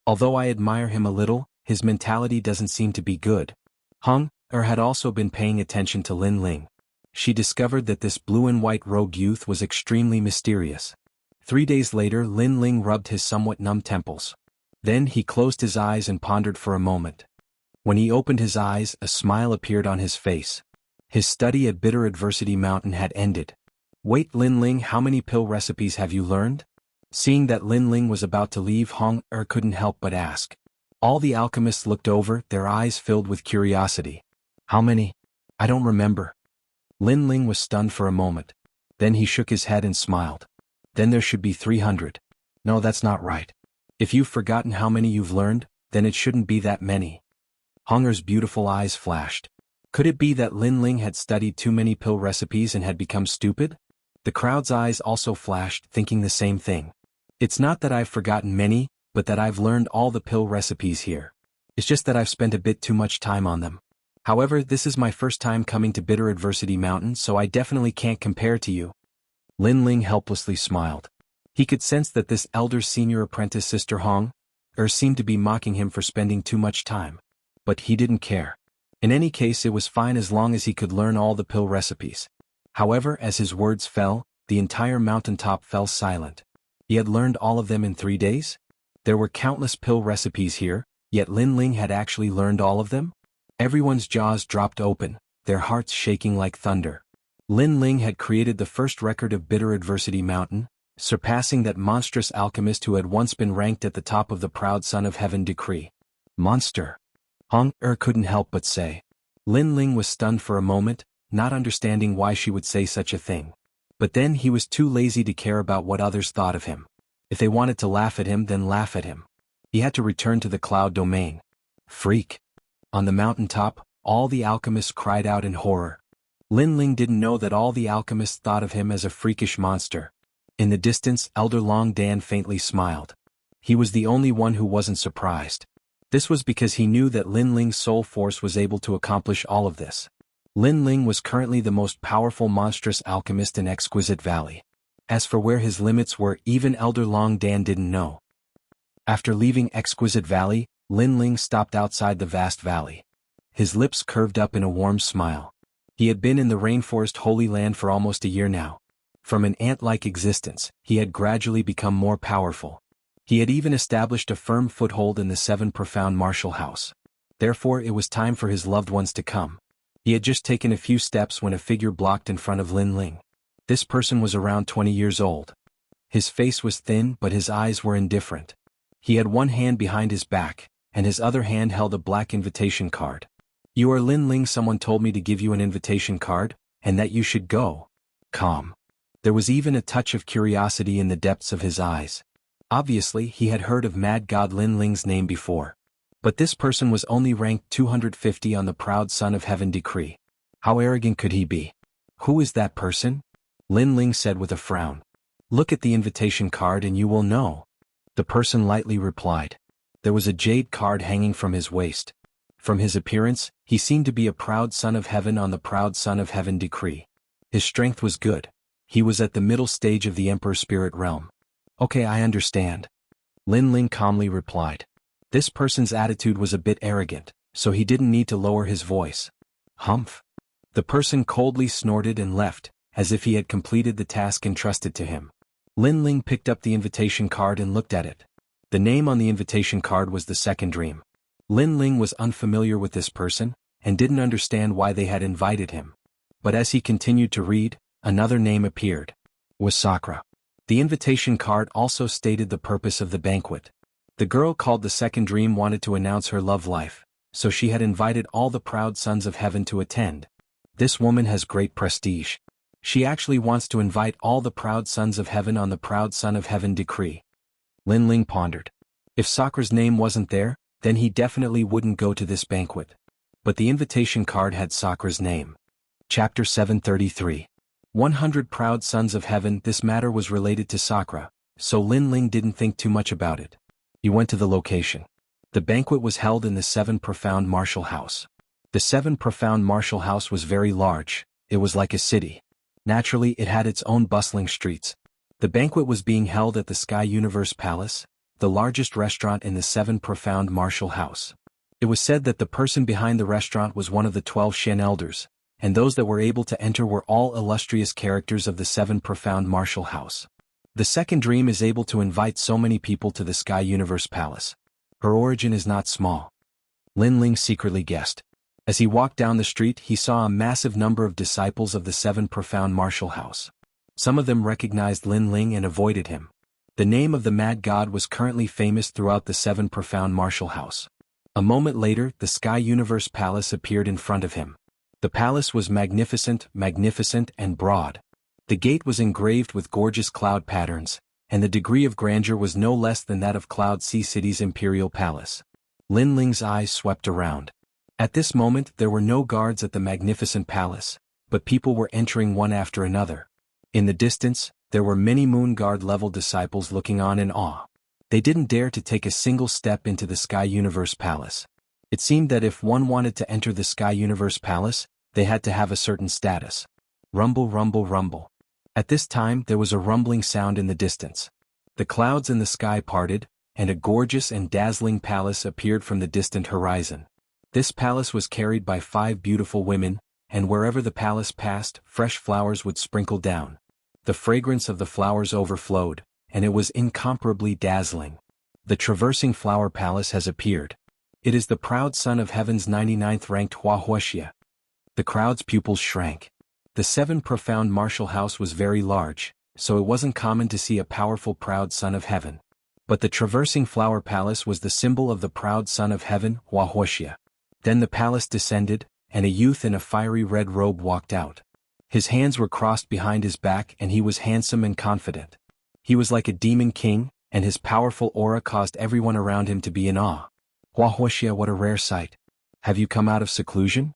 Although I admire him a little, his mentality doesn't seem to be good. Had also been paying attention to Lin Ling. She discovered that this blue and white robed youth was extremely mysterious. 3 days later, Lin Ling rubbed his somewhat numb temples. Then he closed his eyes and pondered for a moment. When he opened his eyes, a smile appeared on his face. His study at Bitter Adversity Mountain had ended. Wait, Lin Ling, how many pill recipes have you learned? Seeing that Lin Ling was about to leave, couldn't help but ask. All the alchemists looked over, their eyes filled with curiosity. How many? I don't remember. Lin Ling was stunned for a moment. Then he shook his head and smiled. Then there should be 300. No, that's not right. If you've forgotten how many you've learned, then it shouldn't be that many. Hunger's beautiful eyes flashed. Could it be that Lin Ling had studied too many pill recipes and had become stupid? The crowd's eyes also flashed, thinking the same thing. It's not that I've forgotten many, but that I've learned all the pill recipes here. It's just that I've spent a bit too much time on them. However, this is my first time coming to Bitter Adversity Mountain, so I definitely can't compare to you. Lin Ling helplessly smiled. He could sense that this elder senior apprentice sister seemed to be mocking him for spending too much time. But he didn't care. In any case, it was fine as long as he could learn all the pill recipes. However, as his words fell, the entire mountaintop fell silent. He had learned all of them in 3 days? There were countless pill recipes here, yet Lin Ling had actually learned all of them? Everyone's jaws dropped open, their hearts shaking like thunder. Lin Ling had created the first record of Bitter Adversity Mountain, surpassing that monstrous alchemist who had once been ranked at the top of the proud Son of Heaven decree. Monster. Couldn't help but say. Lin Ling was stunned for a moment, not understanding why she would say such a thing. But then he was too lazy to care about what others thought of him. If they wanted to laugh at him, then laugh at him. He had to return to the cloud domain. Freak. On the mountaintop, all the alchemists cried out in horror. Lin Ling didn't know that all the alchemists thought of him as a freakish monster. In the distance, Elder Long Dan faintly smiled. He was the only one who wasn't surprised. This was because he knew that Lin Ling's soul force was able to accomplish all of this. Lin Ling was currently the most powerful monstrous alchemist in Exquisite Valley. As for where his limits were, even Elder Long Dan didn't know. After leaving Exquisite Valley, Lin Ling stopped outside the vast valley. His lips curved up in a warm smile. He had been in the Rainforest Holy Land for almost a year now. From an ant-like existence, he had gradually become more powerful. He had even established a firm foothold in the 7 Profound Martial House. Therefore, it was time for his loved ones to come. He had just taken a few steps when a figure blocked in front of Lin Ling. This person was around 20 years old. His face was thin, but his eyes were indifferent. He had one hand behind his back, and his other hand held a black invitation card. You are Lin Ling. Someone told me to give you an invitation card, and that you should go. Calm. There was even a touch of curiosity in the depths of his eyes. Obviously, he had heard of Mad God Lin Ling's name before. But this person was only ranked 250 on the proud Son of Heaven decree. How arrogant could he be? Who is that person? Lin Ling said with a frown. Look at the invitation card and you will know. The person lightly replied. There was a jade card hanging from his waist. From his appearance, he seemed to be a proud Son of Heaven on the proud Son of Heaven decree. His strength was good. He was at the middle stage of the Emperor Spirit Realm. Okay, I understand. Lin Ling calmly replied. This person's attitude was a bit arrogant, so he didn't need to lower his voice. Humph. The person coldly snorted and left, as if he had completed the task entrusted to him. Lin Ling picked up the invitation card and looked at it. The name on the invitation card was the Second Dream. Lin Ling was unfamiliar with this person, and didn't understand why they had invited him. But as he continued to read, another name appeared. Was Sakura. The invitation card also stated the purpose of the banquet. The girl called the Second Dream wanted to announce her love life, so she had invited all the proud sons of heaven to attend. This woman has great prestige. She actually wants to invite all the proud sons of heaven on the proud Son of Heaven decree. Lin Ling pondered. If Sakura's name wasn't there, then he definitely wouldn't go to this banquet. But the invitation card had Sakura's name. Chapter 733. 100 Proud Sons of Heaven. This matter was related to Sakura, so Lin Ling didn't think too much about it. He went to the location. The banquet was held in the 7 Profound Martial House. The seven profound martial house was very large, it was like a city. Naturally, it had its own bustling streets. The banquet was being held at the Sky Universe Palace, the largest restaurant in the seven profound martial house. It was said that the person behind the restaurant was one of the 12 Shen elders, and those that were able to enter were all illustrious characters of the seven profound martial house. The second dream is able to invite so many people to the Sky Universe Palace. Her origin is not small. Lin Ling secretly guessed. As he walked down the street, he saw a massive number of disciples of the seven profound martial house. Some of them recognized Lin Ling and avoided him. The name of the mad god was currently famous throughout the seven profound martial house. A moment later, the Sky Universe Palace appeared in front of him. The palace was magnificent, and broad. The gate was engraved with gorgeous cloud patterns, and the degree of grandeur was no less than that of Cloud Sea City's imperial palace. Lin Ling's eyes swept around. At this moment there were no guards at the magnificent palace, but people were entering one after another. In the distance, there were many Moon Guard-level disciples looking on in awe. They didn't dare to take a single step into the Sky Universe Palace. It seemed that if one wanted to enter the Sky Universe Palace, they had to have a certain status. Rumble, rumble, rumble. At this time there was a rumbling sound in the distance. The clouds in the sky parted, and a gorgeous and dazzling palace appeared from the distant horizon. This palace was carried by 5 beautiful women, and wherever the palace passed, fresh flowers would sprinkle down. The fragrance of the flowers overflowed, and it was incomparably dazzling. The traversing flower palace has appeared. It is the proud son of heaven's 99th ranked Wuxia. The crowd's pupils shrank. The seven profound martial house was very large, so it wasn't common to see a powerful proud son of heaven. But the traversing flower palace was the symbol of the proud son of heaven, Wuxia. Then the palace descended, and a youth in a fiery red robe walked out. His hands were crossed behind his back and he was handsome and confident. He was like a demon king, and his powerful aura caused everyone around him to be in awe. Wuxia, what a rare sight. Have you come out of seclusion?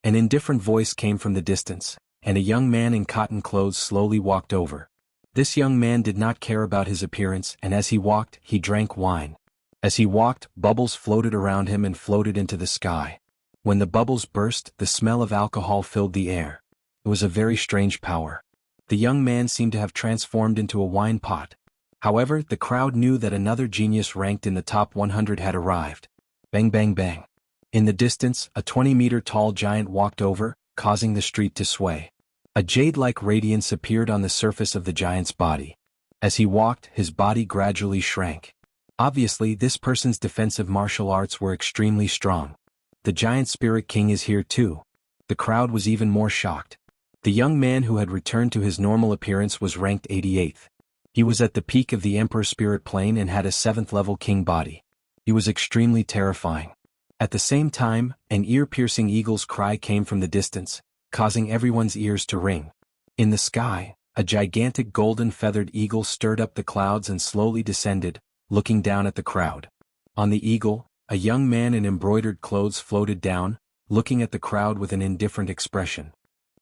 An indifferent voice came from the distance, and a young man in cotton clothes slowly walked over. This young man did not care about his appearance, and as he walked, he drank wine. As he walked, bubbles floated around him and floated into the sky. When the bubbles burst, the smell of alcohol filled the air. It was a very strange power. The young man seemed to have transformed into a wine pot. However, the crowd knew that another genius ranked in the top 100 had arrived. Bang bang bang. In the distance, a 20-meter-tall giant walked over, causing the street to sway. A jade-like radiance appeared on the surface of the giant's body. As he walked, his body gradually shrank. Obviously, this person's defensive martial arts were extremely strong. The giant spirit king is here too. The crowd was even more shocked. The young man who had returned to his normal appearance was ranked 88th. He was at the peak of the Emperor Spirit Plane and had a 7th-level king body. He was extremely terrifying. At the same time, an ear-piercing eagle's cry came from the distance, causing everyone's ears to ring. In the sky, a gigantic golden feathered eagle stirred up the clouds and slowly descended, looking down at the crowd. On the eagle, a young man in embroidered clothes floated down, looking at the crowd with an indifferent expression.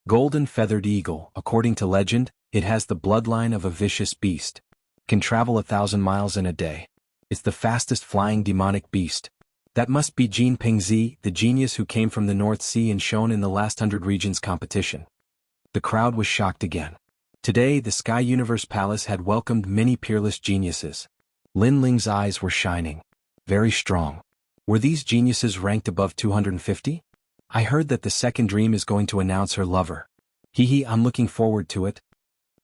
Golden feathered eagle, according to legend, it has the bloodline of a vicious beast. Can travel 1,000 miles in a day. It's the fastest flying demonic beast. That must be Jin Pingzi, the genius who came from the North Sea and shone in the last 100 regions competition. The crowd was shocked again. Today the Sky Universe Palace had welcomed many peerless geniuses. Lin Ling's eyes were shining. Very strong. Were these geniuses ranked above 250? I heard that the second dream is going to announce her lover. I'm looking forward to it.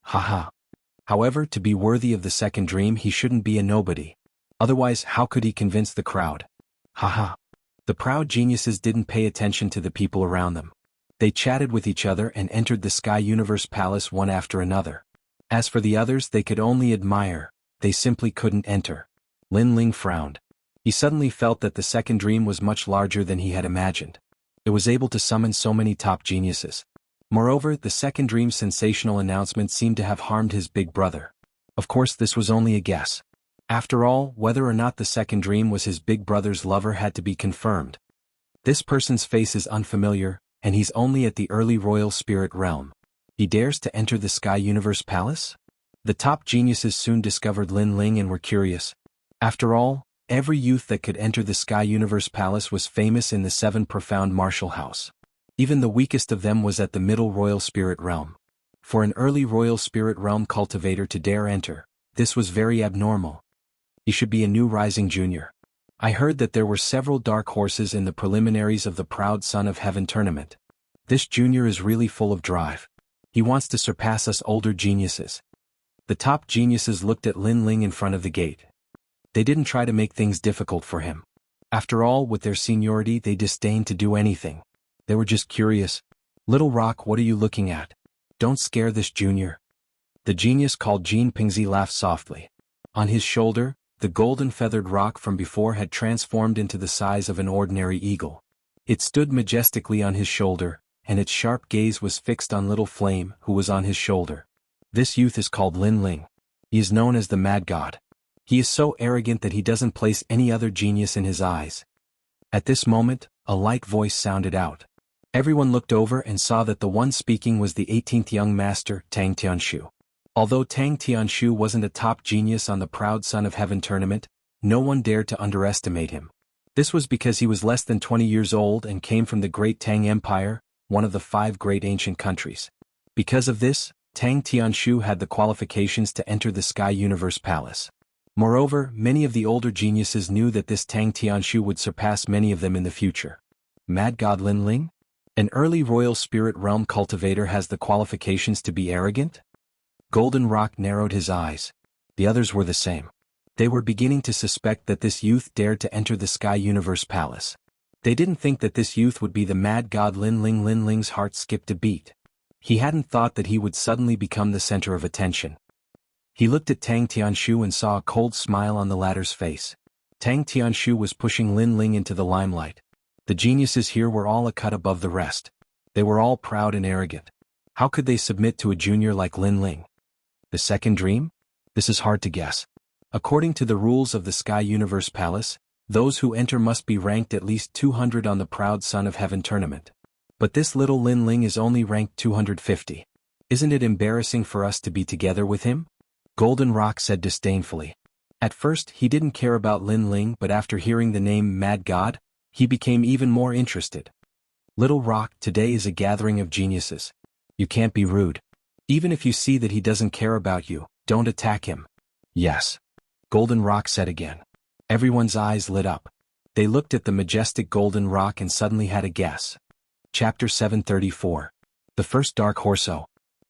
Haha. However, to be worthy of the second dream he shouldn't be a nobody. Otherwise, how could he convince the crowd? Haha. The proud geniuses didn't pay attention to the people around them. They chatted with each other and entered the Sky Universe Palace one after another. As for the others, they could only admire. They simply couldn't enter. Lin Ling frowned. He suddenly felt that the second dream was much larger than he had imagined. It was able to summon so many top geniuses. Moreover, the second dream's sensational announcement seemed to have harmed his big brother. Of course, this was only a guess. After all, whether or not the second dream was his big brother's lover had to be confirmed. This person's face is unfamiliar, and he's only at the early royal spirit realm. He dares to enter the Sky Universe Palace? The top geniuses soon discovered Lin Ling and were curious. After all, Every youth that could enter the Sky Universe Palace was famous in the 7 profound martial house. Even the weakest of them was at the middle royal spirit realm. For an early royal spirit realm cultivator to dare enter, this was very abnormal. He should be a new rising junior. I heard that there were several dark horses in the preliminaries of the Proud Son of Heaven tournament. This junior is really full of drive. He wants to surpass us older geniuses. The top geniuses looked at Lin Ling in front of the gate. They didn't try to make things difficult for him. After all, with their seniority they disdained to do anything. They were just curious. "Little Rock, what are you looking at? Don't scare this junior." The genius called Jean Pingzi laughed softly. On his shoulder, the golden feathered rock from before had transformed into the size of an ordinary eagle. It stood majestically on his shoulder, and its sharp gaze was fixed on Little Flame, who was on his shoulder. This youth is called Lin Ling. He is known as the Mad God. He is so arrogant that he doesn't place any other genius in his eyes. At this moment, a light voice sounded out. Everyone looked over and saw that the one speaking was the 18th young master, Tang Tianshu. Although Tang Tianshu wasn't a top genius on the Proud Son of Heaven tournament, no one dared to underestimate him. This was because he was less than 20 years old and came from the Great Tang Empire, one of the 5 great ancient countries. Because of this, Tang Tianshu had the qualifications to enter the Sky Universe Palace. Moreover, many of the older geniuses knew that this Tang Tianshu would surpass many of them in the future. Mad God Lin Ling? An early royal spirit realm cultivator has the qualifications to be arrogant? Golden Rock narrowed his eyes. The others were the same. They were beginning to suspect that this youth dared to enter the Sky Universe Palace. They didn't think that this youth would be the Mad God Lin Ling. Lin Ling's heart skipped a beat. He hadn't thought that he would suddenly become the center of attention. He looked at Tang Tianshu and saw a cold smile on the latter's face. Tang Tianshu was pushing Lin Ling into the limelight. The geniuses here were all a cut above the rest. They were all proud and arrogant. How could they submit to a junior like Lin Ling? The second dream? This is hard to guess. According to the rules of the Sky Universe Palace, those who enter must be ranked at least 200 on the Proud Son of Heaven tournament. But this little Lin Ling is only ranked 250. Isn't it embarrassing for us to be together with him? Golden Rock said disdainfully. At first he didn't care about Lin Ling, but after hearing the name Mad God, he became even more interested. Little Rock, today is a gathering of geniuses. You can't be rude. Even if you see that he doesn't care about you, don't attack him. Yes. Golden Rock said again. Everyone's eyes lit up. They looked at the majestic Golden Rock and suddenly had a guess. Chapter 734. The First Dark Horso.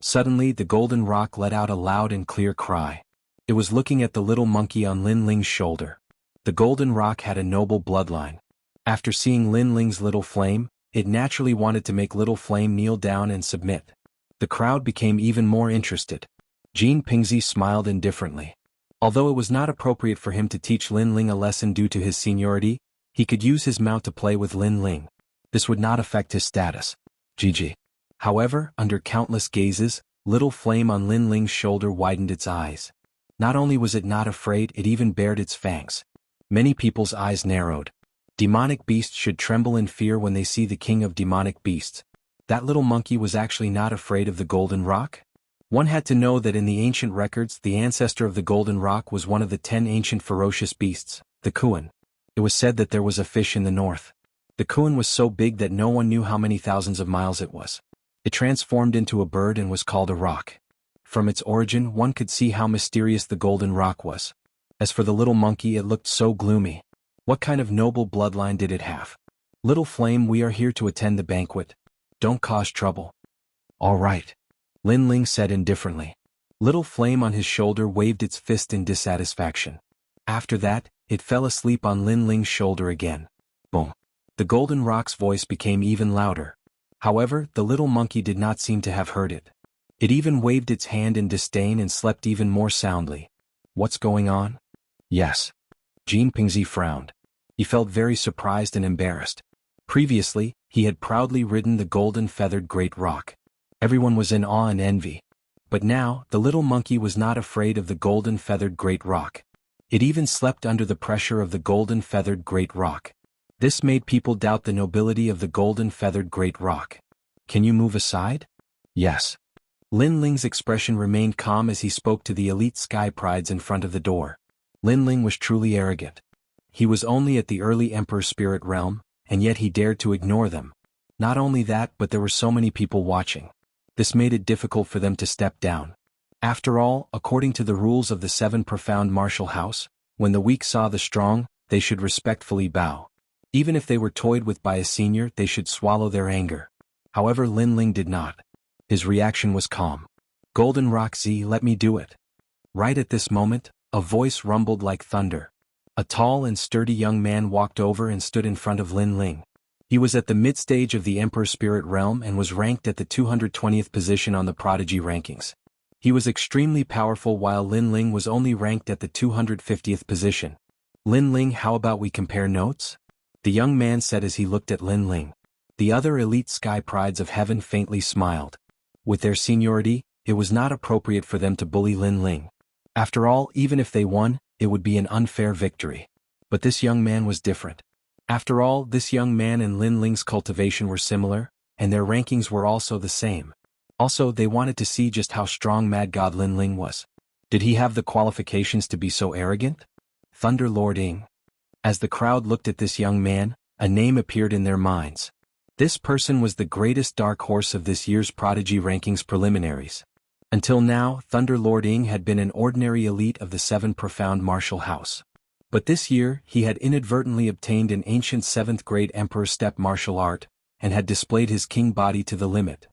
Suddenly the Golden Rock let out a loud and clear cry. It was looking at the little monkey on Lin Ling's shoulder. The Golden Rock had a noble bloodline. After seeing Lin Ling's Little Flame, it naturally wanted to make Little Flame kneel down and submit. The crowd became even more interested. Jean Pingzi smiled indifferently. Although it was not appropriate for him to teach Lin Ling a lesson due to his seniority, he could use his mount to play with Lin Ling. This would not affect his status. GG. However, under countless gazes, Little Flame on Lin Ling's shoulder widened its eyes. Not only was it not afraid, it even bared its fangs. Many people's eyes narrowed. Demonic beasts should tremble in fear when they see the king of demonic beasts. That little monkey was actually not afraid of the Golden Rock? One had to know that in the ancient records the ancestor of the Golden Rock was one of the 10 ancient ferocious beasts, the Kuan. It was said that there was a fish in the north. The Kuan was so big that no one knew how many thousands of miles it was. It transformed into a bird and was called a rock. From its origin one could see how mysterious the Golden Rock was. As for the little monkey, it looked so gloomy. What kind of noble bloodline did it have? Little Flame, we are here to attend the banquet. Don't cause trouble. All right. Lin Ling said indifferently. Little Flame on his shoulder waved its fist in dissatisfaction. After that, it fell asleep on Lin Ling's shoulder again. Boom. The Golden Rock's voice became even louder. However, the little monkey did not seem to have heard it. It even waved its hand in disdain and slept even more soundly. What's going on? Yes. Jean Pingzi frowned. He felt very surprised and embarrassed. Previously, he had proudly ridden the golden-feathered great rock. Everyone was in awe and envy. But now, the little monkey was not afraid of the golden-feathered great rock. It even slept under the pressure of the golden-feathered great rock. This made people doubt the nobility of the golden-feathered great rock. Can you move aside? Yes. Lin Ling's expression remained calm as he spoke to the elite sky prides in front of the door. Lin Ling was truly arrogant. he was only at the early Emperor Spirit realm, and yet he dared to ignore them. Not only that, but there were so many people watching. This made it difficult for them to step down. After all, according to the rules of the Seven Profound Martial House, when the weak saw the strong, they should respectfully bow. Even if they were toyed with by a senior, they should swallow their anger. However, Lin Ling did not. His reaction was calm. Golden Rock Z, let me do it. Right at this moment, a voice rumbled like thunder. A tall and sturdy young man walked over and stood in front of Lin Ling. He was at the mid-stage of the Emperor Spirit realm and was ranked at the 220th position on the Prodigy rankings. He was extremely powerful while Lin Ling was only ranked at the 250th position. Lin Ling, how about we compare notes? The young man said as he looked at Lin Ling. The other elite sky prides of heaven faintly smiled. With their seniority, it was not appropriate for them to bully Lin Ling. After all, even if they won, it would be an unfair victory. But this young man was different. After all, this young man and Lin Ling's cultivation were similar, and their rankings were also the same. Also, they wanted to see just how strong Mad God Lin Ling was. Did he have the qualifications to be so arrogant? Thunder Lord Ying. As the crowd looked at this young man, a name appeared in their minds. This person was the greatest dark horse of this year's Prodigy rankings preliminaries. Until now, Thunder Lord Ying had been an ordinary elite of the Seven Profound Martial House. But this year, he had inadvertently obtained an ancient 7th grade Emperor Step martial art, and had displayed his king body to the limit.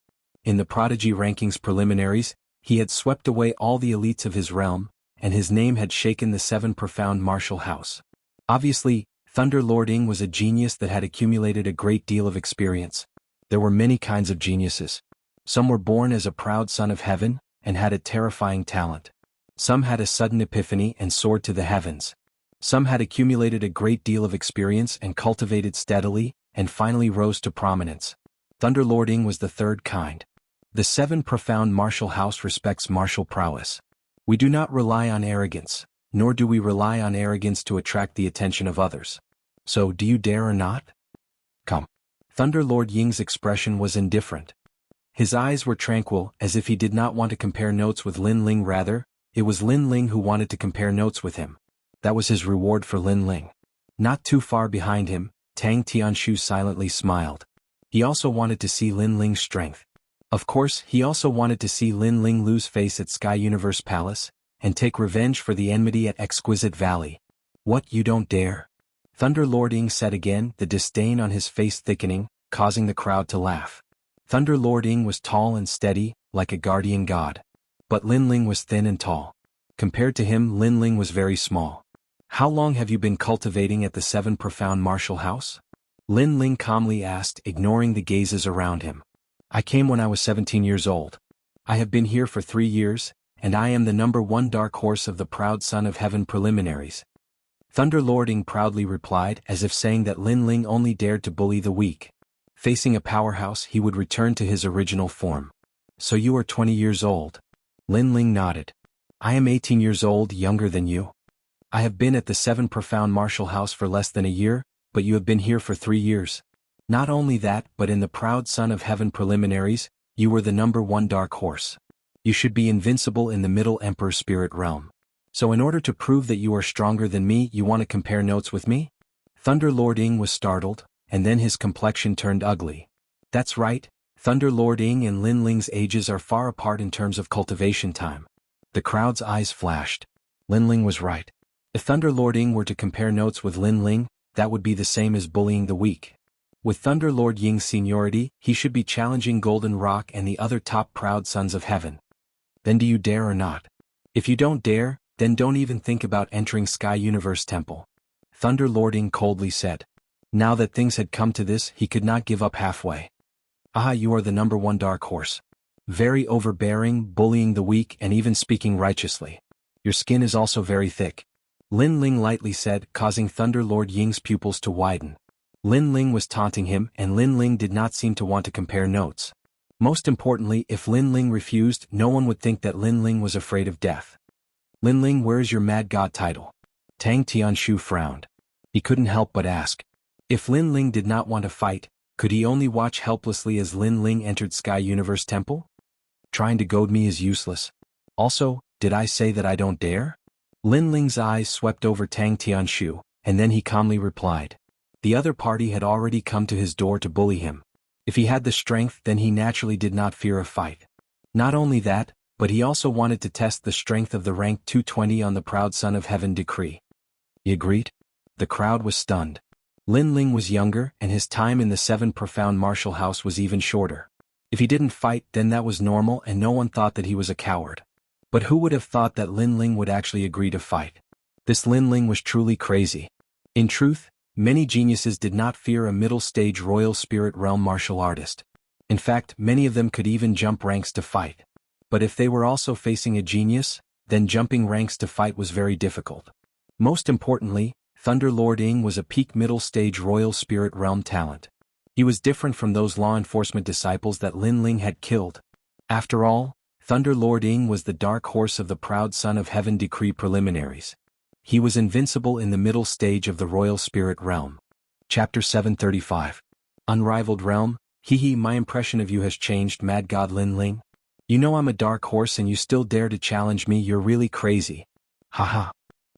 In the Prodigy rankings preliminaries, he had swept away all the elites of his realm, and his name had shaken the Seven Profound Martial House. Obviously, Thunder Lord Ying was a genius that had accumulated a great deal of experience. There were many kinds of geniuses. Some were born as a proud son of heaven, and had a terrifying talent. Some had a sudden epiphany and soared to the heavens. Some had accumulated a great deal of experience and cultivated steadily, and finally rose to prominence. Thunder Lord Ying was the third kind. The Seven Profound Martial House respects martial prowess. We do not rely on arrogance, nor do we rely on arrogance to attract the attention of others. So, do you dare or not? Come. Thunder Lord Ying's expression was indifferent. His eyes were tranquil, as if he did not want to compare notes with Lin Ling. Rather, it was Lin Ling who wanted to compare notes with him. That was his reward for Lin Ling. Not too far behind him, Tang Tianshu silently smiled. He also wanted to see Lin Ling's strength. Of course, he also wanted to see Lin Ling lose face at Sky Universe Palace, and take revenge for the enmity at Exquisite Valley. What, you don't dare? Thunder Lord Ying said again, the disdain on his face thickening, causing the crowd to laugh. Thunder Lord Ying was tall and steady, like a guardian god. But Lin Ling was thin and tall. Compared to him, Lin Ling was very small. How long have you been cultivating at the Seven Profound Martial House? Lin Ling calmly asked, ignoring the gazes around him. I came when I was 17 years old. I have been here for 3 years, and I am the #1 dark horse of the proud son of heaven preliminaries. Thunder Lord Ying proudly replied, as if saying that Lin Ling only dared to bully the weak. Facing a powerhouse, he would return to his original form. So you are 20 years old? Lin Ling nodded. I am 18 years old, younger than you. I have been at the Seven Profound Martial House for less than a year, but you have been here for 3 years. Not only that, but in the proud son of heaven preliminaries, you were the #1 dark horse. You should be invincible in the Middle Emperor Spirit realm. So in order to prove that you are stronger than me, you want to compare notes with me? Thunder Lord Ying was startled, and then his complexion turned ugly. That's right, Thunder Lord Ying and Lin Ling's ages are far apart in terms of cultivation time. The crowd's eyes flashed. Lin Ling was right. If Thunder Lord Ying were to compare notes with Lin Ling, that would be the same as bullying the weak. With Thunder Lord Ying's seniority, he should be challenging Golden Rock and the other top proud sons of heaven. Then do you dare or not? If you don't dare, then don't even think about entering Sky Universe Temple. Thunder Lord Ying coldly said. Now that things had come to this, he could not give up halfway. Ah, you are the #1 dark horse. Very overbearing, bullying the weak, and even speaking righteously. Your skin is also very thick. Lin Ling lightly said, causing Thunder Lord Ying's pupils to widen. Lin Ling was taunting him, and Lin Ling did not seem to want to compare notes. Most importantly, if Lin Ling refused, no one would think that Lin Ling was afraid of death. Lin Ling, where is your Mad God title? Tang Tianshu frowned. He couldn't help but ask. If Lin Ling did not want to fight, could he only watch helplessly as Lin Ling entered Sky Universe Temple? Trying to goad me is useless. Also, did I say that I don't dare? Lin Ling's eyes swept over Tang Tianshu, and then he calmly replied. The other party had already come to his door to bully him. If he had the strength, then he naturally did not fear a fight. Not only that, but he also wanted to test the strength of the rank 220 on the proud son of heaven decree. He agreed? The crowd was stunned. Lin Ling was younger, and his time in the Seven Profound Martial House was even shorter. If he didn't fight, then that was normal and no one thought that he was a coward. But who would have thought that Lin Ling would actually agree to fight? This Lin Ling was truly crazy. In truth, many geniuses did not fear a middle-stage royal spirit realm martial artist. In fact, many of them could even jump ranks to fight. But if they were also facing a genius, then jumping ranks to fight was very difficult. Most importantly, Thunder Lord Ying was a peak middle-stage royal spirit realm talent. He was different from those law enforcement disciples that Lin Ling had killed. After all, Thunder Lord Ying was the dark horse of the proud son of heaven decree preliminaries. He was invincible in the middle stage of the royal spirit realm. Chapter 735. Unrivaled realm. Hee, my impression of you has changed, Mad God Lin Ling. You know I'm a dark horse and you still dare to challenge me, you're really crazy. Haha.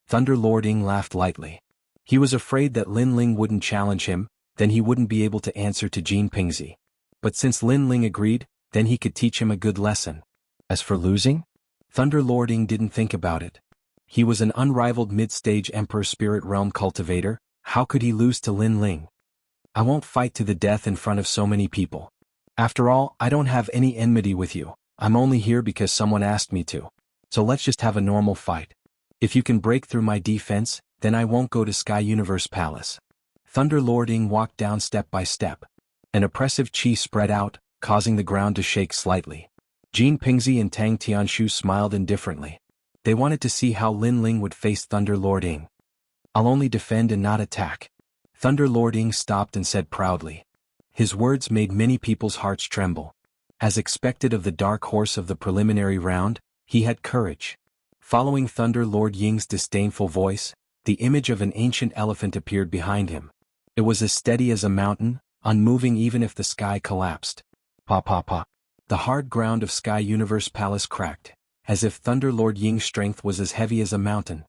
Thunder Lord Ying laughed lightly. He was afraid that Lin Ling wouldn't challenge him, then he wouldn't be able to answer to Jin Pingzi. But since Lin Ling agreed, then he could teach him a good lesson. As for losing? Thunder Lord Ying didn't think about it. He was an unrivaled mid-stage Emperor Spirit Realm cultivator, how could he lose to Lin Ling? I won't fight to the death in front of so many people. After all, I don't have any enmity with you, I'm only here because someone asked me to. So let's just have a normal fight. If you can break through my defense, then I won't go to Sky Universe Palace. Thunder Lord Ying walked down step by step. An oppressive chi spread out, causing the ground to shake slightly. Jin Pingzi and Tang Tianshu smiled indifferently. They wanted to see how Lin Ling would face Thunder Lord Ying. I'll only defend and not attack. Thunder Lord Ying stopped and said proudly. His words made many people's hearts tremble. As expected of the dark horse of the preliminary round, he had courage. Following Thunder Lord Ying's disdainful voice, the image of an ancient elephant appeared behind him. It was as steady as a mountain, unmoving even if the sky collapsed. Pa pa pa. The hard ground of Sky Universe Palace cracked, as if Thunder Lord Ying's strength was as heavy as a mountain.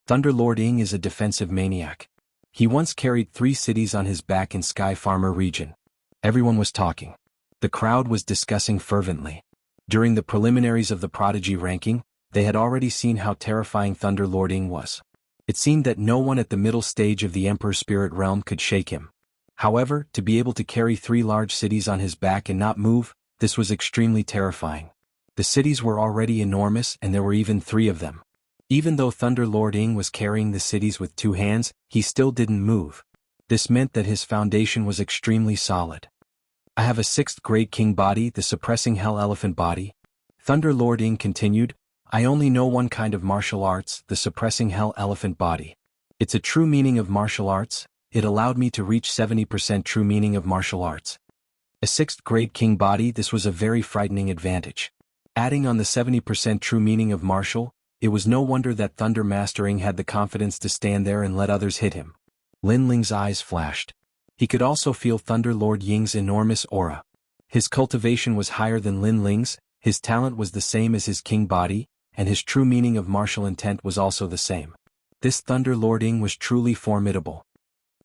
Thunder Lord Ying is a defensive maniac. He once carried 3 cities on his back in Sky Farmer region. Everyone was talking. The crowd was discussing fervently. During the preliminaries of the prodigy ranking, they had already seen how terrifying Thunder Lord Ying was. It seemed that no one at the middle stage of the Emperor Spirit Realm could shake him. However, to be able to carry 3 large cities on his back and not move, this was extremely terrifying. The cities were already enormous and there were even 3 of them. Even though Thunder Lord Ying was carrying the cities with 2 hands, he still didn't move. This meant that his foundation was extremely solid. I have a 6th grade king body, the suppressing hell elephant body. Thunder Lord Ying continued, I only know one kind of martial arts, the suppressing hell elephant body. It's a true meaning of martial arts, it allowed me to reach 70% true meaning of martial arts. A 6th grade king body, this was a very frightening advantage. Adding on the 70% true meaning of martial, it was no wonder that Thunder Master Ying had the confidence to stand there and let others hit him. Lin Ling's eyes flashed. He could also feel Thunder Lord Ying's enormous aura. His cultivation was higher than Lin Ling's, his talent was the same as his king body, and his true meaning of martial intent was also the same. This Thunder Lord Ying was truly formidable.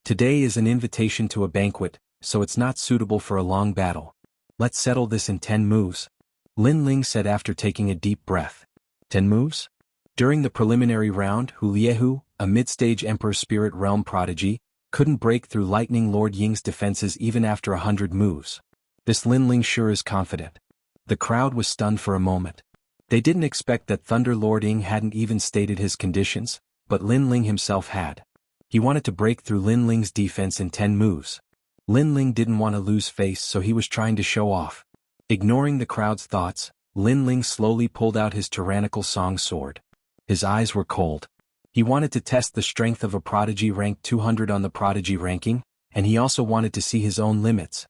Today is an invitation to a banquet, so it's not suitable for a long battle. Let's settle this in 10 moves. Lin Ling said after taking a deep breath. 10 moves? During the preliminary round, Hu Liehu, a mid-stage Emperor Spirit Realm prodigy, couldn't break through Lightning Lord Ying's defenses even after 100 moves. This Lin Ling sure is confident. The crowd was stunned for a moment. They didn't expect that Thunder Lord Ying hadn't even stated his conditions, but Lin Ling himself had. He wanted to break through Lin Ling's defense in 10 moves. Lin Ling didn't want to lose face, so he was trying to show off. Ignoring the crowd's thoughts, Lin Ling slowly pulled out his tyrannical song sword. His eyes were cold. He wanted to test the strength of a prodigy ranked 200 on the prodigy ranking, and he also wanted to see his own limits.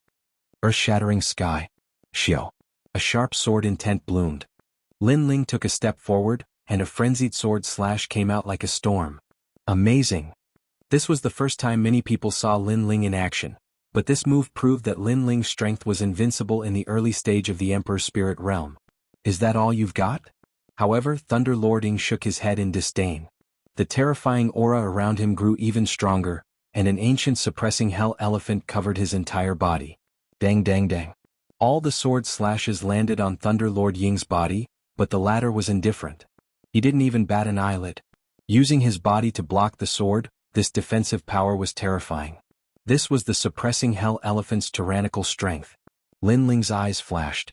Earth-shattering sky. Xiao. A sharp sword intent bloomed. Lin Ling took a step forward, and a frenzied sword slash came out like a storm. Amazing. This was the first time many people saw Lin Ling in action, but this move proved that Lin Ling's strength was invincible in the early stage of the Emperor Spirit Realm. Is that all you've got? However, Thunder Lord Ying shook his head in disdain. The terrifying aura around him grew even stronger, and an ancient suppressing hell elephant covered his entire body. Dang dang dang. All the sword slashes landed on Thunder Lord Ying's body, but the latter was indifferent. He didn't even bat an eyelid. Using his body to block the sword, this defensive power was terrifying. This was the suppressing hell elephant's tyrannical strength. Lin Ling's eyes flashed.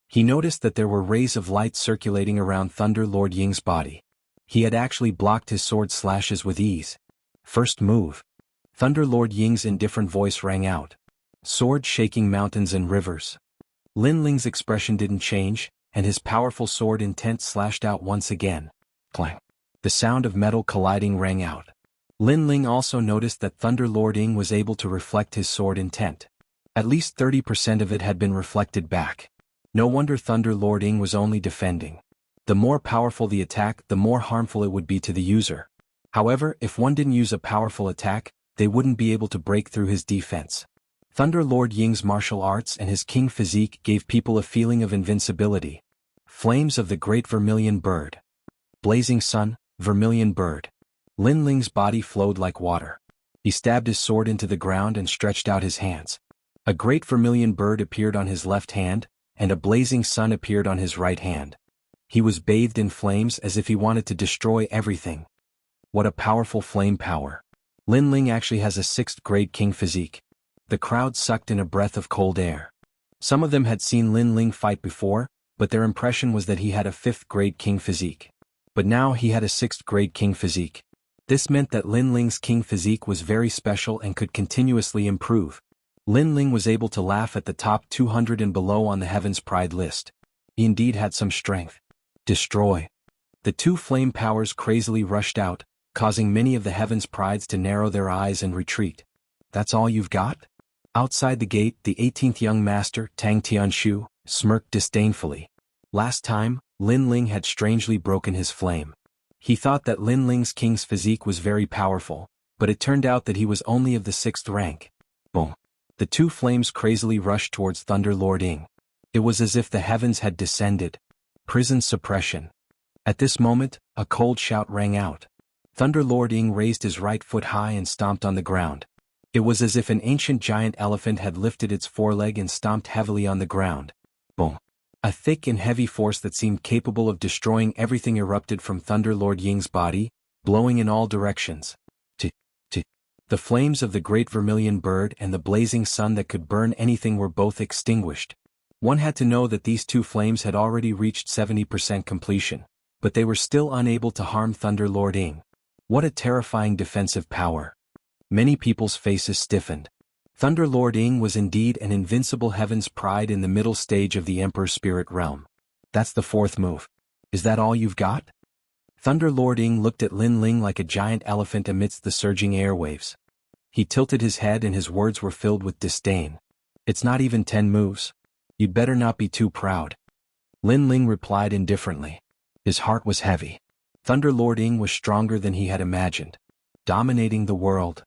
He noticed that there were rays of light circulating around Thunder Lord Ying's body. He had actually blocked his sword slashes with ease. First move. Thunder Lord Ying's indifferent voice rang out. Sword shaking mountains and rivers. Lin Ling's expression didn't change, and his powerful sword intent slashed out once again. Clang. The sound of metal colliding rang out. Lin Ling also noticed that Thunder Lord Ying was able to reflect his sword intent. At least 30% of it had been reflected back. No wonder Thunder Lord Ying was only defending. The more powerful the attack, the more harmful it would be to the user. However, if one didn't use a powerful attack, they wouldn't be able to break through his defense. Thunder Lord Ying's martial arts and his king physique gave people a feeling of invincibility. Flames of the Great Vermilion Bird. Blazing Sun, Vermilion Bird. Lin Ling's body flowed like water. He stabbed his sword into the ground and stretched out his hands. A great vermilion bird appeared on his left hand, and a blazing sun appeared on his right hand. He was bathed in flames as if he wanted to destroy everything. What a powerful flame power. Lin Ling actually has a 6th grade king physique. The crowd sucked in a breath of cold air. Some of them had seen Lin Ling fight before, but their impression was that he had a 5th grade king physique. But now he had a 6th grade king physique. This meant that Lin Ling's king physique was very special and could continuously improve. Lin Ling was able to laugh at the top 200 and below on the Heaven's Pride list. He indeed had some strength. Destroy. The two flame powers crazily rushed out, causing many of the Heaven's Prides to narrow their eyes and retreat. That's all you've got? Outside the gate, the 18th young master, Tang Tianshu, smirked disdainfully. Last time, Lin Ling had strangely broken his flame. He thought that Lin Ling's king's physique was very powerful, but it turned out that he was only of the 6th rank. Boom. The two flames crazily rushed towards Thunder Lord Ying. It was as if the heavens had descended. Prison suppression. At this moment, a cold shout rang out. Thunder Lord Ying raised his right foot high and stomped on the ground. It was as if an ancient giant elephant had lifted its foreleg and stomped heavily on the ground. Boom. A thick and heavy force that seemed capable of destroying everything erupted from Thunder Lord Ying's body, blowing in all directions. The flames of the Great Vermilion Bird and the blazing sun that could burn anything were both extinguished. One had to know that these two flames had already reached 70% completion, but they were still unable to harm Thunder Lord Ying. What a terrifying defensive power. Many people's faces stiffened. Thunder Lord Ying was indeed an invincible Heaven's Pride in the middle stage of the Emperor's Spirit Realm. That's the 4th move. Is that all you've got? Thunder Lord Ying looked at Lin Ling like a giant elephant amidst the surging airwaves. He tilted his head and his words were filled with disdain. It's not even 10 moves. You'd better not be too proud. Lin Ling replied indifferently. His heart was heavy. Thunder Lord Ying was stronger than he had imagined. Dominating the world.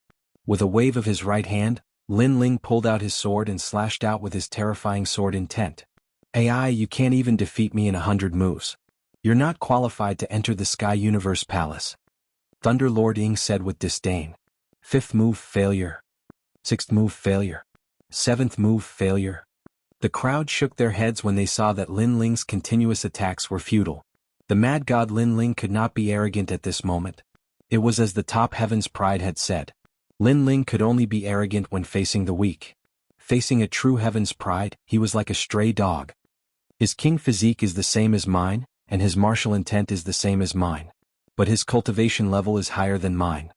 With a wave of his right hand, Lin Ling pulled out his sword and slashed out with his terrifying sword intent. AI, you can't even defeat me in 100 moves. You're not qualified to enter the Sky Universe Palace. Thunder Lord Ying said with disdain. 5th move failure. 6th move failure. 7th move failure. The crowd shook their heads when they saw that Lin Ling's continuous attacks were futile. The mad god Lin Ling could not be arrogant at this moment. It was as the top Heaven's Pride had said. Lin Ling could only be arrogant when facing the weak. Facing a true Heaven's Pride, he was like a stray dog. His king physique is the same as mine, and his martial intent is the same as mine. But his cultivation level is higher than mine.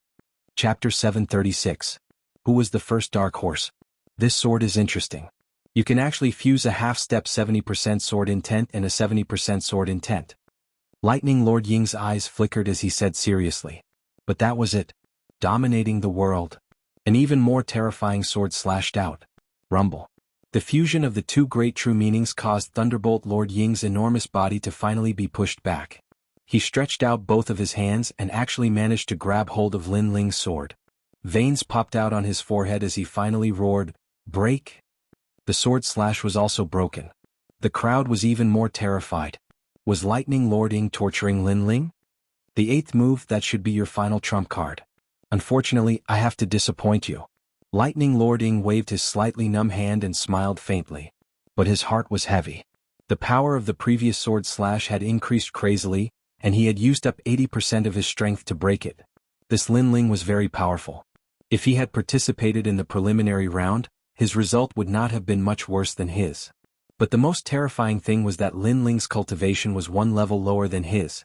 Chapter 736. Who was the first dark horse? This sword is interesting. You can actually fuse a half-step 70% sword intent and a 70% sword intent. Lightning Lord Ying's eyes flickered as he said seriously. But that was it. Dominating the world. An even more terrifying sword slashed out. Rumble. The fusion of the two great true meanings caused Thunderbolt Lord Ying's enormous body to finally be pushed back. He stretched out both of his hands and actually managed to grab hold of Lin Ling's sword. Veins popped out on his forehead as he finally roared, "Break!" The sword slash was also broken. The crowd was even more terrified. Was Lightning Lord Ying torturing Lin Ling? The 8th move, that should be your final trump card. Unfortunately, I have to disappoint you. Lightning Lord Ying waved his slightly numb hand and smiled faintly. But his heart was heavy. The power of the previous sword slash had increased crazily, and he had used up 80% of his strength to break it. This Lin Ling was very powerful. If he had participated in the preliminary round, his result would not have been much worse than his. But the most terrifying thing was that Lin Ling's cultivation was 1 level lower than his.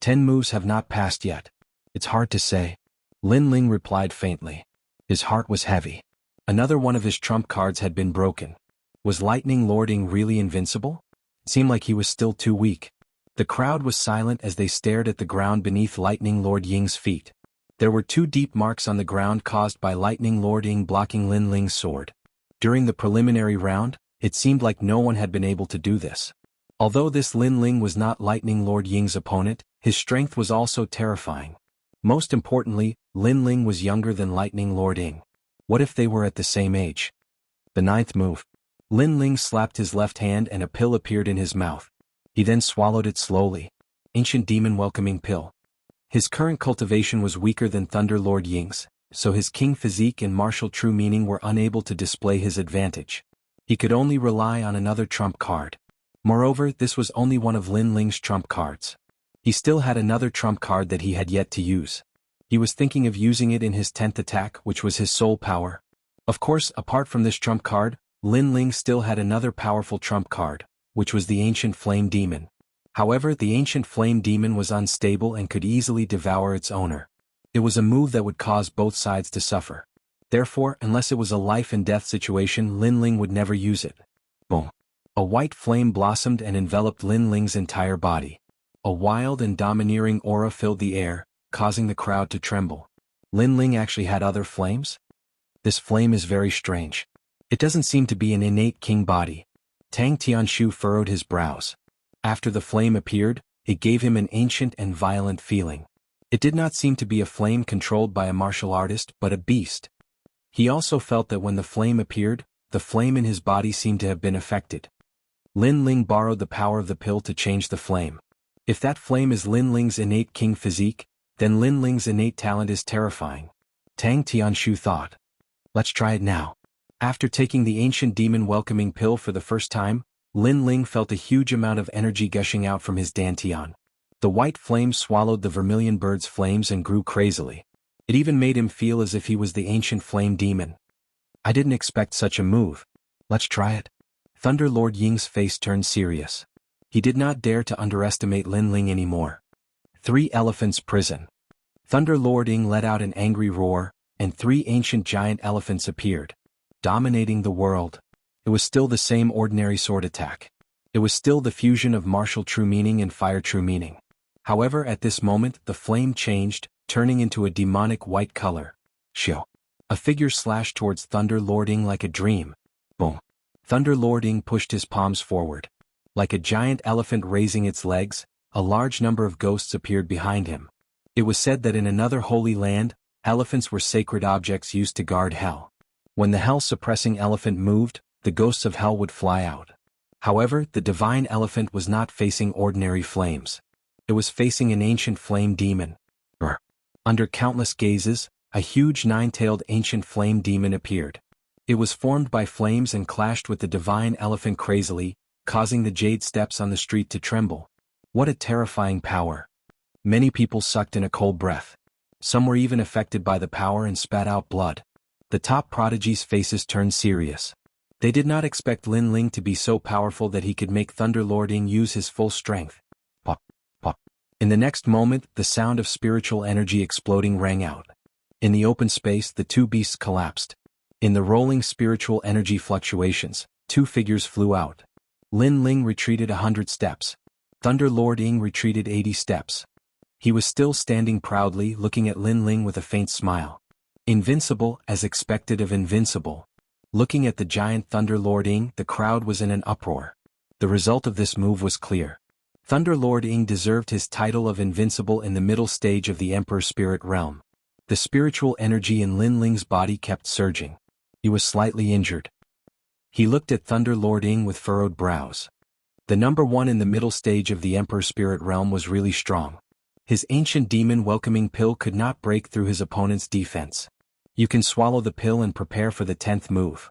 10 moves have not passed yet. It's hard to say. Lin Ling replied faintly. His heart was heavy. Another one of his trump cards had been broken. Was Lightning Lord Ying really invincible? It seemed like he was still too weak. The crowd was silent as they stared at the ground beneath Lightning Lord Ying's feet. There were 2 deep marks on the ground caused by Lightning Lord Ying blocking Lin Ling's sword. During the preliminary round, it seemed like no one had been able to do this. Although this Lin Ling was not Lightning Lord Ying's opponent, his strength was also terrifying. Most importantly, Lin Ling was younger than Lightning Lord Ying. What if they were at the same age? The 9th move. Lin Ling slapped his left hand and a pill appeared in his mouth. He then swallowed it slowly. Ancient Demon Welcoming Pill. His current cultivation was weaker than Thunder Lord Ying's, so his king physique and martial true meaning were unable to display his advantage. He could only rely on another trump card. Moreover, this was only one of Lin Ling's trump cards. He still had another trump card that he had yet to use. He was thinking of using it in his 10th attack, which was his soul power. Of course, apart from this trump card, Lin Ling still had another powerful trump card, which was the Ancient Flame Demon. However, the Ancient Flame Demon was unstable and could easily devour its owner. It was a move that would cause both sides to suffer. Therefore, unless it was a life and death situation, Lin Ling would never use it. Boom. A white flame blossomed and enveloped Lin Ling's entire body. A wild and domineering aura filled the air, causing the crowd to tremble. Lin Ling actually had other flames? This flame is very strange. It doesn't seem to be an innate king body. Tang Tianshu furrowed his brows. After the flame appeared, it gave him an ancient and violent feeling. It did not seem to be a flame controlled by a martial artist, but a beast. He also felt that when the flame appeared, the flame in his body seemed to have been affected. Lin Ling borrowed the power of the pill to change the flame. If that flame is Lin Ling's innate king physique, then Lin Ling's innate talent is terrifying. Tang Tianshu thought. Let's try it now. After taking the Ancient Demon Welcoming Pill for the first time, Lin Ling felt a huge amount of energy gushing out from his dantian. The white flame swallowed the vermilion bird's flames and grew crazily. It even made him feel as if he was the Ancient Flame Demon. I didn't expect such a move. Let's try it. Thunder Lord Ying's face turned serious. He did not dare to underestimate Lin Ling anymore. 3 elephants' prison. Thunder Lord Ying let out an angry roar, and 3 ancient giant elephants appeared, dominating the world. It was still the same ordinary sword attack. It was still the fusion of martial true meaning and fire true meaning. However, at this moment, the flame changed, turning into a demonic white color. Shio. A figure slashed towards Thunder Lord Ying like a dream. Boom. Thunder Lord Ying pushed his palms forward. Like a giant elephant raising its legs, a large number of ghosts appeared behind him. It was said that in another holy land, elephants were sacred objects used to guard hell. When the hell-suppressing elephant moved, the ghosts of hell would fly out. However, the divine elephant was not facing ordinary flames. It was facing an ancient flame demon. Under countless gazes, a huge 9-tailed ancient flame demon appeared. It was formed by flames and clashed with the divine elephant crazily, causing the jade steps on the street to tremble. What a terrifying power. Many people sucked in a cold breath. Some were even affected by the power and spat out blood. The top prodigies' faces turned serious. They did not expect Lin Ling to be so powerful that he could make Thunder Lord Ying use his full strength. Pop, pop. In the next moment, the sound of spiritual energy exploding rang out. In the open space, the 2 beasts collapsed. In the rolling spiritual energy fluctuations, 2 figures flew out. Lin Ling retreated 100 steps. Thunder Lord Ying retreated 80 steps. He was still standing proudly, looking at Lin Ling with a faint smile. Invincible, as expected of invincible. Looking at the giant Thunder Lord Ying, the crowd was in an uproar. The result of this move was clear. Thunder Lord Ying deserved his title of invincible in the middle stage of the Emperor Spirit Realm. The spiritual energy in Lin Ling's body kept surging. He was slightly injured. He looked at Thunder Lord Ying with furrowed brows. The number 1 in the middle stage of the Emperor Spirit Realm was really strong. His ancient demon-welcoming pill could not break through his opponent's defense. You can swallow the pill and prepare for the 10th move.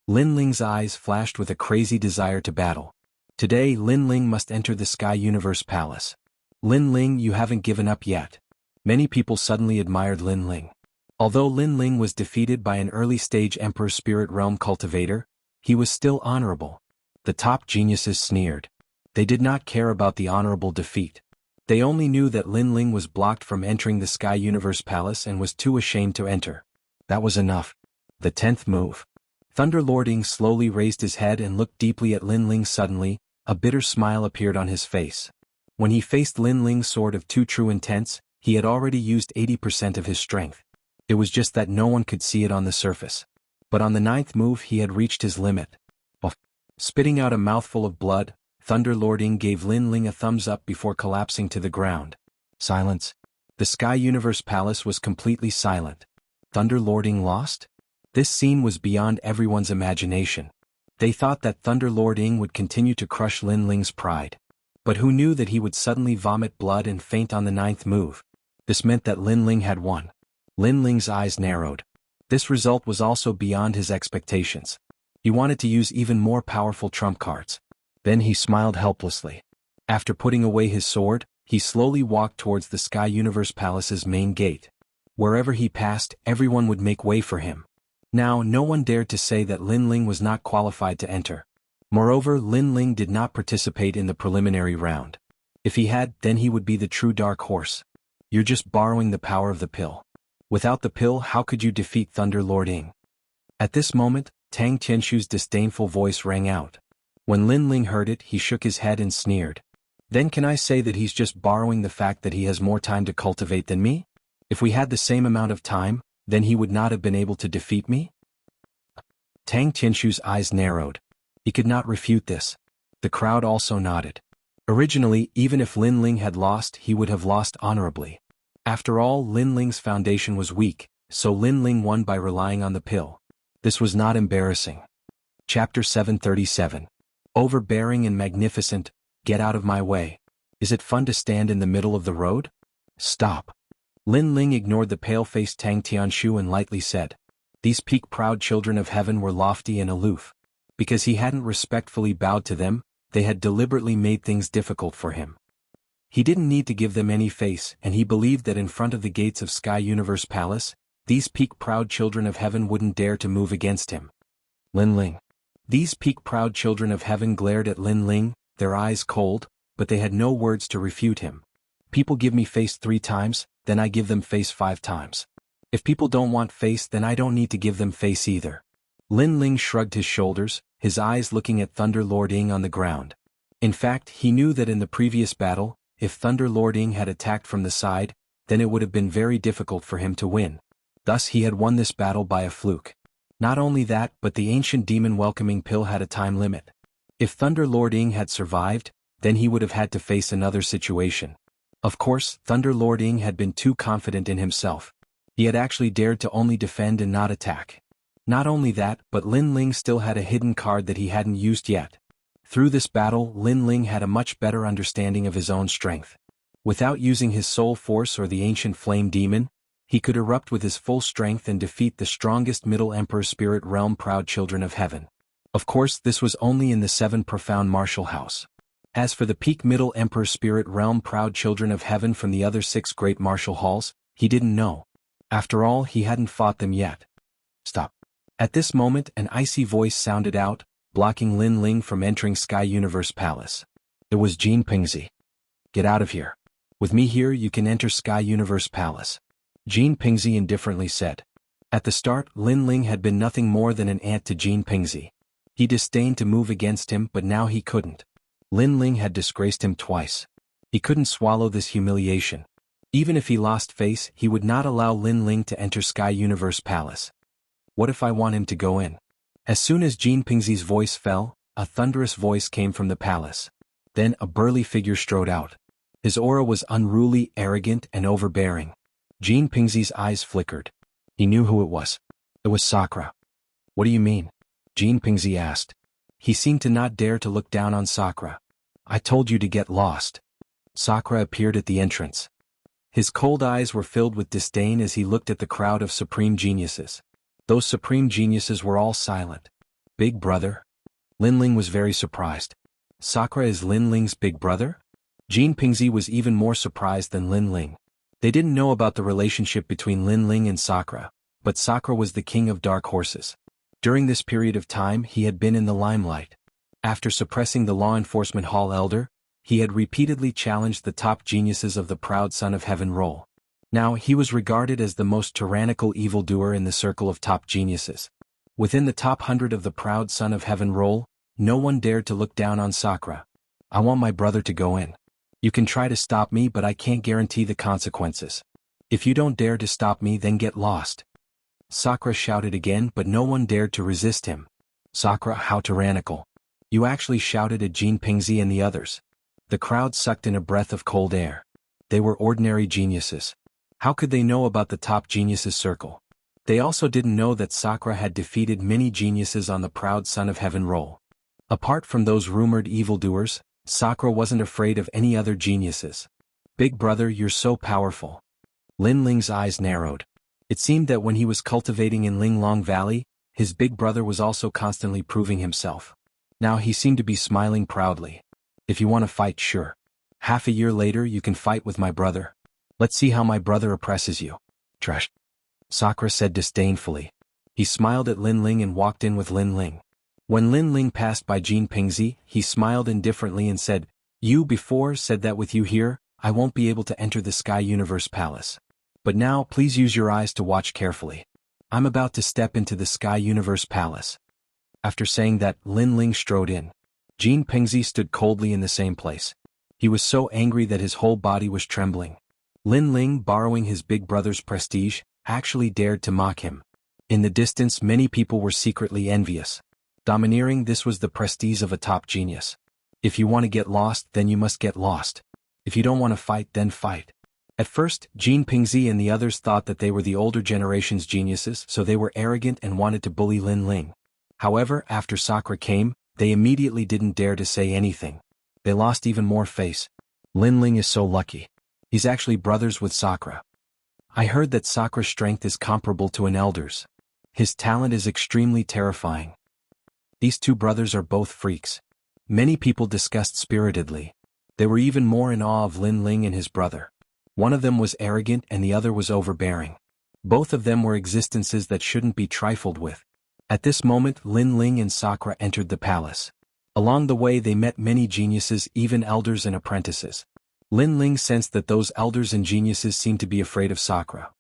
Lin Ling's eyes flashed with a crazy desire to battle. Today Lin Ling must enter the Sky Universe Palace. Lin Ling, you haven't given up yet. Many people suddenly admired Lin Ling. Although Lin Ling was defeated by an early-stage Emperor Spirit Realm cultivator, he was still honorable. The top geniuses sneered. They did not care about the honorable defeat. They only knew that Lin Ling was blocked from entering the Sky Universe Palace and was too ashamed to enter. That was enough. The 10th move. Thunder Lord Ying slowly raised his head and looked deeply at Lin Ling. Suddenly, a bitter smile appeared on his face. When he faced Lin Ling's sword of two true intents, he had already used 80% of his strength. It was just that no one could see it on the surface. But on the 9th move he had reached his limit. Spitting out a mouthful of blood, Thunder Lord Ying gave Lin Ling a thumbs up before collapsing to the ground. Silence. The Sky Universe Palace was completely silent. Thunder Lord Ying lost? This scene was beyond everyone's imagination. They thought that Thunder Lord Ying would continue to crush Lin Ling's pride. But who knew that he would suddenly vomit blood and faint on the 9th move? This meant that Lin Ling had won. Lin Ling's eyes narrowed. This result was also beyond his expectations. He wanted to use even more powerful trump cards. Then he smiled helplessly. After putting away his sword, he slowly walked towards the Sky Universe Palace's main gate. Wherever he passed, everyone would make way for him. Now, no one dared to say that Lin Ling was not qualified to enter. Moreover, Lin Ling did not participate in the preliminary round. If he had, then he would be the true dark horse. You're just borrowing the power of the pill. Without the pill, how could you defeat Thunder Lord Ying? At this moment, Tang Tianshu's disdainful voice rang out. When Lin Ling heard it, he shook his head and sneered. Then can I say that he's just borrowing the fact that he has more time to cultivate than me? If we had the same amount of time, then he would not have been able to defeat me? Tang Tianshu's eyes narrowed. He could not refute this. The crowd also nodded. Originally, even if Lin Ling had lost, he would have lost honorably. After all, Lin Ling's foundation was weak, so Lin Ling won by relying on the pill. This was not embarrassing. Chapter 737. Overbearing and magnificent, get out of my way. Is it fun to stand in the middle of the road? Stop. Lin Ling ignored the pale-faced Tang Tianshu and lightly said. These peak-proud children of heaven were lofty and aloof. Because he hadn't respectfully bowed to them, they had deliberately made things difficult for him. He didn't need to give them any face, and he believed that in front of the gates of Sky Universe Palace, these peak-proud children of heaven wouldn't dare to move against him. Lin Ling. These peak-proud children of heaven glared at Lin Ling, their eyes cold, but they had no words to refute him. People give me face 3 times, then I give them face 5 times. If people don't want face, then I don't need to give them face either. Lin Ling shrugged his shoulders, his eyes looking at Thunder Lord Ying on the ground. In fact, he knew that in the previous battle, if Thunder Lord Ying had attacked from the side, then it would have been very difficult for him to win. Thus he had won this battle by a fluke. Not only that, but the ancient demon-welcoming pill had a time limit. If Thunder Lord Ying had survived, then he would have had to face another situation. Of course, Thunder Lord Ying had been too confident in himself. He had actually dared to only defend and not attack. Not only that, but Lin Ling still had a hidden card that he hadn't used yet. Through this battle, Lin Ling had a much better understanding of his own strength. Without using his soul force or the ancient flame demon, he could erupt with his full strength and defeat the strongest Middle Emperor Spirit Realm proud children of heaven. Of course, this was only in the 7 profound martial house. As for the peak Middle Emperor Spirit Realm proud children of heaven from the other 6 great martial halls, he didn't know. After all, he hadn't fought them yet. Stop. At this moment, an icy voice sounded out, blocking Lin Ling from entering Sky Universe Palace. It was Jin Pingzi. Get out of here. With me here, you can enter Sky Universe Palace. Jin Pingzi indifferently said. At the start, Lin Ling had been nothing more than an ant to Jin Pingzi. He disdained to move against him, but now he couldn't. Lin Ling had disgraced him twice. He couldn't swallow this humiliation. Even if he lost face, he would not allow Lin Ling to enter Sky Universe Palace. What if I want him to go in? As soon as Jin Pingzi's voice fell, a thunderous voice came from the palace. Then a burly figure strode out. His aura was unruly, arrogant, and overbearing. Jin Pingzi's eyes flickered. He knew who it was. It was Sakura. What do you mean? Jin Pingzi asked. He seemed to not dare to look down on Sakura. I told you to get lost. Sakura appeared at the entrance. His cold eyes were filled with disdain as he looked at the crowd of supreme geniuses. Those supreme geniuses were all silent. Big brother? Linling was very surprised. Sakura is Linling's big brother? Jean Pingzi was even more surprised than Linling. They didn't know about the relationship between Linling and Sakura, but Sakura was the king of dark horses. During this period of time he had been in the limelight. After suppressing the law enforcement hall elder, he had repeatedly challenged the top geniuses of the proud Son of Heaven role. Now he was regarded as the most tyrannical evildoer in the circle of top geniuses. Within the top 100 of the proud Son of Heaven role, no one dared to look down on Sakura. I want my brother to go in. You can try to stop me, but I can't guarantee the consequences. If you don't dare to stop me, then get lost. Sakura shouted again, but no one dared to resist him. Sakura, how tyrannical. You actually shouted at Jean Pingzi and the others. The crowd sucked in a breath of cold air. They were ordinary geniuses. How could they know about the top geniuses circle? They also didn't know that Sakura had defeated many geniuses on the proud Son of Heaven role. Apart from those rumored evildoers, Sakura wasn't afraid of any other geniuses. Big brother, you're so powerful. Linling's eyes narrowed. It seemed that when he was cultivating in Linglong Valley, his big brother was also constantly proving himself. Now he seemed to be smiling proudly. If you want to fight, sure. Half a year later you can fight with my brother. Let's see how my brother oppresses you. Trash. Sakura said disdainfully. He smiled at Linling and walked in with Linling. When Linling passed by Jean Pingzi, he smiled indifferently and said, You before said that with you here, I won't be able to enter the Sky Universe Palace. But now please use your eyes to watch carefully. I'm about to step into the Sky Universe Palace. After saying that, Linling strode in. Jean Pingzi stood coldly in the same place. He was so angry that his whole body was trembling. Linling, borrowing his big brother's prestige, actually dared to mock him. In the distance many people were secretly envious. Domineering, this was the prestige of a top genius. If you want to get lost, then you must get lost. If you don't want to fight, then fight. At first, Jean Pingzi and the others thought that they were the older generation's geniuses, so they were arrogant and wanted to bully Linling. However, after Sakura came, they immediately didn't dare to say anything. They lost even more face. Linling is so lucky. He's actually brothers with Sakura. I heard that Sakura's strength is comparable to an elder's. His talent is extremely terrifying. These two brothers are both freaks. Many people discussed spiritedly. They were even more in awe of Linling and his brother. One of them was arrogant and the other was overbearing. Both of them were existences that shouldn't be trifled with. At this moment, Linling and Sakura entered the palace. Along the way they met many geniuses, even elders and apprentices. Linling sensed that those elders and geniuses seemed to be afraid of Sakura.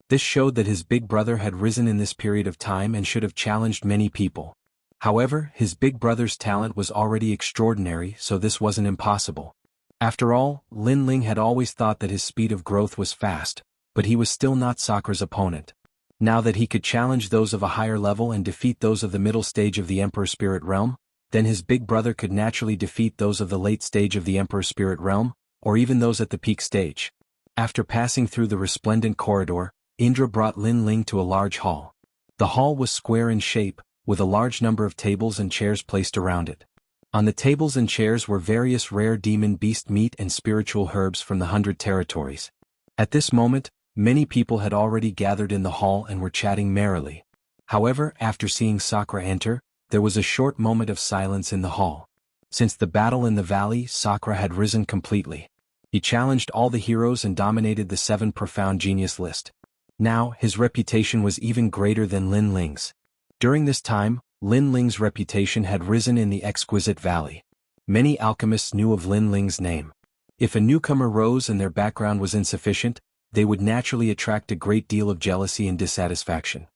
This showed that his big brother had risen in this period of time and should have challenged many people. However, his big brother's talent was already extraordinary, so this wasn't impossible. After all, Linling had always thought that his speed of growth was fast, but he was still not Sakura's opponent. Now that he could challenge those of a higher level and defeat those of the middle stage of the Emperor Spirit Realm, then his big brother could naturally defeat those of the late stage of the Emperor Spirit Realm, or even those at the peak stage. After passing through the resplendent corridor, Indra brought Linling to a large hall. The hall was square in shape, with a large number of tables and chairs placed around it. On the tables and chairs were various rare demon beast meat and spiritual herbs from the 100 territories. At this moment, many people had already gathered in the hall and were chatting merrily. However, after seeing Sakura enter, there was a short moment of silence in the hall. Since the battle in the valley, Sakura had risen completely. He challenged all the heroes and dominated the 7 profound genius list. Now, his reputation was even greater than Linling's. During this time, Linling's reputation had risen in the exquisite valley. Many alchemists knew of Linling's name. If a newcomer rose and their background was insufficient, they would naturally attract a great deal of jealousy and dissatisfaction.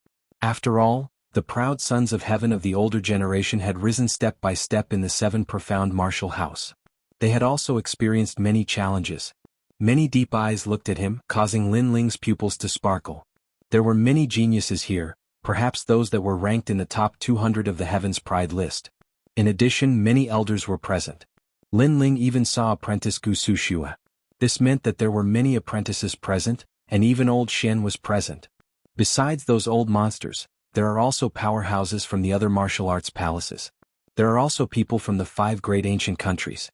After all, the proud sons of heaven of the older generation had risen step by step in the 7 profound martial house. They had also experienced many challenges. Many deep eyes looked at him, causing Linling's pupils to sparkle. There were many geniuses here, perhaps those that were ranked in the top 200 of the Heaven's Pride list. In addition, many elders were present. Linling even saw apprentice Gu Sushua. This meant that there were many apprentices present, and even old Shen was present. Besides those old monsters, there are also powerhouses from the other martial arts palaces. There are also people from the 5 great ancient countries.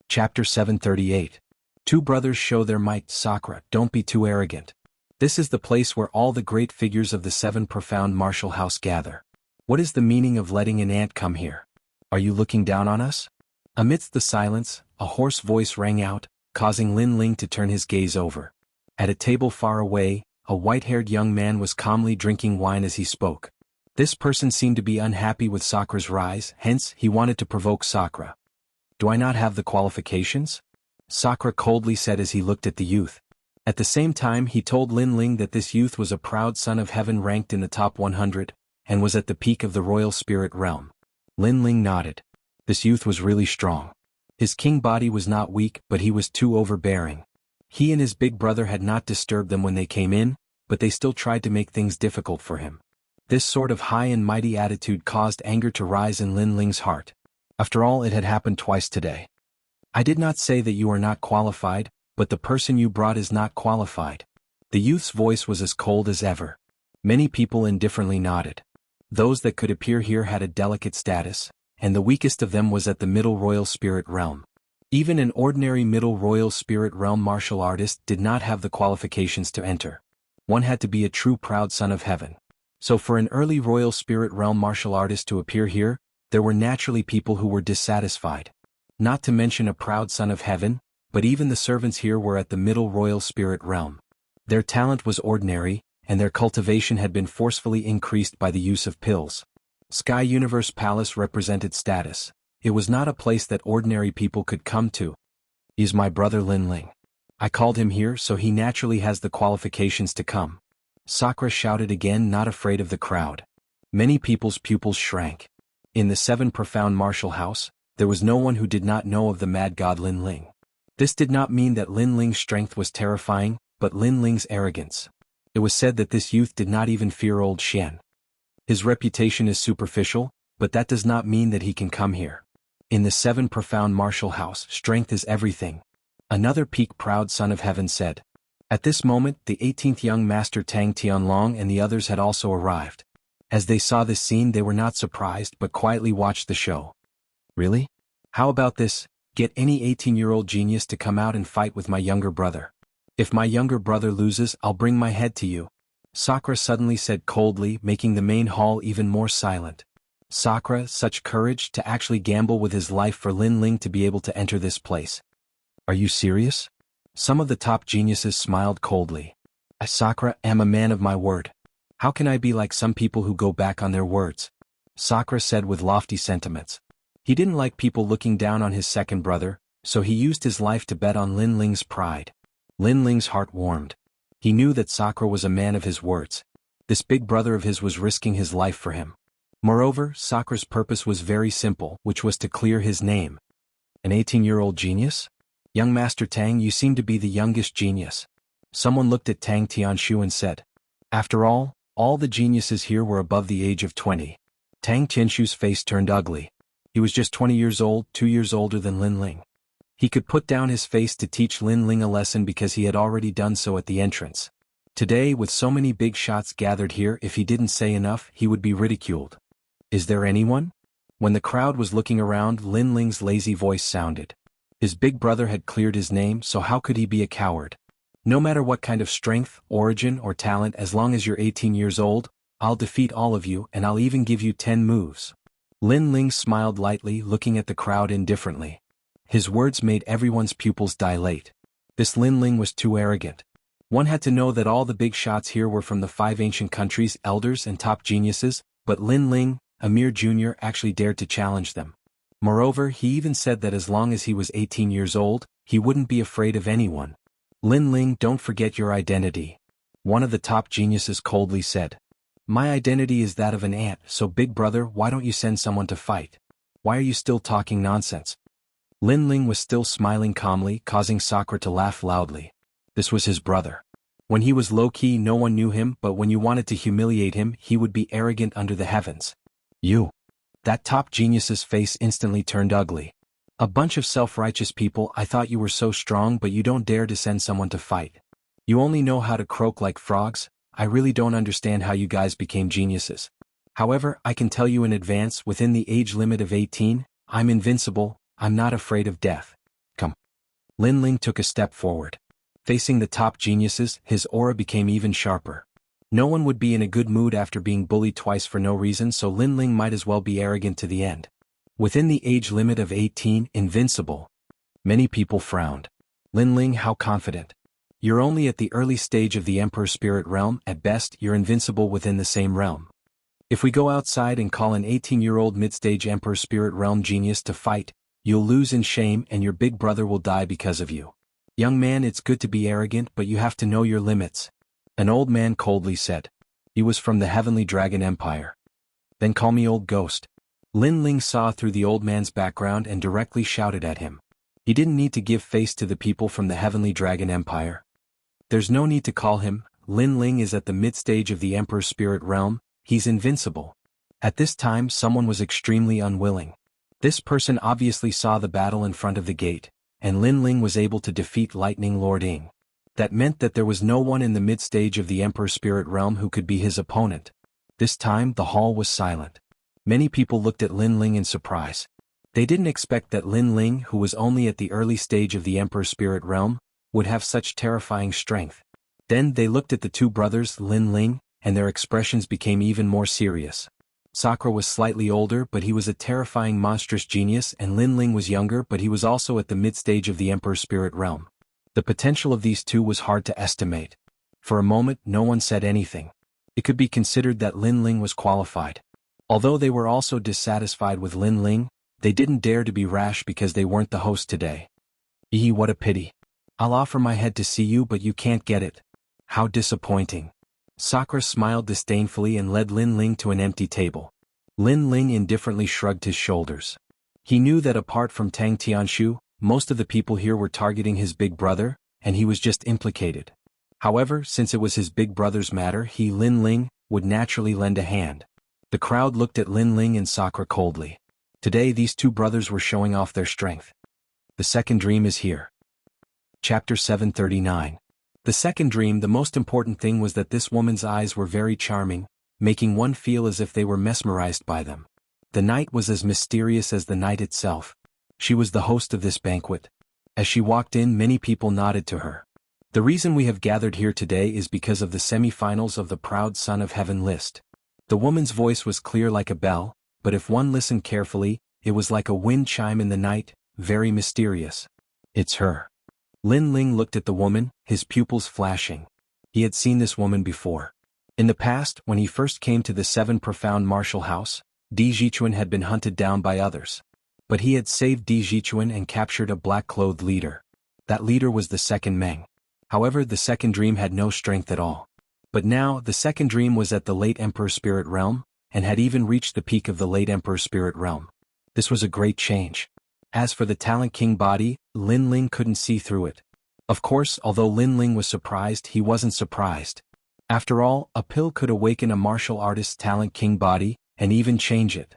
Chapter 738. Two brothers show their might. Sakura, don't be too arrogant. This is the place where all the great figures of the seven profound martial house gather. What is the meaning of letting an ant come here? Are you looking down on us? Amidst the silence, a hoarse voice rang out, causing Lin Ling to turn his gaze over. At a table far away, a white-haired young man was calmly drinking wine as he spoke. This person seemed to be unhappy with Sakura's rise, hence, he wanted to provoke Sakura. Do I not have the qualifications? Sakura coldly said as he looked at the youth. At the same time, he told Lin Ling that this youth was a proud son of heaven ranked in the top 100, and was at the peak of the royal spirit realm. Lin Ling nodded. This youth was really strong. His king body was not weak, but he was too overbearing. He and his big brother had not disturbed them when they came in, but they still tried to make things difficult for him. This sort of high and mighty attitude caused anger to rise in Lin Ling's heart. After all, it had happened twice today. I did not say that you are not qualified, but the person you brought is not qualified. The youth's voice was as cold as ever. Many people indifferently nodded. Those that could appear here had a delicate status, and the weakest of them was at the middle royal spirit realm. Even an ordinary middle royal spirit realm martial artist did not have the qualifications to enter. One had to be a true proud son of heaven. So for an early royal spirit realm martial artist to appear here, there were naturally people who were dissatisfied. Not to mention a proud son of heaven, but even the servants here were at the middle royal spirit realm. Their talent was ordinary, and their cultivation had been forcefully increased by the use of pills. Sky Universe Palace represented status. It was not a place that ordinary people could come to. He is my brother Lin Ling. I called him here so he naturally has the qualifications to come. Sakura shouted again, not afraid of the crowd. Many people's pupils shrank. In the seven profound martial house, there was no one who did not know of the mad god Lin Ling. This did not mean that Lin Ling's strength was terrifying, but Lin Ling's arrogance. It was said that this youth did not even fear old Xian. His reputation is superficial, but that does not mean that he can come here. In the seven profound martial house, strength is everything. Another peak proud son of heaven said. At this moment, the 18th young master Tang Tianlong and the others had also arrived. As they saw this scene, they were not surprised but quietly watched the show. Really? How about this? Get any 18-year-old genius to come out and fight with my younger brother. If my younger brother loses, I'll bring my head to you. Sakura suddenly said coldly, making the main hall even more silent. Sakura, such courage to actually gamble with his life for Lin Ling to be able to enter this place. Are you serious? Some of the top geniuses smiled coldly. I, Sakura, am a man of my word. How can I be like some people who go back on their words? Sakura said with lofty sentiments. He didn't like people looking down on his second brother, so he used his life to bet on Lin Ling's pride. Lin Ling's heart warmed. He knew that Sakura was a man of his words. This big brother of his was risking his life for him. Moreover, Sakura's purpose was very simple, which was to clear his name. An 18-year-old genius? Young Master Tang, you seem to be the youngest genius. Someone looked at Tang Tianshu and said. After all the geniuses here were above the age of 20. Tang Tianshu's face turned ugly. He was just 20 years old, 2 years older than Lin Ling. He could put down his face to teach Lin Ling a lesson because he had already done so at the entrance. Today, with so many big shots gathered here, if he didn't say enough, he would be ridiculed. Is there anyone? When the crowd was looking around, Lin Ling's lazy voice sounded. His big brother had cleared his name, so how could he be a coward? No matter what kind of strength, origin, or talent, as long as you're 18 years old, I'll defeat all of you and I'll even give you 10 moves. Lin Ling smiled lightly, looking at the crowd indifferently. His words made everyone's pupils dilate. This Lin Ling was too arrogant. One had to know that all the big shots here were from the 5 ancient countries, elders and top geniuses, but Lin Ling, a mere junior, actually dared to challenge them. Moreover, he even said that as long as he was 18 years old, he wouldn't be afraid of anyone. Lin Ling, don't forget your identity. One of the top geniuses coldly said. My identity is that of an ant, so big brother, why don't you send someone to fight? Why are you still talking nonsense? Lin Ling was still smiling calmly, causing Sakura to laugh loudly. This was his brother. When he was low-key, no one knew him, but when you wanted to humiliate him, he would be arrogant under the heavens. You. That top genius's face instantly turned ugly. A bunch of self-righteous people, I thought you were so strong, but you don't dare to send someone to fight. You only know how to croak like frogs. I really don't understand how you guys became geniuses. However, I can tell you in advance, within the age limit of 18, I'm invincible, I'm not afraid of death. Come. Lin Ling took a step forward. Facing the top geniuses, his aura became even sharper. No one would be in a good mood after being bullied twice for no reason, so Lin Ling might as well be arrogant to the end. Within the age limit of 18, invincible. Many people frowned. Lin Ling, how confident. You're only at the early stage of the Emperor Spirit Realm, at best you're invincible within the same realm. If we go outside and call an 18-year-old mid-stage Emperor Spirit Realm genius to fight, you'll lose in shame and your big brother will die because of you. Young man, it's good to be arrogant, but you have to know your limits. An old man coldly said. He was from the Heavenly Dragon Empire. Then call me old ghost. Lin Ling saw through the old man's background and directly shouted at him. He didn't need to give face to the people from the Heavenly Dragon Empire. There's no need to call him. Lin Ling is at the mid-stage of the Emperor Spirit Realm. He's invincible. At this time someone was extremely unwilling. This person obviously saw the battle in front of the gate, and Lin Ling was able to defeat Lightning Lord Ying. That meant that there was no one in the mid-stage of the Emperor Spirit Realm who could be his opponent. This time the hall was silent. Many people looked at Lin Ling in surprise. They didn't expect that Lin Ling, who was only at the early stage of the Emperor Spirit Realm, would have such terrifying strength. Then they looked at the two brothers, Lin Ling, and their expressions became even more serious. Sakura was slightly older, but he was a terrifying monstrous genius, and Lin Ling was younger, but he was also at the mid-stage of the Emperor Spirit Realm. The potential of these two was hard to estimate. For a moment, no one said anything. It could be considered that Lin Ling was qualified. Although they were also dissatisfied with Lin Ling, they didn't dare to be rash because they weren't the host today. Eee, what a pity. I'll offer my head to see you, but you can't get it. How disappointing. Sakura smiled disdainfully and led Lin Ling to an empty table. Lin Ling indifferently shrugged his shoulders. He knew that apart from Tang Tianshu, most of the people here were targeting his big brother, and he was just implicated. However, since it was his big brother's matter, he, Lin Ling, would naturally lend a hand. The crowd looked at Lin Ling and Sakura coldly. Today these two brothers were showing off their strength. The second dream is here. Chapter 739. The second dream. The most important thing was that this woman's eyes were very charming, making one feel as if they were mesmerized by them. The night was as mysterious as the night itself. She was the host of this banquet. As she walked in, many people nodded to her. The reason we have gathered here today is because of the semi-finals of the Proud Son of Heaven list. The woman's voice was clear like a bell, but if one listened carefully, it was like a wind chime in the night, very mysterious. It's her. Lin Ling looked at the woman, his pupils flashing. He had seen this woman before. In the past, when he first came to the Seven Profound Martial House, Di Jichuan had been hunted down by others. But he had saved Di Jichuan and captured a black-clothed leader. That leader was the second Meng. However, the second dream had no strength at all. But now, the second dream was at the late Emperor Spirit Realm, and had even reached the peak of the late Emperor Spirit Realm. This was a great change. As for the Talent King body, Lin Ling couldn't see through it. Of course, although Lin Ling was surprised, he wasn't surprised. After all, a pill could awaken a martial artist's Talent King body, and even change it.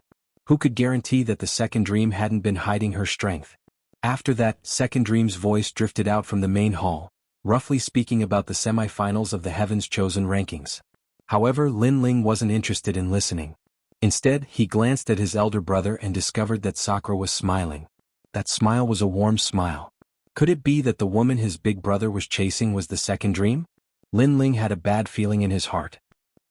Who could guarantee that the second dream hadn't been hiding her strength? After that, second dream's voice drifted out from the main hall, roughly speaking about the semi-finals of the Heaven's Chosen rankings. However, Lin Ling wasn't interested in listening. Instead, he glanced at his elder brother and discovered that Sakura was smiling. That smile was a warm smile. Could it be that the woman his big brother was chasing was the second dream? Lin Ling had a bad feeling in his heart.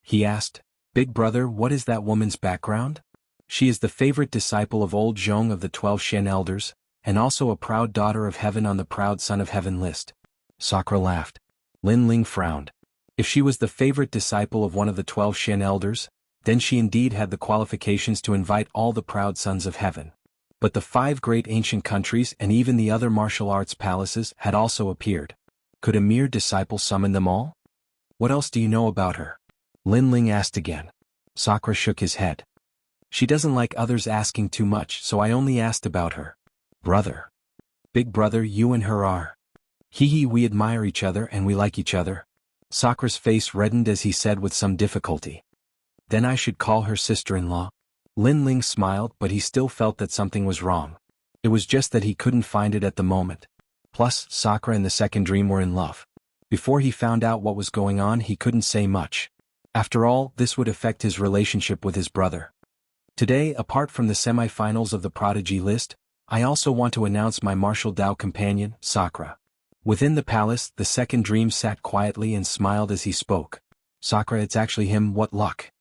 He asked, "Big brother, what is that woman's background?" "She is the favorite disciple of old Zhong of the 12 Shen elders, and also a proud daughter of heaven on the Proud Son of Heaven list." Sakura laughed. Lin Ling frowned. If she was the favorite disciple of one of the 12 Shen elders, then she indeed had the qualifications to invite all the proud sons of heaven. But the 5 great ancient countries and even the other martial arts palaces had also appeared. Could a mere disciple summon them all? "What else do you know about her?" Lin Ling asked again. Sakura shook his head. "She doesn't like others asking too much, so I only asked about her." "Brother. Big brother, you and her are." "Hee, we admire each other and we like each other." Sakura's face reddened as he said with some difficulty. "Then I should call her sister-in-law." Lin Ling smiled, but he still felt that something was wrong. It was just that he couldn't find it at the moment. Plus, Sakura and the second dream were in love. Before he found out what was going on, he couldn't say much. After all, this would affect his relationship with his brother. Today, apart from the semi-finals of the Prodigy list, I also want to announce my martial Dao companion, Sakura. Within the palace, the second dream sat quietly and smiled as he spoke. Sakura, it's actually him, what luck.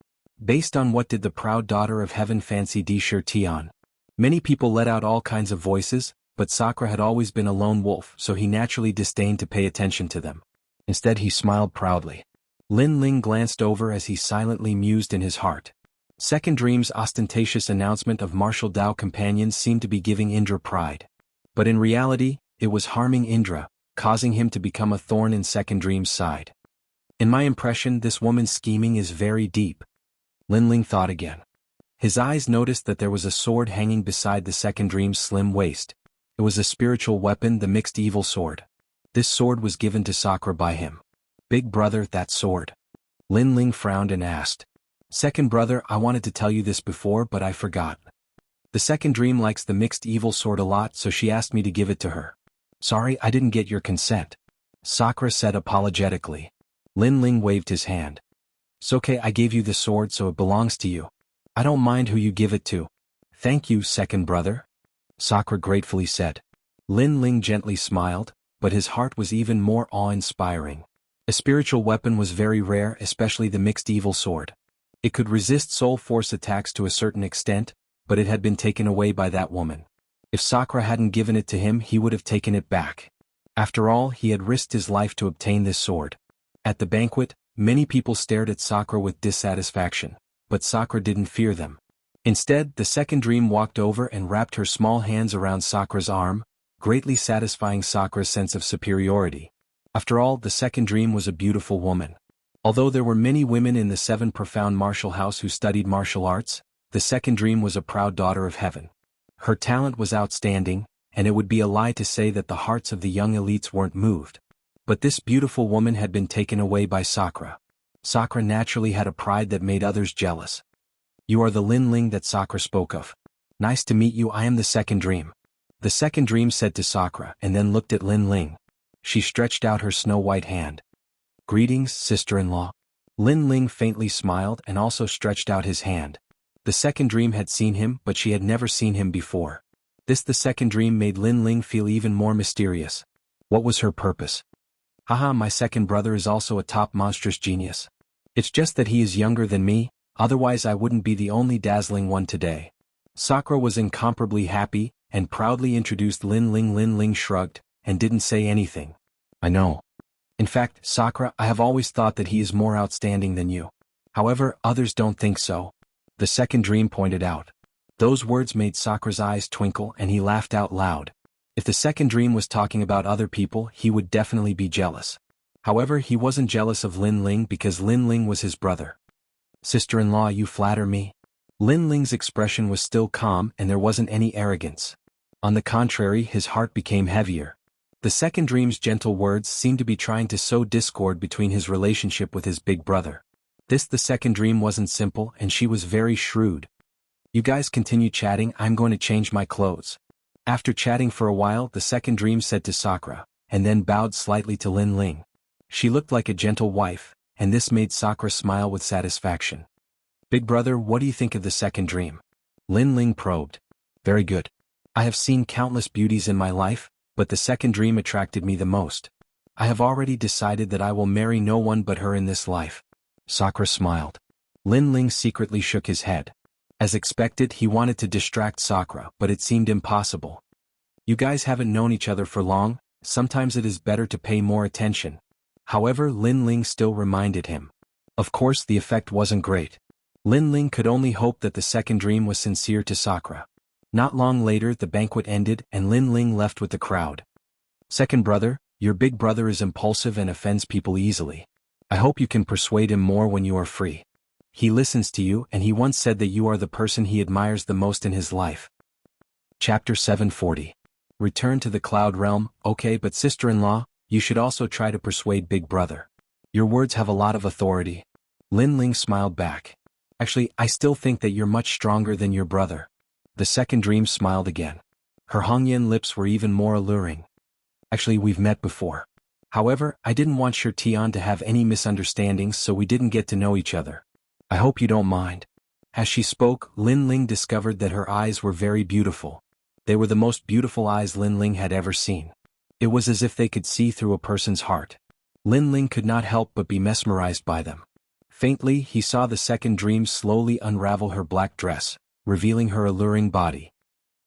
Based on what did the proud daughter of heaven fancy D-shirt Tian? Many people let out all kinds of voices, but Sakura had always been a lone wolf, so he naturally disdained to pay attention to them. Instead he smiled proudly. Lin Ling glanced over as he silently mused in his heart. Second Dream's ostentatious announcement of martial Dao companions seemed to be giving Indra pride. But in reality, it was harming Indra, causing him to become a thorn in Second Dream's side. In my impression, this woman's scheming is very deep. Lin Ling thought again. His eyes noticed that there was a sword hanging beside the Second Dream's slim waist. It was a spiritual weapon, the mixed evil sword. This sword was given to Sakura by him. Big brother, that sword. Lin Ling frowned and asked. Second brother, I wanted to tell you this before but I forgot. The Second Dream likes the mixed evil sword a lot, so she asked me to give it to her. Sorry, I didn't get your consent. Sakura said apologetically. Lin Ling waved his hand. It's okay, I gave you the sword so it belongs to you. I don't mind who you give it to. Thank you, second brother. Sakura gratefully said. Lin Ling gently smiled, but his heart was even more awe-inspiring. A spiritual weapon was very rare, especially the mixed evil sword. It could resist soul force attacks to a certain extent, but it had been taken away by that woman. If Sakura hadn't given it to him, he would have taken it back. After all, he had risked his life to obtain this sword. At the banquet, many people stared at Sakura with dissatisfaction, but Sakura didn't fear them. Instead, the Second Dream walked over and wrapped her small hands around Sakura's arm, greatly satisfying Sakura's sense of superiority. After all, the Second Dream was a beautiful woman. Although there were many women in the Seven Profound Martial House who studied martial arts, the Second Dream was a proud daughter of heaven. Her talent was outstanding, and it would be a lie to say that the hearts of the young elites weren't moved. But this beautiful woman had been taken away by Sakura. Sakura naturally had a pride that made others jealous. You are the Lin Ling that Sakura spoke of. Nice to meet you, I am the Second Dream. The Second Dream said to Sakura and then looked at Lin Ling. She stretched out her snow-white hand. Greetings, sister-in-law. Lin Ling faintly smiled and also stretched out his hand. The Second Dream had seen him, but she had never seen him before. This the Second Dream made Lin Ling feel even more mysterious. What was her purpose? Haha, my second brother is also a top monstrous genius. It's just that he is younger than me, otherwise I wouldn't be the only dazzling one today. Sakura was incomparably happy, and proudly introduced Lin Ling. Lin Ling shrugged, and didn't say anything. I know. In fact, Sakura, I have always thought that he is more outstanding than you. However, others don't think so. The Second Dream pointed out. Those words made Sakura's eyes twinkle and he laughed out loud. If the Second Dream was talking about other people, he would definitely be jealous. However, he wasn't jealous of Lin Ling because Lin Ling was his brother. Sister-in-law, you flatter me. Lin Ling's expression was still calm and there wasn't any arrogance. On the contrary, his heart became heavier. The Second Dream's gentle words seemed to be trying to sow discord between his relationship with his big brother. This the Second Dream wasn't simple and she was very shrewd. You guys continue chatting, I'm going to change my clothes. After chatting for a while, the Second Dream said to Sakura, and then bowed slightly to Lin Ling. She looked like a gentle wife, and this made Sakura smile with satisfaction. Big brother, what do you think of the Second Dream? Lin Ling probed. Very good. I have seen countless beauties in my life, but the Second Dream attracted me the most. I have already decided that I will marry no one but her in this life. Sakura smiled. Lin Ling secretly shook his head. As expected, he wanted to distract Sakura, but it seemed impossible. You guys haven't known each other for long, sometimes it is better to pay more attention. However, Lin Ling still reminded him. Of course, the effect wasn't great. Lin Ling could only hope that the Second Dream was sincere to Sakura. Not long later, the banquet ended and Lin Ling left with the crowd. Second brother, your big brother is impulsive and offends people easily. I hope you can persuade him more when you are free. He listens to you and he once said that you are the person he admires the most in his life. Chapter 740. Return to the Cloud Realm. Okay, but sister-in-law, you should also try to persuade big brother. Your words have a lot of authority. Lin Ling smiled back. Actually, I still think that you're much stronger than your brother. The Second Dream smiled again. Her Hongyan lips were even more alluring. Actually, we've met before. However, I didn't want Shi Tian to have any misunderstandings, so we didn't get to know each other. I hope you don't mind. As she spoke, Lin Ling discovered that her eyes were very beautiful. They were the most beautiful eyes Lin Ling had ever seen. It was as if they could see through a person's heart. Lin Ling could not help but be mesmerized by them. Faintly, he saw the second dream slowly unravel her black dress, revealing her alluring body.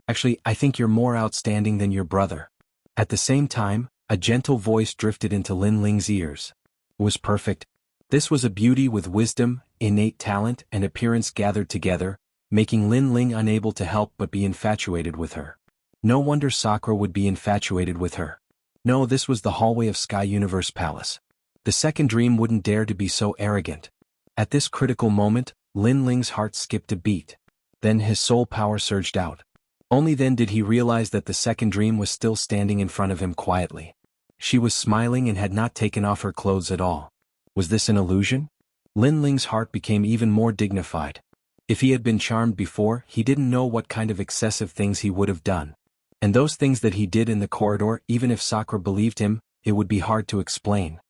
Actually, I think you're more outstanding than your brother. At the same time, a gentle voice drifted into Lin Ling's ears. It was perfect. This was a beauty with wisdom, innate talent, and appearance gathered together, making Lin Ling unable to help but be infatuated with her. No wonder Sakura would be infatuated with her. No, this was the hallway of Sky Universe Palace. The second dream wouldn't dare to be so arrogant. At this critical moment, Lin Ling's heart skipped a beat. Then his soul power surged out. Only then did he realize that the second dream was still standing in front of him quietly. She was smiling and had not taken off her clothes at all. Was this an illusion? Lin Ling's heart became even more dignified. If he had been charmed before, he didn't know what kind of excessive things he would have done. And those things that he did in the corridor, even if Sakura believed him, it would be hard to explain.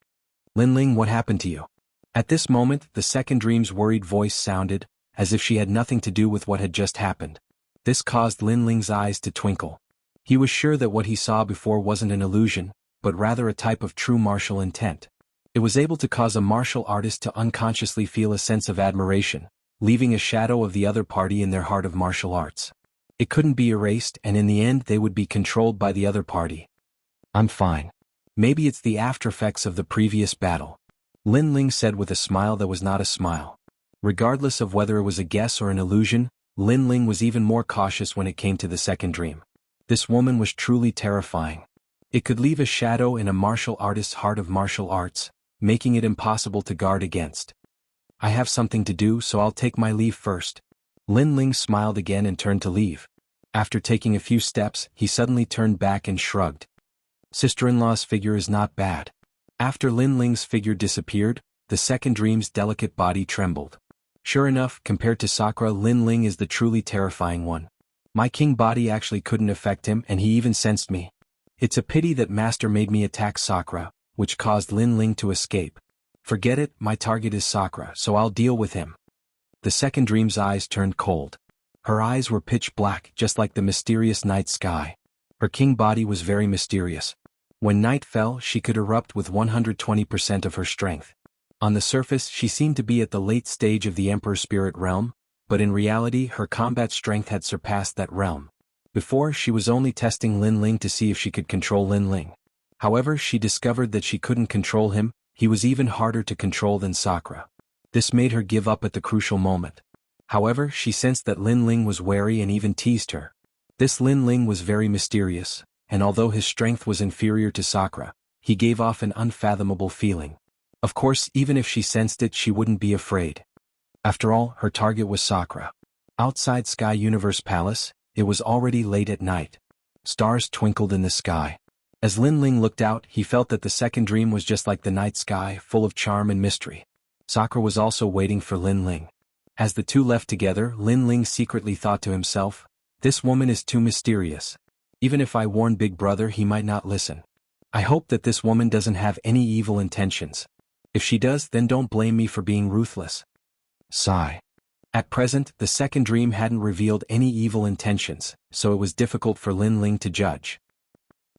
Lin Ling, what happened to you? At this moment, the second dream's worried voice sounded, as if she had nothing to do with what had just happened. This caused Lin Ling's eyes to twinkle. He was sure that what he saw before wasn't an illusion, but rather a type of true martial intent. It was able to cause a martial artist to unconsciously feel a sense of admiration, leaving a shadow of the other party in their heart of martial arts. It couldn't be erased, and in the end they would be controlled by the other party. I'm fine. Maybe it's the aftereffects of the previous battle. Lin Ling said with a smile that was not a smile. Regardless of whether it was a guess or an illusion, Lin Ling was even more cautious when it came to the second dream. This woman was truly terrifying. It could leave a shadow in a martial artist's heart of martial arts, making it impossible to guard against. I have something to do, so I'll take my leave first. Lin Ling smiled again and turned to leave. After taking a few steps, he suddenly turned back and shrugged. Sister-in-law's figure is not bad. After Lin Ling's figure disappeared, the second dream's delicate body trembled. Sure enough, compared to Sakura, Lin Ling is the truly terrifying one. My king body actually couldn't affect him, and he even sensed me. It's a pity that Master made me attack Sakura, which caused Lin Ling to escape. Forget it, my target is Sakura, so I'll deal with him. The second dream's eyes turned cold. Her eyes were pitch black, just like the mysterious night sky. Her king body was very mysterious. When night fell, she could erupt with 120% of her strength. On the surface, she seemed to be at the late stage of the Emperor Spirit realm, but in reality her combat strength had surpassed that realm. Before, she was only testing Lin Ling to see if she could control Lin Ling. However, she discovered that she couldn't control him. He was even harder to control than Sakura. This made her give up at the crucial moment. However, she sensed that Lin Ling was wary and even teased her. This Lin Ling was very mysterious, and although his strength was inferior to Sakura, he gave off an unfathomable feeling. Of course, even if she sensed it, she wouldn't be afraid. After all, her target was Sakura. Outside Sky Universe Palace, it was already late at night. Stars twinkled in the sky. As Lin Ling looked out, he felt that the second dream was just like the night sky, full of charm and mystery. Sakura was also waiting for Lin Ling. As the two left together, Lin Ling secretly thought to himself, this woman is too mysterious. Even if I warn Big Brother, he might not listen. I hope that this woman doesn't have any evil intentions. If she does, then don't blame me for being ruthless. Sigh. At present, the second dream hadn't revealed any evil intentions, so it was difficult for Lin Ling to judge.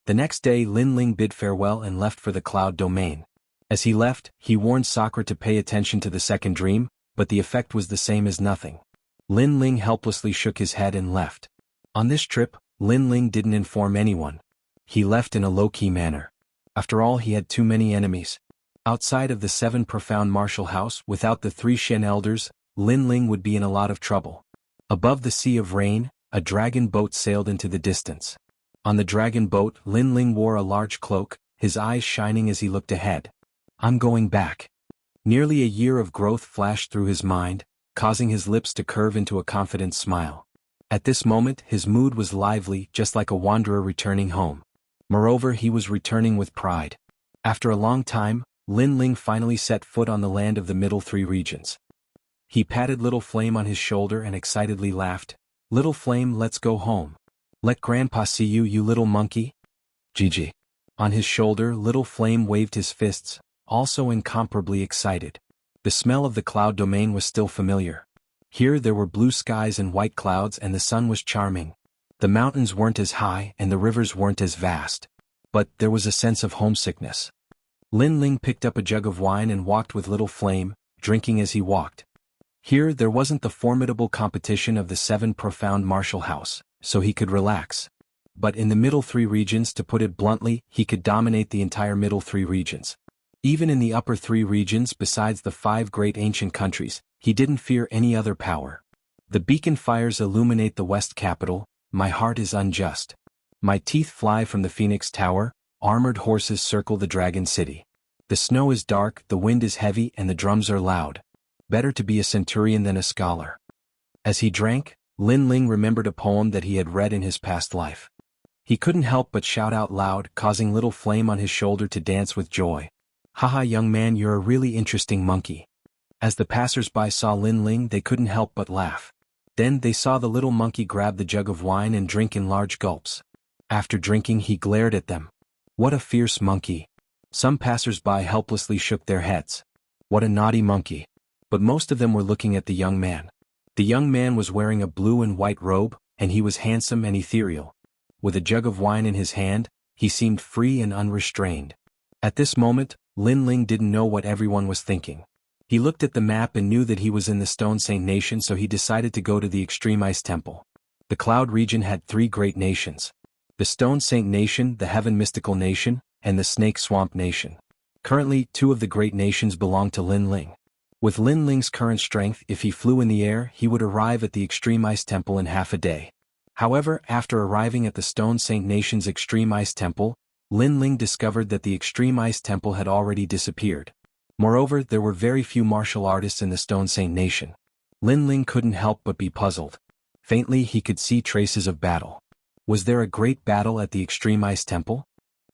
The next day, Lin Ling bid farewell and left for the Cloud Domain. As he left, he warned Sakura to pay attention to the second dream, but the effect was the same as nothing. Lin Ling helplessly shook his head and left. On this trip, Lin Ling didn't inform anyone. He left in a low-key manner. After all, he had too many enemies. Outside of the 7 profound martial house, without the 3 Shen elders, Lin Ling would be in a lot of trouble. Above the sea of rain, a dragon boat sailed into the distance. On the dragon boat, Lin Ling wore a large cloak, his eyes shining as he looked ahead. I'm going back. Nearly a year of growth flashed through his mind, causing his lips to curve into a confident smile. At this moment, his mood was lively, just like a wanderer returning home. Moreover, he was returning with pride. After a long time, Lin Ling finally set foot on the land of the Middle 3 regions. He patted Little Flame on his shoulder and excitedly laughed. Little Flame, let's go home. Let Grandpa see you, you little monkey. Gigi. On his shoulder, Little Flame waved his fists, also incomparably excited. The smell of the Cloud Domain was still familiar. Here there were blue skies and white clouds, and the sun was charming. The mountains weren't as high and the rivers weren't as vast. But there was a sense of homesickness. Lin Ling picked up a jug of wine and walked with little Flame, drinking as he walked. Here there wasn't the formidable competition of the 7 profound martial house, so he could relax. But in the middle 3 regions, to put it bluntly, he could dominate the entire middle 3 regions. Even in the upper 3 regions besides the 5 great ancient countries, he didn't fear any other power. The beacon fires illuminate the west capital, my heart is unjust. My teeth fly from the Phoenix Tower, armored horses circle the Dragon City. The snow is dark, the wind is heavy and the drums are loud. Better to be a centurion than a scholar. As he drank, Lin Ling remembered a poem that he had read in his past life. He couldn't help but shout out loud, causing little Flame on his shoulder to dance with joy. Haha, young man, you're a really interesting monkey. As the passers-by saw Lin Ling, they couldn't help but laugh. Then they saw the little monkey grab the jug of wine and drink in large gulps. After drinking, he glared at them. What a fierce monkey. Some passers-by helplessly shook their heads. What a naughty monkey. But most of them were looking at the young man. The young man was wearing a blue and white robe, and he was handsome and ethereal. With a jug of wine in his hand, he seemed free and unrestrained. At this moment, Lin Ling didn't know what everyone was thinking. He looked at the map and knew that he was in the Stone Saint Nation, so he decided to go to the Extreme Ice Temple. The Cloud region had 3 great nations. The Stone Saint Nation, the Heaven Mystical Nation, and the Snake Swamp Nation. Currently, 2 of the great nations belong to Lin Ling. With Lin Ling's current strength, if he flew in the air, he would arrive at the Extreme Ice Temple in half a day. However, after arriving at the Stone Saint Nation's Extreme Ice Temple, Lin Ling discovered that the Extreme Ice Temple had already disappeared. Moreover, there were very few martial artists in the Stone Saint Nation. Lin Ling couldn't help but be puzzled. Faintly he could see traces of battle. Was there a great battle at the Extreme Ice Temple?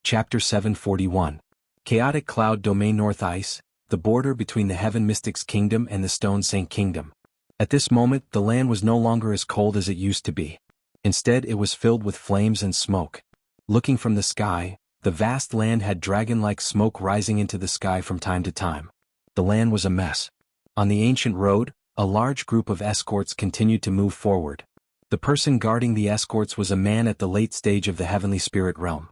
Chapter 741. Chaotic Cloud Domain North Ice, the border between the Heaven Mystics Kingdom and the Stone Saint Kingdom. At this moment, the land was no longer as cold as it used to be. Instead, it was filled with flames and smoke. Looking from the sky, the vast land had dragon-like smoke rising into the sky from time to time. The land was a mess. On the ancient road, a large group of escorts continued to move forward. The person guarding the escorts was a man at the late stage of the heavenly spirit realm.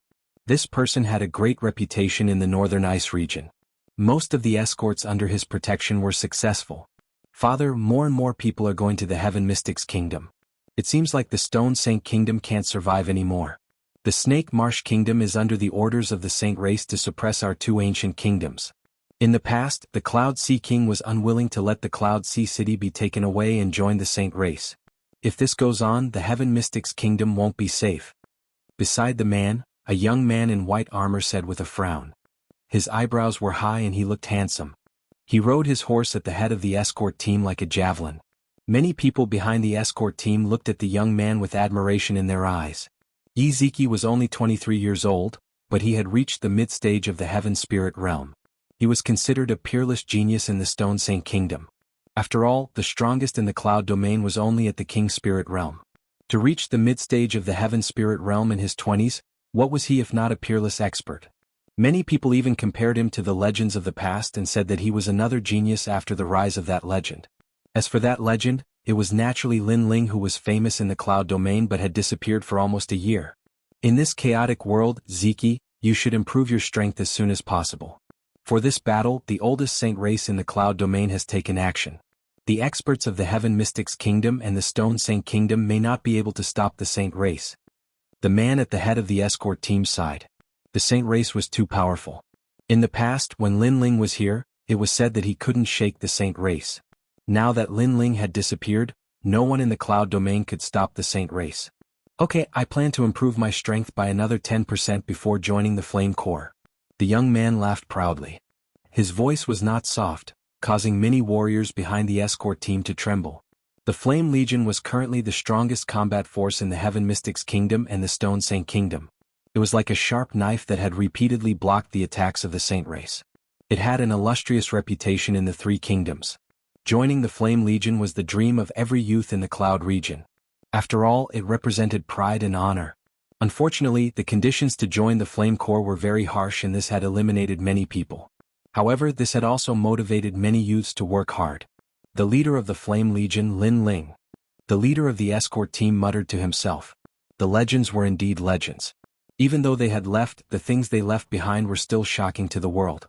This person had a great reputation in the northern ice region. Most of the escorts under his protection were successful. Father, more and more people are going to the Heaven Mystics Kingdom. It seems like the Stone Saint Kingdom can't survive anymore. The Snake Marsh Kingdom is under the orders of the Saint race to suppress our 2 ancient kingdoms. In the past, the Cloud Sea King was unwilling to let the Cloud Sea City be taken away and join the Saint race. If this goes on, the Heaven Mystics Kingdom won't be safe. Beside the man, a young man in white armor said with a frown. His eyebrows were high and he looked handsome. He rode his horse at the head of the escort team like a javelin. Many people behind the escort team looked at the young man with admiration in their eyes. Ezeki was only 23 years old, but he had reached the mid-stage of the Heaven Spirit realm. He was considered a peerless genius in the Stone Saint Kingdom. After all, the strongest in the Cloud Domain was only at the King Spirit realm. To reach the mid-stage of the Heaven Spirit realm in his 20s, what was he if not a peerless expert? Many people even compared him to the legends of the past and said that he was another genius after the rise of that legend. As for that legend, it was naturally Lin Ling who was famous in the Cloud Domain but had disappeared for almost a year. In this chaotic world, Zeki, you should improve your strength as soon as possible. For this battle, the oldest saint race in the Cloud Domain has taken action. The experts of the Heaven Mystics Kingdom and the Stone Saint Kingdom may not be able to stop the saint race. The man at the head of the escort team sighed. The saint race was too powerful. In the past, when Lin Ling was here, it was said that he couldn't shake the saint race. Now that Lin Ling had disappeared, no one in the Cloud Domain could stop the saint race. Okay, I plan to improve my strength by another 10% before joining the Flame Corps. The young man laughed proudly. His voice was not soft, causing many warriors behind the escort team to tremble. The Flame Legion was currently the strongest combat force in the Heaven Mystics Kingdom and the Stone Saint Kingdom. It was like a sharp knife that had repeatedly blocked the attacks of the saint race. It had an illustrious reputation in the 3 kingdoms. Joining the Flame Legion was the dream of every youth in the Cloud region. After all, it represented pride and honor. Unfortunately, the conditions to join the Flame Corps were very harsh and this had eliminated many people. However, this had also motivated many youths to work hard. The leader of the Flame Legion, Lin Ling. The leader of the escort team muttered to himself. The legends were indeed legends. Even though they had left, the things they left behind were still shocking to the world.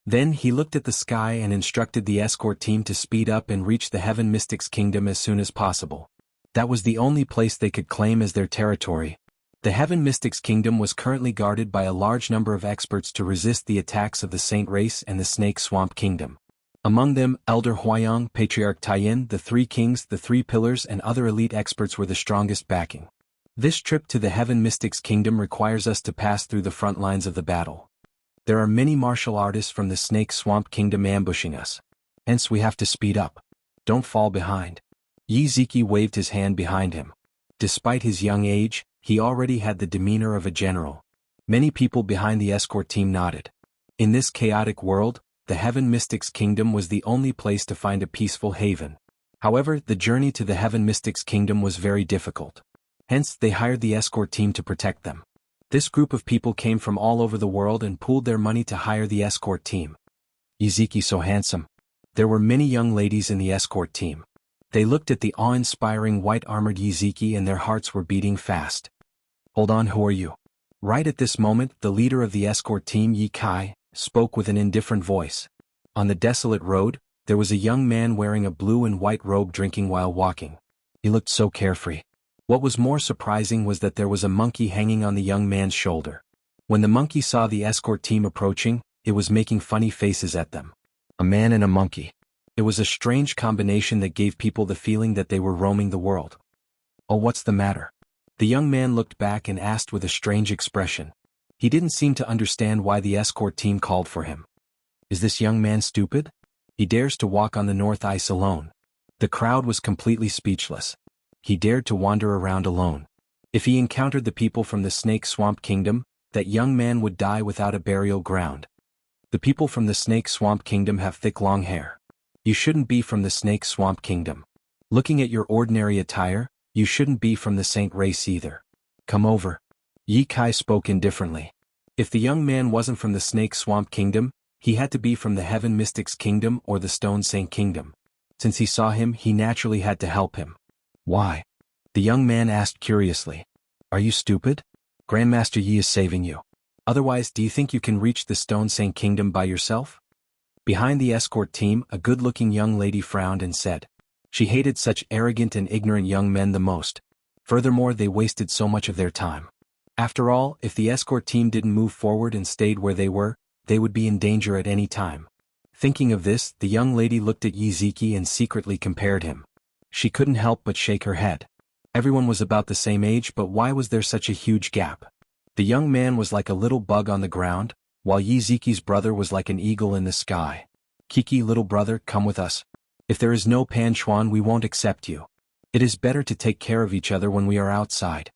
Then he looked at the sky and instructed the escort team to speed up and reach the Heaven Mystics Kingdom as soon as possible. That was the only place they could claim as their territory. The Heaven Mystics Kingdom was currently guarded by a large number of experts to resist the attacks of the Saint Race and the Snake Swamp Kingdom. Among them, Elder Huayang, Patriarch Taiyin, the Three Kings, the Three Pillars and other elite experts were the strongest backing. This trip to the Heaven Mystics Kingdom requires us to pass through the front lines of the battle. There are many martial artists from the Snake Swamp Kingdom ambushing us. Hence we have to speed up. Don't fall behind. Yi Ziki waved his hand behind him. Despite his young age, he already had the demeanor of a general. Many people behind the escort team nodded. In this chaotic world, the Heaven Mystics Kingdom was the only place to find a peaceful haven. However, the journey to the Heaven Mystics Kingdom was very difficult. Hence, they hired the escort team to protect them. This group of people came from all over the world and pooled their money to hire the escort team. Iziki so handsome. There were many young ladies in the escort team. They looked at the awe-inspiring white-armored Iziki and their hearts were beating fast. Hold on, who are you? Right at this moment, the leader of the escort team, Yi Kai, spoke with an indifferent voice. On the desolate road, there was a young man wearing a blue and white robe drinking while walking. He looked so carefree. What was more surprising was that there was a monkey hanging on the young man's shoulder. When the monkey saw the escort team approaching, it was making funny faces at them. A man and a monkey. It was a strange combination that gave people the feeling that they were roaming the world. Oh, what's the matter? The young man looked back and asked with a strange expression. He didn't seem to understand why the escort team called for him. Is this young man stupid? He dares to walk on the north ice alone. The crowd was completely speechless. He dared to wander around alone. If he encountered the people from the Snake Swamp Kingdom, that young man would die without a burial ground. The people from the Snake Swamp Kingdom have thick long hair. You shouldn't be from the Snake Swamp Kingdom. Looking at your ordinary attire, you shouldn't be from the Saint Race either. Come over. Yi Kai spoke indifferently. If the young man wasn't from the Snake Swamp Kingdom, he had to be from the Heaven Mystics Kingdom or the Stone Saint Kingdom. Since he saw him, he naturally had to help him. Why? The young man asked curiously. Are you stupid? Grandmaster Yi is saving you. Otherwise, do you think you can reach the Stone Saint Kingdom by yourself? Behind the escort team, a good-looking young lady frowned and said. She hated such arrogant and ignorant young men the most. Furthermore, they wasted so much of their time. After all, if the escort team didn't move forward and stayed where they were, they would be in danger at any time. Thinking of this, the young lady looked at Yiziki and secretly compared him. She couldn't help but shake her head. Everyone was about the same age, but why was there such a huge gap? The young man was like a little bug on the ground, while Yiziki's brother was like an eagle in the sky. Kiki, little brother, come with us. If there is no Pan Chuan, we won't accept you. It is better to take care of each other when we are outside.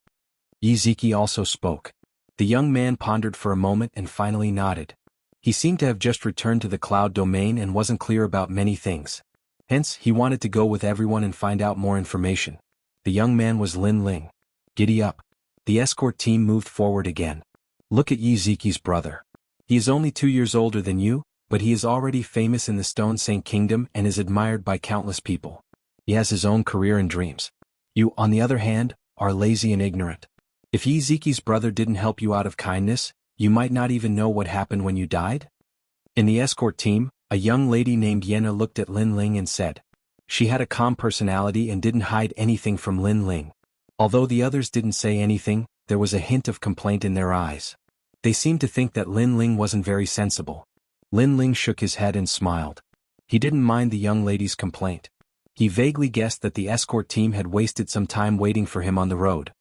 Yiziki also spoke. The young man pondered for a moment and finally nodded. He seemed to have just returned to the cloud domain and wasn't clear about many things. Hence, he wanted to go with everyone and find out more information. The young man was Lin Ling. Giddy up. The escort team moved forward again. Look at Yiziki's brother. He is only 2 years older than you, but he is already famous in the Stone Saint Kingdom and is admired by countless people. He has his own career and dreams. You, on the other hand, are lazy and ignorant. If Yiziki's brother didn't help you out of kindness, you might not even know what happened when you died? In the escort team, a young lady named Yena looked at Lin Ling and said. She had a calm personality and didn't hide anything from Lin Ling. Although the others didn't say anything, there was a hint of complaint in their eyes. They seemed to think that Lin Ling wasn't very sensible. Lin Ling shook his head and smiled. He didn't mind the young lady's complaint. He vaguely guessed that the escort team had wasted some time waiting for him on the road.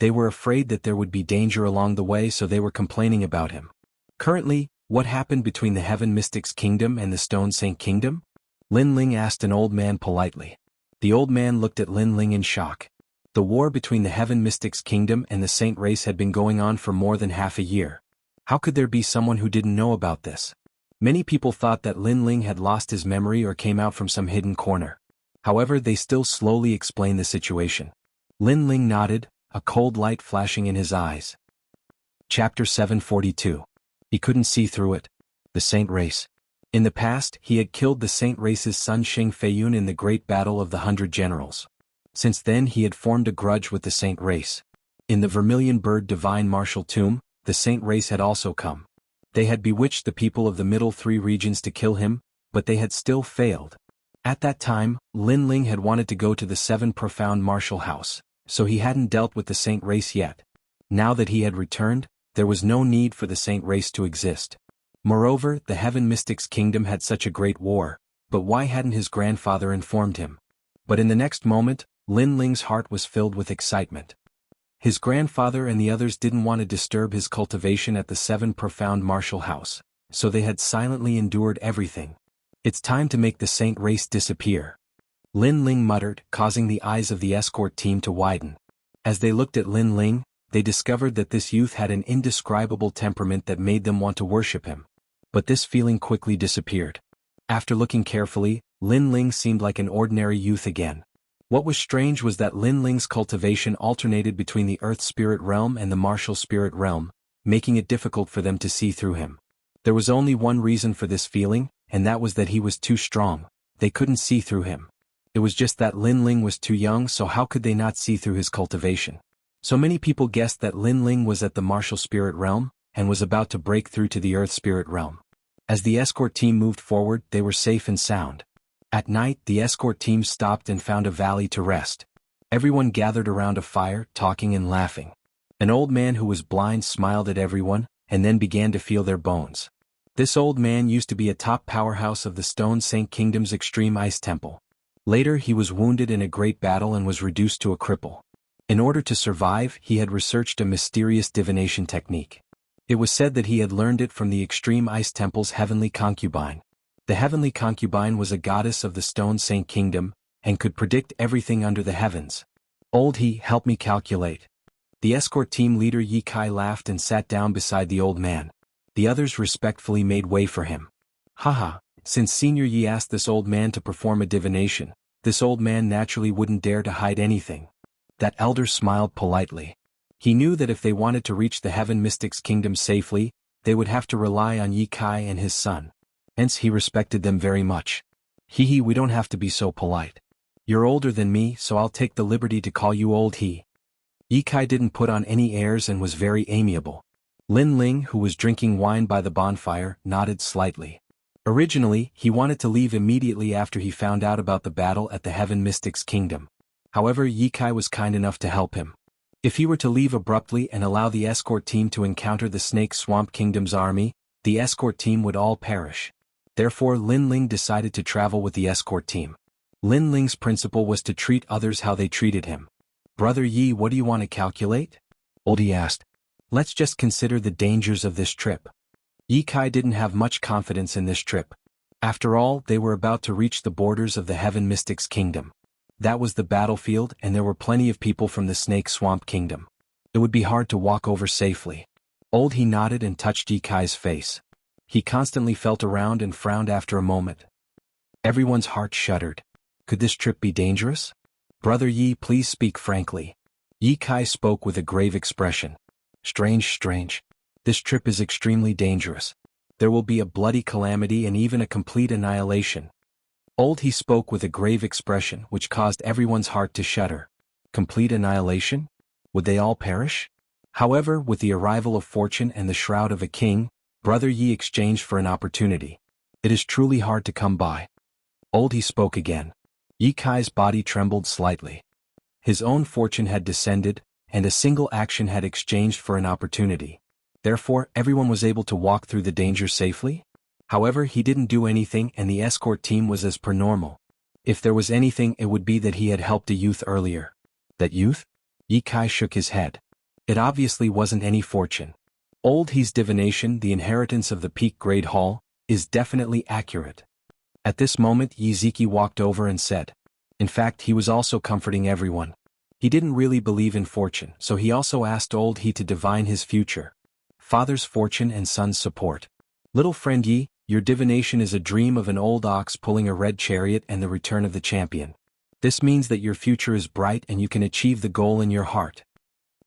They were afraid that there would be danger along the way, so they were complaining about him. Currently, what happened between the Heaven Mystics Kingdom and the Stone Saint Kingdom? Lin Ling asked an old man politely. The old man looked at Lin Ling in shock. The war between the Heaven Mystics Kingdom and the Saint Race had been going on for more than half a year. How could there be someone who didn't know about this? Many people thought that Lin Ling had lost his memory or came out from some hidden corner. However, they still slowly explained the situation. Lin Ling nodded, a cold light flashing in his eyes. Chapter 742. He couldn't see through it. The Saint Race. In the past, he had killed the Saint Race's son Xing Feiyun in the Great Battle of the 100 Generals. Since then he had formed a grudge with the Saint Race. In the Vermilion Bird Divine Martial Tomb, the saint race had also come. They had bewitched the people of the middle three regions to kill him, but they had still failed. At that time, Lin Ling had wanted to go to the Seven Profound Martial House, so he hadn't dealt with the saint race yet. Now that he had returned, there was no need for the saint race to exist. Moreover, the Heaven Mystics Kingdom had such a great war, but why hadn't his grandfather informed him? But in the next moment, Lin Ling's heart was filled with excitement. His grandfather and the others didn't want to disturb his cultivation at the Seven Profound Martial House, so they had silently endured everything. It's time to make the saint race disappear. Lin Ling muttered, causing the eyes of the escort team to widen. As they looked at Lin Ling, they discovered that this youth had an indescribable temperament that made them want to worship him. But this feeling quickly disappeared. After looking carefully, Lin Ling seemed like an ordinary youth again. What was strange was that Lin Ling's cultivation alternated between the Earth Spirit Realm and the Martial Spirit Realm, making it difficult for them to see through him. There was only one reason for this feeling, and that was that he was too strong. They couldn't see through him. It was just that Lin Ling was too young, so how could they not see through his cultivation? So many people guessed that Lin Ling was at the Martial Spirit Realm, and was about to break through to the Earth Spirit Realm. As the escort team moved forward, they were safe and sound. At night, the escort team stopped and found a valley to rest. Everyone gathered around a fire, talking and laughing. An old man who was blind smiled at everyone, and then began to feel their bones. This old man used to be a top powerhouse of the Stone Saint Kingdom's Extreme Ice Temple. Later he was wounded in a great battle and was reduced to a cripple. In order to survive, he had researched a mysterious divination technique. It was said that he had learned it from the Extreme Ice Temple's heavenly concubine. The heavenly concubine was a goddess of the Stone Saint Kingdom, and could predict everything under the heavens. Old He, help me calculate. The escort team leader Yi Kai laughed and sat down beside the old man. The others respectfully made way for him. Haha, since Senior Yi asked this old man to perform a divination, this old man naturally wouldn't dare to hide anything. That elder smiled politely. He knew that if they wanted to reach the Heaven Mystics Kingdom safely, they would have to rely on Yi Kai and his son. Hence he respected them very much. Hee, we don't have to be so polite. You're older than me, so I'll take the liberty to call you Old He. Yi Kai didn't put on any airs and was very amiable. Lin Ling, who was drinking wine by the bonfire, nodded slightly. Originally, he wanted to leave immediately after he found out about the battle at the Heaven Mystics Kingdom. However, Yi Kai was kind enough to help him. If he were to leave abruptly and allow the escort team to encounter the Snake Swamp Kingdom's army, the escort team would all perish. Therefore, Lin Ling decided to travel with the escort team. Lin Ling's principle was to treat others how they treated him. Brother Yi, what do you want to calculate? Old Yi asked. Let's just consider the dangers of this trip. Yi Kai didn't have much confidence in this trip. After all, they were about to reach the borders of the Heaven Mystics Kingdom. That was the battlefield, and there were plenty of people from the Snake Swamp Kingdom. It would be hard to walk over safely. Old He nodded and touched Yi Kai's face. He constantly felt around and frowned after a moment. Everyone's heart shuddered. Could this trip be dangerous? Brother Yi, please speak frankly. Yi Kai spoke with a grave expression. Strange. This trip is extremely dangerous. There will be a bloody calamity and even a complete annihilation. Old He spoke with a grave expression which caused everyone's heart to shudder. Complete annihilation? Would they all perish? However, with the arrival of fortune and the shroud of a king, Brother Yi exchanged for an opportunity. It is truly hard to come by. Old He spoke again. Yi Kai's body trembled slightly. His own fortune had descended, and a single action had exchanged for an opportunity. Therefore, everyone was able to walk through the danger safely? However, he didn't do anything and the escort team was as per normal. If there was anything, it would be that he had helped a youth earlier. That youth? Yi Kai shook his head. It obviously wasn't any fortune. Old He's divination, the inheritance of the Peak Grade Hall, is definitely accurate. At this moment, Yi Ziki walked over and said. In fact, he was also comforting everyone. He didn't really believe in fortune, so he also asked Old He to divine his future. Father's fortune and son's support. Little friend Yi, your divination is a dream of an old ox pulling a red chariot and the return of the champion. This means that your future is bright and you can achieve the goal in your heart.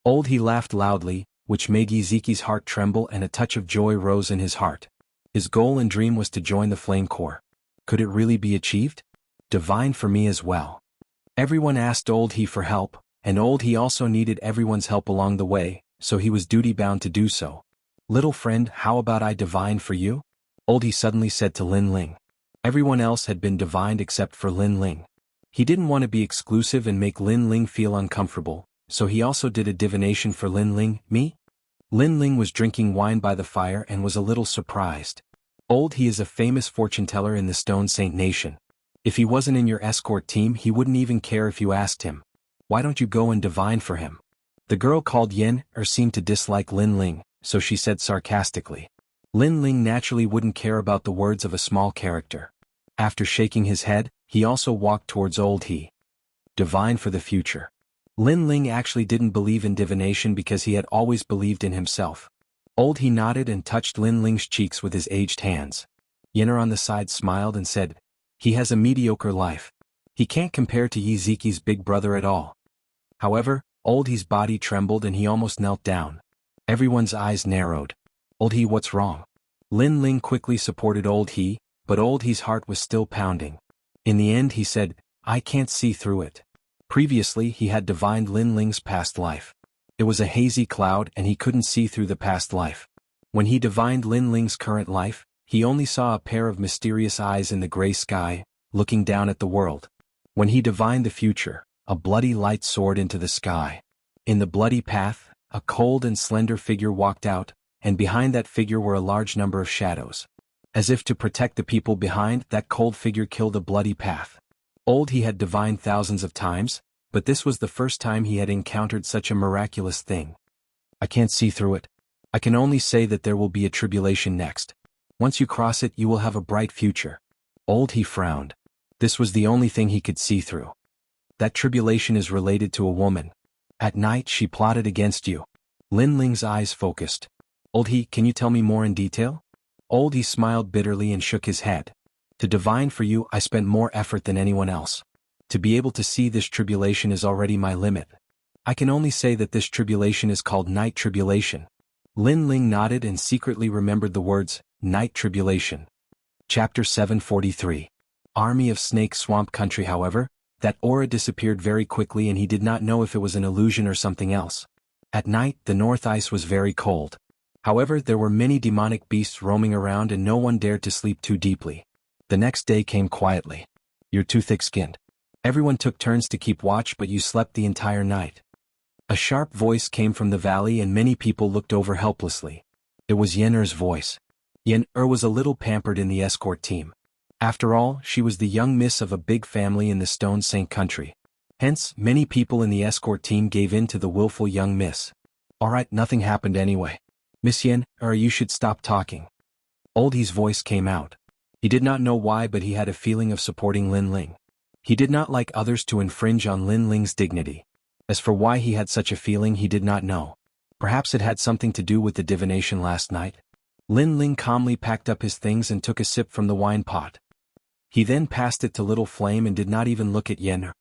Old He laughed loudly, which made Yi Ziki's heart tremble and a touch of joy rose in his heart. His goal and dream was to join the Flame Corps. Could it really be achieved? Divine for me as well. Everyone asked Old He for help, and old he also needed everyone's help along the way, so he was duty-bound to do so. Little friend, how about I divine for you? Old he suddenly said to Lin Ling. Everyone else had been divined except for Lin Ling. He didn't want to be exclusive and make Lin Ling feel uncomfortable, so he also did a divination for Lin Ling. Me? Lin Ling was drinking wine by the fire and was a little surprised. Old he is a famous fortune-teller in the Stone Saint Nation. If he wasn't in your escort team he wouldn't even care if you asked him. Why don't you go and divine for him? The girl called Yen seemed to dislike Lin Ling, so she said sarcastically. Lin Ling naturally wouldn't care about the words of a small character. After shaking his head, he also walked towards old he. Divine for the future. Lin Ling actually didn't believe in divination because he had always believed in himself. Old he nodded and touched Lin Ling's cheeks with his aged hands. Yenner on the side smiled and said, he has a mediocre life. He can't compare to Yi Ziqi's big brother at all. However, old he's body trembled and he almost knelt down. Everyone's eyes narrowed. Old he, what's wrong? Lin Ling quickly supported old he, but old he's heart was still pounding. In the end he said, I can't see through it. Previously he had divined Lin Ling's past life. It was a hazy cloud and he couldn't see through the past life. When he divined Lin Ling's current life, he only saw a pair of mysterious eyes in the gray sky, looking down at the world. When he divined the future, a bloody light soared into the sky. In the bloody path, a cold and slender figure walked out, and behind that figure were a large number of shadows. As if to protect the people behind, that cold figure killed a bloody path. Old he had divined thousands of times, but this was the first time he had encountered such a miraculous thing. I can't see through it. I can only say that there will be a tribulation next. Once you cross it you will have a bright future. Old he frowned. This was the only thing he could see through. That tribulation is related to a woman. At night she plotted against you. Lin Ling's eyes focused. Old he, can you tell me more in detail? Old he smiled bitterly and shook his head. To divine for you I spent more effort than anyone else. To be able to see this tribulation is already my limit. I can only say that this tribulation is called night tribulation. Lin Ling nodded and secretly remembered the words, night tribulation. Chapter 743. Army of Snake Swamp Country. However, that aura disappeared very quickly and he did not know if it was an illusion or something else. At night the north ice was very cold. However, there were many demonic beasts roaming around and no one dared to sleep too deeply. The next day came quietly. You're too thick-skinned. Everyone took turns to keep watch but you slept the entire night. A sharp voice came from the valley and many people looked over helplessly. It was Yenner's voice. Yenner was a little pampered in the escort team. After all, she was the young miss of a big family in the Stone Saint country. Hence, many people in the escort team gave in to the willful young miss. Alright, nothing happened anyway. Miss Yen, you should stop talking. Old he's voice came out. He did not know why but he had a feeling of supporting Lin Ling. He did not like others to infringe on Lin Ling's dignity. As for why he had such a feeling he did not know. Perhaps it had something to do with the divination last night. Lin Ling calmly packed up his things and took a sip from the wine pot. He then passed it to Little Flame and did not even look at Yenner.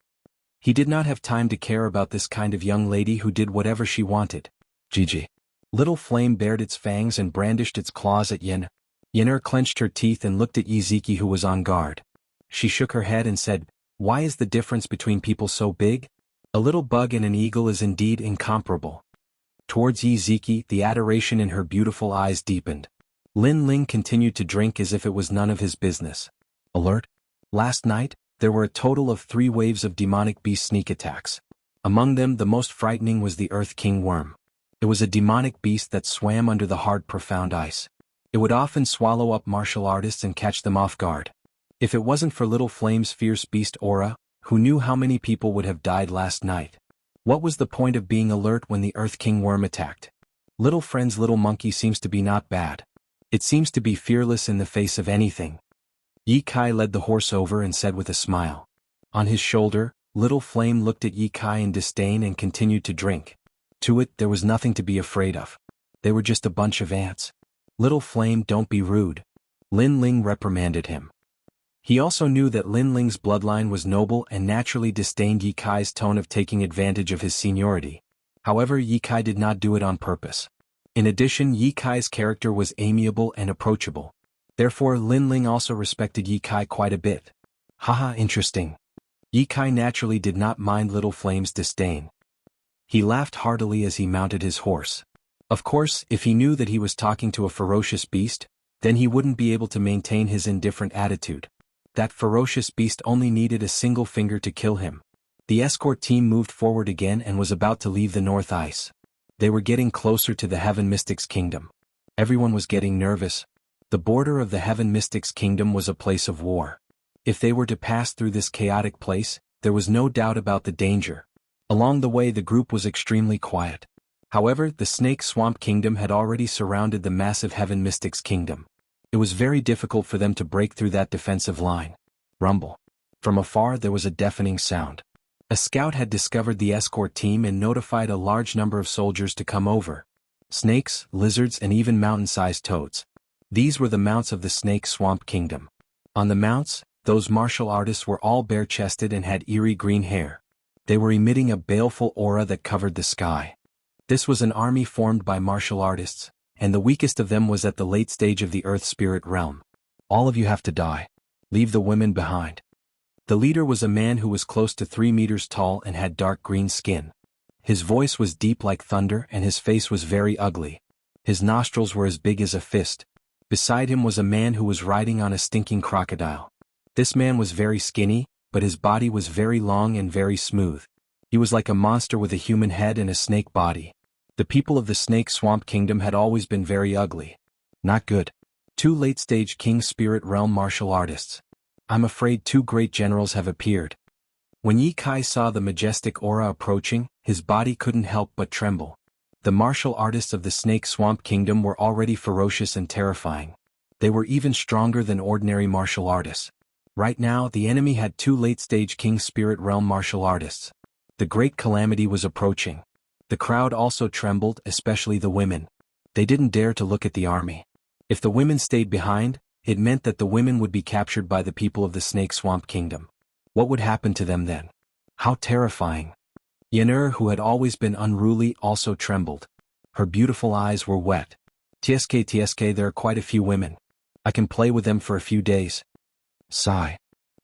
He did not have time to care about this kind of young lady who did whatever she wanted. Gigi. Little Flame bared its fangs and brandished its claws at Yenner. Yenner clenched her teeth and looked at Yi Ziqi who was on guard. She shook her head and said, why is the difference between people so big? A little bug and an eagle is indeed incomparable. Towards Yi Ziqi the adoration in her beautiful eyes deepened. Lin Ling continued to drink as if it was none of his business. Alert! Last night, there were a total of 3 waves of demonic beast sneak attacks. Among them the most frightening was the Earth King Worm. It was a demonic beast that swam under the hard profound ice. It would often swallow up martial artists and catch them off guard. If it wasn't for Little Flame's fierce beast aura, who knew how many people would have died last night? What was the point of being alert when the Earth King Worm attacked? Little Friend's little monkey seems to be not bad. It seems to be fearless in the face of anything. Yi Kai led the horse over and said with a smile. On his shoulder, Little Flame looked at Yi Kai in disdain and continued to drink. To it, there was nothing to be afraid of. They were just a bunch of ants. Little Flame, don't be rude. Lin Ling reprimanded him. He also knew that Lin Ling's bloodline was noble and naturally disdained Yi Kai's tone of taking advantage of his seniority. However, Yi Kai did not do it on purpose. In addition, Yi Kai's character was amiable and approachable. Therefore, Lin Ling also respected Yi Kai quite a bit. Haha, interesting. Yi Kai naturally did not mind Little Flame's disdain. He laughed heartily as he mounted his horse. Of course, if he knew that he was talking to a ferocious beast, then he wouldn't be able to maintain his indifferent attitude. That ferocious beast only needed a single finger to kill him. The escort team moved forward again and was about to leave the North Ice. They were getting closer to the Heaven Mystics Kingdom. Everyone was getting nervous. The border of the Heaven Mystics Kingdom was a place of war. If they were to pass through this chaotic place, there was no doubt about the danger. Along the way the group was extremely quiet. However, the Snake Swamp Kingdom had already surrounded the massive Heaven Mystics Kingdom. It was very difficult for them to break through that defensive line. Rumble. From afar there was a deafening sound. A scout had discovered the escort team and notified a large number of soldiers to come over. Snakes, lizards and even mountain-sized toads. These were the mounts of the Snake Swamp Kingdom. On the mounts, those martial artists were all bare-chested and had eerie green hair. They were emitting a baleful aura that covered the sky. This was an army formed by martial artists, and the weakest of them was at the late stage of the Earth Spirit realm. All of you have to die. Leave the women behind. The leader was a man who was close to 3 meters tall and had dark green skin. His voice was deep like thunder and his face was very ugly. His nostrils were as big as a fist. Beside him was a man who was riding on a stinking crocodile. This man was very skinny, but his body was very long and very smooth. He was like a monster with a human head and a snake body. The people of the Snake Swamp Kingdom had always been very ugly. Not good. 2 late-stage King Spirit Realm martial artists. I'm afraid 2 great generals have appeared. When Ye Kai saw the majestic aura approaching, his body couldn't help but tremble. The martial artists of the Snake Swamp Kingdom were already ferocious and terrifying. They were even stronger than ordinary martial artists. Right now, the enemy had 2 late-stage King Spirit Realm martial artists. The great calamity was approaching. The crowd also trembled, especially the women. They didn't dare to look at the army. If the women stayed behind, it meant that the women would be captured by the people of the Snake Swamp Kingdom. What would happen to them then? How terrifying. Yen'er, who had always been unruly, also trembled. Her beautiful eyes were wet. TSK, there are quite a few women. I can play with them for a few days. Sigh.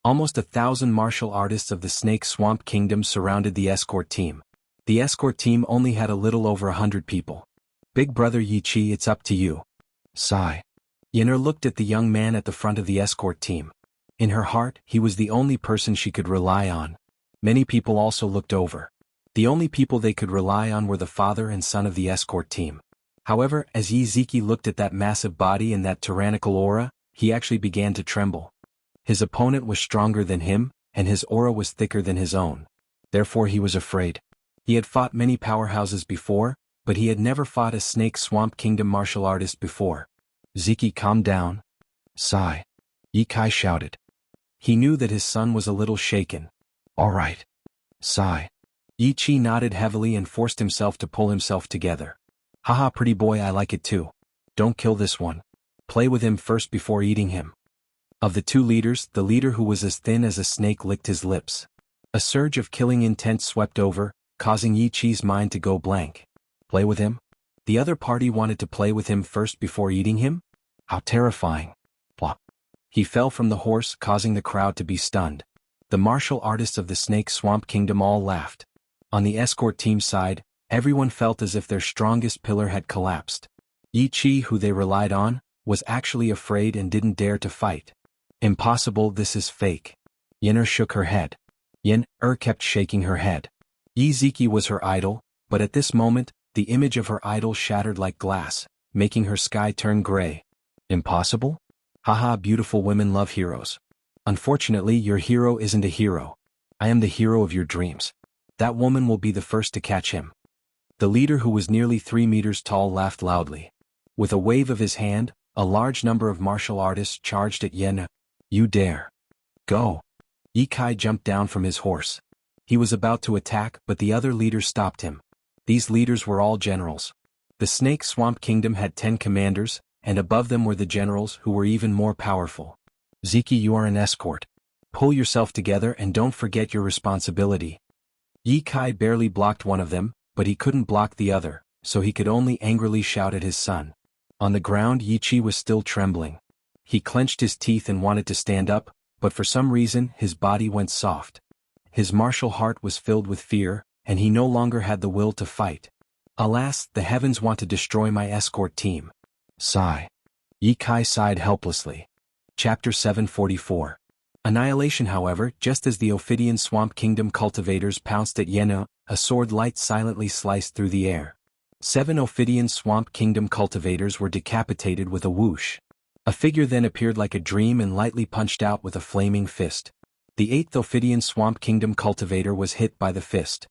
Almost 1,000 martial artists of the Snake Swamp Kingdom surrounded the escort team. The escort team only had a little over 100 people. Big brother Yi Chi, it's up to you. Sigh. Yen'er looked at the young man at the front of the escort team. In her heart, he was the only person she could rely on. Many people also looked over. The only people they could rely on were the father and son of the escort team. However, as Yi Ziki looked at that massive body and that tyrannical aura, he actually began to tremble. His opponent was stronger than him, and his aura was thicker than his own. Therefore he was afraid. He had fought many powerhouses before, but he had never fought a Snake Swamp Kingdom martial artist before. Ziki, calm down. Sigh. Ye Kai shouted. He knew that his son was a little shaken. All right. Sigh. Yi Chi nodded heavily and forced himself to pull himself together. Haha, pretty boy, I like it too. Don't kill this one. Play with him first before eating him. Of the 2 leaders, the leader who was as thin as a snake licked his lips. A surge of killing intent swept over, causing Yi Chi's mind to go blank. Play with him? The other party wanted to play with him first before eating him? How terrifying. Plop. He fell from the horse, causing the crowd to be stunned. The martial artists of the Snake Swamp Kingdom all laughed. On the escort team side, everyone felt as if their strongest pillar had collapsed. Yi Chi, who they relied on, was actually afraid and didn't dare to fight. Impossible, this is fake. Yen'er shook her head. Yen'er kept shaking her head. Yi Ziki was her idol, but at this moment, the image of her idol shattered like glass, making her sky turn gray. Impossible? Haha, beautiful women love heroes. Unfortunately, your hero isn't a hero. I am the hero of your dreams. That woman will be the first to catch him. The leader, who was nearly 3 meters tall, laughed loudly. With a wave of his hand, a large number of martial artists charged at Yen'er. You dare. Go. Ye Kai jumped down from his horse. He was about to attack, but the other leaders stopped him. These leaders were all generals. The Snake Swamp Kingdom had 10 commanders, and above them were the generals who were even more powerful. Ziki, you are an escort. Pull yourself together and don't forget your responsibility. Ye Kai barely blocked one of them, but he couldn't block the other, so he could only angrily shout at his son. On the ground, Yi Chi was still trembling. He clenched his teeth and wanted to stand up, but for some reason his body went soft. His martial heart was filled with fear, and he no longer had the will to fight. Alas, the heavens want to destroy my escort team. Sigh. Ye Kai sighed helplessly. Chapter 744. Annihilation. However, just as the Ophidian Swamp Kingdom cultivators pounced at Yeno, a sword light silently sliced through the air. 7 Ophidian Swamp Kingdom cultivators were decapitated with a whoosh. A figure then appeared like a dream and lightly punched out with a flaming fist. The 8th Ophidian Swamp Kingdom cultivator was hit by the fist.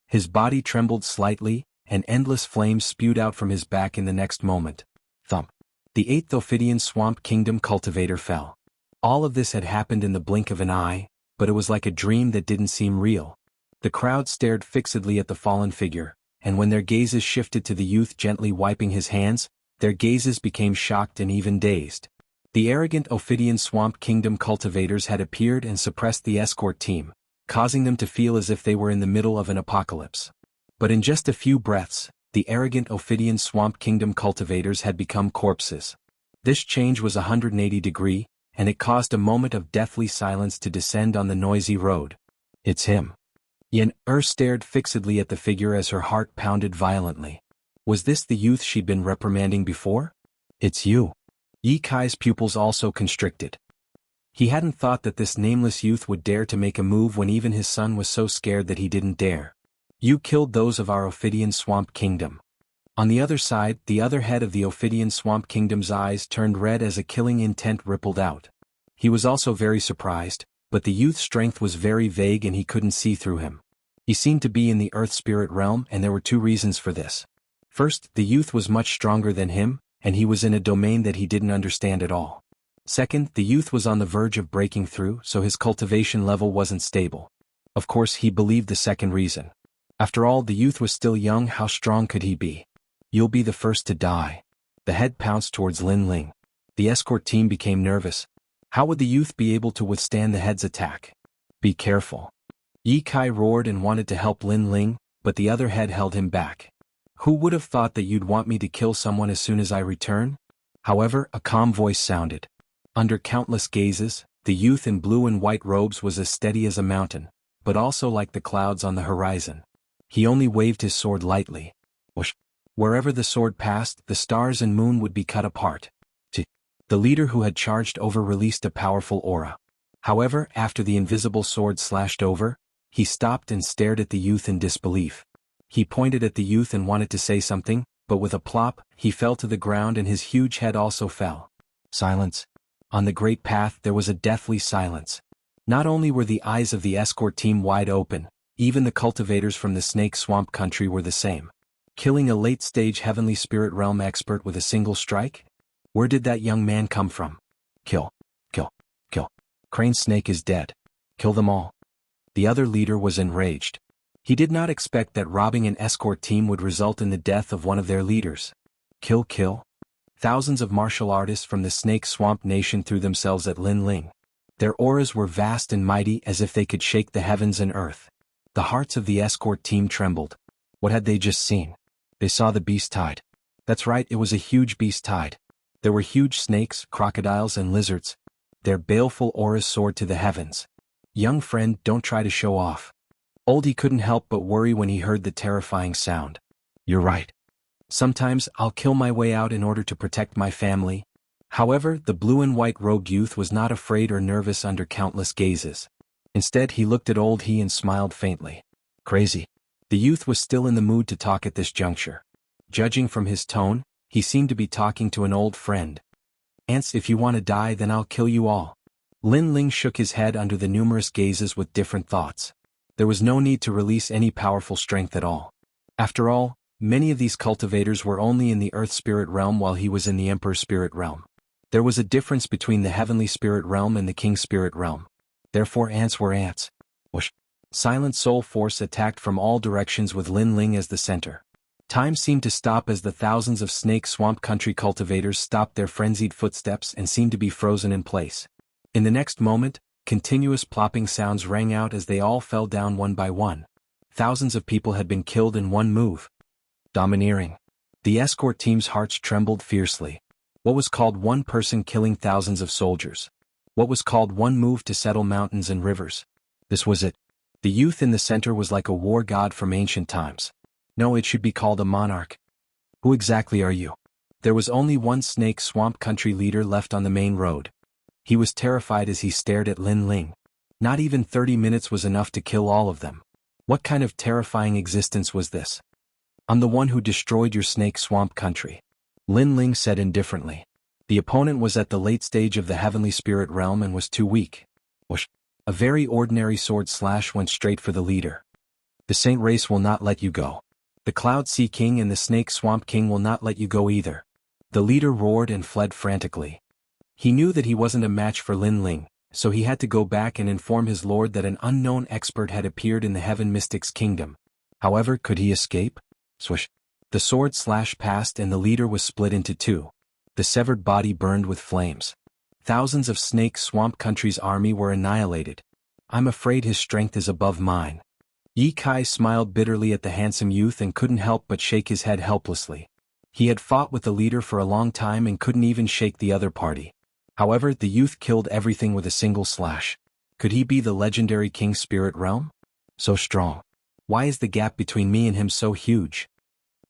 His body trembled slightly, and endless flames spewed out from his back in the next moment. Thump. The 8th Ophidian Swamp Kingdom cultivator fell. All of this had happened in the blink of an eye, but it was like a dream that didn't seem real. The crowd stared fixedly at the fallen figure, and when their gazes shifted to the youth gently wiping his hands, their gazes became shocked and even dazed. The arrogant Ophidian Swamp Kingdom cultivators had appeared and suppressed the escort team, causing them to feel as if they were in the middle of an apocalypse. But in just a few breaths, the arrogant Ophidian Swamp Kingdom cultivators had become corpses. This change was 180-degree, and it caused a moment of deathly silence to descend on the noisy road. It's him. Yen-Er stared fixedly at the figure as her heart pounded violently. Was this the youth she'd been reprimanding before? It's you. Ye Kai's pupils also constricted. He hadn't thought that this nameless youth would dare to make a move when even his son was so scared that he didn't dare. You killed those of our Ophidian Swamp Kingdom. On the other side, the other head of the Ophidian Swamp Kingdom's eyes turned red as a killing intent rippled out. He was also very surprised, but the youth's strength was very vague and he couldn't see through him. He seemed to be in the Earth Spirit realm, and there were 2 reasons for this. First, the youth was much stronger than him, and he was in a domain that he didn't understand at all. Second, the youth was on the verge of breaking through, so his cultivation level wasn't stable. Of course, he believed the second reason. After all, the youth was still young. How strong could he be? You'll be the first to die. The head pounced towards Lin Ling. The escort team became nervous. How would the youth be able to withstand the head's attack? Be careful. Ye Kai roared and wanted to help Lin Ling, but the other head held him back. Who would have thought that you'd want me to kill someone as soon as I return? However, a calm voice sounded. Under countless gazes, the youth in blue and white robes was as steady as a mountain, but also like the clouds on the horizon. He only waved his sword lightly. Whoosh. Wherever the sword passed, the stars and moon would be cut apart. The leader who had charged over released a powerful aura. However, after the invisible sword slashed over, he stopped and stared at the youth in disbelief. He pointed at the youth and wanted to say something, but with a plop, he fell to the ground and his huge head also fell. Silence. On the great path there was a deathly silence. Not only were the eyes of the escort team wide open, even the cultivators from the Snake Swamp country were the same. Killing a late-stage heavenly spirit realm expert with a single strike? Where did that young man come from? Kill. Kill. Kill. Crane Snake is dead. Kill them all. The other leader was enraged. He did not expect that robbing an escort team would result in the death of one of their leaders. Kill. Kill. Thousands of martial artists from the Snake Swamp Nation threw themselves at Lin Ling. Their auras were vast and mighty as if they could shake the heavens and earth. The hearts of the escort team trembled. What had they just seen? They saw the beast tide. That's right, it was a huge beast tide. There were huge snakes, crocodiles and lizards. Their baleful auras soared to the heavens. Young friend, don't try to show off. Oldie couldn't help but worry when he heard the terrifying sound. You're right. Sometimes I'll kill my way out in order to protect my family. However, the blue and white robed youth was not afraid or nervous under countless gazes. Instead, he looked at Old He and smiled faintly. Crazy. The youth was still in the mood to talk at this juncture. Judging from his tone, he seemed to be talking to an old friend. Ants, if you want to die, then I'll kill you all. Lin Ling shook his head under the numerous gazes with different thoughts. There was no need to release any powerful strength at all. After all, many of these cultivators were only in the Earth Spirit Realm while he was in the Emperor Spirit Realm. There was a difference between the Heavenly Spirit Realm and the King Spirit Realm. Therefore ants were ants. Whoosh. Silent Soul Force attacked from all directions with Lin Ling as the center. Time seemed to stop as the thousands of Snake Swamp Country cultivators stopped their frenzied footsteps and seemed to be frozen in place. In the next moment, continuous plopping sounds rang out as they all fell down one by one. Thousands of people had been killed in one move. Domineering. The escort team's hearts trembled fiercely. What was called one person killing thousands of soldiers? What was called one move to settle mountains and rivers? This was it. The youth in the center was like a war god from ancient times. No, it should be called a monarch. Who exactly are you? There was only one snake swamp country leader left on the main road. He was terrified as he stared at Lin Ling. Not even 30 minutes was enough to kill all of them. What kind of terrifying existence was this? I'm the one who destroyed your snake swamp country, Lin Ling said indifferently. The opponent was at the late stage of the heavenly spirit realm and was too weak. Whoosh! A very ordinary sword slash went straight for the leader. The Saint race will not let you go. The Cloud Sea King and the Snake Swamp King will not let you go either. The leader roared and fled frantically. He knew that he wasn't a match for Lin Ling, so he had to go back and inform his lord that an unknown expert had appeared in the Heaven Mystic's kingdom. However, could he escape? Swish! The sword slash passed and the leader was split into two. The severed body burned with flames. Thousands of Snake Swamp Country's army were annihilated. I'm afraid his strength is above mine. Yi Kai smiled bitterly at the handsome youth and couldn't help but shake his head helplessly. He had fought with the leader for a long time and couldn't even shake the other party. However, the youth killed everything with a single slash. Could he be the legendary King Spirit Realm? So strong. Why is the gap between me and him so huge?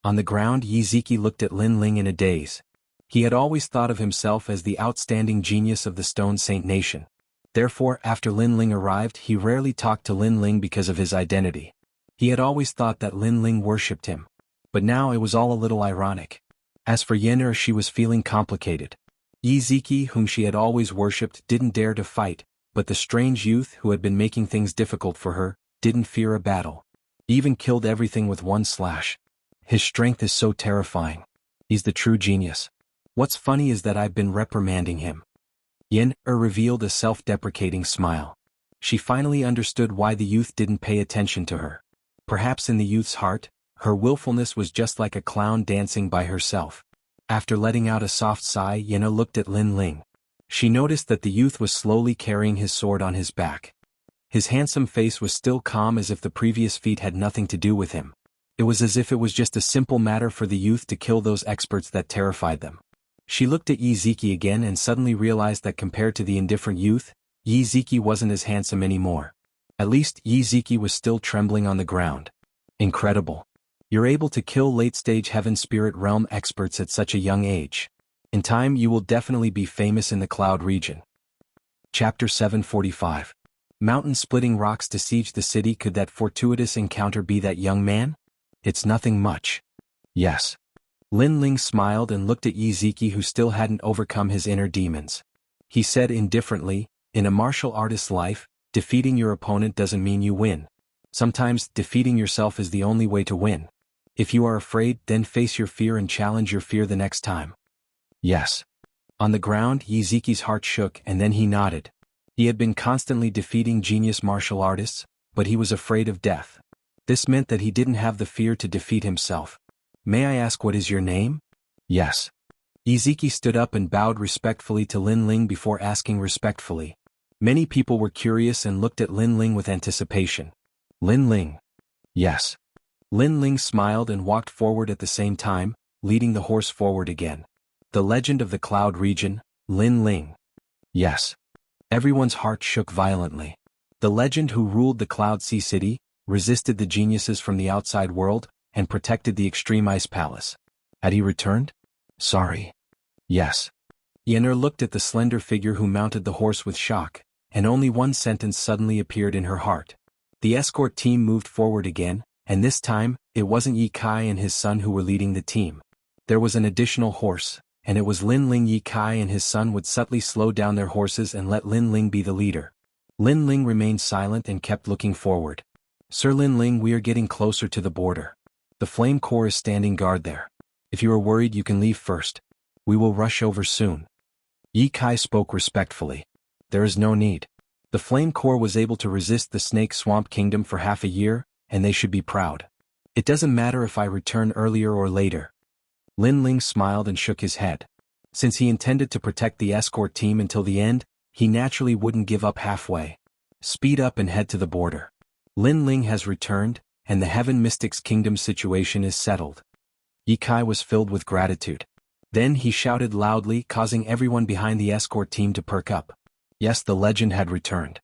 On the ground, Yi Ziki looked at Lin Ling in a daze. He had always thought of himself as the outstanding genius of the Stone Saint Nation. Therefore, after Lin Ling arrived, he rarely talked to Lin Ling because of his identity. He had always thought that Lin Ling worshipped him. But now it was all a little ironic. As for Yener, she was feeling complicated. Yi Ziki, whom she had always worshipped, didn't dare to fight, but the strange youth who had been making things difficult for her didn't fear a battle. He even killed everything with one slash. His strength is so terrifying. He's the true genius. What's funny is that I've been reprimanding him. Yener revealed a self-deprecating smile. She finally understood why the youth didn't pay attention to her. Perhaps in the youth's heart, her willfulness was just like a clown dancing by herself. After letting out a soft sigh, Yener looked at Lin Ling. She noticed that the youth was slowly carrying his sword on his back. His handsome face was still calm as if the previous feat had nothing to do with him. It was as if it was just a simple matter for the youth to kill those experts that terrified them. She looked at Yi Ziki again and suddenly realized that compared to the indifferent youth, Yi Ziki wasn't as handsome anymore. At least Yi Ziki was still trembling on the ground. Incredible. You're able to kill late-stage Heaven Spirit Realm experts at such a young age. In time you will definitely be famous in the Cloud region. Chapter 745. Mountain-splitting rocks to siege the city. Could that fortuitous encounter be that young man? It's nothing much. Yes. Lin Ling smiled and looked at Yi Ziki, who still hadn't overcome his inner demons. He said indifferently, in a martial artist's life, defeating your opponent doesn't mean you win. Sometimes, defeating yourself is the only way to win. If you are afraid, then face your fear and challenge your fear the next time. Yes. On the ground, Yi Ziki's heart shook and then he nodded. He had been constantly defeating genius martial artists, but he was afraid of death. This meant that he didn't have the fear to defeat himself. May I ask what is your name? Yes. Yi Ziki stood up and bowed respectfully to Lin Ling before asking respectfully. Many people were curious and looked at Lin Ling with anticipation. Lin Ling. Yes. Lin Ling smiled and walked forward at the same time, leading the horse forward again. The legend of the Cloud region, Lin Ling. Yes. Everyone's heart shook violently. The legend who ruled the Cloud Sea City, resisted the geniuses from the outside world, and protected the Extreme Ice Palace. Had he returned? Sorry. Yes. Yener looked at the slender figure who mounted the horse with shock, and only one sentence suddenly appeared in her heart. The escort team moved forward again, and this time, it wasn't Yi Kai and his son who were leading the team. There was an additional horse, and it was Lin Ling. Yi Kai and his son would subtly slow down their horses and let Lin Ling be the leader. Lin Ling remained silent and kept looking forward. Sir Lin Ling, we are getting closer to the border. The Flame Corps is standing guard there. If you are worried, you can leave first. We will rush over soon. Yi Kai spoke respectfully. There is no need. The Flame Corps was able to resist the Snake Swamp Kingdom for half a year, and they should be proud. It doesn't matter if I return earlier or later. Lin Ling smiled and shook his head. Since he intended to protect the escort team until the end, he naturally wouldn't give up halfway. Speed up and head to the border. Lin Ling has returned, and the Heaven Mystic's kingdom situation is settled. Yi Kai was filled with gratitude. Then he shouted loudly, causing everyone behind the escort team to perk up. Yes, the legend had returned.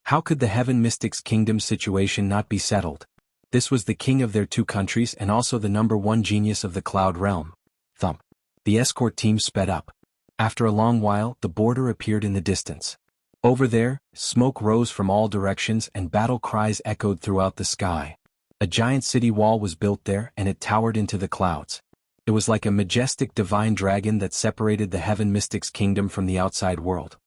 How could the Heaven Mystics Kingdom situation not be settled? This was the king of their two countries and also the #1 genius of the Cloud Realm. Thump. The escort team sped up. After a long while, the border appeared in the distance. Over there, smoke rose from all directions and battle cries echoed throughout the sky. A giant city wall was built there and it towered into the clouds. It was like a majestic divine dragon that separated the Heaven Mystics Kingdom from the outside world.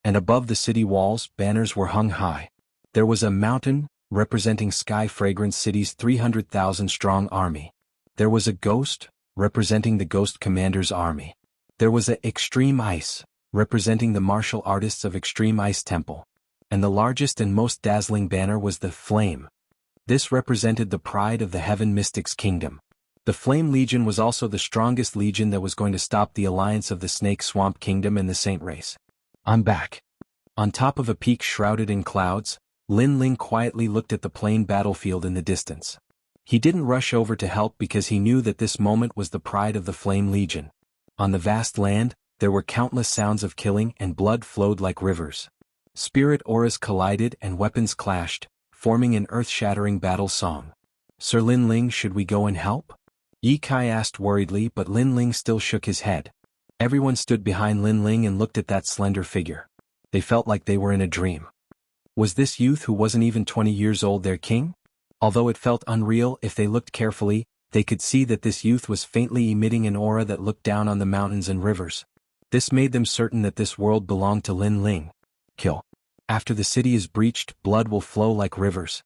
And above the city walls, banners were hung high. There was a mountain, representing Sky Fragrance City's 300,000-strong army. There was a ghost, representing the Ghost Commander's army. There was a Extreme Ice, representing the martial artists of Extreme Ice Temple. And the largest and most dazzling banner was the Flame. This represented the pride of the Heaven Mystics Kingdom. The Flame Legion was also the strongest legion that was going to stop the alliance of the Snake Swamp Kingdom and the Saint Race. I'm back. On top of a peak shrouded in clouds, Lin Ling quietly looked at the plain battlefield in the distance. He didn't rush over to help because he knew that this moment was the pride of the Flame Legion. On the vast land, there were countless sounds of killing and blood flowed like rivers. Spirit auras collided and weapons clashed, forming an earth-shattering battle song. Sir Lin Ling, should we go and help? Yi Kai asked worriedly, but Lin Ling still shook his head. Everyone stood behind Lin Ling and looked at that slender figure. They felt like they were in a dream. Was this youth who wasn't even 20 years old their king? Although it felt unreal, if they looked carefully, they could see that this youth was faintly emitting an aura that looked down on the mountains and rivers. This made them certain that this world belonged to Lin Ling. Kill. After the city is breached, blood will flow like rivers.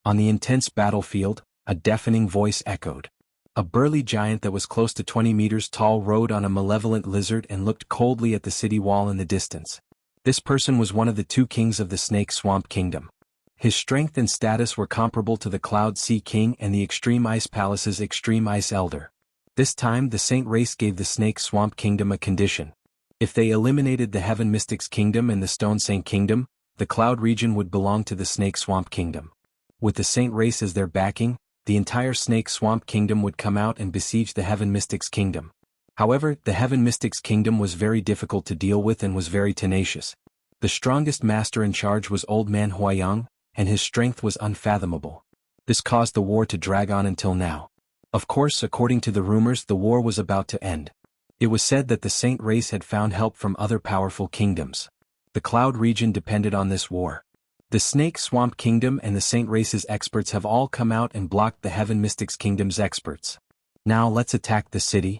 On the intense battlefield, a deafening voice echoed. A burly giant that was close to 20 meters tall rode on a malevolent lizard and looked coldly at the city wall in the distance. This person was one of the two kings of the Snake Swamp Kingdom. His strength and status were comparable to the Cloud Sea King and the Extreme Ice Palace's Extreme Ice Elder. This time the Saint Race gave the Snake Swamp Kingdom a condition. If they eliminated the Heaven Mystics Kingdom and the Stone Saint Kingdom, the Cloud region would belong to the Snake Swamp Kingdom. With the Saint Race as their backing, the entire Snake Swamp Kingdom would come out and besiege the Heaven Mystics Kingdom. However, the Heaven Mystics Kingdom was very difficult to deal with and was very tenacious. The strongest master in charge was Old Man Huayang, and his strength was unfathomable. This caused the war to drag on until now. Of course, according to the rumors, the war was about to end. It was said that the Saint Race had found help from other powerful kingdoms. The Cloud region depended on this war. The Snake Swamp Kingdom and the Saint Race's experts have all come out and blocked the Heaven Mystics Kingdom's experts. Now let's attack the city.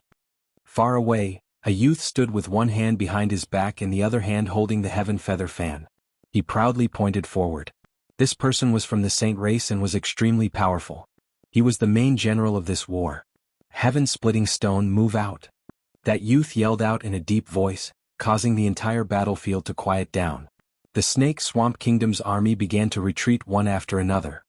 Far away, a youth stood with one hand behind his back and the other hand holding the Heaven Feather Fan. He proudly pointed forward. This person was from the Saint Race and was extremely powerful. He was the main general of this war. Heaven-splitting stone, move out. That youth yelled out in a deep voice, causing the entire battlefield to quiet down. The Snake Swamp Kingdom's army began to retreat one after another.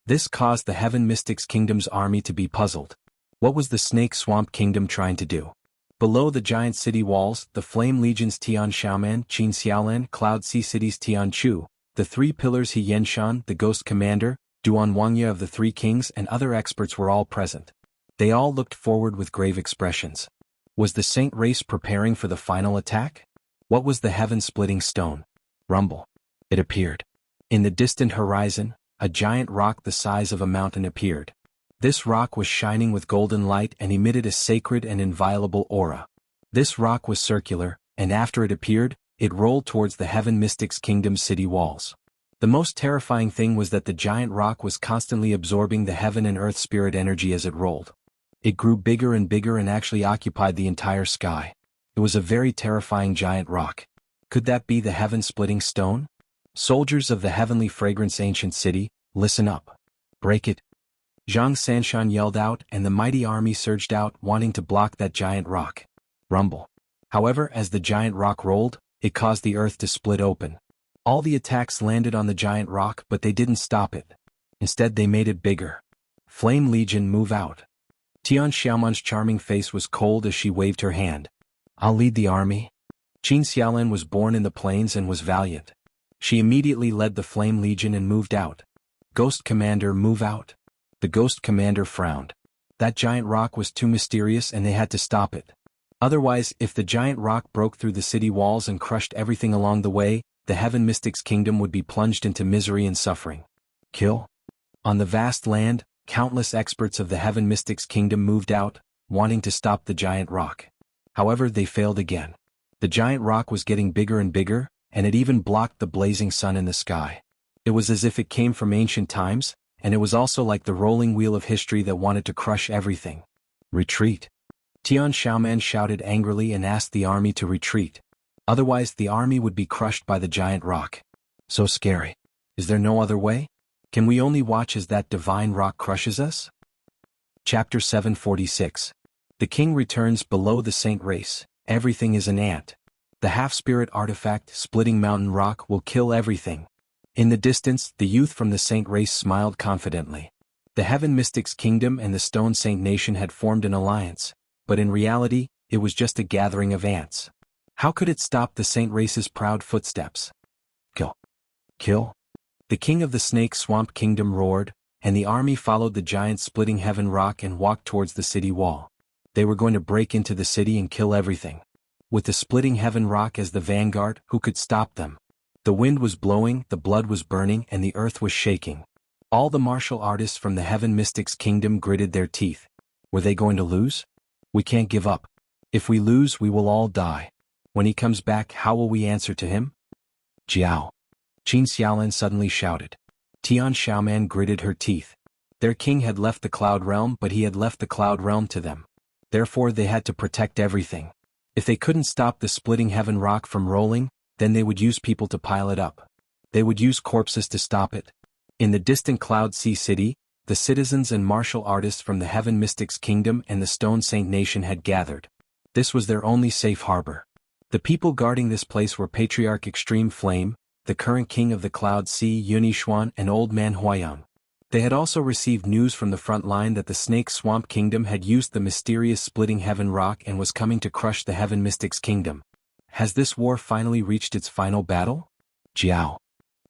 This caused the Heaven Mystics Kingdom's army to be puzzled. What was the Snake Swamp Kingdom trying to do? Below the giant city walls, the Flame Legion's Tian Xiaoman, Qin Xiaolan, Cloud Sea City's Tian Chu, the three pillars He Yenshan, the Ghost Commander, Duan Wangya of the Three Kings and other experts were all present. They all looked forward with grave expressions. Was the Saint Race preparing for the final attack? What was the heaven-splitting stone? Rumble. It appeared. In the distant horizon, a giant rock the size of a mountain appeared. This rock was shining with golden light and emitted a sacred and inviolable aura. This rock was circular, and after it appeared, it rolled towards the Heaven Mystics Kingdom's city walls. The most terrifying thing was that the giant rock was constantly absorbing the heaven and earth spirit energy as it rolled. It grew bigger and bigger and actually occupied the entire sky. It was a very terrifying giant rock. Could that be the heaven-splitting stone? Soldiers of the heavenly fragrance ancient city, listen up. Break it. Zhang Sanshan yelled out and the mighty army surged out wanting to block that giant rock. Rumble. However, as the giant rock rolled, it caused the earth to split open. All the attacks landed on the giant rock but they didn't stop it. Instead they made it bigger. Flame Legion, move out. Tian Xiaoman's charming face was cold as she waved her hand. I'll lead the army. Qin Xiaolan was born in the plains and was valiant. She immediately led the Flame Legion and moved out. Ghost Commander, move out. The Ghost Commander frowned. That giant rock was too mysterious and they had to stop it. Otherwise, if the giant rock broke through the city walls and crushed everything along the way, the Heaven Mystics Kingdom would be plunged into misery and suffering. Kill. On the vast land, countless experts of the Heaven Mystics Kingdom moved out, wanting to stop the giant rock. However, they failed again. The giant rock was getting bigger and bigger, and it even blocked the blazing sun in the sky. It was as if it came from ancient times, and it was also like the rolling wheel of history that wanted to crush everything. Retreat. Xianxia shouted angrily and asked the army to retreat. Otherwise the army would be crushed by the giant rock. So scary. Is there no other way? Can we only watch as that divine rock crushes us? Chapter 746. The king returns below the saint race. Everything is an ant. The half-spirit artifact, Splitting Mountain Rock, will kill everything. In the distance, the youth from the saint race smiled confidently. The Heaven Mystics Kingdom and the Stone Saint Nation had formed an alliance, but in reality, it was just a gathering of ants. How could it stop the saint race's proud footsteps? Kill. Kill. The king of the Snake Swamp Kingdom roared, and the army followed the giant Splitting Heaven Rock and walked towards the city wall. They were going to break into the city and kill everything. With the Splitting Heaven Rock as the vanguard, who could stop them? The wind was blowing, the blood was burning, and the earth was shaking. All the martial artists from the Heaven Mystics Kingdom gritted their teeth. Were they going to lose? We can't give up. If we lose, we will all die. When he comes back, how will we answer to him? Jiao. Xianxia suddenly shouted. Xianxia gritted her teeth. Their king had left the Cloud Realm, but he had left the Cloud Realm to them. Therefore they had to protect everything. If they couldn't stop the Splitting Heaven Rock from rolling, then they would use people to pile it up. They would use corpses to stop it. In the distant Cloud Sea City, the citizens and martial artists from the Heaven Mystics Kingdom and the Stone Saint Nation had gathered. This was their only safe harbor. The people guarding this place were Patriarch Extreme Flame, the current king of the Cloud Sea Yunishuan, and Old Man Huayang. They had also received news from the front line that the Snake Swamp Kingdom had used the mysterious Splitting Heaven Rock and was coming to crush the Heaven Mystics Kingdom. Has this war finally reached its final battle? Jiao.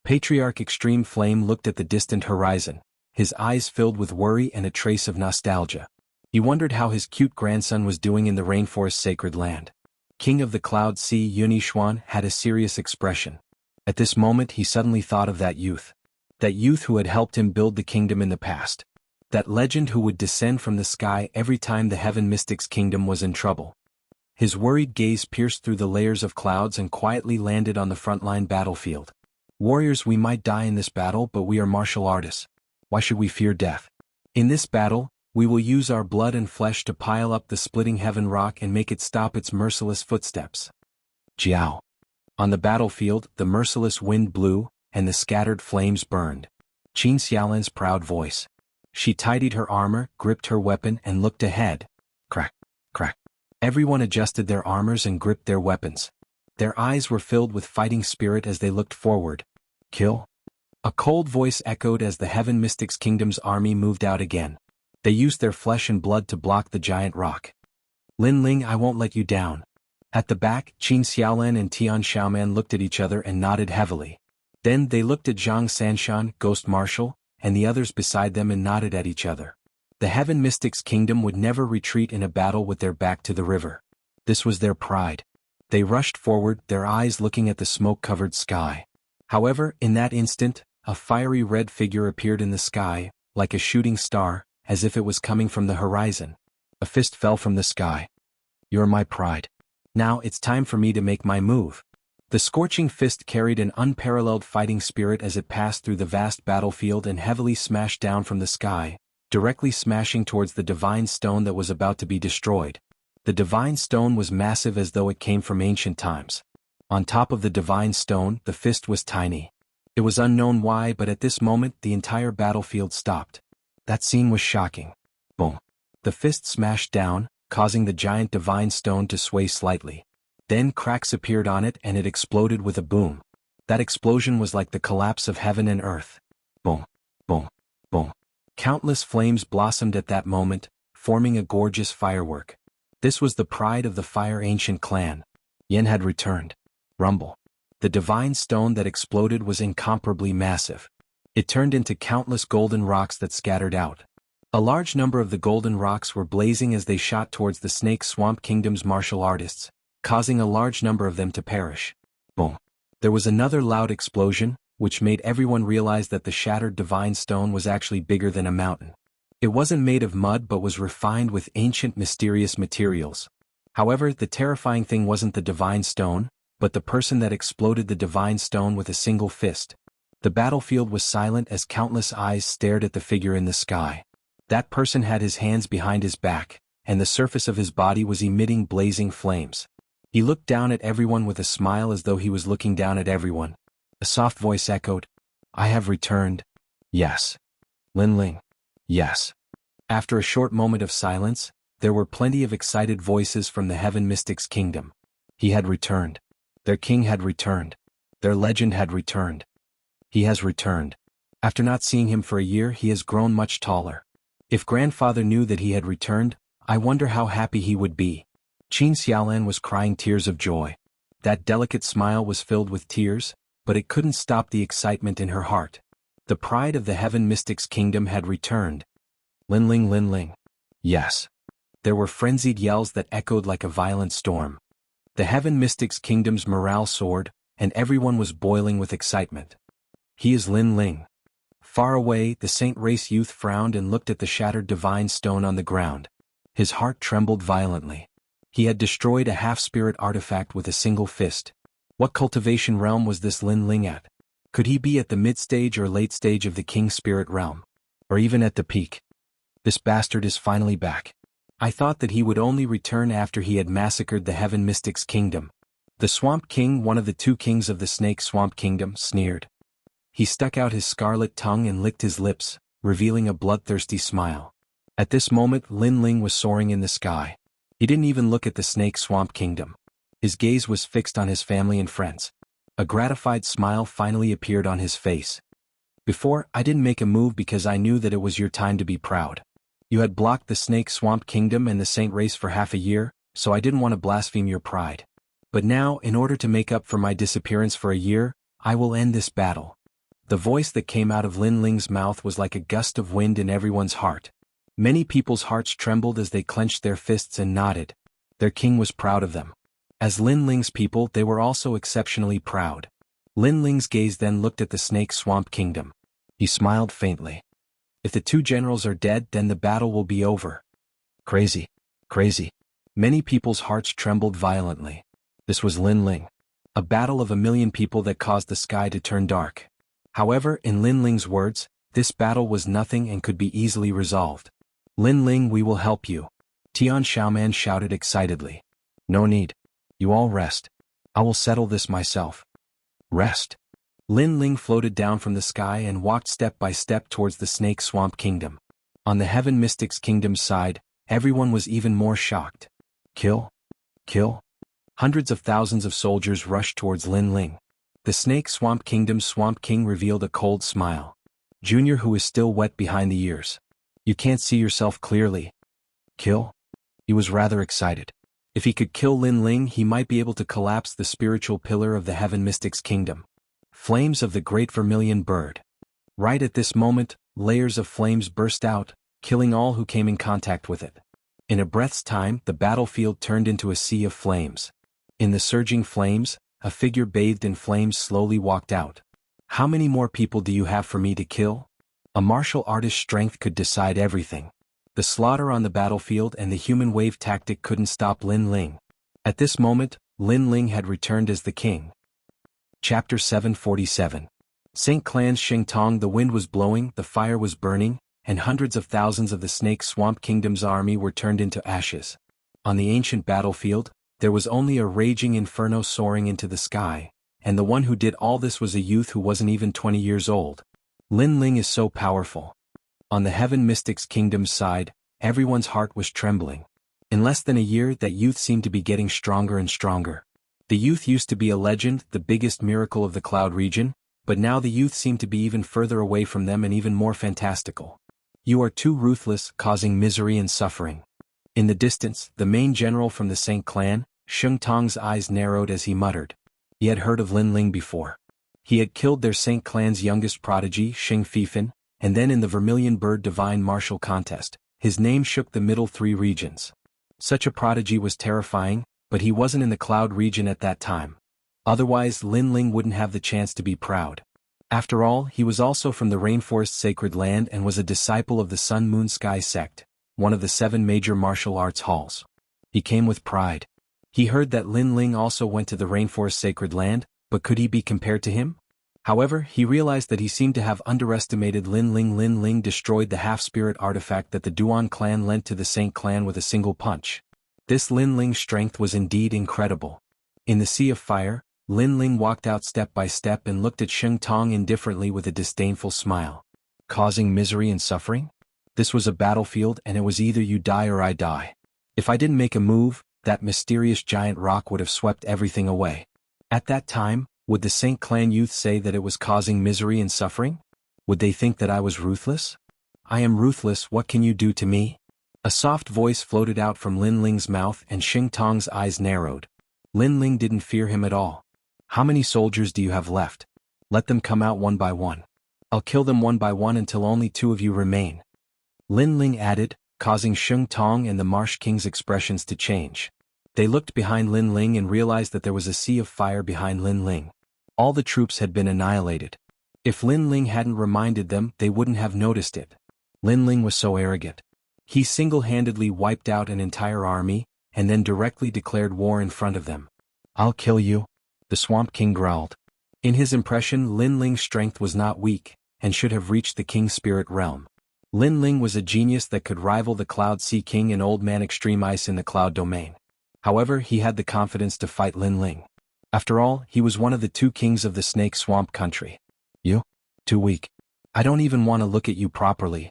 Patriarch Extreme Flame looked at the distant horizon, his eyes filled with worry and a trace of nostalgia. He wondered how his cute grandson was doing in the rainforest's sacred land. King of the Cloud Sea Yunishuan had a serious expression. At this moment he suddenly thought of that youth. That youth who had helped him build the kingdom in the past. That legend who would descend from the sky every time the Heaven Mystics Kingdom was in trouble. His worried gaze pierced through the layers of clouds and quietly landed on the frontline battlefield. Warriors, we might die in this battle, but we are martial artists. Why should we fear death? In this battle, we will use our blood and flesh to pile up the Splitting Heaven Rock and make it stop its merciless footsteps. Jiao. On the battlefield, the merciless wind blew, and the scattered flames burned. Xianxia's proud voice. She tidied her armor, gripped her weapon, and looked ahead. Crack, crack. Everyone adjusted their armors and gripped their weapons. Their eyes were filled with fighting spirit as they looked forward. Kill. A cold voice echoed as the Heaven Mystics Kingdom's army moved out again. They used their flesh and blood to block the giant rock. Lin Ling, I won't let you down. At the back, Xianxia and Tianxiaoman looked at each other and nodded heavily. Then they looked at Zhang Sanshan, Ghost Marshal, and the others beside them and nodded at each other. The Heaven Mystics Kingdom would never retreat in a battle with their back to the river. This was their pride. They rushed forward, their eyes looking at the smoke-covered sky. However, in that instant, a fiery red figure appeared in the sky, like a shooting star, as if it was coming from the horizon. A fist fell from the sky. You're my pride. Now it's time for me to make my move. The scorching fist carried an unparalleled fighting spirit as it passed through the vast battlefield and heavily smashed down from the sky, directly smashing towards the divine stone that was about to be destroyed. The divine stone was massive as though it came from ancient times. On top of the divine stone, the fist was tiny. It was unknown why, but at this moment the entire battlefield stopped. That scene was shocking. Boom. The fist smashed down, causing the giant divine stone to sway slightly. Then cracks appeared on it and it exploded with a boom. That explosion was like the collapse of heaven and earth. Boom, boom, boom. Countless flames blossomed at that moment, forming a gorgeous firework. This was the pride of the Fire Ancient clan. Yen had returned. Rumble. The divine stone that exploded was incomparably massive. It turned into countless golden rocks that scattered out. A large number of the golden rocks were blazing as they shot towards the Snake Swamp Kingdom's martial artists, causing a large number of them to perish. Boom. There was another loud explosion, which made everyone realize that the shattered divine stone was actually bigger than a mountain. It wasn't made of mud but was refined with ancient mysterious materials. However, the terrifying thing wasn't the divine stone, but the person that exploded the divine stone with a single fist. The battlefield was silent as countless eyes stared at the figure in the sky. That person had his hands behind his back, and the surface of his body was emitting blazing flames. He looked down at everyone with a smile as though he was looking down at everyone. A soft voice echoed, "I have returned." "Yes." "Lin Ling." "Yes." After a short moment of silence, there were plenty of excited voices from the Heaven Mystics Kingdom. He had returned. Their king had returned. Their legend had returned. He has returned. After not seeing him for a year, he has grown much taller. If grandfather knew that he had returned, I wonder how happy he would be. Xianxia was crying tears of joy. That delicate smile was filled with tears, but it couldn't stop the excitement in her heart. The pride of the Heaven Mystics Kingdom had returned. Lin Ling, Lin Ling. Yes. There were frenzied yells that echoed like a violent storm. The Heaven Mystics Kingdom's morale soared, and everyone was boiling with excitement. He is Lin Ling. Far away, the Saint Race youth frowned and looked at the shattered divine stone on the ground. His heart trembled violently. He had destroyed a half-spirit artifact with a single fist. What cultivation realm was this Lin Ling at? Could he be at the mid-stage or late stage of the King Spirit realm? Or even at the peak? This bastard is finally back. I thought that he would only return after he had massacred the Heaven Mystics Kingdom. The Swamp King, one of the two kings of the Snake Swamp Kingdom, sneered. He stuck out his scarlet tongue and licked his lips, revealing a bloodthirsty smile. At this moment, Lin Ling was soaring in the sky. He didn't even look at the Snake Swamp Kingdom. His gaze was fixed on his family and friends. A gratified smile finally appeared on his face. Before, I didn't make a move because I knew that it was your time to be proud. You had blocked the Snake Swamp Kingdom and the Saint Race for half a year, so I didn't want to blaspheme your pride. But now, in order to make up for my disappearance for a year, I will end this battle. The voice that came out of Lin Ling's mouth was like a gust of wind in everyone's heart. Many people's hearts trembled as they clenched their fists and nodded. Their king was proud of them. As Lin Ling's people, they were also exceptionally proud. Lin Ling's gaze then looked at the Snake Swamp Kingdom. He smiled faintly. If the two generals are dead, then the battle will be over. Crazy. Crazy. Many people's hearts trembled violently. This was Lin Ling. A battle of 1,000,000 people that caused the sky to turn dark. However, in Lin Ling's words, this battle was nothing and could be easily resolved. Lin Ling, we will help you. Tian Xiaoman shouted excitedly. No need. You all rest. I will settle this myself. Rest. Lin Ling floated down from the sky and walked step by step towards the Snake Swamp Kingdom. On the Heaven Mystics Kingdom's side, everyone was even more shocked. Kill? Kill? Hundreds of thousands of soldiers rushed towards Lin Ling. The Snake Swamp Kingdom's Swamp King revealed a cold smile. Junior, who is still wet behind the ears. You can't see yourself clearly. Kill? He was rather excited. If he could kill Lin Ling, he might be able to collapse the spiritual pillar of the Heaven Mystics Kingdom. Flames of the Great Vermilion Bird. Right at this moment, layers of flames burst out, killing all who came in contact with it. In a breath's time, the battlefield turned into a sea of flames. In the surging flames, a figure bathed in flames slowly walked out. How many more people do you have for me to kill? A martial artist's strength could decide everything. The slaughter on the battlefield and the human wave tactic couldn't stop Lin Ling. At this moment, Lin Ling had returned as the king. Chapter 747. St. Clan's Xingtong. The wind was blowing, the fire was burning, and hundreds of thousands of the Snake Swamp Kingdom's army were turned into ashes. On the ancient battlefield, there was only a raging inferno soaring into the sky, and the one who did all this was a youth who wasn't even 20 years old. Lin Ling is so powerful. On the Heaven Mystics Kingdom's side, everyone's heart was trembling. In less than a year, that youth seemed to be getting stronger and stronger. The youth used to be a legend, the biggest miracle of the Cloud region, but now the youth seemed to be even further away from them and even more fantastical. You are too ruthless, causing misery and suffering. In the distance, the main general from the Saint Clan, Sheng Tong's eyes narrowed as he muttered. He had heard of Lin Ling before. He had killed their Saint Clan's youngest prodigy, Xing Fifan, and then in the Vermilion Bird Divine Martial Contest, his name shook the middle three regions. Such a prodigy was terrifying, but he wasn't in the Cloud region at that time. Otherwise Lin Ling wouldn't have the chance to be proud. After all, he was also from the Rainforest Sacred Land and was a disciple of the Sun Moon Sky sect, one of the 7 major martial arts halls. He came with pride. He heard that Lin Ling also went to the Rainforest Sacred Land, but could he be compared to him? However, he realized that he seemed to have underestimated Lin Ling. Lin Ling destroyed the half-spirit artifact that the Duan clan lent to the Saint clan with a single punch. This Lin Ling's strength was indeed incredible. In the sea of fire, Lin Ling walked out step by step and looked at Xianxia indifferently with a disdainful smile. Causing misery and suffering? This was a battlefield and it was either you die or I die. If I didn't make a move, that mysterious giant rock would have swept everything away. At that time, would the Saint clan youth say that it was causing misery and suffering? Would they think that I was ruthless? I am ruthless, what can you do to me? A soft voice floated out from Lin Ling's mouth and Xianxia's eyes narrowed. Lin Ling didn't fear him at all. How many soldiers do you have left? Let them come out one by one. I'll kill them one by one until only 2 of you remain. Lin Ling added, causing Xianxia and the Marsh King's expressions to change. They looked behind Lin Ling and realized that there was a sea of fire behind Lin Ling. All the troops had been annihilated. If Lin Ling hadn't reminded them, they wouldn't have noticed it. Lin Ling was so arrogant. He single-handedly wiped out an entire army, and then directly declared war in front of them. I'll kill you, the Swamp King growled. In his impression, Lin Ling's strength was not weak, and should have reached the King's spirit realm. Lin Ling was a genius that could rival the Cloud Sea King and Old Man Extreme Ice in the Cloud Domain. However, he had the confidence to fight Lin Ling. After all, he was one of the 2 kings of the Snake Swamp country. You? Too weak. I don't even want to look at you properly.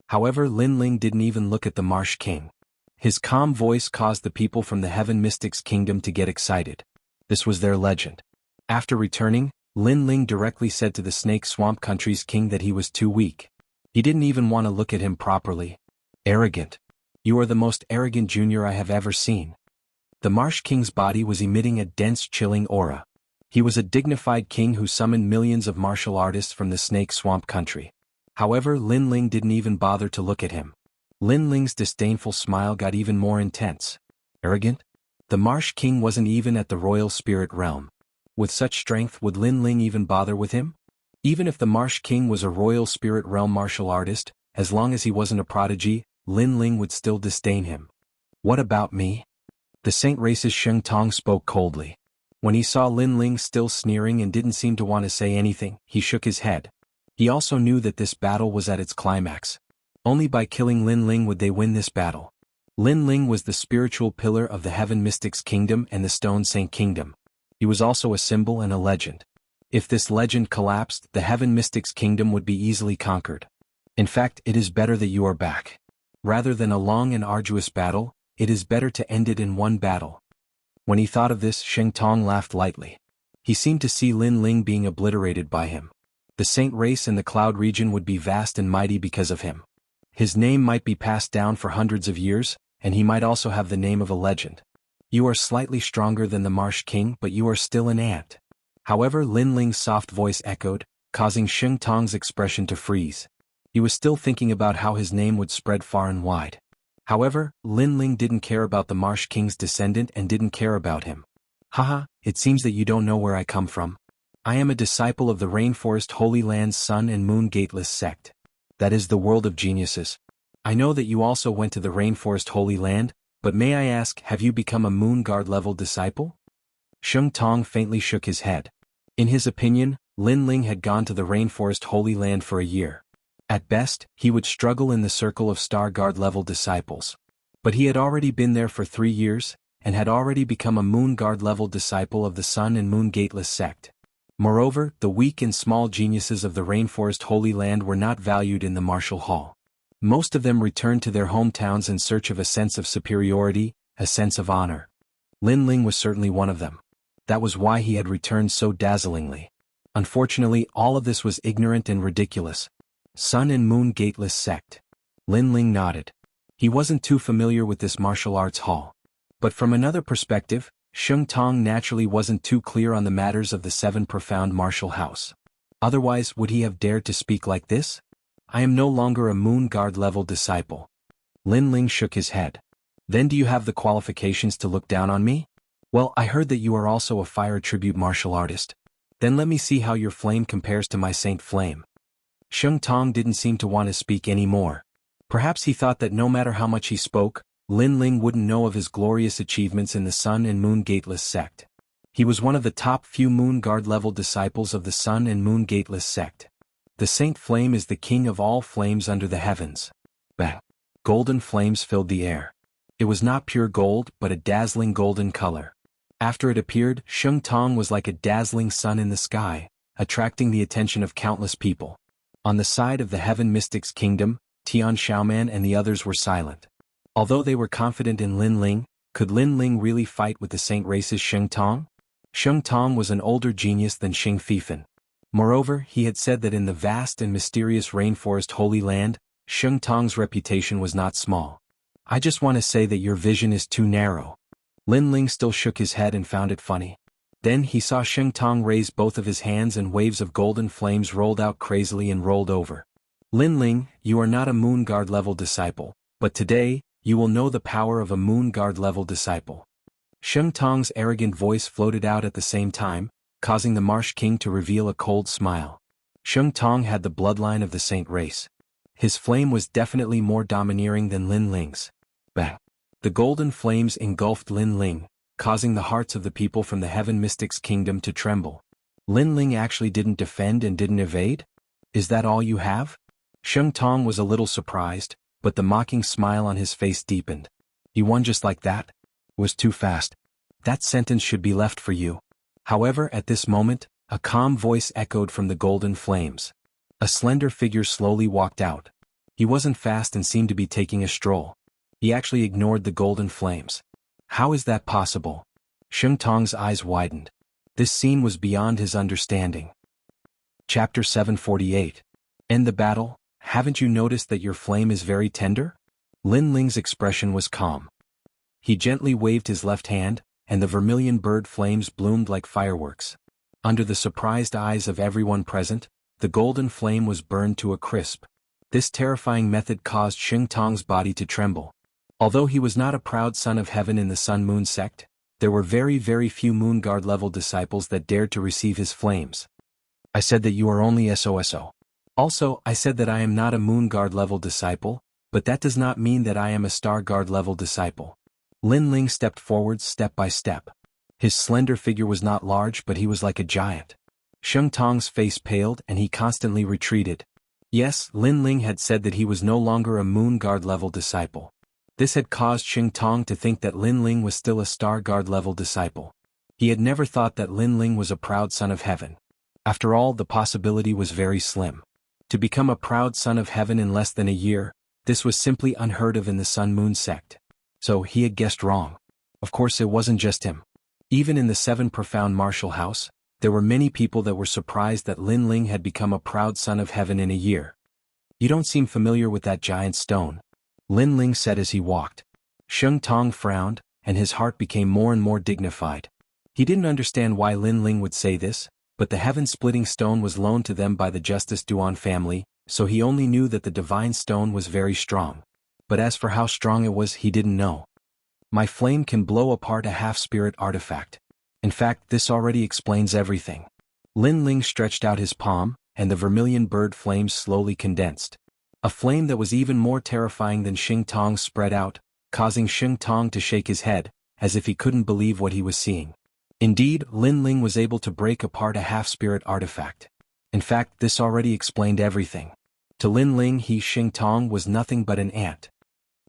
However, Lin Ling didn't even look at the Marsh King. His calm voice caused the people from the Heaven Mystics Kingdom to get excited. This was their legend. After returning, Lin Ling directly said to the Snake Swamp country's king that he was too weak. He didn't even want to look at him properly. Arrogant. You are the most arrogant junior I have ever seen. The Marsh King's body was emitting a dense, chilling aura. He was a dignified king who summoned millions of martial artists from the Snake Swamp country. However, Lin Ling didn't even bother to look at him. Lin Ling's disdainful smile got even more intense. Arrogant? The Marsh King wasn't even at the royal spirit realm. With such strength, would Lin Ling even bother with him? Even if the Marsh King was a royal spirit realm martial artist, as long as he wasn't a prodigy, Lin Ling would still disdain him. What about me? The Saint Race's Xianxia spoke coldly. When he saw Lin Ling still sneering and didn't seem to want to say anything, he shook his head. He also knew that this battle was at its climax. Only by killing Lin Ling would they win this battle. Lin Ling was the spiritual pillar of the Heaven Mystics Kingdom and the Stone Saint Kingdom. He was also a symbol and a legend. If this legend collapsed, the Heaven Mystics Kingdom would be easily conquered. In fact, it is better that you are back. Rather than a long and arduous battle, it is better to end it in one battle. When he thought of this, Xianxia laughed lightly. He seemed to see Lin Ling being obliterated by him. The Saint Race and the Cloud region would be vast and mighty because of him. His name might be passed down for hundreds of years, and he might also have the name of a legend. You are slightly stronger than the Marsh King, but you are still an ant. However, Lin Ling's soft voice echoed, causing Xianxia's expression to freeze. He was still thinking about how his name would spread far and wide. However, Lin Ling didn't care about the Marsh King's descendant and didn't care about him. Haha, it seems that you don't know where I come from. I am a disciple of the Rainforest Holy Land's Sun and Moon Gateless sect. That is the world of geniuses. I know that you also went to the Rainforest Holy Land, but may I ask, have you become a Moon Guard level disciple? Xianxia faintly shook his head. In his opinion, Lin Ling had gone to the Rainforest Holy Land for a year. At best, he would struggle in the circle of Star Guard level disciples. But he had already been there for 3 years, and had already become a Moon Guard level disciple of the Sun and Moon Gateless sect. Moreover, the weak and small geniuses of the Rainforest Holy Land were not valued in the martial hall. Most of them returned to their hometowns in search of a sense of superiority, a sense of honor. Lin Ling was certainly one of them. That was why he had returned so dazzlingly. Unfortunately, all of this was ignorant and ridiculous. Sun and Moon Gateless sect. Lin Ling nodded. He wasn't too familiar with this martial arts hall. But from another perspective, Xianxia naturally wasn't too clear on the matters of the 7 profound martial house. Otherwise, would he have dared to speak like this? I am no longer a Moon Guard level disciple. Lin Ling shook his head. Then do you have the qualifications to look down on me? Well, I heard that you are also a fire tribute martial artist. Then let me see how your flame compares to my Saint Flame. Sheng Tong didn't seem to want to speak anymore. Perhaps he thought that no matter how much he spoke, Lin Ling wouldn't know of his glorious achievements in the Sun and Moon Gateless sect. He was one of the top few Moon Guard level disciples of the Sun and Moon Gateless sect. The Saint Flame is the king of all flames under the heavens. Bah! Golden flames filled the air. It was not pure gold but a dazzling golden color. After it appeared, Sheng Tong was like a dazzling sun in the sky, attracting the attention of countless people. On the side of the Heaven Mystics Kingdom, Tian Xiaoman and the others were silent. Although they were confident in Lin Ling, could Lin Ling really fight with the Saint Race's Sheng Tong? Sheng Tong was an older genius than Xing Fifan. Moreover, he had said that in the vast and mysterious rainforest Holy Land, Sheng Tong's reputation was not small. I just want to say that your vision is too narrow. Lin Ling still shook his head and found it funny. Then he saw Sheng Tong raise both of his hands and waves of golden flames rolled out crazily and rolled over. Lin Ling, you are not a Moon Guard level disciple, but today, you will know the power of a Moon Guard level disciple. Sheng Tong's arrogant voice floated out at the same time, causing the Marsh King to reveal a cold smile. Sheng Tong had the bloodline of the Saint Race. His flame was definitely more domineering than Lin Ling's. Bah! The golden flames engulfed Lin Ling, causing the hearts of the people from the Heaven Mystics Kingdom to tremble. Lin Ling actually didn't defend and didn't evade? Is that all you have? Sheng Tong was a little surprised, but the mocking smile on his face deepened. He won just like that? Was too fast. That sentence should be left for you. However, at this moment, a calm voice echoed from the golden flames. A slender figure slowly walked out. He wasn't fast and seemed to be taking a stroll. He actually ignored the golden flames. How is that possible? Sheng Tong's eyes widened. This scene was beyond his understanding. Chapter 748. End the battle. Haven't you noticed that your flame is very tender? Lin Ling's expression was calm. He gently waved his left hand, and the vermilion bird flames bloomed like fireworks. Under the surprised eyes of everyone present, the golden flame was burned to a crisp. This terrifying method caused Sheng Tong's body to tremble. Although he was not a proud son of heaven in the Sun-Moon sect, there were very few Moon Guard level disciples that dared to receive his flames. I said that you are only SOSO. Also, I said that I am not a Moon Guard level disciple, but that does not mean that I am a Star Guard level disciple. Lin Ling stepped forward step by step. His slender figure was not large but he was like a giant. Sheng Tong's face paled and he constantly retreated. Yes, Lin Ling had said that he was no longer a Moon Guard level disciple. This had caused Sheng Tong to think that Lin Ling was still a Star Guard level disciple. He had never thought that Lin Ling was a proud son of heaven. After all, the possibility was very slim. To become a proud son of heaven in less than a year, this was simply unheard of in the Sun-Moon sect. So he had guessed wrong. Of course it wasn't just him. Even in the Seven Profound Martial House, there were many people that were surprised that Lin Ling had become a proud son of heaven in a year. You don't seem familiar with that giant stone, Lin Ling said as he walked. Sheng Tong frowned, and his heart became more and more dignified. He didn't understand why Lin Ling would say this, but the heaven-splitting stone was loaned to them by the Justice Duan family, so he only knew that the divine stone was very strong. But as for how strong it was, he didn't know. My flame can blow apart a half-spirit artifact. In fact, this already explains everything. Lin Ling stretched out his palm, and the vermilion bird flames slowly condensed. A flame that was even more terrifying than Sheng Tong's spread out, causing Sheng Tong to shake his head, as if he couldn't believe what he was seeing. Indeed, Lin Ling was able to break apart a half-spirit artifact. In fact, this already explained everything. To Lin Ling, Sheng Tong was nothing but an ant.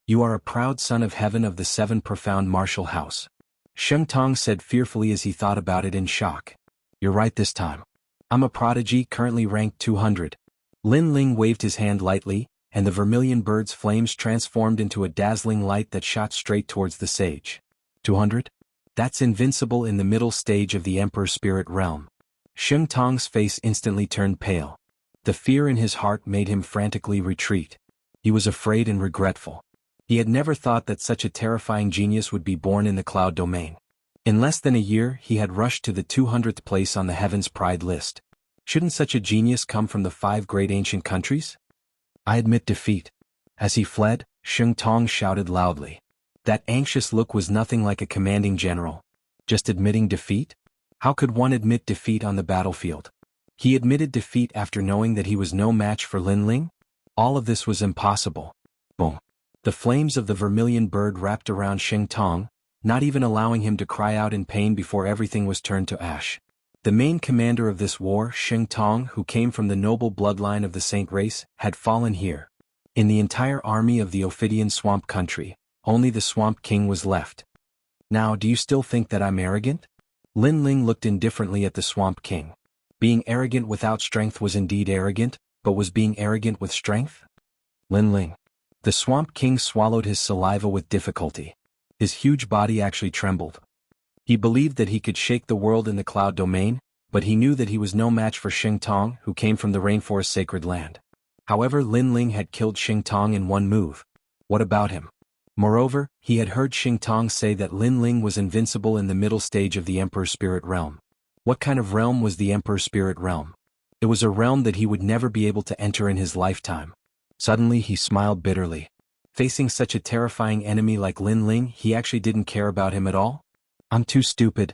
You are a proud son of heaven of the Seven Profound Martial House. Sheng Tong said fearfully as he thought about it in shock. You're right this time. I'm a prodigy currently ranked 200. Lin Ling waved his hand lightly, and the vermilion bird's flames transformed into a dazzling light that shot straight towards the sage. 200? That's invincible in the middle stage of the Emperor Spirit Realm. Sheng Tong's face instantly turned pale. The fear in his heart made him frantically retreat. He was afraid and regretful. He had never thought that such a terrifying genius would be born in the cloud domain. In less than a year, he had rushed to the 200th place on the Heaven's Pride list. Shouldn't such a genius come from the 5 great ancient countries? I admit defeat. As he fled, Sheng Tong shouted loudly. That anxious look was nothing like a commanding general. Just admitting defeat? How could one admit defeat on the battlefield? He admitted defeat after knowing that he was no match for Lin Ling? All of this was impossible. Boom. The flames of the vermilion bird wrapped around Xing Tong, not even allowing him to cry out in pain before everything was turned to ash. The main commander of this war, Xing Tong, who came from the noble bloodline of the Saint race, had fallen here. In the entire army of the Ophidian Swamp Country, only the Swamp King was left. Now, do you still think that I'm arrogant? Lin Ling looked indifferently at the Swamp King. Being arrogant without strength was indeed arrogant, but was being arrogant with strength? Lin Ling. The Swamp King swallowed his saliva with difficulty. His huge body actually trembled. He believed that he could shake the world in the cloud domain, but he knew that he was no match for Xing Tong, who came from the rainforest sacred land. However, Lin Ling had killed Xing Tong in one move. What about him? Moreover, he had heard Xing Tong say that Lin Ling was invincible in the middle stage of the Emperor's Spirit Realm. What kind of realm was the Emperor's Spirit Realm? It was a realm that he would never be able to enter in his lifetime. Suddenly he smiled bitterly. Facing such a terrifying enemy like Lin Ling, he actually didn't care about him at all? I'm too stupid.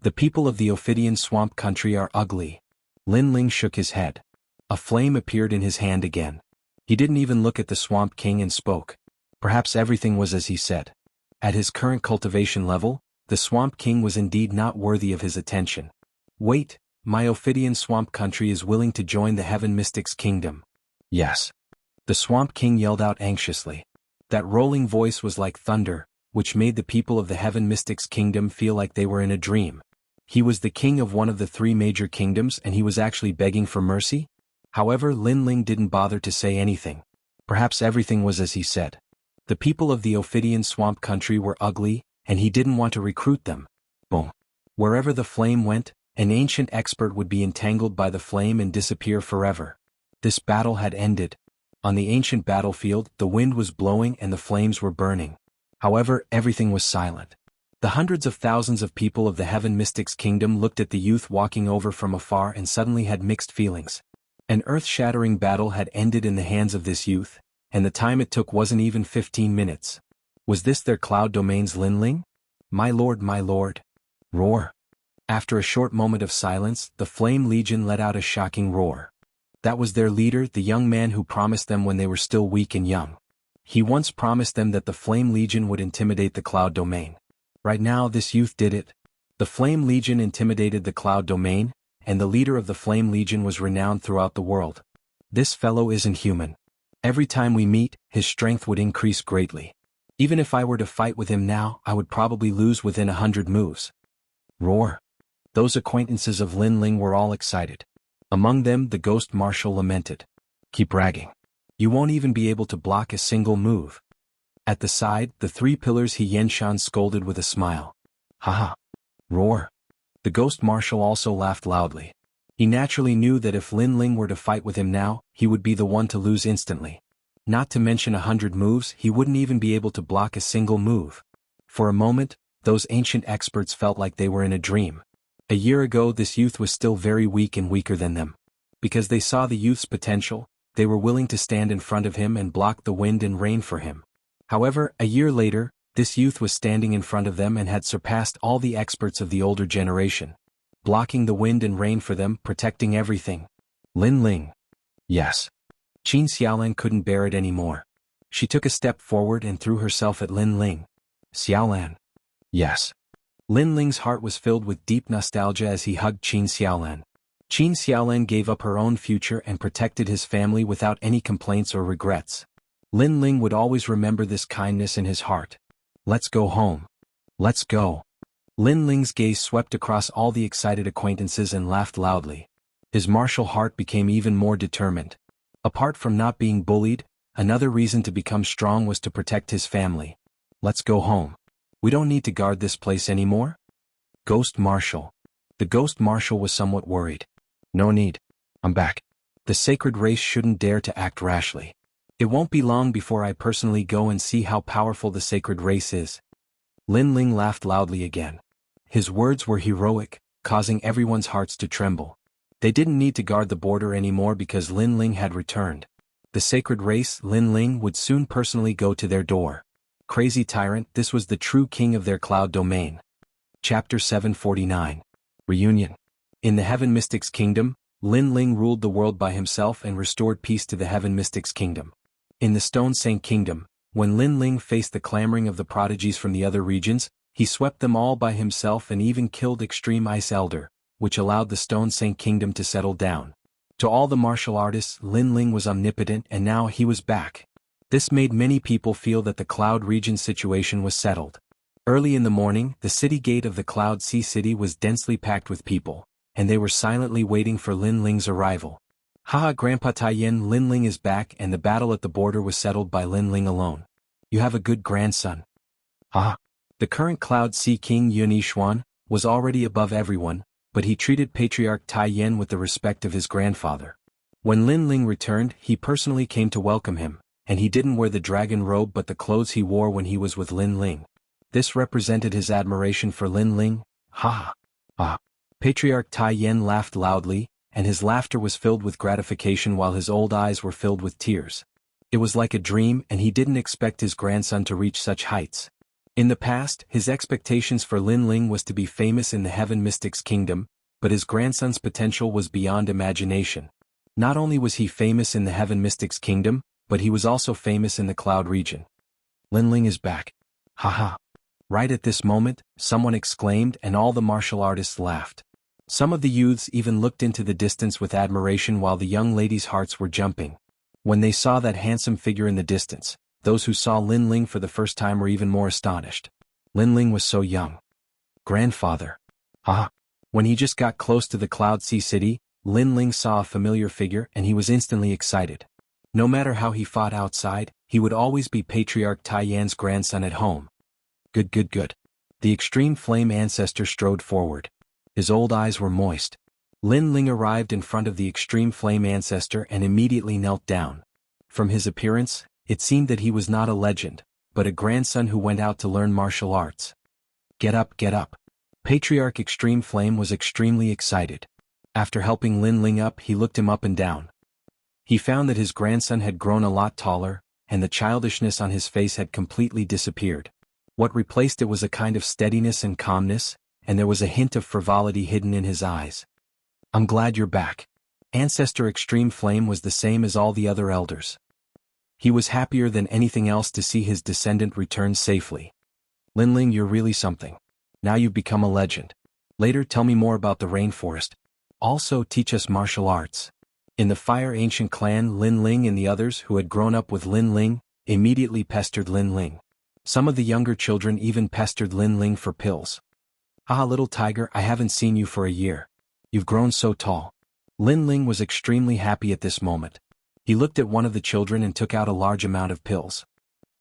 The people of the Ophidian Swamp Country are ugly. Lin Ling shook his head. A flame appeared in his hand again. He didn't even look at the Swamp King and spoke. Perhaps everything was as he said. At his current cultivation level, the Swamp King was indeed not worthy of his attention. Wait, my Ophidian Swamp Country is willing to join the Heaven Mystics Kingdom. Yes. The Swamp King yelled out anxiously. That rolling voice was like thunder, which made the people of the Heaven Mystics Kingdom feel like they were in a dream. He was the king of one of the three major kingdoms and he was actually begging for mercy? However, Lin Ling didn't bother to say anything. Perhaps everything was as he said. The people of the Ophidian Swamp Country were ugly, and he didn't want to recruit them. Boom. Wherever the flame went, an ancient expert would be entangled by the flame and disappear forever. This battle had ended. On the ancient battlefield, the wind was blowing and the flames were burning. However, everything was silent. The hundreds of thousands of people of the Heaven Mystics Kingdom looked at the youth walking over from afar and suddenly had mixed feelings. An earth-shattering battle had ended in the hands of this youth, and the time it took wasn't even 15 minutes. Was this their cloud domain's Lin Ling? My lord, my lord. Roar. After a short moment of silence, the Flame Legion let out a shocking roar. That was their leader, the young man who promised them when they were still weak and young. He once promised them that the Flame Legion would intimidate the cloud domain. Right now this youth did it. The Flame Legion intimidated the cloud domain, and the leader of the Flame Legion was renowned throughout the world. This fellow isn't human. Every time we meet, his strength would increase greatly. Even if I were to fight with him now, I would probably lose within 100 moves. Roar. Those acquaintances of Lin Ling were all excited. Among them, the Ghost Marshal lamented. Keep bragging. You won't even be able to block a single move. At the side, the three pillars Xianxia scolded with a smile. Haha. Roar. The Ghost Marshal also laughed loudly. He naturally knew that if Lin Ling were to fight with him now, he would be the one to lose instantly. Not to mention 100 moves, he wouldn't even be able to block a single move. For a moment, those ancient experts felt like they were in a dream. A year ago this youth was still very weak and weaker than them. Because they saw the youth's potential, they were willing to stand in front of him and block the wind and rain for him. However, a year later, this youth was standing in front of them and had surpassed all the experts of the older generation. Blocking the wind and rain for them, protecting everything. Lin Ling. Yes. Qin Xiaolan couldn't bear it anymore. She took a step forward and threw herself at Lin Ling. Xiaolan. Yes. Lin Ling's heart was filled with deep nostalgia as he hugged Qin Xiaolan. Qin Xiaolan gave up her own future and protected his family without any complaints or regrets. Lin Ling would always remember this kindness in his heart. Let's go home. Let's go. Lin Ling's gaze swept across all the excited acquaintances and laughed loudly. His martial heart became even more determined. Apart from not being bullied, another reason to become strong was to protect his family. Let's go home. We don't need to guard this place anymore? Ghost Marshal. The Ghost Marshal was somewhat worried. No need. I'm back. The sacred race shouldn't dare to act rashly. It won't be long before I personally go and see how powerful the sacred race is. Lin Ling laughed loudly again. His words were heroic, causing everyone's hearts to tremble. They didn't need to guard the border anymore because Lin Ling had returned. The sacred race, Lin Ling, would soon personally go to their door. Crazy tyrant, this was the true king of their cloud domain. Chapter 749. Reunion. In the Heaven Mystics Kingdom, Lin Ling ruled the world by himself and restored peace to the Heaven Mystics Kingdom. In the Stone Saint Kingdom, when Lin Ling faced the clamoring of the prodigies from the other regions, he swept them all by himself and even killed Extreme Ice Elder, which allowed the Stone Saint Kingdom to settle down. To all the martial artists, Lin Ling was omnipotent and now he was back. This made many people feel that the Cloud region situation was settled. Early in the morning, the city gate of the Cloud Sea City was densely packed with people, and they were silently waiting for Lin Ling's arrival. Haha, Grandpa Taiyan, Lin Ling is back, and the battle at the border was settled by Lin Ling alone. You have a good grandson. Haha. The current Cloud Sea King Yun Yishuan was already above everyone, but he treated Patriarch Taiyan with the respect of his grandfather. When Lin Ling returned, he personally came to welcome him, and he didn't wear the dragon robe but the clothes he wore when he was with Lin Ling. This represented his admiration for Lin Ling. Ha ha. Patriarch Taiyan laughed loudly, and his laughter was filled with gratification while his old eyes were filled with tears. It was like a dream, and he didn't expect his grandson to reach such heights. In the past, his expectations for Lin Ling was to be famous in the Heaven Mystics Kingdom, but his grandson's potential was beyond imagination. Not only was he famous in the Heaven Mystics Kingdom, but he was also famous in the Cloud region. Lin Ling is back. Haha. Right at this moment, someone exclaimed and all the martial artists laughed. Some of the youths even looked into the distance with admiration while the young ladies' hearts were jumping. When they saw that handsome figure in the distance, those who saw Lin Ling for the first time were even more astonished. Lin Ling was so young. Grandfather. Ah. When he just got close to the Cloud Sea City, Lin Ling saw a familiar figure and he was instantly excited. No matter how he fought outside, he would always be Patriarch Taiyan's grandson at home. Good. The Extreme Flame Ancestor strode forward. His old eyes were moist. Lin Ling arrived in front of the Extreme Flame Ancestor and immediately knelt down. From his appearance, it seemed that he was not a legend, but a grandson who went out to learn martial arts. Get up. Patriarch Extreme Flame was extremely excited. After helping Lin Ling up, he looked him up and down. He found that his grandson had grown a lot taller, and the childishness on his face had completely disappeared. What replaced it was a kind of steadiness and calmness, and there was a hint of frivolity hidden in his eyes. I'm glad you're back. Ancestor Extreme Flame was the same as all the other elders. He was happier than anything else to see his descendant return safely. Lin Ling, you're really something. Now you've become a legend. Later tell me more about the rainforest. Also teach us martial arts. In the Fire Ancient clan, Lin Ling and the others who had grown up with Lin Ling immediately pestered Lin Ling. Some of the younger children even pestered Lin Ling for pills. Ah, little tiger, I haven't seen you for a year. You've grown so tall. Lin Ling was extremely happy at this moment. He looked at one of the children and took out a large amount of pills.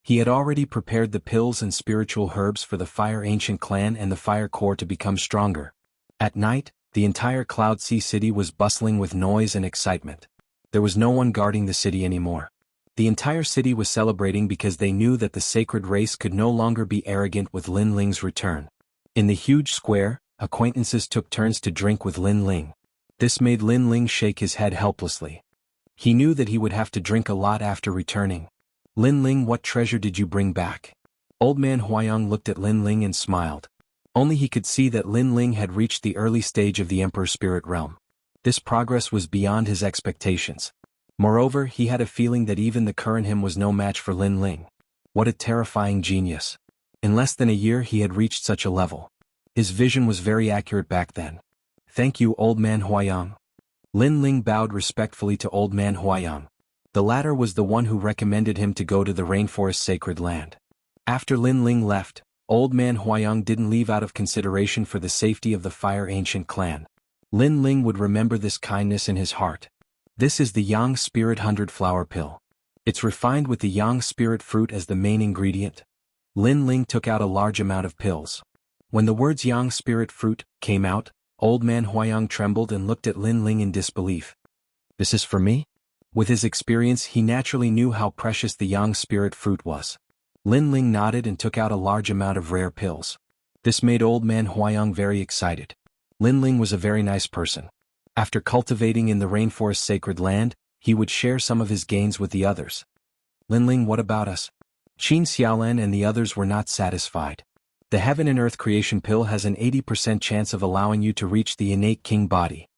He had already prepared the pills and spiritual herbs for the Fire Ancient clan and the Fire Core to become stronger. At night, the entire Cloud Sea City was bustling with noise and excitement. There was no one guarding the city anymore. The entire city was celebrating because they knew that the sacred race could no longer be arrogant with Lin Ling's return. In the huge square, acquaintances took turns to drink with Lin Ling. This made Lin Ling shake his head helplessly. He knew that he would have to drink a lot after returning. Lin Ling, what treasure did you bring back? Old man Huayang looked at Lin Ling and smiled. Only he could see that Lin Ling had reached the early stage of the Emperor's Spirit Realm. This progress was beyond his expectations. Moreover, he had a feeling that even the current him was no match for Lin Ling. What a terrifying genius. In less than a year he had reached such a level. His vision was very accurate back then. Thank you, old man Huayang. Lin Ling bowed respectfully to old man Huayang. The latter was the one who recommended him to go to the rainforest sacred land. After Lin Ling left, old man Huayang didn't leave out of consideration for the safety of the Fire Ancient clan. Lin Ling would remember this kindness in his heart. This is the Yang Spirit 100 Flower Pill. It's refined with the Yang Spirit fruit as the main ingredient. Lin Ling took out a large amount of pills. When the words Yang Spirit fruit came out, old man Huayang trembled and looked at Lin Ling in disbelief. This is for me? With his experience he naturally knew how precious the Yang Spirit fruit was. Lin Ling nodded and took out a large amount of rare pills. This made old man Huayang very excited. Lin Ling was a very nice person. After cultivating in the rainforest sacred land, he would share some of his gains with the others. Lin Ling, what about us? Qin Xiaolan and the others were not satisfied. The Heaven and Earth Creation Pill has an 80% chance of allowing you to reach the innate king body.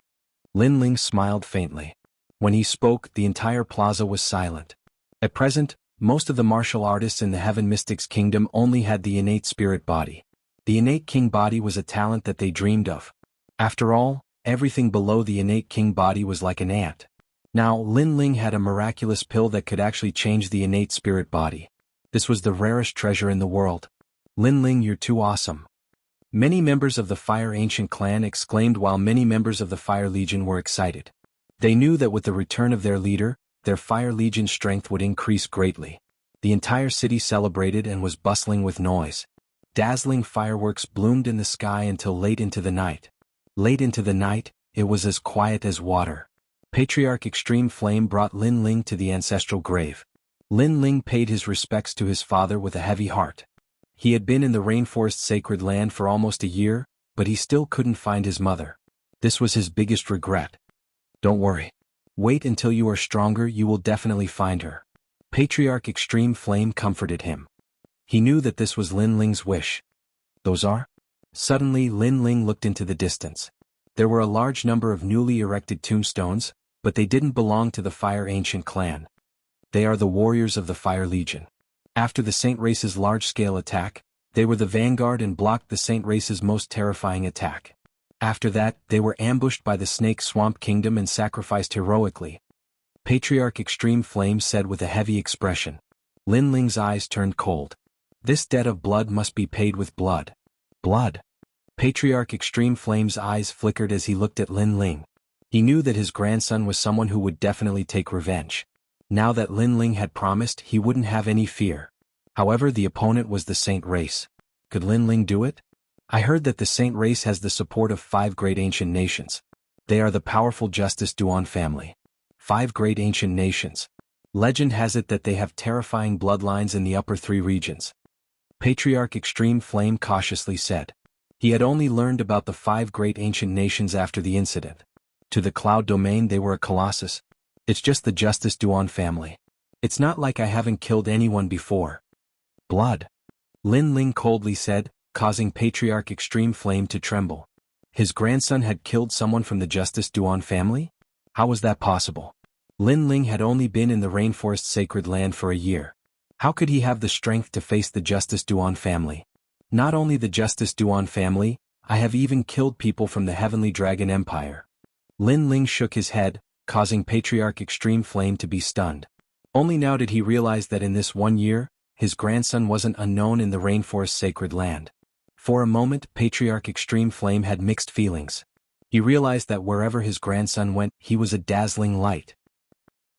Lin Ling smiled faintly. When he spoke, the entire plaza was silent. At present, most of the martial artists in the Heaven Mystics Kingdom only had the innate spirit body. The innate king body was a talent that they dreamed of. After all, everything below the innate king body was like an ant. Now, Lin Ling had a miraculous pill that could actually change the innate spirit body. This was the rarest treasure in the world. Lin Ling, you're too awesome. Many members of the Fire Ancient clan exclaimed while many members of the Fire Legion were excited. They knew that with the return of their leader, their Fire Legion strength would increase greatly. The entire city celebrated and was bustling with noise. Dazzling fireworks bloomed in the sky until late into the night. Late into the night, it was as quiet as water. Patriarch Extreme Flame brought Lin Ling to the ancestral grave. Lin Ling paid his respects to his father with a heavy heart. He had been in the rainforest sacred land for almost a year, but he still couldn't find his mother. This was his biggest regret. Don't worry. Wait until you are stronger, you will definitely find her. Patriarch Extreme Flame comforted him. He knew that this was Lin Ling's wish. Those are? Suddenly Lin Ling looked into the distance. There were a large number of newly erected tombstones, but they didn't belong to the Fire Ancient clan. They are the warriors of the Fire Legion. After the Saint Race's large-scale attack, they were the vanguard and blocked the Saint Race's most terrifying attack. After that, they were ambushed by the Snake Swamp Kingdom and sacrificed heroically. Patriarch Extreme Flame said with a heavy expression. Lin Ling's eyes turned cold. This debt of blood must be paid with blood. Blood. Patriarch Extreme Flame's eyes flickered as he looked at Lin Ling. He knew that his grandson was someone who would definitely take revenge. Now that Lin Ling had promised, he wouldn't have any fear. However, the opponent was the Saint Race. Could Lin Ling do it? I heard that the Saint Race has the support of 5 great ancient nations. They are the powerful Justice Duan family. 5 great ancient nations. Legend has it that they have terrifying bloodlines in the upper 3 regions. Patriarch Extreme Flame cautiously said. He had only learned about the 5 great ancient nations after the incident. To the Cloud Domain they were a colossus. It's just the Justice Duan family. It's not like I haven't killed anyone before. Blood. Lin Ling coldly said, causing Patriarch Extreme Flame to tremble. His grandson had killed someone from the Justice Duan family? How was that possible? Lin Ling had only been in the rainforest sacred land for a year. How could he have the strength to face the Justice Duan family? Not only the Justice Duan family, I have even killed people from the Heavenly Dragon Empire. Lin Ling shook his head, causing Patriarch Extreme Flame to be stunned. Only now did he realize that in this 1 year, his grandson wasn't unknown in the rainforest sacred land. For a moment, Patriarch Extreme Flame had mixed feelings. He realized that wherever his grandson went, he was a dazzling light.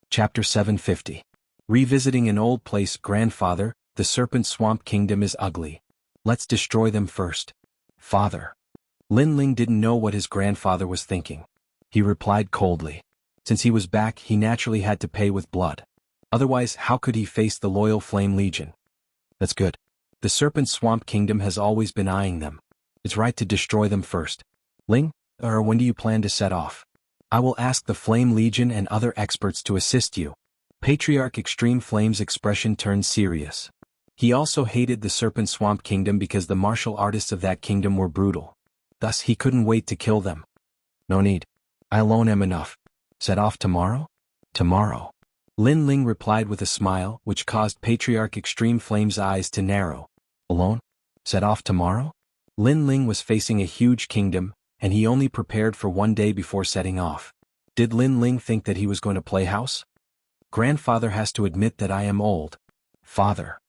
Chapter 750. Revisiting an old place. Grandfather, the Serpent Swamp Kingdom is ugly. Let's destroy them first. Father. Lin Ling didn't know what his grandfather was thinking. He replied coldly. Since he was back, he naturally had to pay with blood. Otherwise, how could he face the loyal Flame Legion? That's good. The Serpent Swamp Kingdom has always been eyeing them. It's right to destroy them first. Ling, or when do you plan to set off? I will ask the Flame Legion and other experts to assist you. Patriarch Extreme Flame's expression turned serious. He also hated the Serpent Swamp Kingdom because the martial artists of that kingdom were brutal. Thus he couldn't wait to kill them. No need. I alone am enough. Set off tomorrow? Tomorrow. Lin Ling replied with a smile, which caused Patriarch Extreme Flame's eyes to narrow. Alone? Set off tomorrow? Lin Ling was facing a huge kingdom, and he only prepared for 1 day before setting off. Did Lin Ling think that he was going to play house? Grandfather has to admit that I am old. Father.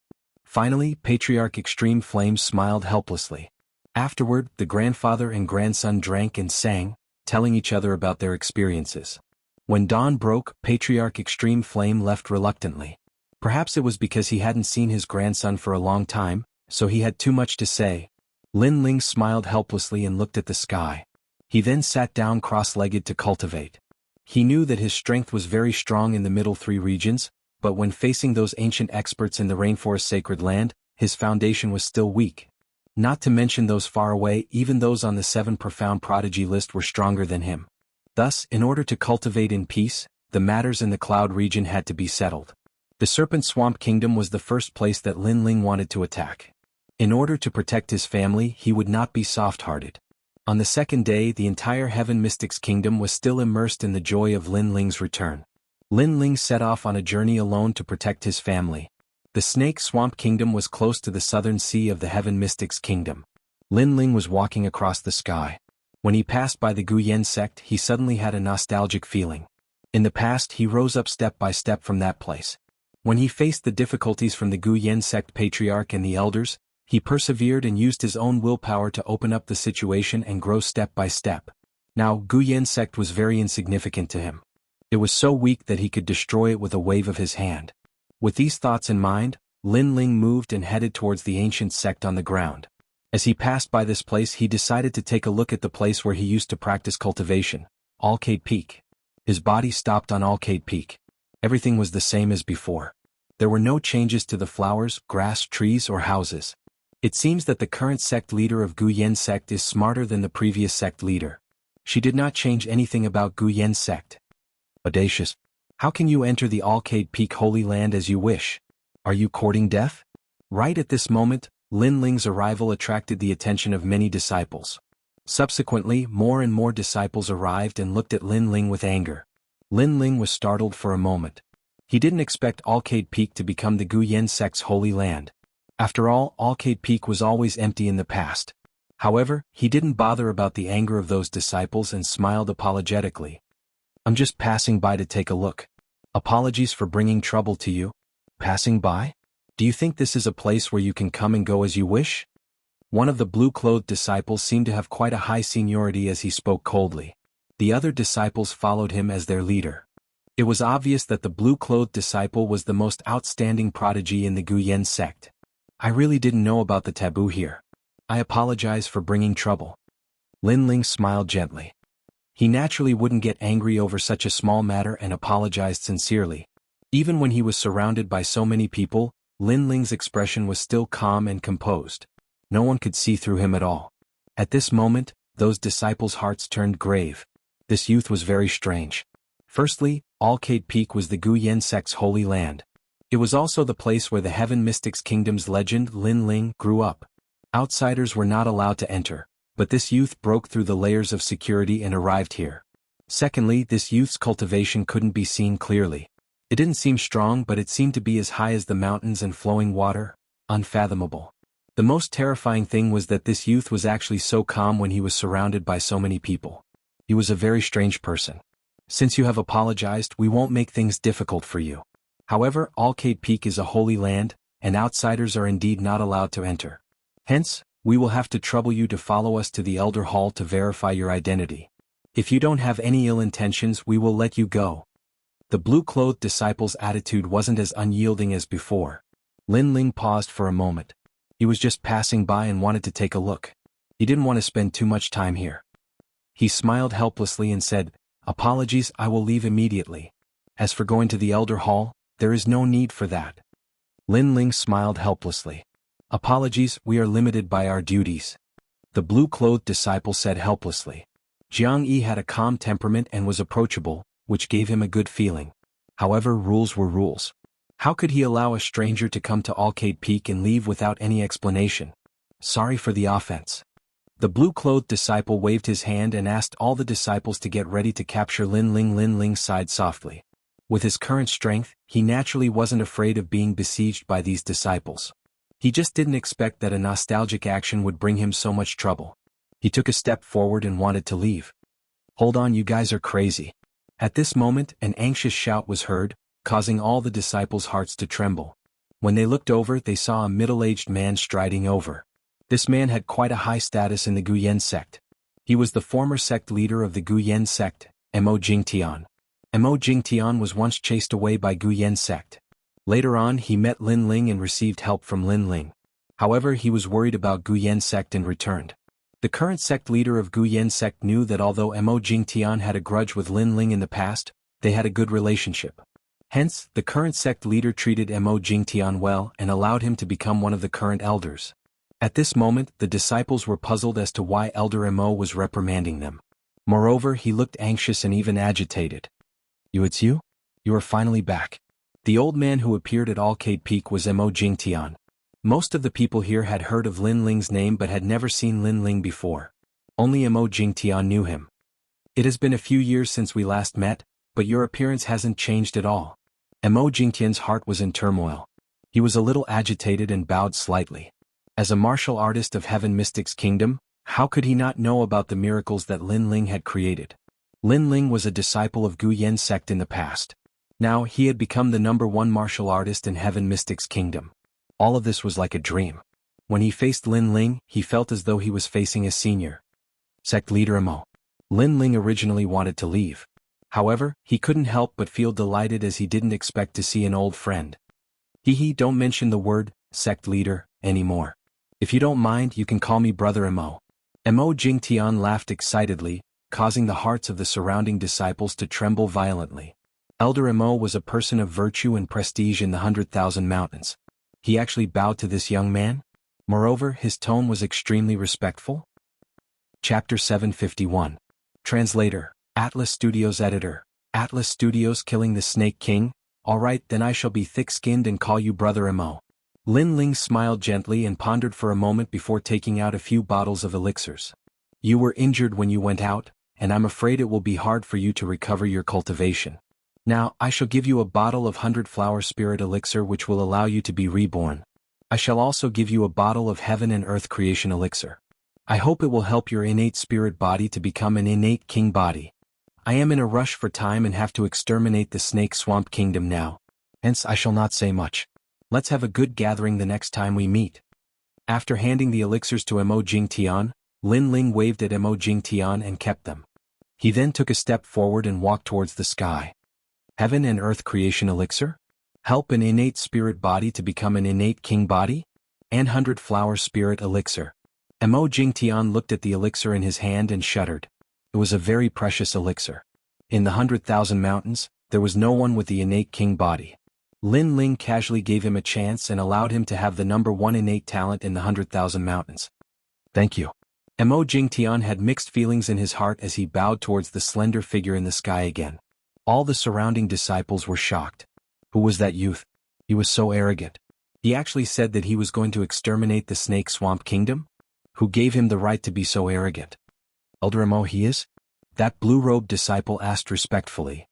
Finally, Patriarch Extreme Flame smiled helplessly. Afterward, the grandfather and grandson drank and sang, telling each other about their experiences. When dawn broke, Patriarch Extreme Flame left reluctantly. Perhaps it was because he hadn't seen his grandson for a long time, so he had too much to say. Lin Ling smiled helplessly and looked at the sky. He then sat down cross-legged to cultivate. He knew that his strength was very strong in the middle 3 regions, but when facing those ancient experts in the rainforest sacred land, his foundation was still weak. Not to mention those far away, even those on the 7 profound prodigy list were stronger than him. Thus, in order to cultivate in peace, the matters in the Cloud region had to be settled. The Serpent Swamp Kingdom was the first place that Lin Ling wanted to attack. In order to protect his family, he would not be soft-hearted. On the second day, the entire Heaven Mystics Kingdom was still immersed in the joy of Lin Ling's return. Lin Ling set off on a journey alone to protect his family. The Snake Swamp Kingdom was close to the southern sea of the Heaven Mystics Kingdom. Lin Ling was walking across the sky. When he passed by the Guyan sect, he suddenly had a nostalgic feeling. In the past, he rose up step by step from that place. When he faced the difficulties from the Guyan sect patriarch and the elders, he persevered and used his own willpower to open up the situation and grow step by step. Now, Guyan sect was very insignificant to him. It was so weak that he could destroy it with a wave of his hand. With these thoughts in mind, Lin Ling moved and headed towards the ancient sect on the ground. As he passed by this place, he decided to take a look at the place where he used to practice cultivation, Alcade Peak. His body stopped on Alcade Peak. Everything was the same as before. There were no changes to the flowers, grass, trees, or houses. It seems that the current sect leader of Guyan sect is smarter than the previous sect leader. She did not change anything about Guyan sect. Audacious. How can you enter the Alcade Peak Holy Land as you wish? Are you courting death? Right at this moment, Lin Ling's arrival attracted the attention of many disciples. Subsequently, more and more disciples arrived and looked at Lin Ling with anger. Lin Ling was startled for a moment. He didn't expect Alcade Peak to become the Guyan sect's holy land. After all, Alcade Peak was always empty in the past. However, he didn't bother about the anger of those disciples and smiled apologetically. I'm just passing by to take a look. Apologies for bringing trouble to you. Passing by? Do you think this is a place where you can come and go as you wish? One of the blue-clothed disciples seemed to have quite a high seniority as he spoke coldly. The other disciples followed him as their leader. It was obvious that the blue-clothed disciple was the most outstanding prodigy in the Guyan sect. I really didn't know about the taboo here. I apologize for bringing trouble. Lin Ling smiled gently. He naturally wouldn't get angry over such a small matter and apologized sincerely. Even when he was surrounded by so many people, Lin Ling's expression was still calm and composed. No one could see through him at all. At this moment, those disciples' hearts turned grave. This youth was very strange. Firstly, Alcade Peak was the Guyan sect's holy land. It was also the place where the Heaven Mystics Kingdom's legend Lin Ling grew up. Outsiders were not allowed to enter, but this youth broke through the layers of security and arrived here. Secondly, this youth's cultivation couldn't be seen clearly. It didn't seem strong, but it seemed to be as high as the mountains and flowing water, unfathomable. The most terrifying thing was that this youth was actually so calm when he was surrounded by so many people. He was a very strange person. Since you have apologized, we won't make things difficult for you. However, Alcade Peak is a holy land, and outsiders are indeed not allowed to enter. Hence, we will have to trouble you to follow us to the Elder Hall to verify your identity. If you don't have any ill intentions, we will let you go. The blue-clothed disciple's attitude wasn't as unyielding as before. Lin Ling paused for a moment. He was just passing by and wanted to take a look. He didn't want to spend too much time here. He smiled helplessly and said, "Apologies, I will leave immediately. As for going to the Elder Hall, there is no need for that." Lin Ling smiled helplessly. "Apologies, we are limited by our duties," the blue-clothed disciple said helplessly. Jianghu had a calm temperament and was approachable, which gave him a good feeling. However, rules were rules. How could he allow a stranger to come to Alcade Peak and leave without any explanation? Sorry for the offense. The blue-clothed disciple waved his hand and asked all the disciples to get ready to capture Lin Ling. Lin Ling sighed softly. With his current strength, he naturally wasn't afraid of being besieged by these disciples. He just didn't expect that a nostalgic action would bring him so much trouble. He took a step forward and wanted to leave. "Hold on, you guys are crazy." At this moment, an anxious shout was heard, causing all the disciples' hearts to tremble. When they looked over, they saw a middle-aged man striding over. This man had quite a high status in the Guyan sect. He was the former sect leader of the Guyan sect, Mo Jingtian. Mo Jingtian was once chased away by Guyan sect. Later on, he met Lin Ling and received help from Lin Ling. However, he was worried about Guyan sect and returned. The current sect leader of Guyan sect knew that although Mo Jingtian had a grudge with Lin Ling in the past, they had a good relationship. Hence, the current sect leader treated Mo Jingtian well and allowed him to become one of the current elders. At this moment, the disciples were puzzled as to why Elder Mo was reprimanding them. Moreover, he looked anxious and even agitated. It's you? You are finally back." The old man who appeared at Alcade Peak was Mo Jingtian. Most of the people here had heard of Lin Ling's name but had never seen Lin Ling before. Only Imo Jingtian knew him. It has been a few years since we last met, but your appearance hasn't changed at all. Imo Jingtian's heart was in turmoil. He was a little agitated and bowed slightly. As a martial artist of Heaven Mystic's kingdom, how could he not know about the miracles that Lin Ling had created? Lin Ling was a disciple of Gu Yen sect in the past. Now he had become the #1 martial artist in Heaven Mystic's kingdom. All of this was like a dream. When he faced Lin Ling, he felt as though he was facing a senior sect leader Imo. Lin Ling originally wanted to leave. However, he couldn't help but feel delighted as he didn't expect to see an old friend. Don't mention the word sect leader anymore. If you don't mind, you can call me Brother Imo. Imo Jingtian laughed excitedly, causing the hearts of the surrounding disciples to tremble violently. Elder Imo was a person of virtue and prestige in the 100,000 mountains. He actually bowed to this young man? Moreover, his tone was extremely respectful. Chapter 751. Translator, Atlas Studios Editor. Atlas Studios killing the Snake King? Alright, then I shall be thick-skinned and call you Brother Imo. Lin Ling smiled gently and pondered for a moment before taking out a few bottles of elixirs. You were injured when you went out, and I'm afraid it will be hard for you to recover your cultivation. Now, I shall give you a bottle of 100-flower spirit elixir which will allow you to be reborn. I shall also give you a bottle of heaven and earth creation elixir. I hope it will help your innate spirit body to become an innate king body. I am in a rush for time and have to exterminate the Snake Swamp Kingdom now. Hence I shall not say much. Let's have a good gathering the next time we meet. After handing the elixirs to Imo Jingtian, Lin Ling waved at Imo Jingtian and kept them. He then took a step forward and walked towards the sky. Heaven and earth creation elixir? Help an innate spirit body to become an innate king body? And 100-flower spirit elixir. Imo Jingtian looked at the elixir in his hand and shuddered. It was a very precious elixir. In the 100,000 mountains, there was no one with the innate king body. Lin Ling casually gave him a chance and allowed him to have the #1 innate talent in the 100,000 mountains. Thank you. Imo Jingtian had mixed feelings in his heart as he bowed towards the slender figure in the sky again. All the surrounding disciples were shocked. Who was that youth? He was so arrogant. He actually said that he was going to exterminate the Snake Swamp Kingdom? Who gave him the right to be so arrogant? Elder Imo he is? That blue-robed disciple asked respectfully.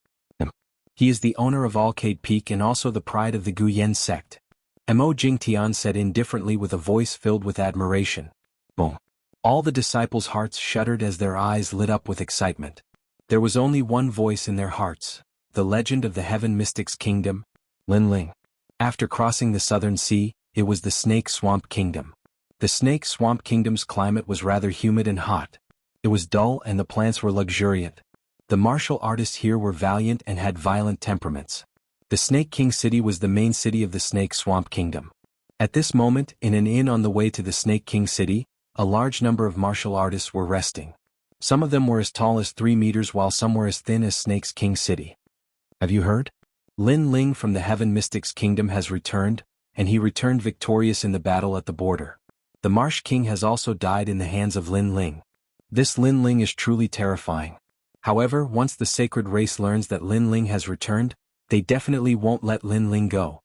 He is the owner of Arcade Peak and also the pride of the Gu Yen sect. Imo Jingtian said indifferently with a voice filled with admiration. Boom. All the disciples' hearts shuddered as their eyes lit up with excitement. There was only one voice in their hearts, the legend of the Heaven Mystic's kingdom, Lin Ling. After crossing the southern sea, it was the Snake Swamp Kingdom. The Snake Swamp Kingdom's climate was rather humid and hot. It was dull and the plants were luxuriant. The martial artists here were valiant and had violent temperaments. The Snake King City was the main city of the Snake Swamp Kingdom. At this moment, in an inn on the way to the Snake King City, a large number of martial artists were resting. Some of them were as tall as 3 meters while some were as thin as Snake's King City. Have you heard? Lin Ling from the Heaven Mystic's kingdom has returned, and he returned victorious in the battle at the border. The Marsh King has also died in the hands of Lin Ling. This Lin Ling is truly terrifying. However, once the sacred race learns that Lin Ling has returned, they definitely won't let Lin Ling go.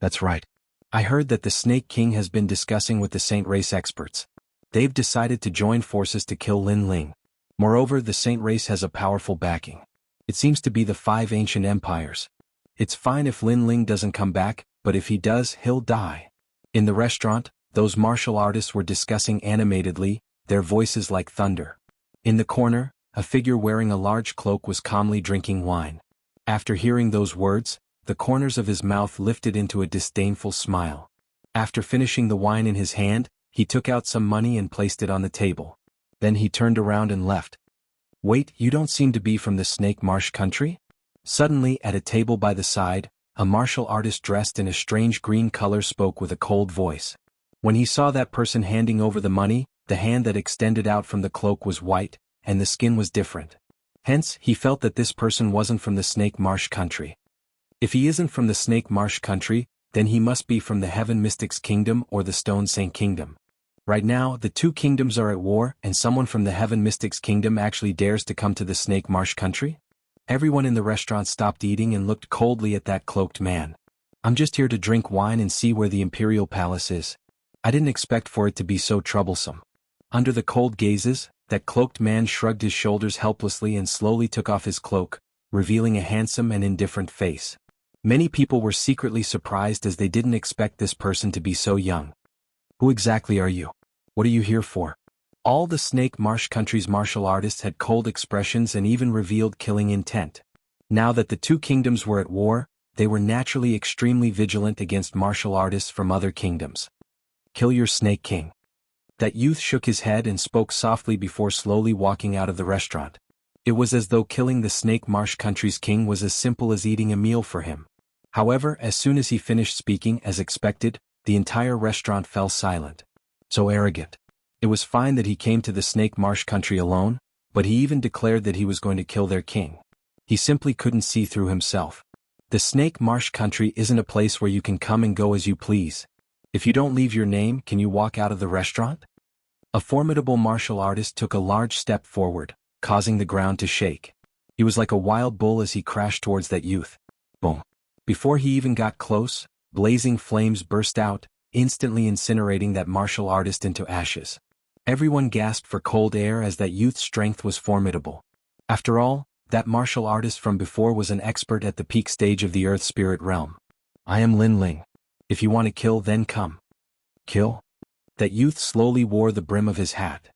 That's right. I heard that the Snake King has been discussing with the Saint race experts. They've decided to join forces to kill Lin Ling. Moreover, the Saint race has a powerful backing. It seems to be the 5 ancient empires. It's fine if Lin Ling doesn't come back, but if he does, he'll die. In the restaurant, those martial artists were discussing animatedly, their voices like thunder. In the corner, a figure wearing a large cloak was calmly drinking wine. After hearing those words, the corners of his mouth lifted into a disdainful smile. After finishing the wine in his hand, he took out some money and placed it on the table. Then he turned around and left. Wait, you don't seem to be from the Snake Marsh country? Suddenly, at a table by the side, a martial artist dressed in a strange green color spoke with a cold voice. When he saw that person handing over the money, the hand that extended out from the cloak was white, and the skin was different. Hence, he felt that this person wasn't from the Snake Marsh country. If he isn't from the Snake Marsh country, then he must be from the Heaven Mystic's kingdom or the Stone Saint kingdom. Right now, the 2 kingdoms are at war and someone from the Heaven Mystic's kingdom actually dares to come to the Snake Marsh country? Everyone in the restaurant stopped eating and looked coldly at that cloaked man. I'm just here to drink wine and see where the imperial palace is. I didn't expect for it to be so troublesome. Under the cold gazes, that cloaked man shrugged his shoulders helplessly and slowly took off his cloak, revealing a handsome and indifferent face. Many people were secretly surprised as they didn't expect this person to be so young. Who exactly are you? What are you here for? All the Snake Marsh country's martial artists had cold expressions and even revealed killing intent. Now that the two kingdoms were at war, they were naturally extremely vigilant against martial artists from other kingdoms. Kill your Snake King. That youth shook his head and spoke softly before slowly walking out of the restaurant. It was as though killing the Snake Marsh country's king was as simple as eating a meal for him. However, as soon as he finished speaking, as expected, the entire restaurant fell silent. So arrogant. It was fine that he came to the Snake Marsh country alone, but he even declared that he was going to kill their king. He simply couldn't see through himself. The Snake Marsh country isn't a place where you can come and go as you please. If you don't leave your name, can you walk out of the restaurant? A formidable martial artist took a large step forward, causing the ground to shake. He was like a wild bull as he crashed towards that youth. Boom. Before he even got close, blazing flames burst out, instantly incinerating that martial artist into ashes. Everyone gasped for cold air as that youth's strength was formidable. After all, that martial artist from before was an expert at the peak stage of the Earth Spirit realm. I am Lin Ling. If you want to kill, then come. Kill? That youth slowly wore the brim of his hat.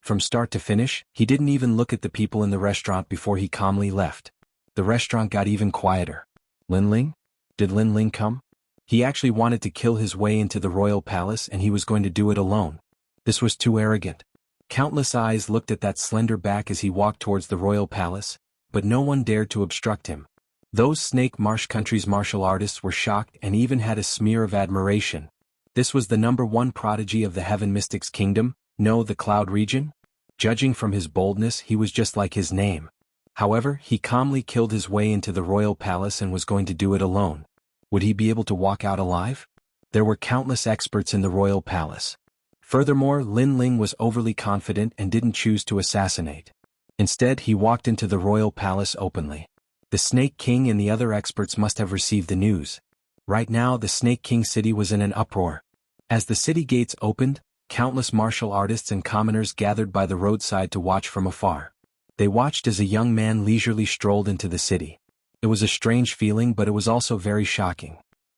From start to finish, he didn't even look at the people in the restaurant before he calmly left. The restaurant got even quieter. Lin Ling? Did Lin Ling come? He actually wanted to kill his way into the royal palace and he was going to do it alone. This was too arrogant. Countless eyes looked at that slender back as he walked towards the royal palace, but no one dared to obstruct him. Those Snake Marsh country's martial artists were shocked and even had a smear of admiration. This was the #1 prodigy of the Heaven Mystics Kingdom, no, the Cloud region? Judging from his boldness, he was just like his name. However, he calmly killed his way into the royal palace and was going to do it alone. Would he be able to walk out alive? There were countless experts in the royal palace. Furthermore, Lin Ling was overly confident and didn't choose to assassinate. Instead, he walked into the royal palace openly. The Snake King and the other experts must have received the news. Right now, the Snake King city was in an uproar. As the city gates opened, countless martial artists and commoners gathered by the roadside to watch from afar. They watched as a young man leisurely strolled into the city. It was a strange feeling, but it was also very shocking.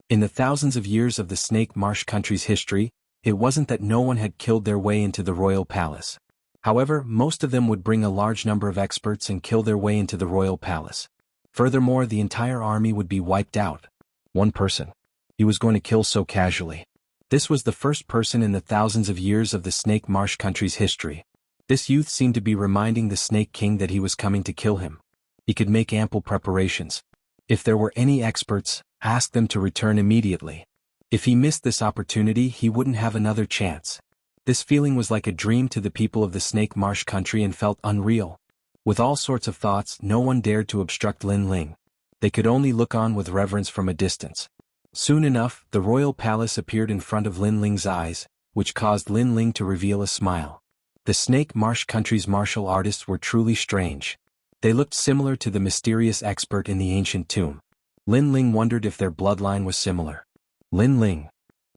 In the thousands of years of the Snake Marsh country's history, it wasn't that no one had killed their way into the royal palace. However, most of them would bring a large number of experts and kill their way into the royal palace. Furthermore, the entire army would be wiped out. One person. He was going to kill so casually. This was the first person in the thousands of years of the Snake Marsh country's history. This youth seemed to be reminding the Snake King that he was coming to kill him. He could make ample preparations. If there were any experts, ask them to return immediately. If he missed this opportunity, he wouldn't have another chance. This feeling was like a dream to the people of the Snake Marsh country and felt unreal. With all sorts of thoughts, no one dared to obstruct Lin Ling. They could only look on with reverence from a distance. Soon enough, the royal palace appeared in front of Lin Ling's eyes, which caused Lin Ling to reveal a smile. The Snake Marsh country's martial artists were truly strange. They looked similar to the mysterious expert in the ancient tomb. Lin Ling wondered if their bloodline was similar. Lin Ling.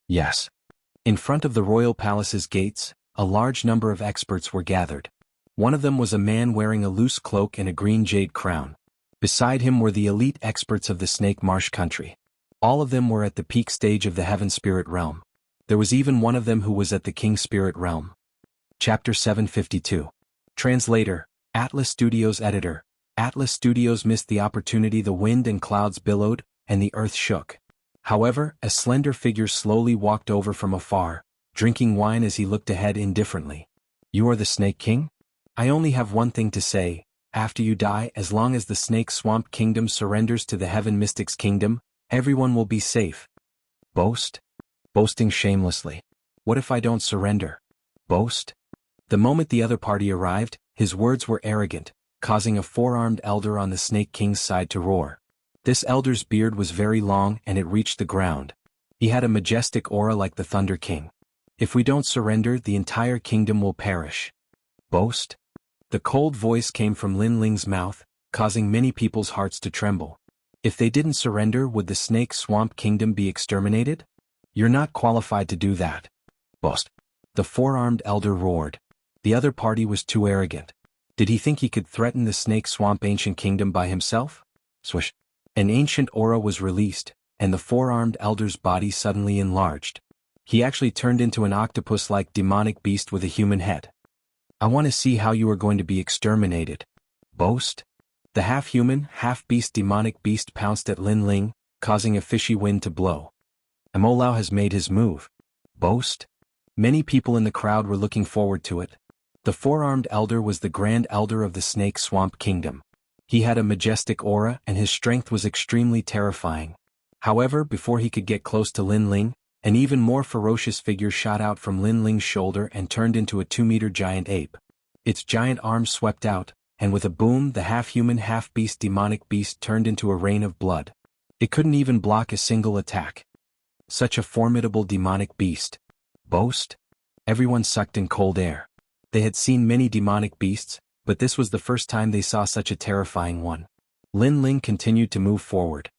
Yes. In front of the royal palace's gates, a large number of experts were gathered. One of them was a man wearing a loose cloak and a green jade crown. Beside him were the elite experts of the Snake Marsh country. All of them were at the peak stage of the Heaven Spirit realm. There was even one of them who was at the King Spirit realm. Chapter 752. Translator, Atlas Studios Editor. Atlas Studios missed the opportunity. The wind and clouds billowed, and the earth shook. However, a slender figure slowly walked over from afar, drinking wine as he looked ahead indifferently. You are the Snake King? I only have one thing to say. After you die, as long as the Snake Swamp Kingdom surrenders to the Heaven Mystics Kingdom, everyone will be safe. Boast? Boasting shamelessly. What if I don't surrender? Boast? The moment the other party arrived, his words were arrogant, causing a four-armed elder on the Snake King's side to roar. This elder's beard was very long and it reached the ground. He had a majestic aura like the Thunder King. If we don't surrender, the entire kingdom will perish. Boast? The cold voice came from Lin Ling's mouth, causing many people's hearts to tremble. If they didn't surrender, would the Snake Swamp Kingdom be exterminated? You're not qualified to do that. Boast. The four-armed elder roared. The other party was too arrogant. Did he think he could threaten the Snake Swamp Ancient Kingdom by himself? Swish. An ancient aura was released, and the four-armed elder's body suddenly enlarged. He actually turned into an octopus-like demonic beast with a human head. I want to see how you are going to be exterminated. Boast. The half-human, half-beast demonic beast pounced at Lin Ling, causing a fishy wind to blow. Immortal has made his move. Boast. Many people in the crowd were looking forward to it. The four-armed elder was the Grand Elder of the Snake Swamp Kingdom. He had a majestic aura and his strength was extremely terrifying. However, before he could get close to Lin Ling, an even more ferocious figure shot out from Lin Ling's shoulder and turned into a 2-meter giant ape. Its giant arms swept out, and with a boom the half-human half-beast demonic beast turned into a rain of blood. It couldn't even block a single attack. Such a formidable demonic beast. Boast? Everyone sucked in cold air. They had seen many demonic beasts, but this was the first time they saw such a terrifying one. Lin Ling continued to move forward.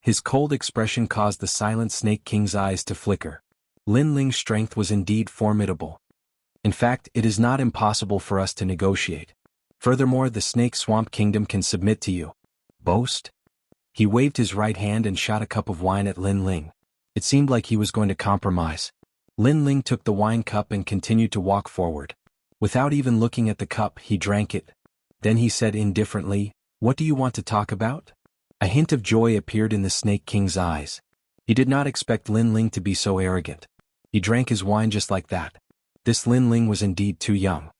His cold expression caused the silent Snake King's eyes to flicker. Lin Ling's strength was indeed formidable. In fact, it is not impossible for us to negotiate. Furthermore, the Snake Swamp Kingdom can submit to you. Boast? He waved his right hand and shot a cup of wine at Lin Ling. It seemed like he was going to compromise. Lin Ling took the wine cup and continued to walk forward. Without even looking at the cup, he drank it. Then he said indifferently, "What do you want to talk about?" A hint of joy appeared in the Snake King's eyes. He did not expect Lin Ling to be so arrogant. He drank his wine just like that. This Lin Ling was indeed too young.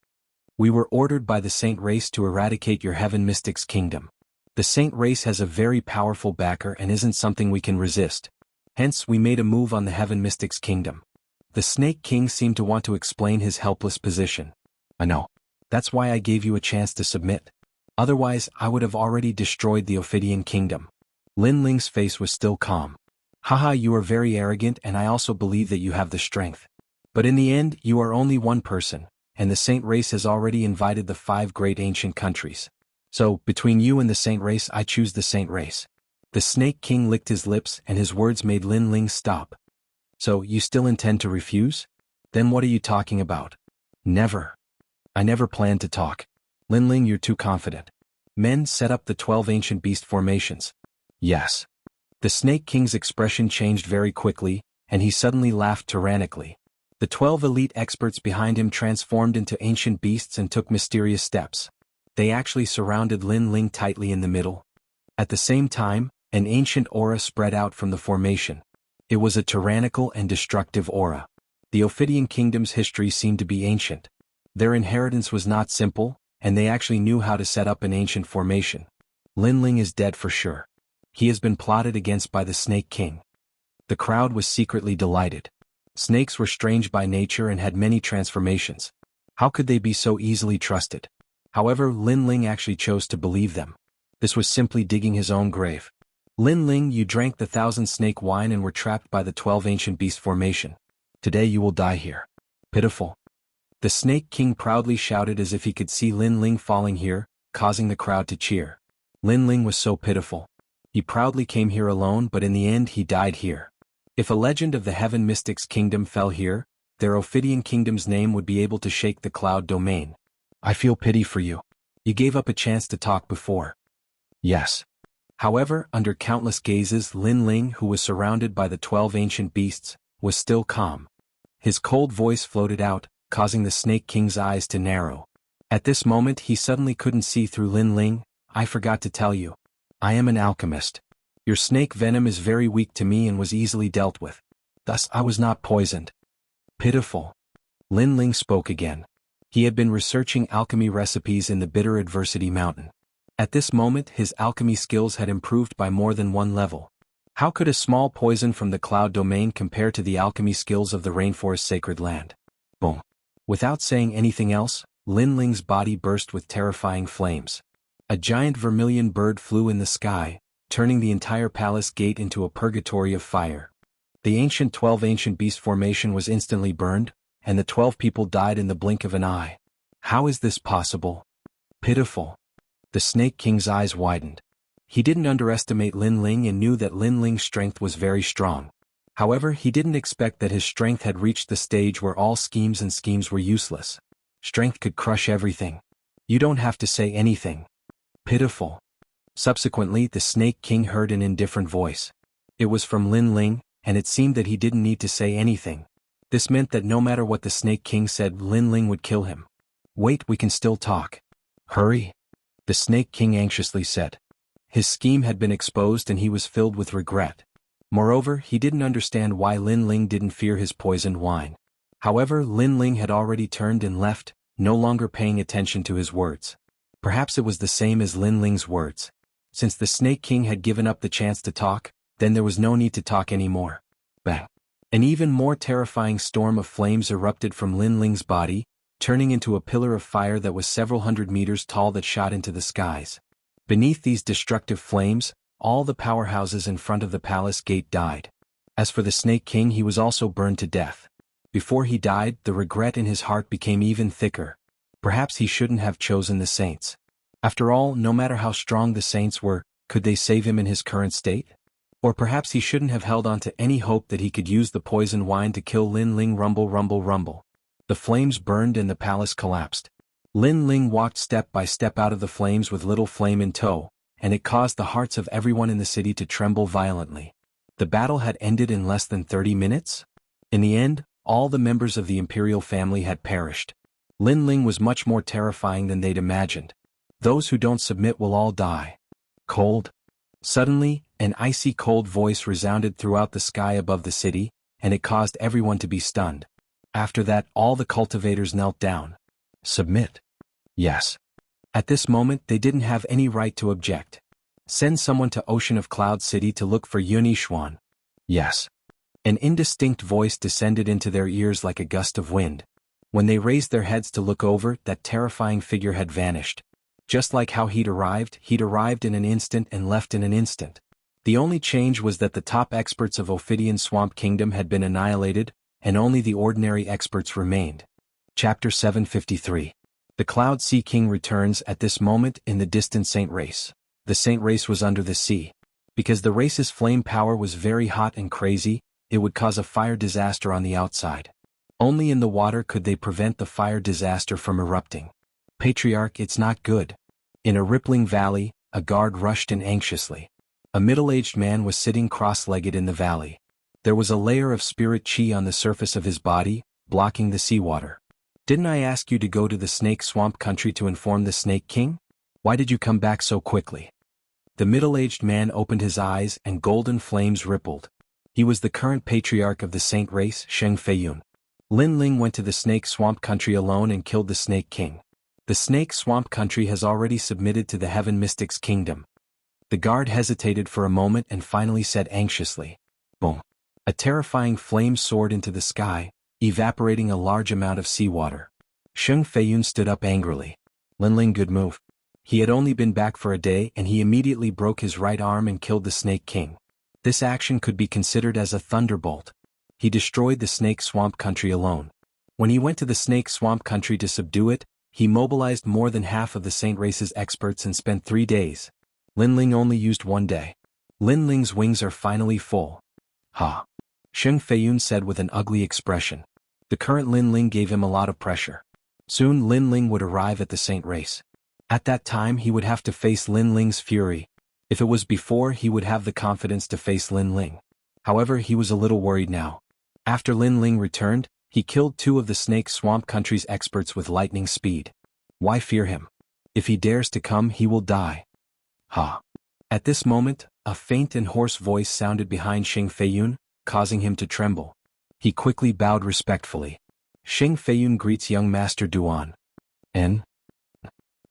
We were ordered by the Saint Race to eradicate your Heaven Mystics Kingdom. The Saint Race has a very powerful backer and isn't something we can resist. Hence, we made a move on the Heaven Mystics Kingdom. The Snake King seemed to want to explain his helpless position. I know. That's why I gave you a chance to submit. Otherwise, I would have already destroyed the Ophidian Kingdom. Lin Ling's face was still calm. Haha, you are very arrogant and I also believe that you have the strength. But in the end, you are only one person, and the Saint Race has already invited the 5 great ancient countries. So, between you and the Saint Race, I choose the Saint Race. The Snake King licked his lips and his words made Lin Ling stop. So, you still intend to refuse? Then what are you talking about? Never. I never planned to talk. Lin Ling, you're too confident. Men, set up the 12 ancient beast formations. Yes. The Snake King's expression changed very quickly, and he suddenly laughed tyrannically. The 12 elite experts behind him transformed into ancient beasts and took mysterious steps. They actually surrounded Lin Ling tightly in the middle. At the same time, an ancient aura spread out from the formation. It was a tyrannical and destructive aura. The Ophidian Kingdom's history seemed to be ancient. Their inheritance was not simple, and they actually knew how to set up an ancient formation. Lin Ling is dead for sure. He has been plotted against by the Snake King. The crowd was secretly delighted. Snakes were strange by nature and had many transformations. How could they be so easily trusted? However, Lin Ling actually chose to believe them. This was simply digging his own grave. Lin Ling, you drank the 1,000-snake wine and were trapped by the 12 ancient beast formation. Today you will die here. Pitiful. The Snake King proudly shouted as if he could see Lin Ling falling here, causing the crowd to cheer. Lin Ling was so pitiful. He proudly came here alone, but in the end he died here. If a legend of the Heaven Mystics Kingdom fell here, their Ophidian Kingdom's name would be able to shake the Cloud Domain. I feel pity for you. You gave up a chance to talk before. Yes. However, under countless gazes, Lin Ling, who was surrounded by the 12 ancient beasts, was still calm. His cold voice floated out, causing the Snake King's eyes to narrow. At this moment he suddenly couldn't see through Lin Ling. I forgot to tell you. I am an alchemist. Your snake venom is very weak to me and was easily dealt with. Thus I was not poisoned. Pitiful. Lin Ling spoke again. He had been researching alchemy recipes in the Bitter Adversity Mountain. At this moment his alchemy skills had improved by more than 1 level. How could a small poison from the Cloud Domain compare to the alchemy skills of the Rainforest Sacred Land? Boom. Without saying anything else, Lin Ling's body burst with terrifying flames. A giant vermilion bird flew in the sky, turning the entire palace gate into a purgatory of fire. The ancient 12 ancient beast formation was instantly burned, and the 12 people died in the blink of an eye. How is this possible? Pitiful. The Snake King's eyes widened. He didn't underestimate Lin Ling and knew that Lin Ling's strength was very strong. However, he didn't expect that his strength had reached the stage where all schemes were useless. Strength could crush everything. You don't have to say anything. Pitiful. Subsequently, the Snake King heard an indifferent voice. It was from Lin Ling, and it seemed that he didn't need to say anything. This meant that no matter what the Snake King said, Lin Ling would kill him. Wait, we can still talk. Hurry. The Snake King anxiously said. His scheme had been exposed and he was filled with regret. Moreover, he didn't understand why Lin Ling didn't fear his poisoned wine. However, Lin Ling had already turned and left, no longer paying attention to his words. Perhaps it was the same as Lin Ling's words. Since the Snake King had given up the chance to talk, then there was no need to talk anymore. Bang! An even more terrifying storm of flames erupted from Lin Ling's body, turning into a pillar of fire that was several hundred meters tall that shot into the skies. Beneath these destructive flames, all the powerhouses in front of the palace gate died. As for the Snake King, he was also burned to death. Before he died, the regret in his heart became even thicker. Perhaps he shouldn't have chosen the saints. After all, no matter how strong the saints were, could they save him in his current state? Or perhaps he shouldn't have held on to any hope that he could use the poison wine to kill Lin Ling. Rumble, rumble, rumble. The flames burned and the palace collapsed. Lin Ling walked step by step out of the flames with Little Flame in tow, and it caused the hearts of everyone in the city to tremble violently. The battle had ended in less than 30 minutes? In the end, all the members of the imperial family had perished. Lin Ling was much more terrifying than they'd imagined. Those who don't submit will all die. Cold. Suddenly, an icy cold voice resounded throughout the sky above the city, and it caused everyone to be stunned. After that, all the cultivators knelt down. Submit. Yes. At this moment, they didn't have any right to object. Send someone to Ocean of Cloud City to look for Yunixuan. Yes. An indistinct voice descended into their ears like a gust of wind. When they raised their heads to look over, that terrifying figure had vanished. Just like how he'd arrived in an instant and left in an instant. The only change was that the top experts of Ophidian Swamp Kingdom had been annihilated, and only the ordinary experts remained. Chapter 753. The Cloud Sea King returns. At this moment in the distant Saint Race. The Saint Race was under the sea. Because the race's flame power was very hot and crazy, it would cause a fire disaster on the outside. Only in the water could they prevent the fire disaster from erupting. Patriarch, it's not good. In a rippling valley, a guard rushed in anxiously. A middle-aged man was sitting cross-legged in the valley. There was a layer of spirit chi on the surface of his body, blocking the seawater. Didn't I ask you to go to the Snake Swamp Country to inform the Snake King? Why did you come back so quickly? The middle-aged man opened his eyes and golden flames rippled. He was the current patriarch of the Saint Race, Sheng Feiyun. Lin Ling went to the Snake Swamp Country alone and killed the Snake King. The Snake Swamp Country has already submitted to the Heaven Mystics Kingdom. The guard hesitated for a moment and finally said anxiously, boom. A terrifying flame soared into the sky, evaporating a large amount of seawater. Sheng Feiyun stood up angrily. Lin Ling, good move. He had only been back for a day and he immediately broke his right arm and killed the Snake King. This action could be considered as a thunderbolt. He destroyed the Snake Swamp Country alone. When he went to the Snake Swamp Country to subdue it, he mobilized more than half of the Saint Race's experts and spent 3 days. Lin Ling only used 1 day. Lin Ling's wings are finally full. Ha! Sheng Feiyun said with an ugly expression. The current Lin Ling gave him a lot of pressure. Soon Lin Ling would arrive at the Saint Race. At that time he would have to face Lin Ling's fury. If it was before, he would have the confidence to face Lin Ling. However, he was a little worried now. After Lin Ling returned, he killed 2 of the Snake Swamp Country's experts with lightning speed. Why fear him? If he dares to come, he will die. Ha! At this moment, a faint and hoarse voice sounded behind Sheng Feiyun, causing him to tremble. He quickly bowed respectfully. Sheng Feiyun greets young Master Duan. En?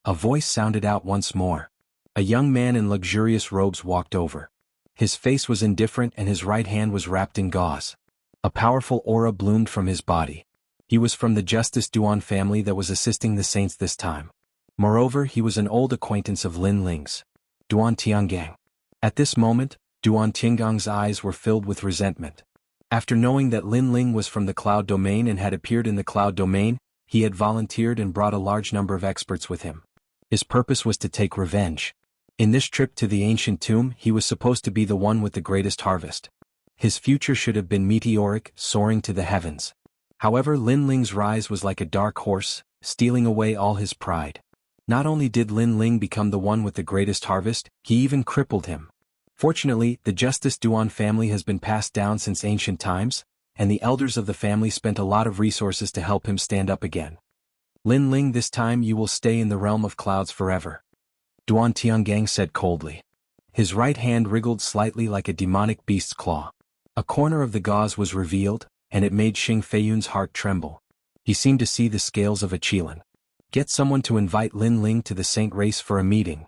A voice sounded out once more. A young man in luxurious robes walked over. His face was indifferent and his right hand was wrapped in gauze. A powerful aura bloomed from his body. He was from the Justice Duan family that was assisting the saints this time. Moreover, he was an old acquaintance of Lin Ling's. Duan Tiangang. At this moment, Duan Tiangang's eyes were filled with resentment. After knowing that Lin Ling was from the Cloud Domain and had appeared in the Cloud Domain, he had volunteered and brought a large number of experts with him. His purpose was to take revenge. In this trip to the ancient tomb, he was supposed to be the one with the greatest harvest. His future should have been meteoric, soaring to the heavens. However, Lin Ling's rise was like a dark horse, stealing away all his pride. Not only did Lin Ling become the one with the greatest harvest, he even crippled him. Fortunately, the Justice Duan family has been passed down since ancient times, and the elders of the family spent a lot of resources to help him stand up again. Lin Ling, this time you will stay in the realm of clouds forever, Duan Tiangang said coldly. His right hand wriggled slightly like a demonic beast's claw. A corner of the gauze was revealed, and it made Xing Feiyun's heart tremble. He seemed to see the scales of a Qilin. Get someone to invite Lin Ling to the Saint Race for a meeting.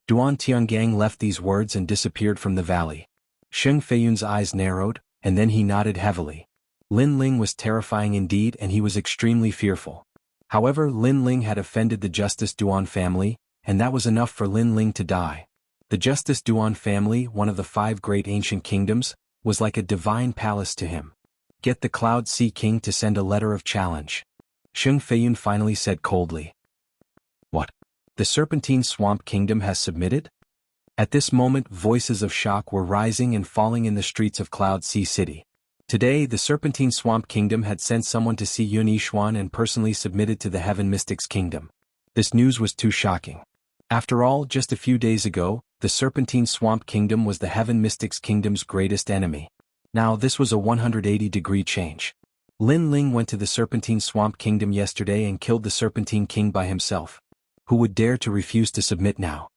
Duan Tiangang left these words and disappeared from the valley. Xing Feiyun's eyes narrowed, and then he nodded heavily. Lin Ling was terrifying indeed, and he was extremely fearful. However, Lin Ling had offended the Justice Duan family, and that was enough for Lin Ling to die. The Justice Duan family, one of the 5 great ancient kingdoms, was like a divine palace to him. Get the Cloud Sea King to send a letter of challenge, Xing Feiyun finally said coldly. What? The Serpentine Swamp Kingdom has submitted? At this moment, voices of shock were rising and falling in the streets of Cloud Sea City. Today, the Serpentine Swamp Kingdom had sent someone to see Yun Yishuan and personally submitted to the Heaven Mystics Kingdom. This news was too shocking. After all, just a few days ago, the Serpentine Swamp Kingdom was the Heaven Mystics Kingdom's greatest enemy. Now this was a 180-degree change. Lin Ling went to the Serpentine Swamp Kingdom yesterday and killed the Serpentine King by himself. Who would dare to refuse to submit now?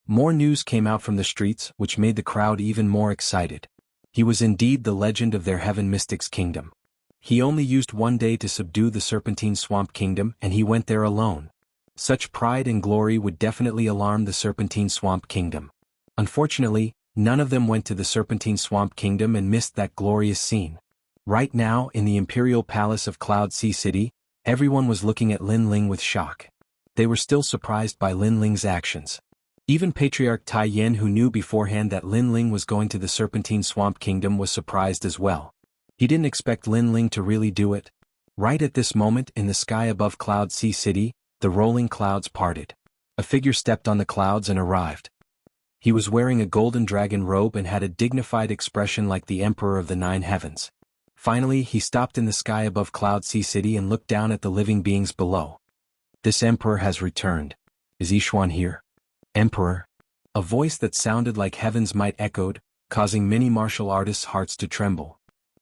More news came out from the streets, which made the crowd even more excited. He was indeed the legend of their Heaven Mystics Kingdom. He only used 1 day to subdue the Serpentine Swamp Kingdom, and he went there alone. Such pride and glory would definitely alarm the Serpentine Swamp Kingdom. Unfortunately, none of them went to the Serpentine Swamp Kingdom and missed that glorious scene. Right now, in the Imperial Palace of Cloud Sea City, everyone was looking at Lin Ling with shock. They were still surprised by Lin Ling's actions. Even Patriarch Tai Yen, who knew beforehand that Lin Ling was going to the Serpentine Swamp Kingdom, was surprised as well. He didn't expect Lin Ling to really do it. Right at this moment, in the sky above Cloud Sea City, the rolling clouds parted. A figure stepped on the clouds and arrived. He was wearing a golden dragon robe and had a dignified expression like the Emperor of the 9 heavens. Finally, he stopped in the sky above Cloud Sea City and looked down at the living beings below. This Emperor has returned. Is Yishuan here? Emperor? A voice that sounded like heaven's might echoed, causing many martial artists' hearts to tremble.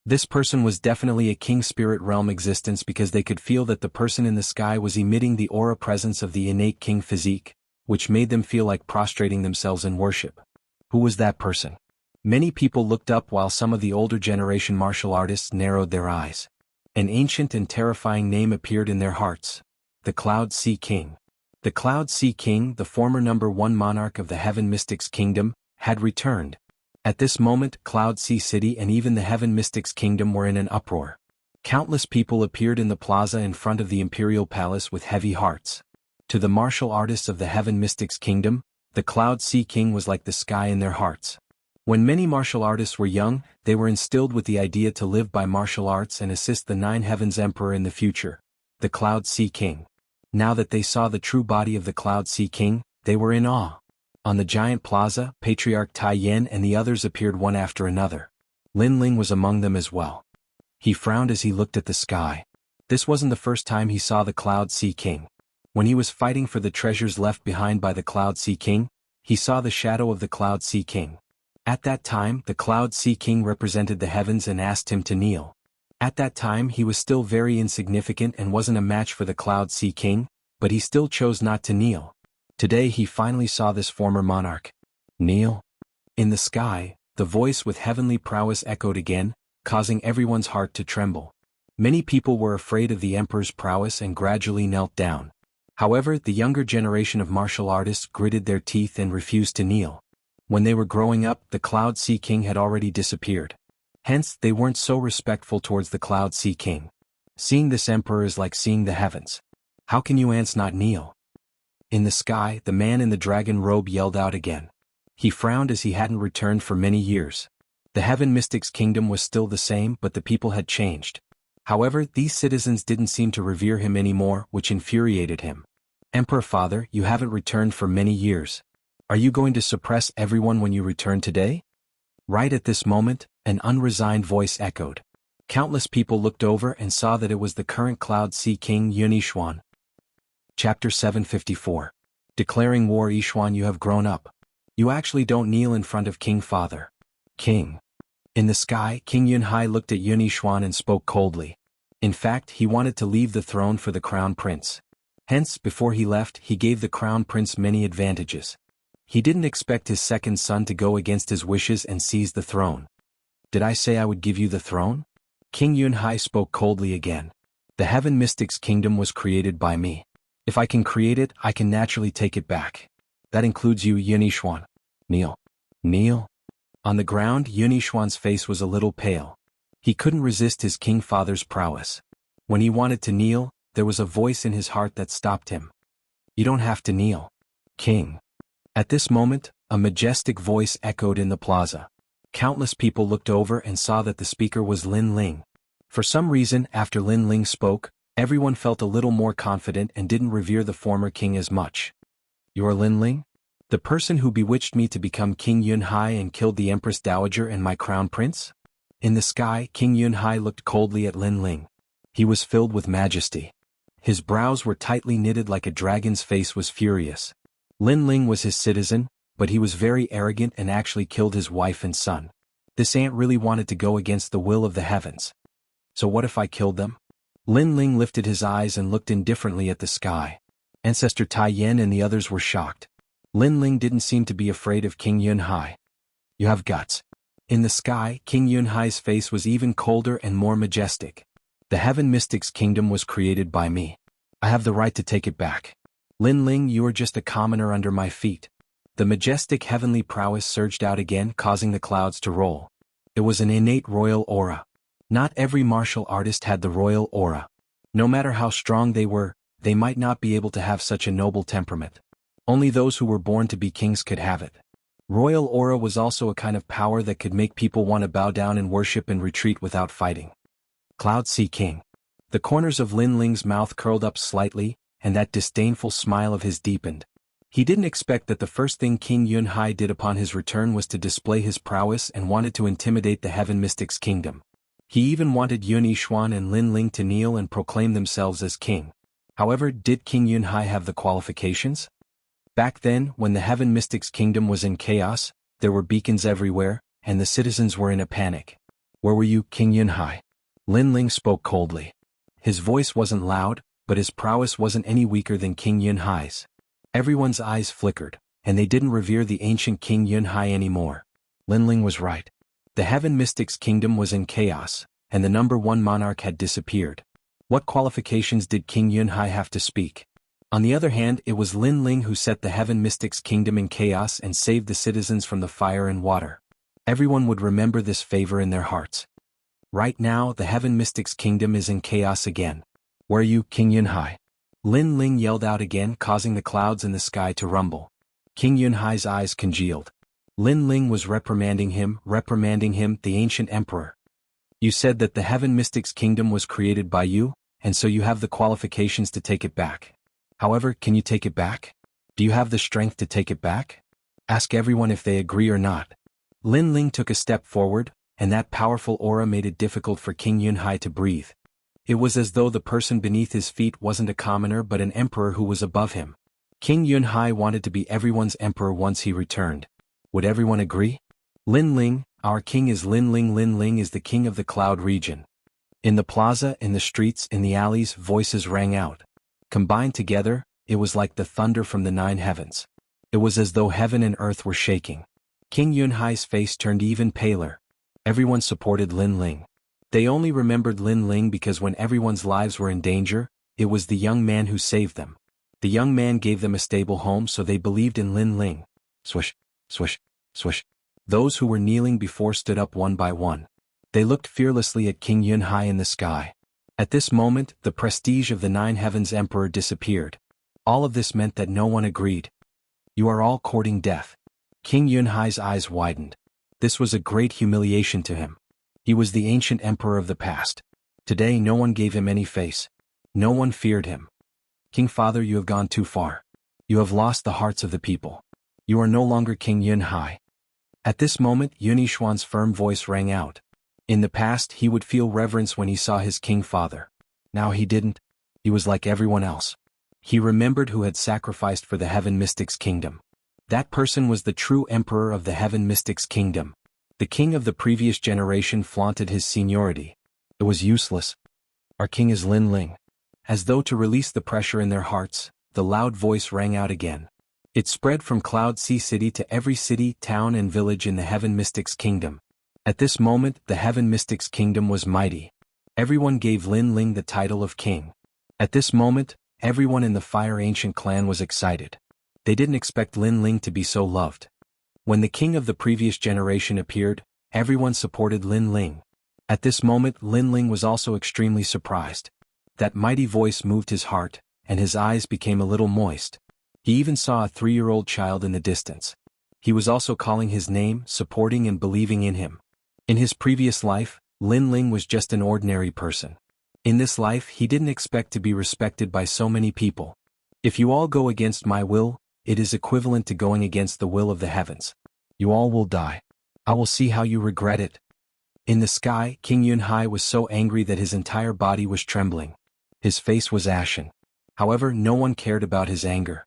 This person was definitely a king spirit realm existence because they could feel that the person in the sky was emitting the aura presence of the innate king physique, which made them feel like prostrating themselves in worship. Who was that person? Many people looked up while some of the older generation martial artists narrowed their eyes. An ancient and terrifying name appeared in their hearts. The Cloud Sea King. The Cloud Sea King, the former #1 monarch of the Heaven Mystics Kingdom, had returned. At this moment, Cloud Sea City and even the Heaven Mystics Kingdom were in an uproar. Countless people appeared in the plaza in front of the Imperial Palace with heavy hearts. To the martial artists of the Heaven Mystics Kingdom, the Cloud Sea King was like the sky in their hearts. When many martial artists were young, they were instilled with the idea to live by martial arts and assist the 9 Heavens Emperor in the future, the Cloud Sea King. Now that they saw the true body of the Cloud Sea King, they were in awe. On the giant plaza, Patriarch Tai Yen and the others appeared one after another. Lin Ling was among them as well. He frowned as he looked at the sky. This wasn't the first time he saw the Cloud Sea King. When he was fighting for the treasures left behind by the Cloud Sea King, he saw the shadow of the Cloud Sea King. At that time, the Cloud Sea King represented the heavens and asked him to kneel. At that time he was still very insignificant and wasn't a match for the Cloud Sea King, but he still chose not to kneel. Today he finally saw this former monarch. Kneel? In the sky, the voice with heavenly prowess echoed again, causing everyone's heart to tremble. Many people were afraid of the Emperor's prowess and gradually knelt down. However, the younger generation of martial artists gritted their teeth and refused to kneel. When they were growing up, the Cloud Sea King had already disappeared. Hence, they weren't so respectful towards the Cloud Sea King. Seeing this emperor is like seeing the heavens. How can you ants not kneel? In the sky, the man in the dragon robe yelled out again. He frowned as he hadn't returned for many years. The Heaven Mystics Kingdom was still the same, but the people had changed. However, these citizens didn't seem to revere him anymore, which infuriated him. Emperor Father, you haven't returned for many years. Are you going to suppress everyone when you return today? Right at this moment, an unresigned voice echoed. Countless people looked over and saw that it was the current Cloud Sea King Yunixuan. Chapter 754. Declaring war. Yixuan, you have grown up. You actually don't kneel in front of King Father. King. In the sky, King Yunhai looked at Yunixuan and spoke coldly. In fact, he wanted to leave the throne for the crown prince. Hence, before he left, he gave the crown prince many advantages. He didn't expect his second son to go against his wishes and seize the throne. Did I say I would give you the throne? King Yunhai spoke coldly again. The Heaven Mystic's kingdom was created by me. If I can create it, I can naturally take it back. That includes you, Yunixuan. Kneel. Kneel? On the ground, Yunixuan's face was a little pale. He couldn't resist his king father's prowess. When he wanted to kneel, there was a voice in his heart that stopped him. You don't have to kneel. King. At this moment, a majestic voice echoed in the plaza. Countless people looked over and saw that the speaker was Lin Ling. For some reason, after Lin Ling spoke, everyone felt a little more confident and didn't revere the former king as much. You're Lin Ling? The person who bewitched me to become King Yunhai and killed the Empress Dowager and my crown prince? In the sky, King Yunhai looked coldly at Lin Ling. He was filled with majesty. His brows were tightly knitted like a dragon's face was furious. Lin Ling was his citizen, but he was very arrogant and actually killed his wife and son. This ant really wanted to go against the will of the heavens. So what if I killed them? Lin Ling lifted his eyes and looked indifferently at the sky. Ancestor Tai Yan and the others were shocked. Lin Ling didn't seem to be afraid of King Yunhai. You have guts. In the sky, King Yunhai's face was even colder and more majestic. The Heaven Mystic's kingdom was created by me. I have the right to take it back. Lin Ling, you are just a commoner under my feet. The majestic heavenly prowess surged out again, causing the clouds to roll. It was an innate royal aura. Not every martial artist had the royal aura. No matter how strong they were, they might not be able to have such a noble temperament. Only those who were born to be kings could have it. Royal aura was also a kind of power that could make people want to bow down and worship and retreat without fighting. Cloud Sea King. The corners of Lin Ling's mouth curled up slightly, and that disdainful smile of his deepened. He didn't expect that the first thing King Yunhai did upon his return was to display his prowess and wanted to intimidate the Heaven Mystic's kingdom. He even wanted Yunixuan and Lin Ling to kneel and proclaim themselves as king. However, did King Yunhai have the qualifications? Back then, when the Heaven Mystic's kingdom was in chaos, there were beacons everywhere, and the citizens were in a panic. Where were you, King Yunhai? Lin Ling spoke coldly. His voice wasn't loud, but his prowess wasn't any weaker than King Yunhai's. Everyone's eyes flickered, and they didn't revere the ancient King Yunhai anymore. Lin Ling was right. The Heaven Mystic's kingdom was in chaos, and the number one monarch had disappeared. What qualifications did King Yunhai have to speak? On the other hand, it was Lin Ling who set the Heaven Mystic's kingdom in chaos and saved the citizens from the fire and water. Everyone would remember this favor in their hearts. Right now, the Heaven Mystic's kingdom is in chaos again. Where are you, King Yunhai? Lin Ling yelled out again, causing the clouds in the sky to rumble. King Yunhai's eyes congealed. Lin Ling was reprimanding him, the ancient emperor. You said that the Heaven Mystic's kingdom was created by you, and so you have the qualifications to take it back. However, can you take it back? Do you have the strength to take it back? Ask everyone if they agree or not. Lin Ling took a step forward, and that powerful aura made it difficult for King Yunhai to breathe. It was as though the person beneath his feet wasn't a commoner but an emperor who was above him. King Yunhai wanted to be everyone's emperor once he returned. Would everyone agree? Lin Ling, our king is Lin Ling. Lin Ling is the king of the cloud region. In the plaza, in the streets, in the alleys, voices rang out. Combined together, it was like the thunder from the 9 heavens. It was as though heaven and earth were shaking. King Yunhai's face turned even paler. Everyone supported Lin Ling. They only remembered Lin Ling because when everyone's lives were in danger, it was the young man who saved them. The young man gave them a stable home, so they believed in Lin Ling. Swish, swish, swish. Those who were kneeling before stood up one by one. They looked fearlessly at King Yunhai in the sky. At this moment, the prestige of the 9 heavens emperor disappeared. All of this meant that no one agreed. You are all courting death. King Yunhai's eyes widened. This was a great humiliation to him. He was the ancient emperor of the past. Today no one gave him any face. No one feared him. King Father, you have gone too far. You have lost the hearts of the people. You are no longer King Yunhai. At this moment Yunishuan's firm voice rang out. In the past he would feel reverence when he saw his king father. Now he didn't. He was like everyone else. He remembered who had sacrificed for the Heaven Mystics Kingdom. That person was the true emperor of the Heaven Mystics Kingdom. The king of the previous generation flaunted his seniority. It was useless. Our king is Lin Ling. As though to release the pressure in their hearts, the loud voice rang out again. It spread from Cloud Sea City to every city, town and village in the Heaven Mystics Kingdom. At this moment the Heaven Mystics Kingdom was mighty. Everyone gave Lin Ling the title of king. At this moment, everyone in the Fire Ancient clan was excited. They didn't expect Lin Ling to be so loved. When the king of the previous generation appeared, everyone supported Lin Ling. At this moment Lin Ling was also extremely surprised. That mighty voice moved his heart, and his eyes became a little moist. He even saw a 3-year-old child in the distance. He was also calling his name, supporting and believing in him. In his previous life, Lin Ling was just an ordinary person. In this life he didn't expect to be respected by so many people. If you all go against my will, it is equivalent to going against the will of the heavens. You all will die. I will see how you regret it. In the sky, King Yunhai was so angry that his entire body was trembling. His face was ashen. However, no one cared about his anger.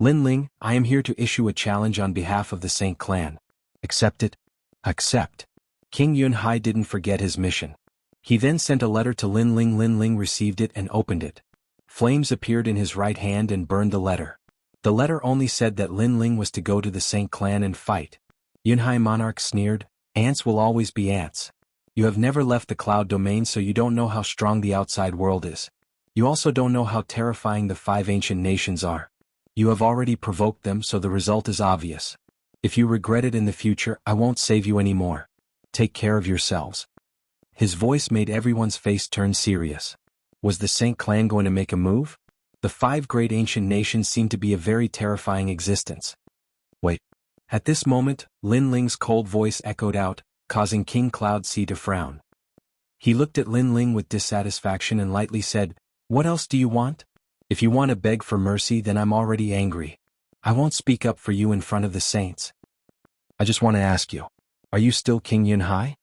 Lin Ling, I am here to issue a challenge on behalf of the Saint Clan. Accept it? Accept. King Yunhai didn't forget his mission. He then sent a letter to Lin Ling. Lin Ling received it and opened it. Flames appeared in his right hand and burned the letter. The letter only said that Lin Ling was to go to the Saint Clan and fight. Yunhai monarch sneered, ants will always be ants. You have never left the cloud domain, so you don't know how strong the outside world is. You also don't know how terrifying the 5 ancient nations are. You have already provoked them, so the result is obvious. If you regret it in the future, I won't save you anymore. Take care of yourselves. His voice made everyone's face turn serious. Was the Saint Clan going to make a move? The 5 great ancient nations seemed to be a very terrifying existence. Wait. At this moment, Lin Ling's cold voice echoed out, causing King Cloud Sea to frown. He looked at Lin Ling with dissatisfaction and lightly said, "What else do you want? If you want to beg for mercy, then I'm already angry. I won't speak up for you in front of the saints. I just want to ask you, are you still King Yunhai?"